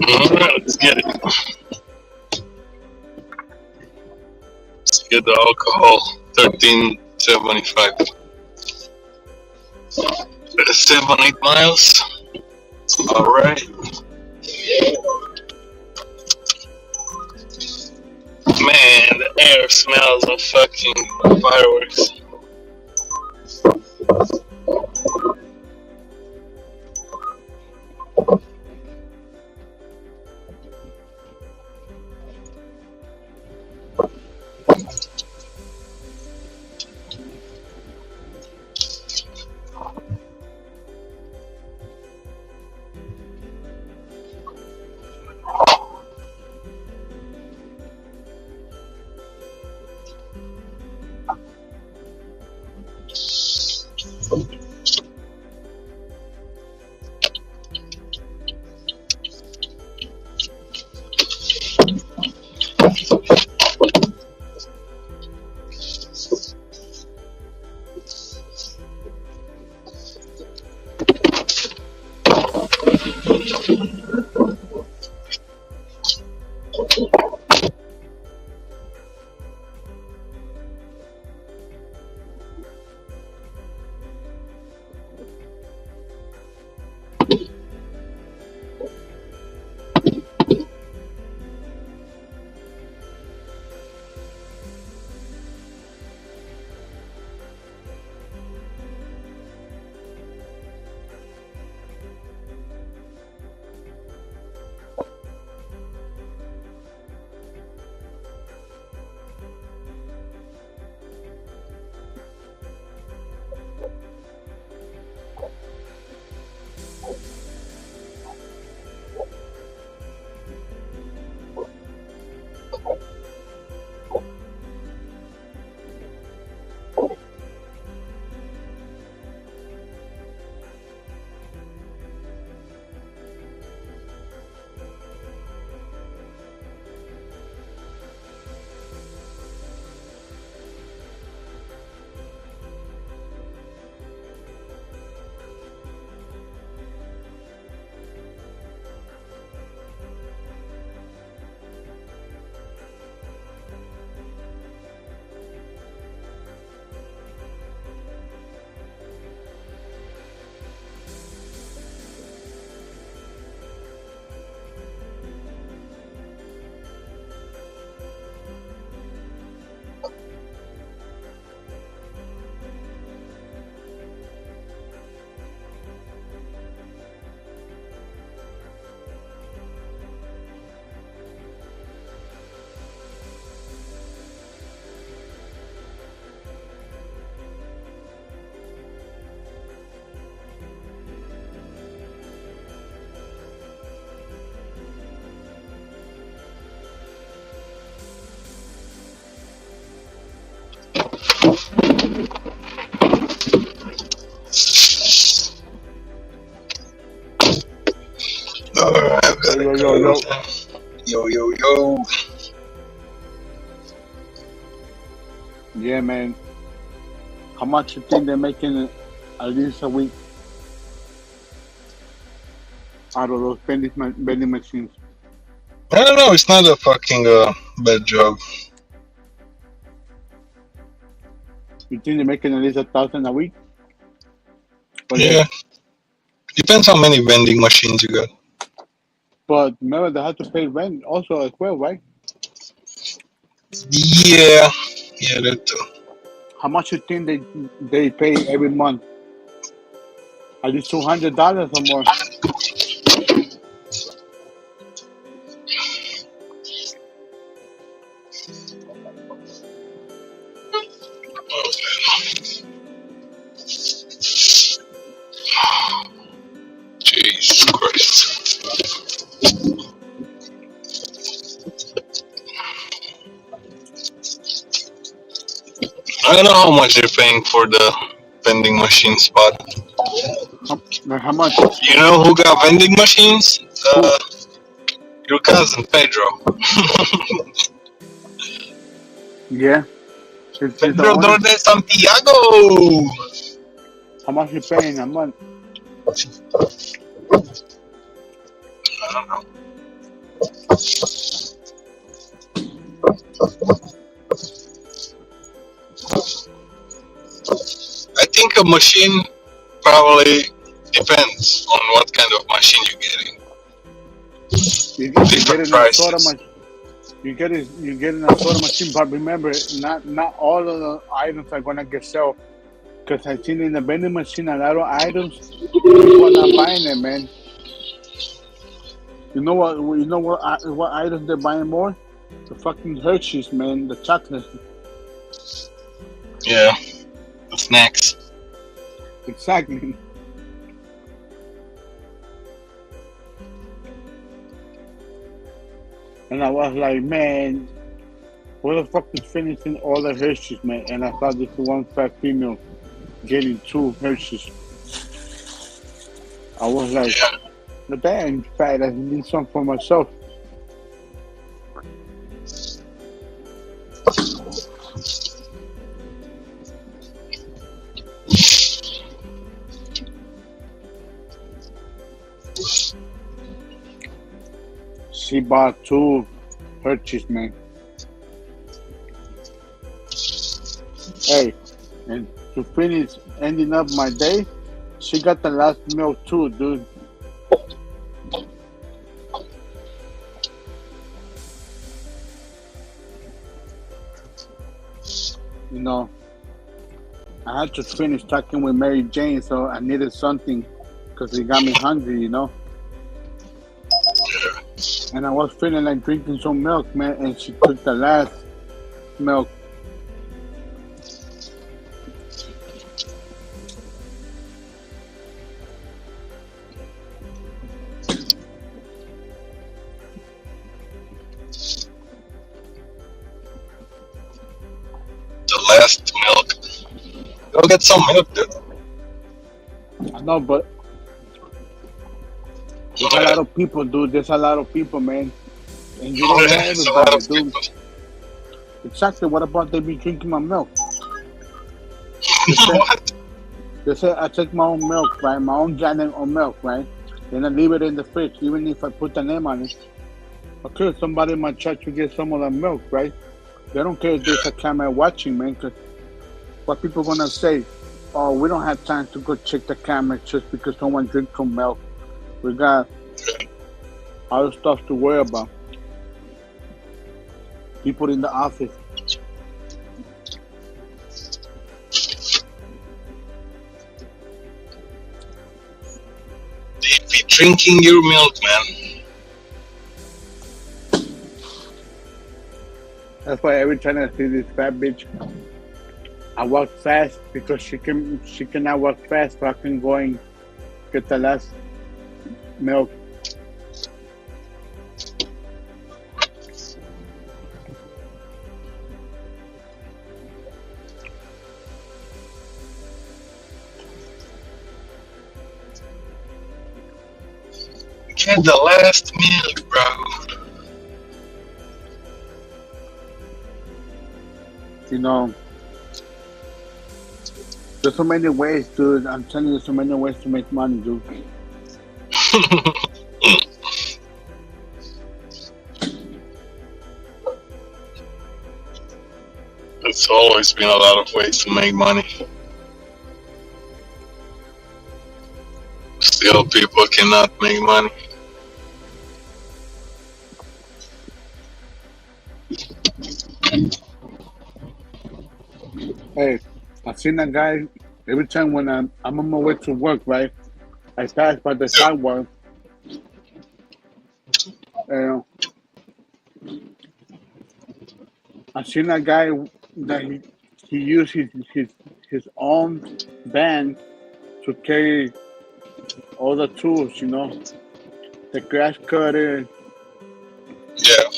Alright, let's get it. Let's get the alcohol. 13.75. 7-8 miles. Alright. Man, the air smells of fucking fireworks. Alright, I've got Yo, to yo, yo, go. Yo, yo, yo. yeah, man. How much you think they're making at least a week out of those vending machines? I don't know, it's not a fucking bad job. You think they're making at least 1,000 a week? But Yeah. Depends how many vending machines you got. But remember, they have to pay rent also as well, right? Yeah. Yeah, that too. How much you think they pay every month? At least $200 or more. Jesus Christ. I don't know how much they're paying for the vending machine spot. How much? You know who got vending machines? Your cousin Pedro. Yeah. He's the Pedro owner. de Santiago. How much you paying a month? I don't know. I think a machine probably depends on what kind of machine you're getting. You get Different in a soda prices. machine. You get in a soda machine, but remember, not all of the items are gonna get sold. Because I've seen in the vending machine a lot of items, people are not buying it, man. You know what? What items they're buying more? The fucking Hershey's, man. The chocolate. Yeah. The snacks. Exactly. And I was like, man, who the fuck is finishing all the Hershey's, man? And I saw this one fat female getting 2 Hershey's. I was like, the damn fat, I need some for myself. She bought 2 Hershey's, man. Hey, and to finish ending up my day, she got the last milk too, dude. You know, I had to finish talking with Mary Jane, so I needed something because it got me hungry, you know. And I was feeling like drinking some milk, man, and she took the last milk. The last milk. Go get some milk, dude. I know, but there's a lot of people, dude. There's a lot of people, man. And you don't know There's a lot everybody, of dude. people. Exactly. What about they be drinking my milk? What? They say I take my own milk, right? My own gallon of milk, right? Then I leave it in the fridge, even if I put the name on it. Okay, somebody in my church will get some of the milk, right? They don't care if there's a camera watching, man, because what people gonna say? Oh, we don't have time to go check the camera just because someone drinks some milk. We got other stuff to worry about. People in the office. They be drinking your milk, man. That's why every time I see this fat bitch, I walk fast because she cannot walk fast, so I can go and get the last milk. Get the last milk, bro. You know, there's so many ways, dude. I'm telling you, so many ways to make money, dude. It's always been a lot of ways to make money. Still, people cannot make money. Hey, I've seen a guy every time when I'm on my way to work, right? I pass by the sidewalk. I've seen a guy that he used his own van to carry all the tools, you know, the grass cutter. Yeah.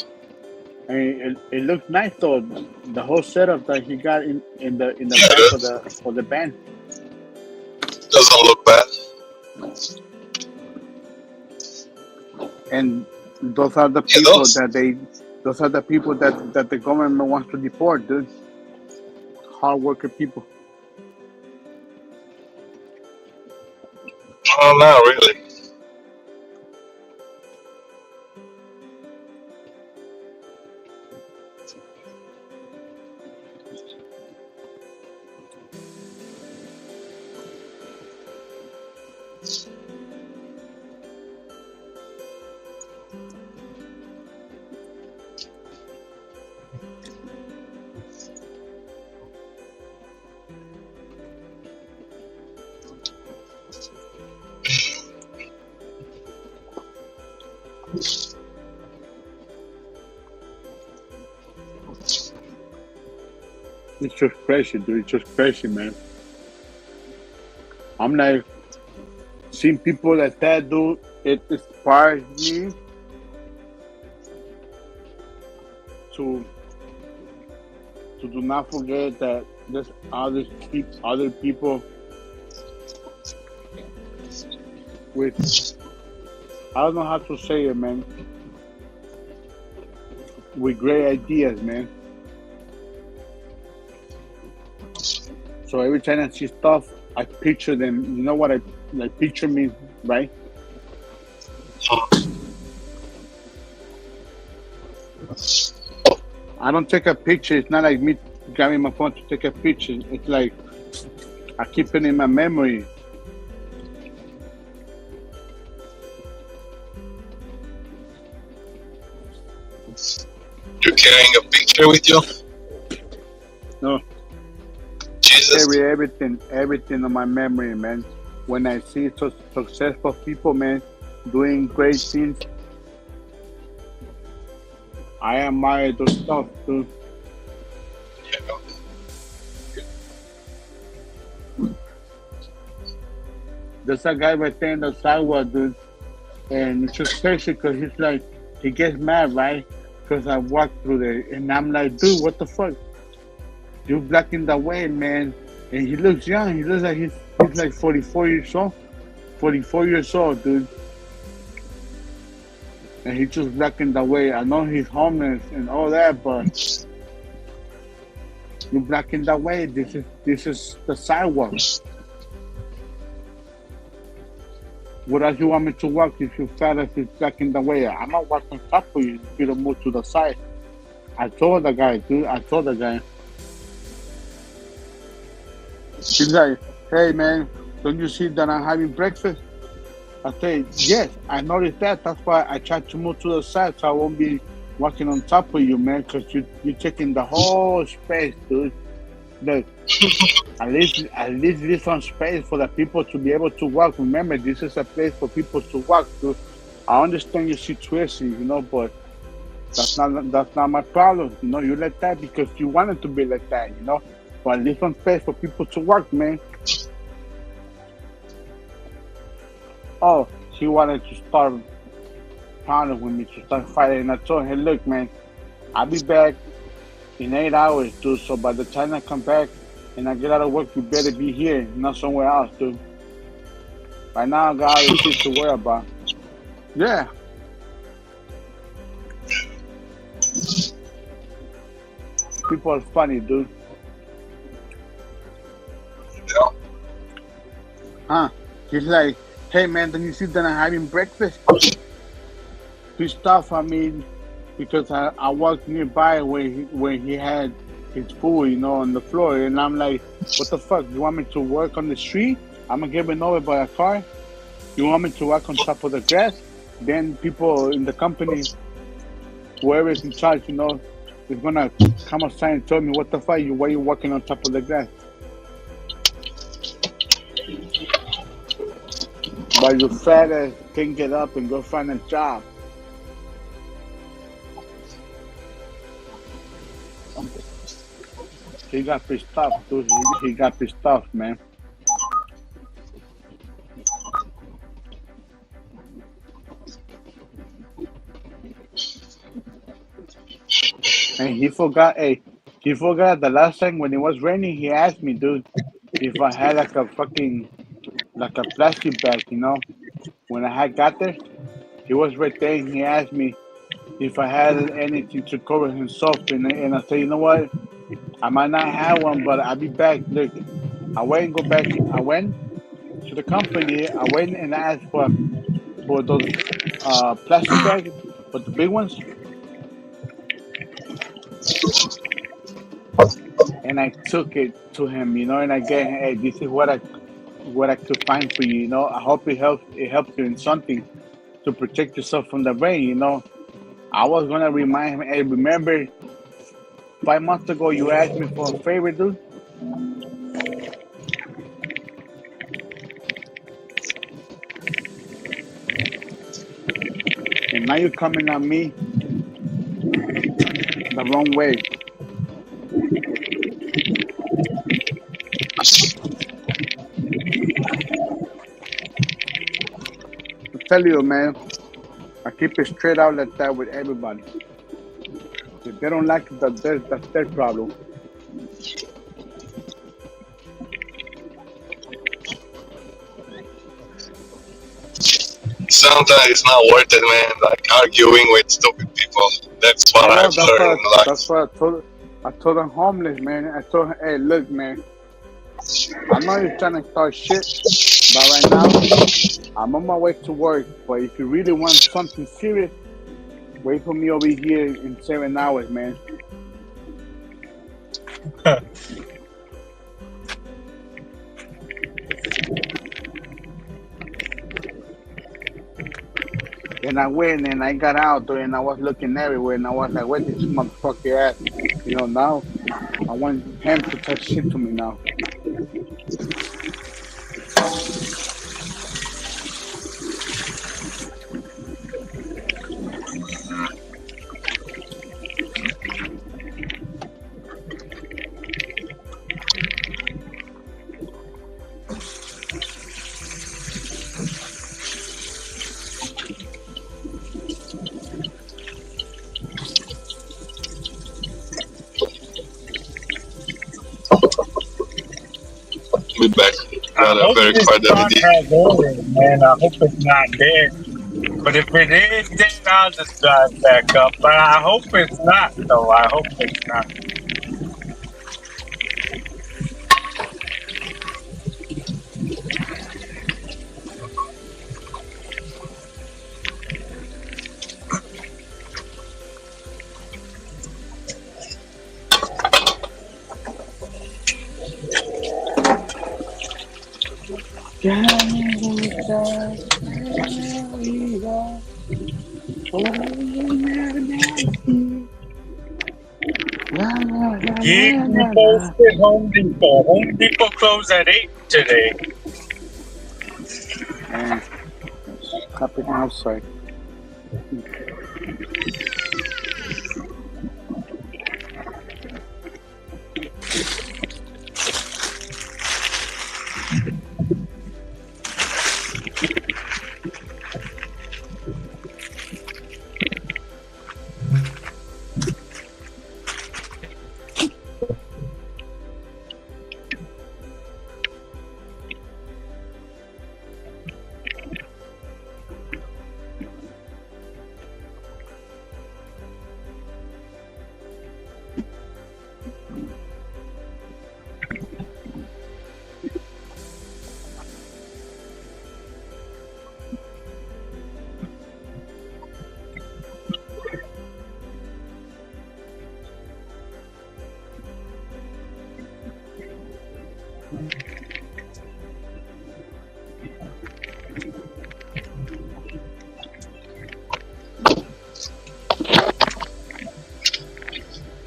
And it looks nice though. The whole setup that he got in the back for the van. Doesn't look bad. And those are the people that the government wants to deport, dude. Hard worker people. Oh, not really. It's just crazy, dude. It's just crazy, man. I'm like, seeing people like that, dude, it inspires me to do not forget that there's other people with, I don't know how to say it, man, with great ideas, man. So every time I see stuff, I picture them. You know what I like? Picture me, right? I don't take a picture. It's not like me grabbing my phone to take a picture. It's like I keep it in my memory. You carrying a picture with you? No. Jesus. Everything on my memory, man. When I see successful people, man, doing great things, I admire those stuff, too. There's a guy right there in the sidewalk, dude, and it's just crazy because he's like, he gets mad, right? Because I walk through there, and I'm like, dude, what the fuck? You're blocking the way, man. And he looks young. He looks like he's like 44 years old. 44 years old, dude. And he's just blocking the way. I know he's homeless and all that, but you're blocking the way. This is the sidewalk. What else you want me to walk if you feel like it's blocking the way? I'm not walking on top of you if you don't move to the side. I told the guy, dude. I told the guy. He's like, hey, man, don't you see that I'm having breakfast? I say, yes, I noticed that. That's why I tried to move to the side so I won't be walking on top of you, man, because you're taking the whole space, dude. Look, at least leave some space for the people to be able to walk. Remember, this is a place for people to walk, dude. I understand your situation, you know, but that's not my problem. You know, you like that because you wanted to be like that, you know. But leave some space for people to work, man. Oh, she wanted to start pounding with me, to start fighting. And I told her, hey, look, man, I'll be back in 8 hours, dude. So by the time I come back and I get out of work, you better be here, not somewhere else, dude. Right now, I got other shit to worry about. Yeah. People are funny, dude. Yeah. Huh? He's like, hey man, then you see that I'm having breakfast? Pissed off, I mean, because I walked nearby where he had his food, you know, on the floor, and I'm like, what the fuck? You want me to work on the street? I'm gonna get run over by a car? You want me to walk on top of the grass? Then people in the company, whoever is in charge, you know, is gonna come outside and tell me, what the fuck? Why are you walking on top of the grass? But you fat ass can get up and go find a job. He got pissed off, dude. He got pissed off, man. And he forgot the last time when it was raining, he asked me, dude, if I had like a plastic bag, you know. When I had got there, he was right there and he asked me if I had anything to cover himself, and I said, you know what? I might not have one, but I'll be back. Look, I went to the company. I went and asked for those plastic bags, but the big ones. And I took it to him, you know, and I gave him, hey, this is what I could find for you, you know. I hope it helps you in something to protect yourself from the rain, you know. I was gonna remind him, hey, remember 5 months ago you asked me for a favor, dude? And now you're coming at me the wrong way. I tell you, man, I keep it straight out like that with everybody. If they don't like it, that's their problem. Sometimes it's not worth it, man. Like arguing with stupid people. That's what I've learned in life. That's what I told them homeless, man. I told him, hey, look, man, I know you're trying to start shit, but right now, I'm on my way to work. But if you really want something serious, wait for me over here in 7 hours, man. And I went and I got out there and I was looking everywhere and I was like, where did this motherfucker at? You know, now I want him to touch shit to me now. Be back. Gotta verify the ID. Man, I hope it's not dead. But if it is dead, I'll just drive back up. But I hope it's not, though. I hope it's not. Keep me posted, Home Depot. Home Depot closed at 8 today. And happening outside.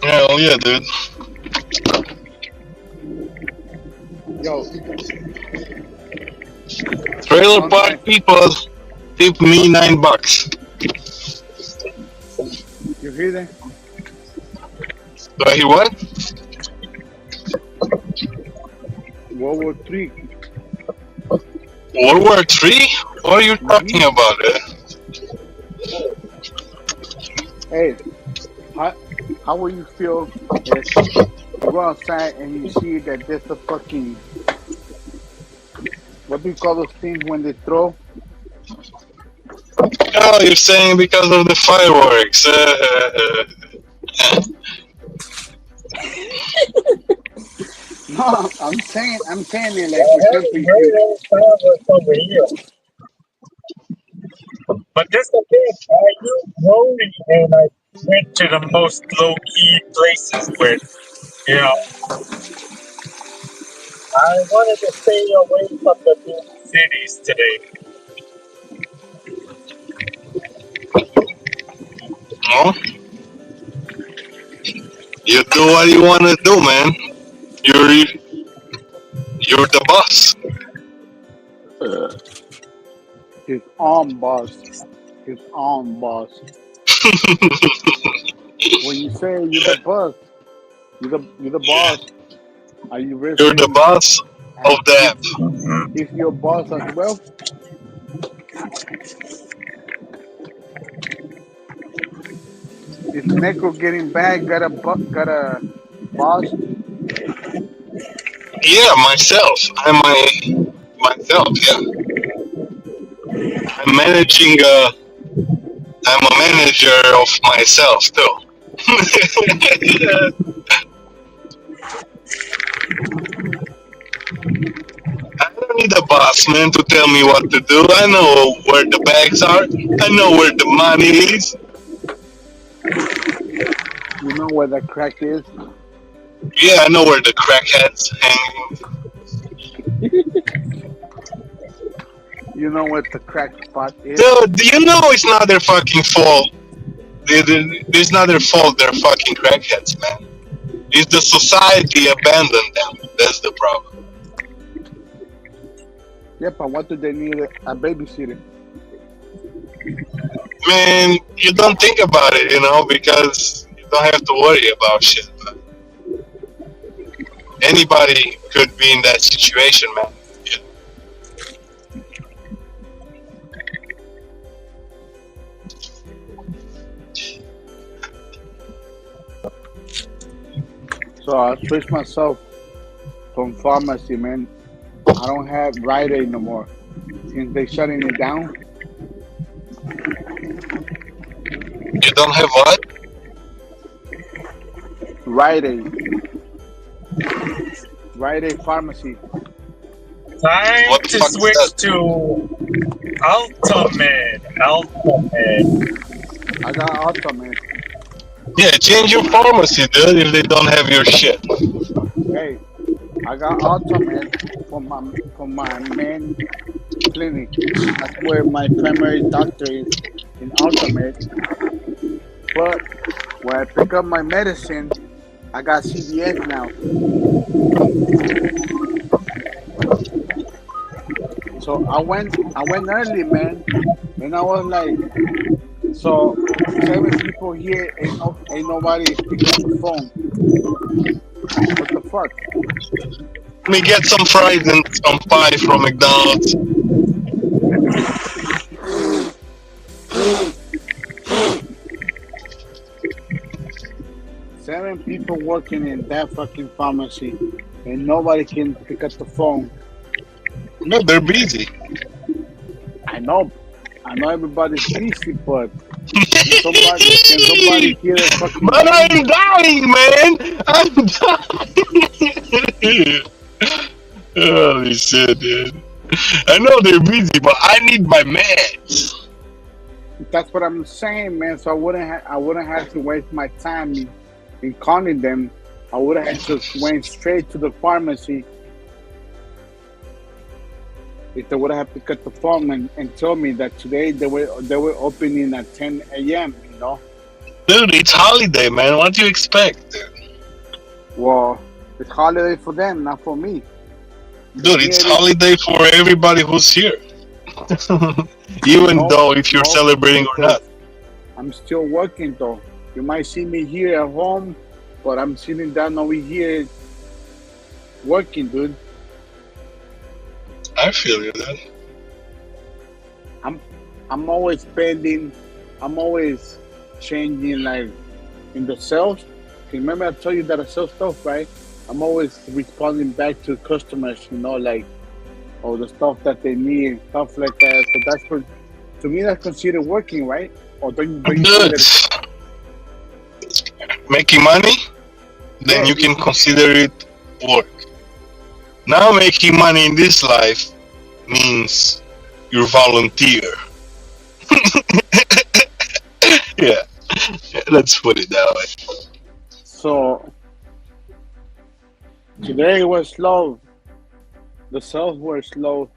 Hell yeah, dude. Yo, Trailer park people tip me $9. you hear that? Do I hear what? World War III. World War III? What are you talking about? Hey, how will you feel if you go outside and you see that there's a fucking, what do you call those things when they throw? Oh, you're saying because of the fireworks. No, I'm saying it like for example, But this the thing, I use rolling and I went to the most low key places where, you know, I wanted to stay away from the big cities today. No? You do what you want to do, man. You're the boss. his own boss. His own boss. When you say you're the boss, you're the boss. Are you really You're the boss of that. If you're boss as well? Is Necro getting back? Got a boss? Yeah, myself. I'm myself. Yeah. I'm a manager of myself too. I don't need a boss man to tell me what to do. I know where the bags are. I know where the money is. You know where the crack is? Yeah, I know where the crackheads hang. You know what the crack spot is? Dude, you know it's not their fucking fault. It's not their fault they're fucking crackheads, man. It's the society abandoned them. That's the problem. Yeah, but what do they need a babysitter? Man, you don't think about it, you know, because you don't have to worry about shit. But anybody could be in that situation, man. So I switched myself from pharmacy, man. I don't have Rite Aid no more. Since they shutting it down. You don't have what? Rite Aid. Rite Aid Pharmacy. Time What the to fuck is switch that? to Ultimate. I got Ultimate. Yeah, change your pharmacy, dude, if they don't have your shit. Hey, I got Ultimate from my main clinic. That's where my primary doctor is, in Ultimate. But when I pick up my medicine, I got CVS now. So I went early, man, and I was like, so 7 people here, ain't nobody picking up the phone. What the fuck? Let me get some fries and some pie from McDonald's. Seven people working in that fucking pharmacy, and nobody can pick up the phone. No, they're busy. I know everybody's busy, but Can somebody hear a fucking But I'm bang? dying, man. I'm dying. Holy shit, dude. I know they're busy, but I need my meds. That's what I'm saying, man. So I wouldn't have to waste my time in calling them. I would have just went straight to the pharmacy. If they would have to cut the phone and tell me that today they were opening at 10 a.m. You know. Dude, it's holiday, man. What do you expect, dude? Well, it's holiday for them, not for me. Dude, it's holiday for everybody who's here. Even though if you're celebrating or not. I'm still working though. You might see me here at home, but I'm sitting down over here working, dude. I feel you, dude. I'm always spending. I'm always changing, like in the sales. Remember I told you that I sell stuff, right? I'm always responding back to customers, you know, like, oh, the stuff that they need, stuff like that. So that's for, to me, that's considered working, right? Or don't you Good. Making money, then you can consider it work. Now making money in this life means you're volunteer. Yeah, let's put it that way. So today was slow. The sales were slow.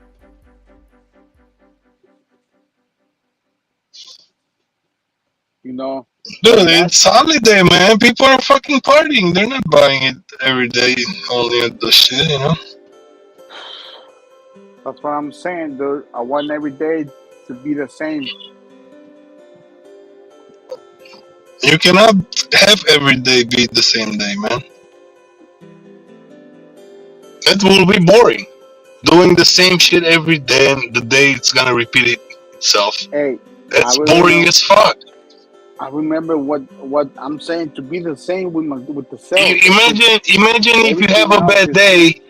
You know. Dude, it's holiday, man. People are fucking partying. They're not buying it every day, only at the shit, you know? That's what I'm saying, dude. I want every day to be the same. You cannot have every day be the same day, man. It will be boring. Doing the same shit every day and the day it's gonna repeat itself. Hey, it's boring as fuck. I remember what I'm saying, to be the same with the sales. Imagine if you have a bad day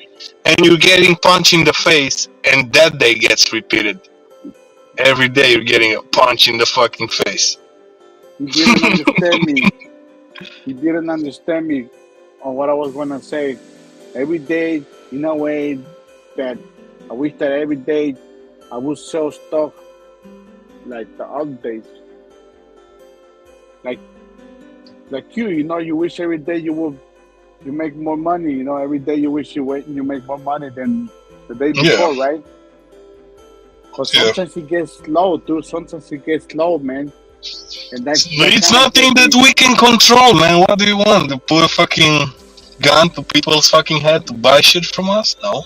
and you're getting punched in the face and that day gets repeated. Every day you're getting a punch in the fucking face. You didn't understand me. You didn't understand me on what I was gonna say. Every day, in a way that I wish that every day I would sell stuff like the other days. Like you know, you wish every day you make more money. You know, every day you wish you make more money than the day before, right? Because sometimes it gets slow, dude. Sometimes it gets slow, man. And it's nothing that we can control, man. What do you want? To put a fucking gun to people's fucking head to buy shit from us? No.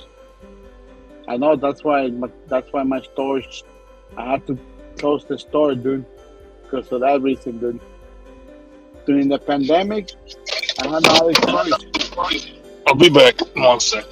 I know, that's why my store, I had to close the store, dude. Because of that reason, dude. During the pandemic, I had no other choice. I'll be back in 1 sec.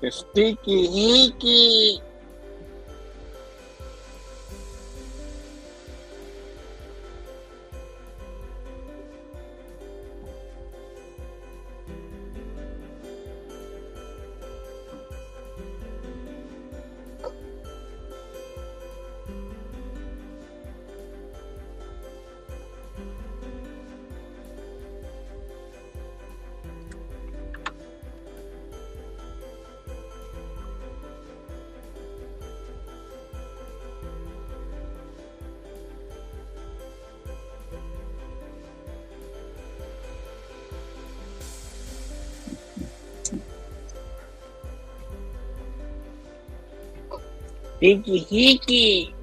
The sticky icky. Hickey hickey.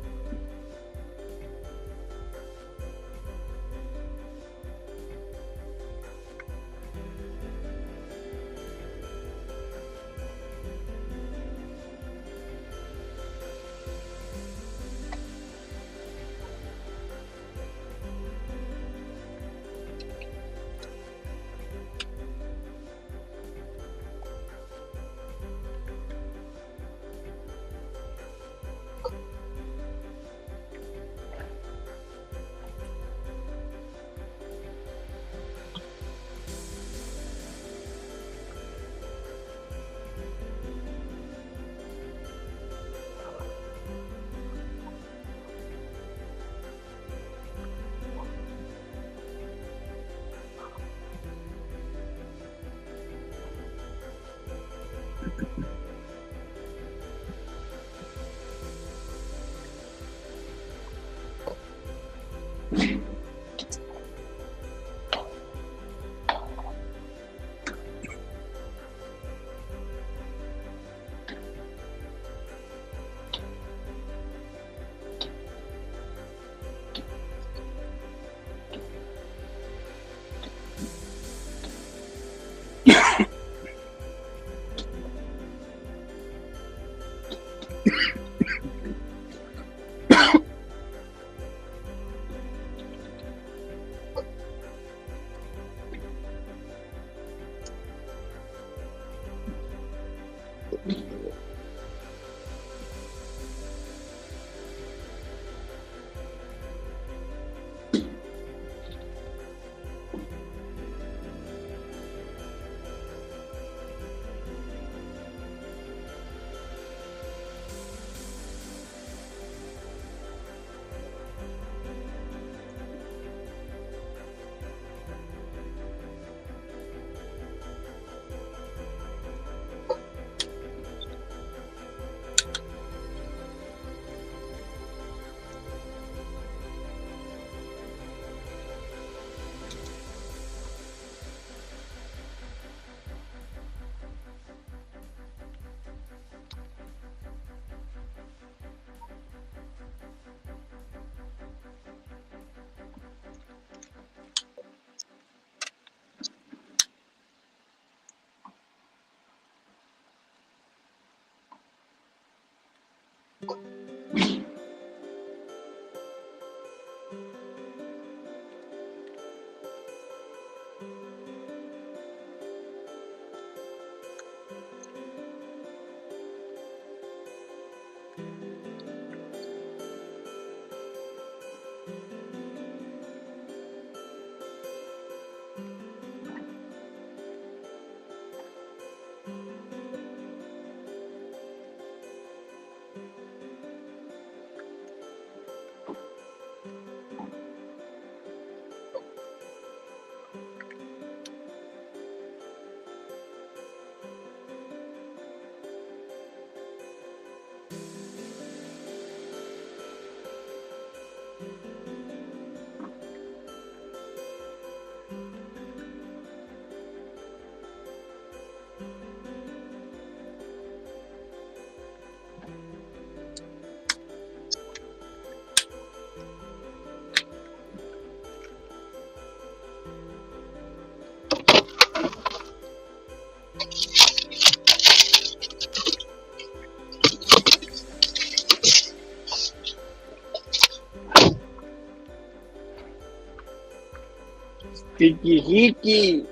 Hiki hiki.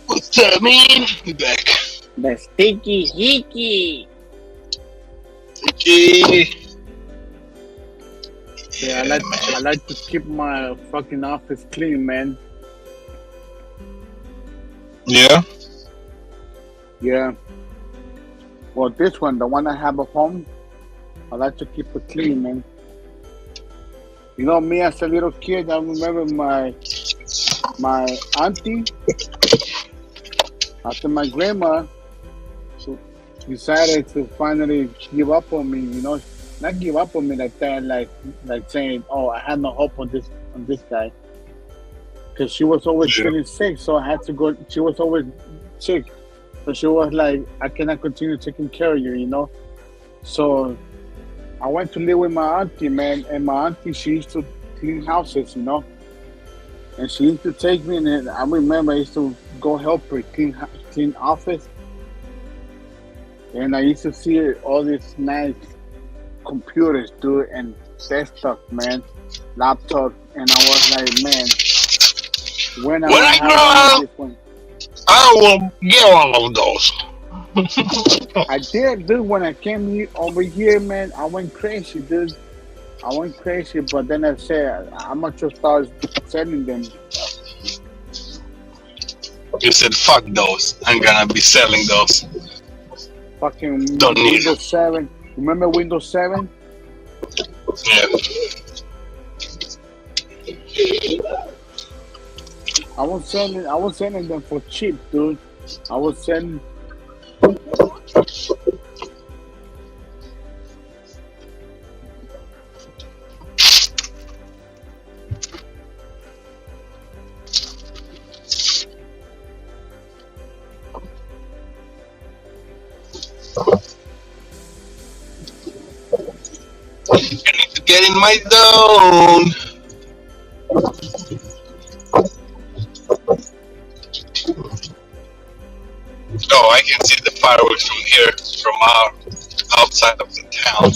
What's up, man? We back. The sticky hickey. Okay. Yeah, I like to keep my fucking office clean, man. Yeah. Yeah. Well, this one, the one I have at home, I like to keep it clean, man. You know, me as a little kid, I remember my auntie, after my grandma decided to finally give up on me, you know, not give up on me like that, like saying, oh, I had no hope on this guy. Because she was always feeling sick, so I had to go. She was always sick. So she was like, I cannot continue taking care of you, you know? So I went to live with my auntie, man. And my auntie, she used to clean houses, you know? And she used to take me, and I remember I used to go help her clean office. And I used to see all these nice computers, dude, and desktop, man, laptop. And I was like, man, when I grow up, I will get all of those. I did, dude. When I came over here, man, I went crazy, dude. I went crazy, but then I said, I'm gonna just start selling them. You said, fuck those. I'm gonna be selling those. Fucking Don't need Windows 7. Remember Windows 7? Yeah. I was selling them for cheap, dude. I was selling. I need to get in my zone. Oh, I can see the fireworks from here, from outside of the town.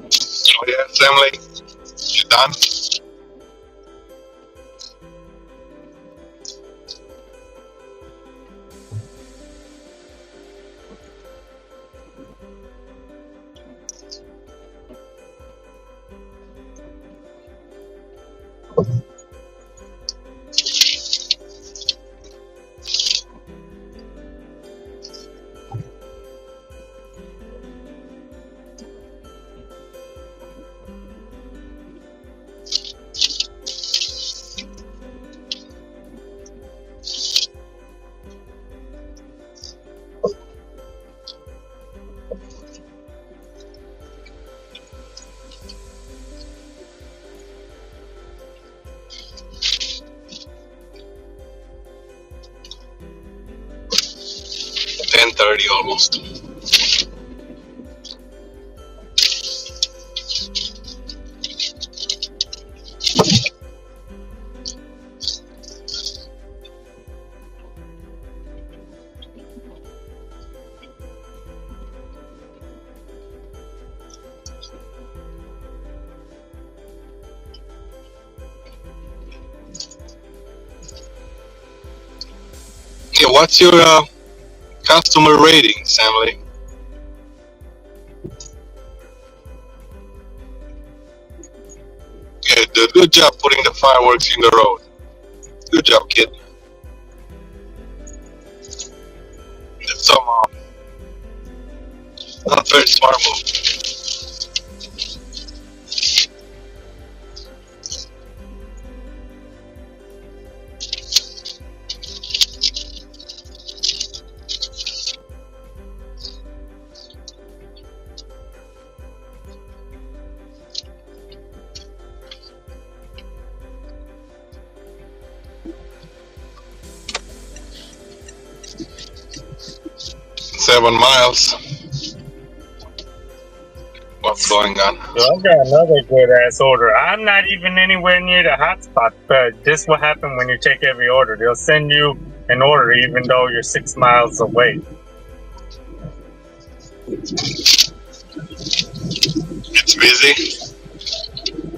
So yeah, family, you done? .30 almost. Yeah, what's your customer rating, Samly? Yeah, good job putting the fireworks in the road. Good job, kid. That's some not very smart move. 7 miles. What's going on? Yo, I got another good ass order. I'm not even anywhere near the hotspot, but this will happen when you take every order. They'll send you an order even though you're 6 miles away. It's busy.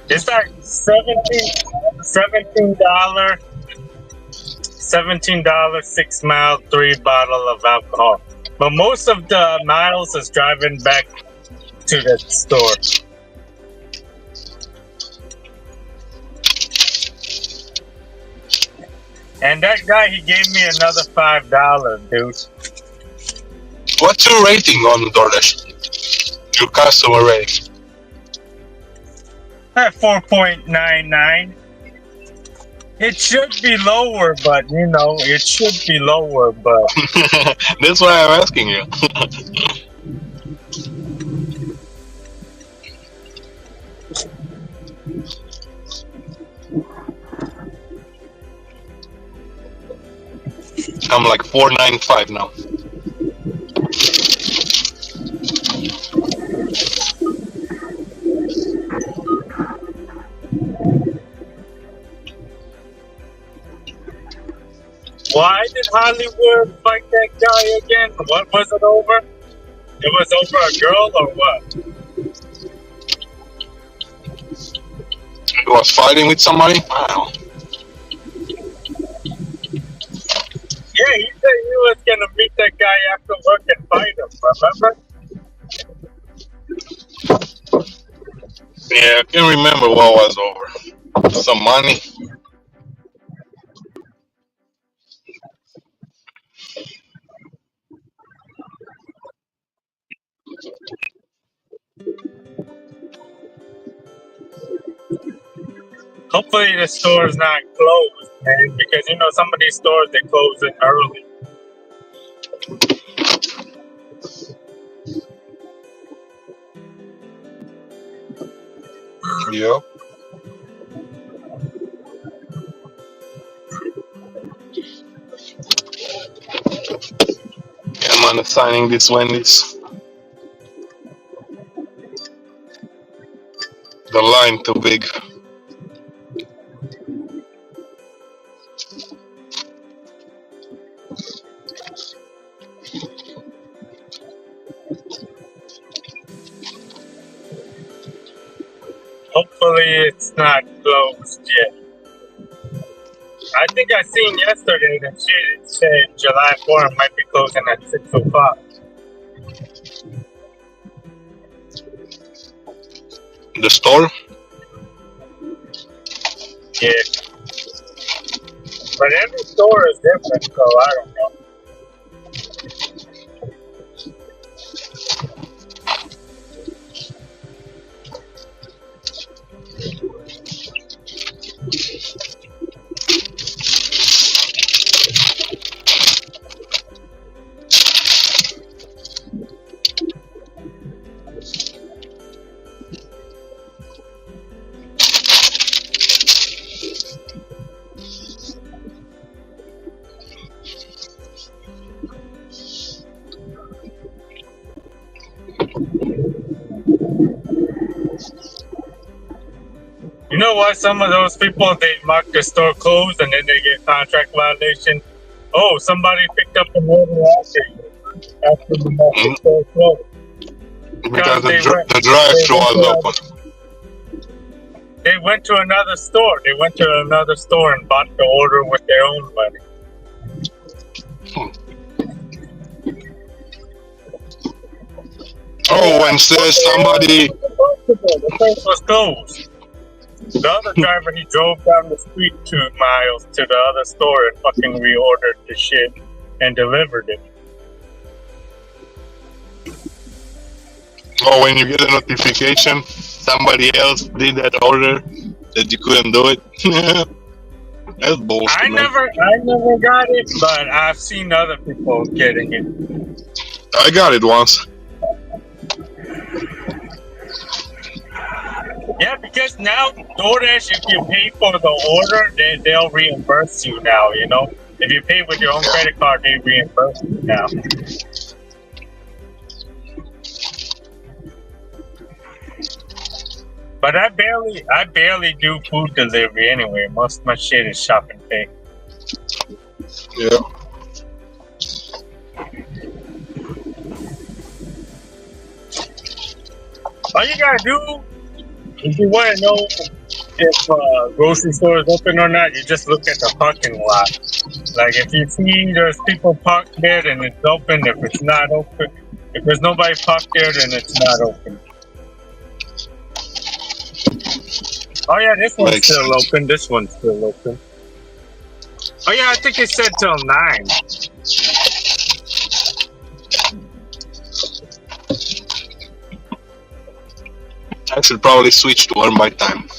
It's like $17, 6 mile, 3 bottle of alcohol. But most of the miles is driving back to the store. And that guy, he gave me another $5, dude. What's your rating on DoorDash? Your customer rating? At 4.99. It should be lower, but you know, it should be lower, but That's why I'm asking you. I'm like 4.95 now. why did Hollywood fight that guy again? What was it over? It was over a girl or what? He was fighting with somebody? Wow. Yeah, he said he was gonna meet that guy after work and fight him, remember? Yeah, I can't remember what was over. Some money. Hopefully the store's not closed, man, because you know some of these stores they close it early. Yep. Yeah, I'm assigning this Wendy's. The line too big. Hopefully it's not closed yet. I think I seen yesterday that shit said July 4th might be closing at 6 o'clock. The store? Yeah. But every store is different, so I don't know. You know why some of those people, they mark the store closed and then they get contract violation? Oh, somebody picked up an order after the store closed. Because the drive-thru was open. They went to another store. They went to another store and bought the order with their own money. Oh, when says somebody... The place was closed. The other driver, he drove down the street 2 miles to the other store and fucking reordered the shit and delivered it. Oh, when you get a notification, somebody else did that order that you couldn't do it. That's bullshit. I never got it, but I've seen other people getting it. I got it once. Yeah, because now DoorDash, if you pay for the order, they'll reimburse you now, you know? If you pay with your own credit card, they reimburse you now. But I barely do food delivery anyway. Most of my shit is shop and pay. Yeah. All you gotta do, if you want to know if grocery store is open or not, you just look at the parking lot. Like if you see there's people parked there, then it's open. If it's not open, if there's nobody parked there, then it's not open. Oh yeah, this one's Makes still sense. open. This one's still open. Oh yeah, I think it said till 9. I should probably switch to one by time.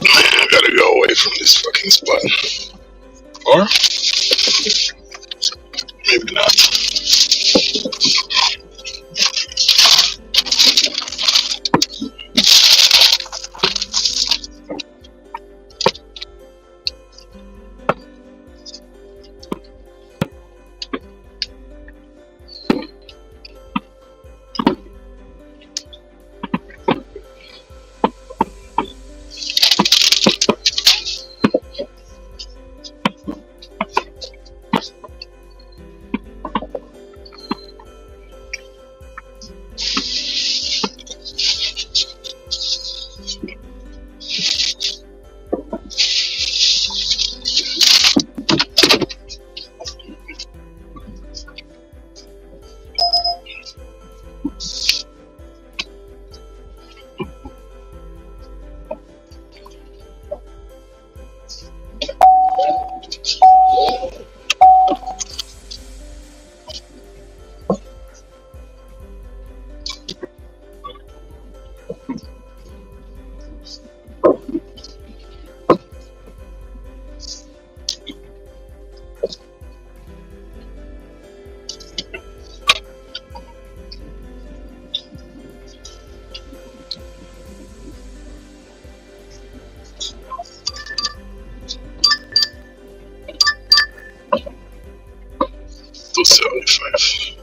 I gotta go away from this fucking spot. Or maybe not. 5.